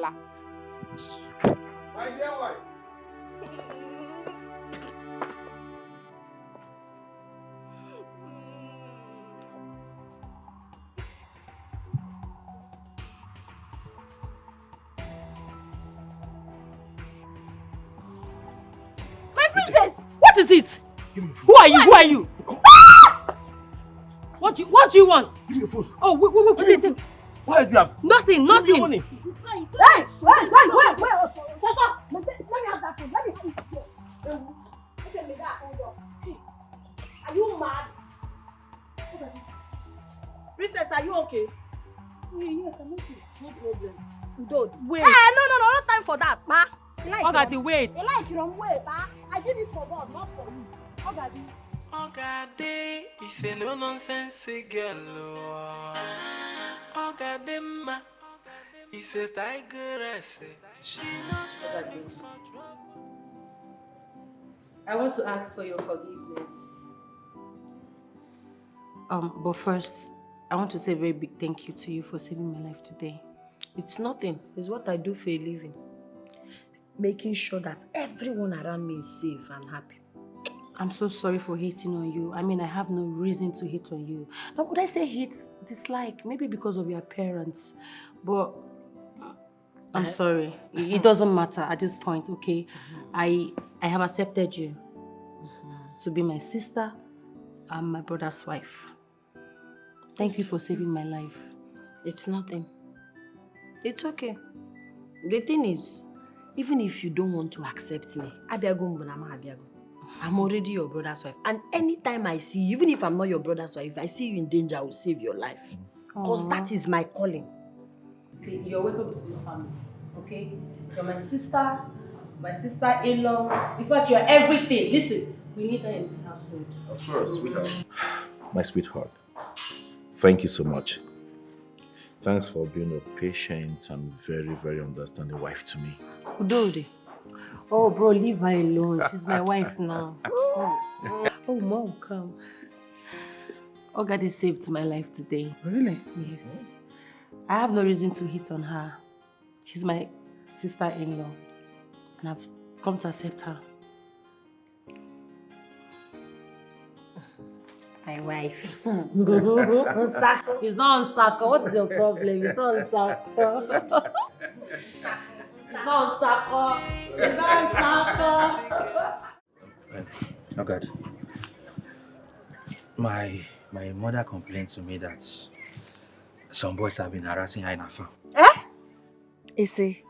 My dear wife!
Princess! What is it? Who are you? Who are you? What do you want?
Give me your phone.
Oh, wait.
Why do you have?
Nothing.
Give me your money.
Hey, wait.
Let me have that phone. Let me have it. Okay, Mega, hold on. Are you mad? Princess, are you okay?
Yes, I'm okay.
No problem. Don't.
Wait.
No time for that, ma.
OGADI, wait.
You like wrong way, ma. I did it for God, not for you. OGADI.
OGADI is a no nonsense girl. OGADI ma is a tigress. She not looking for trouble.
I want to ask for your forgiveness. But first, I want to say a very big thank you to you for saving my life today. It's nothing. It's what I do for a living. Making sure that everyone around me is safe and happy. I'm so sorry for hating on you. I mean, I have no reason to hate on you. Now, would I say hate, dislike? Maybe because of your parents. But I'm sorry. It doesn't matter at this point, okay? I have accepted you to be my sister and my brother's wife. Thank you for saving my life. It's nothing. It's okay. The thing is, even if you don't want to accept me, I'm already your brother's wife. And anytime I see you, even if I'm not your brother's wife, if I see you in danger, I will save your life. Because that is my calling. You're welcome to this family, okay? You're my sister-in-law. In fact, you're everything. Listen, we need her in this household.
Of course, sweetheart. My sweetheart, thank you so much. Thanks for being a patient and very, very understanding wife to me.
Udodi. Oh, bro, leave her alone. She's my wife now. Oh, Mom, come. OGADI saved my life today.
Really?
Yes. I have no reason to hit on her. She's my sister-in-law, and I've come to accept her. My wife. It's not Nsako. What's your problem? It's not Nsako. It's not Nsako. It's not Nsako.
Oh God. My mother complained to me that some boys have been harassing her in her farm.
Ese,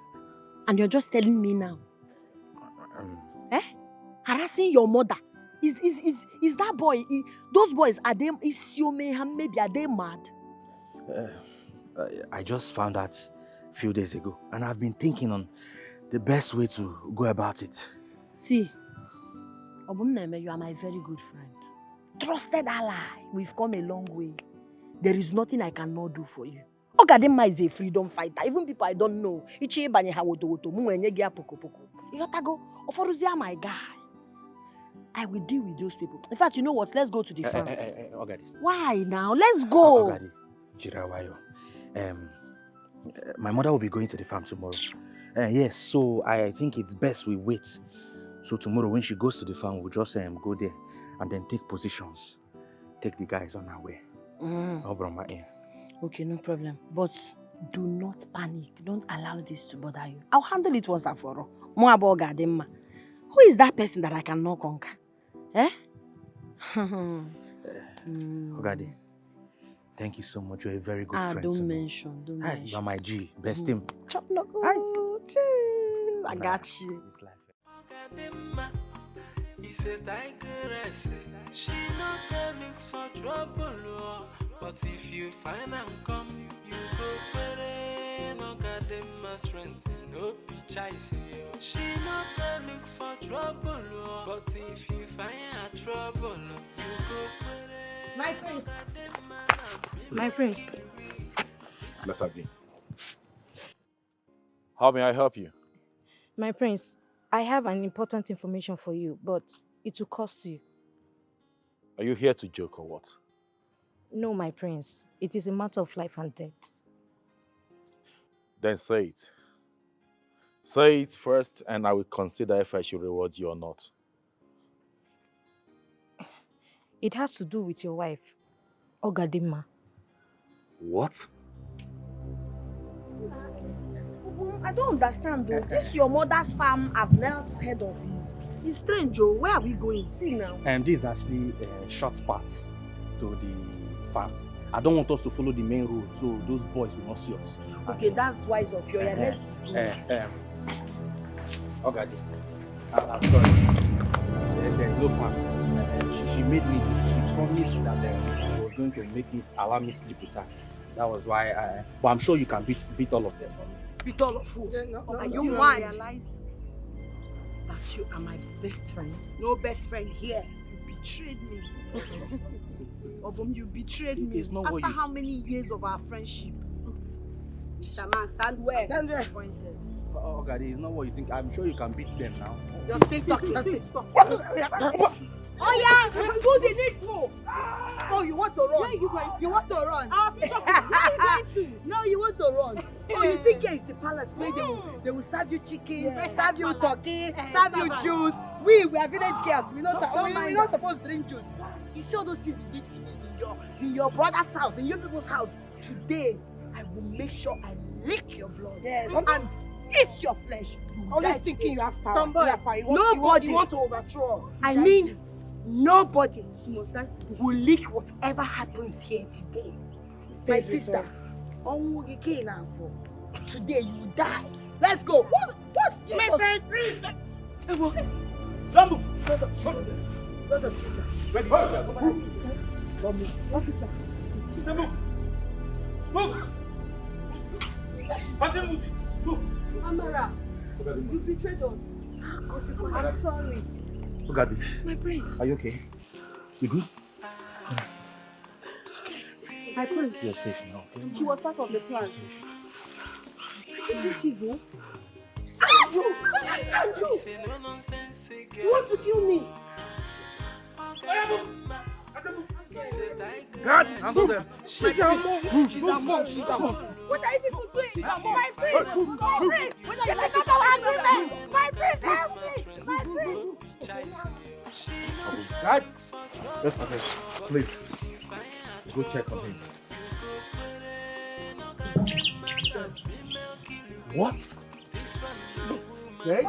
and you're just telling me now? Harassing your mother? Is that boy, those boys, are they, maybe are they mad?
I just found out a few days ago, and I've been thinking on the best way to go about it.
See, Obumneme, you are my very good friend. Trusted ally. We've come a long way. There is nothing I cannot do for you. Ogadima is a freedom fighter. Even people I don't know. You my guy. I will deal with those people. In fact, you know what? Let's go to the farm.
Ogadi.
Why now? Let's go.
Ogadi, Jirawayo. My mother will be going to the farm tomorrow. Yes, so I think it's best we wait. So tomorrow when she goes to the farm, we'll just go there and then take positions. Take the guys on our way.
Okay, no problem. But do not panic. Don't allow this to bother you. I'll handle it once and for all. More about Gadema. Who is that person that I cannot conquer?
Ogadi, thank you so much. You're a very good friend.
Don't mention.
You're my G, best team.
Chop no good. I got you.
He says tigress. She not there look for trouble. But if you find and come, you go pray. No got them strength, no be chasing you. She not there look for trouble. But if you find a trouble, you go pray.
My prince. My prince.
Let her be. How may I help you?
My prince, I have an important information for you, but it will cost you.
Are you here to joke or what?
No, my prince. It is a matter of life and death.
Then say it. Say it first, and I will consider if I should reward you or not.
It has to do with your wife, Ogadima.
What?
I don't understand though. This your mother's farm. I've knelt head of you. It's strange, Joe. Where are we going? See now.
And this is actually a short path to the farm. I don't want us to follow the main road, so those boys will not see us.
Okay, that's wise of you. Let's
OGADI, I'm sorry. There's no farm. She made me. She promised that she was going to allow me sleep with her. That was why but I'm sure you can beat all of them.
Beat all of you. And you want realize that you are my best friend. No best friend here. You betrayed me. Obum, you betrayed me.
It's not
After
what you...
how many years of our friendship? Mr. Man, stand where? Stand where?
OGADI, it's not what you think. I'm sure you can beat them now.
Just stay talking. Stop. Oh yeah, do the needful. Oh, you want to run? Where are you going to? You want to run? Where are you going to? No, you want to run. Oh, you think here is the palace where they will serve you chicken, serve you turkey, serve you juice. We are village girls. We're not supposed to drink juice. You see all those things you did in your brother's house, in your people's house. Today, I will make sure I lick your blood and eat your flesh. Always thinking you have power. Nobody.
You want to overthrow us.
I mean, nobody will leak whatever happens here today. My sister, today you will die. Let's go. What? Jesus?
My friend, please.
Don't move.
Brother Jesus.
Ready?
Officer.
Move. Move. Continue moving. Move.
Amara, you betrayed us. I'm sorry.
OGADI.
My prince.
Are you okay? You good?
My prince.
You're safe now, okay?
She was part of the plan. Did you see who? You want to kill me?
God, handle them.
She's a monk. What are you people doing? My prince! My prince! This is not our agreement! My prince, help me! My prince!
God!
Yes, Patrice. Please. Go check on him. What?
Hey?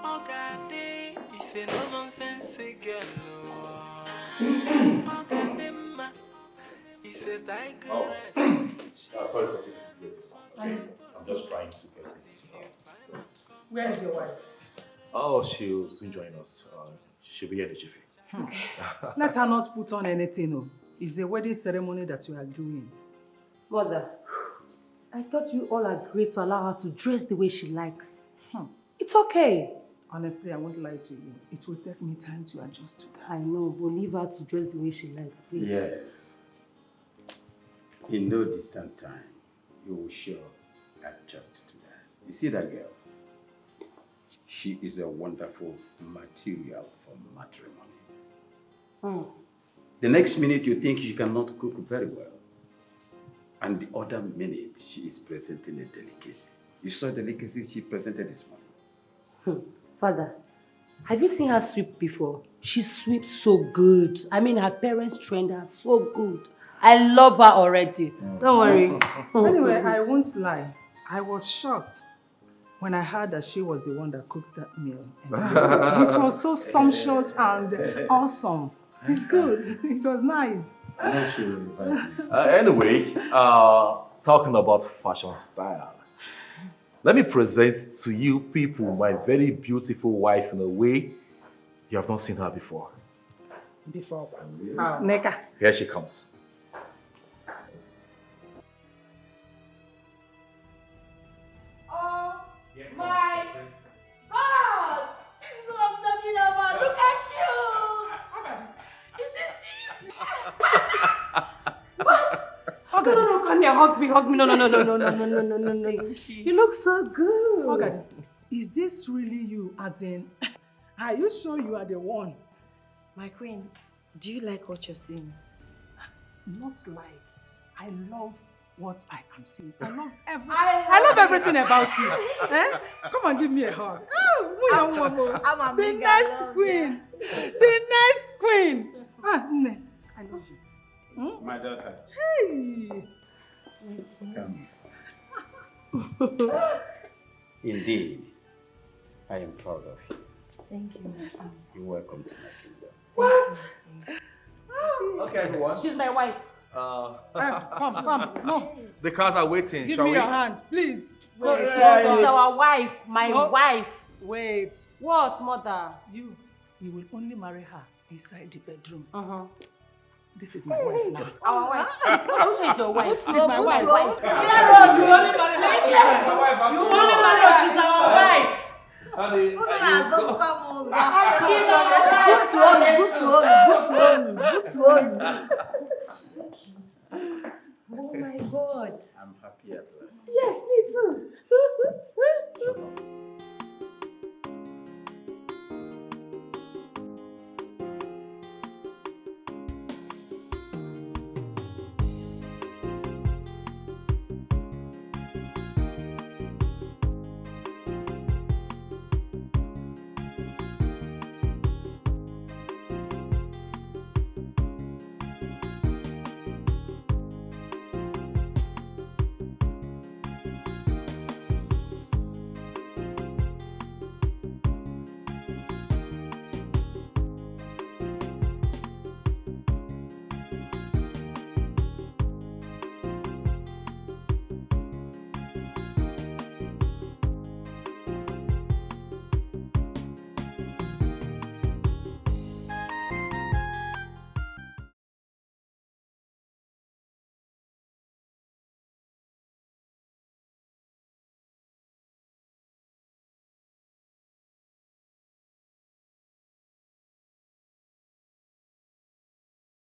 OGADI, it's a no nonsense girl. OGADI, he says that
Sorry for keeping you waiting. I'm just trying to get it.
Where is your wife?
Oh, she'll soon join us. She'll be here in the jiffy.
Let her not put on anything. No. It's a wedding ceremony that you are doing.
Mother, I thought you all agreed to allow her to dress the way she likes. It's okay.
Honestly, I won't lie to you. It will take me time to adjust to that.
I know, but leave her to dress the way she likes, please.
Yes. In no distant time, you will sure adjust to that. You see that girl? She is a wonderful material for matrimony. The next minute you think she cannot cook very well. And the other minute she is presenting a delicacy. You saw the delicacy she presented this morning.
Father, have you seen her sweep before? She sweeps so good. I mean, her parents trained her so good. I love her already. Don't worry.
Anyway, I won't lie. I was shocked when I heard that she was the one that cooked that meal. And it was so sumptuous and awesome. It's good. It was nice.
Anyway, talking about fashion style, let me present to you people my very beautiful wife in a way you have not seen her before.
Before? Neka.
Here she comes.
Oh my God! This is what I'm talking about. Look at you! Is this you? What?
No, come here, hug me. No. You look so good.
OGADI, is this really you? As in, are you sure you are the one?
My queen, do you like what you're seeing?
Not like. I love what I am seeing. I love everything about you. Eh? Come and give me a hug. Oh, the next queen. The next queen. Nne, I love you. Hmm?
My daughter.
Hey.
Come. Indeed, I am proud of you.
Thank you.
You're welcome to my kingdom.
What?
Okay, everyone.
She's my wife. Come. No.
The cars are waiting.
Give
Shall
me
we?
your hand, please.
Wait, she's our wife, my wife.
Wait.
What, mother?
You will only marry her inside the bedroom. This is my wife now.
Our wife. Who is your wife?
She's my wife.
You only marry her. You only marry her. She's our wife.
Honey,
She's our wife.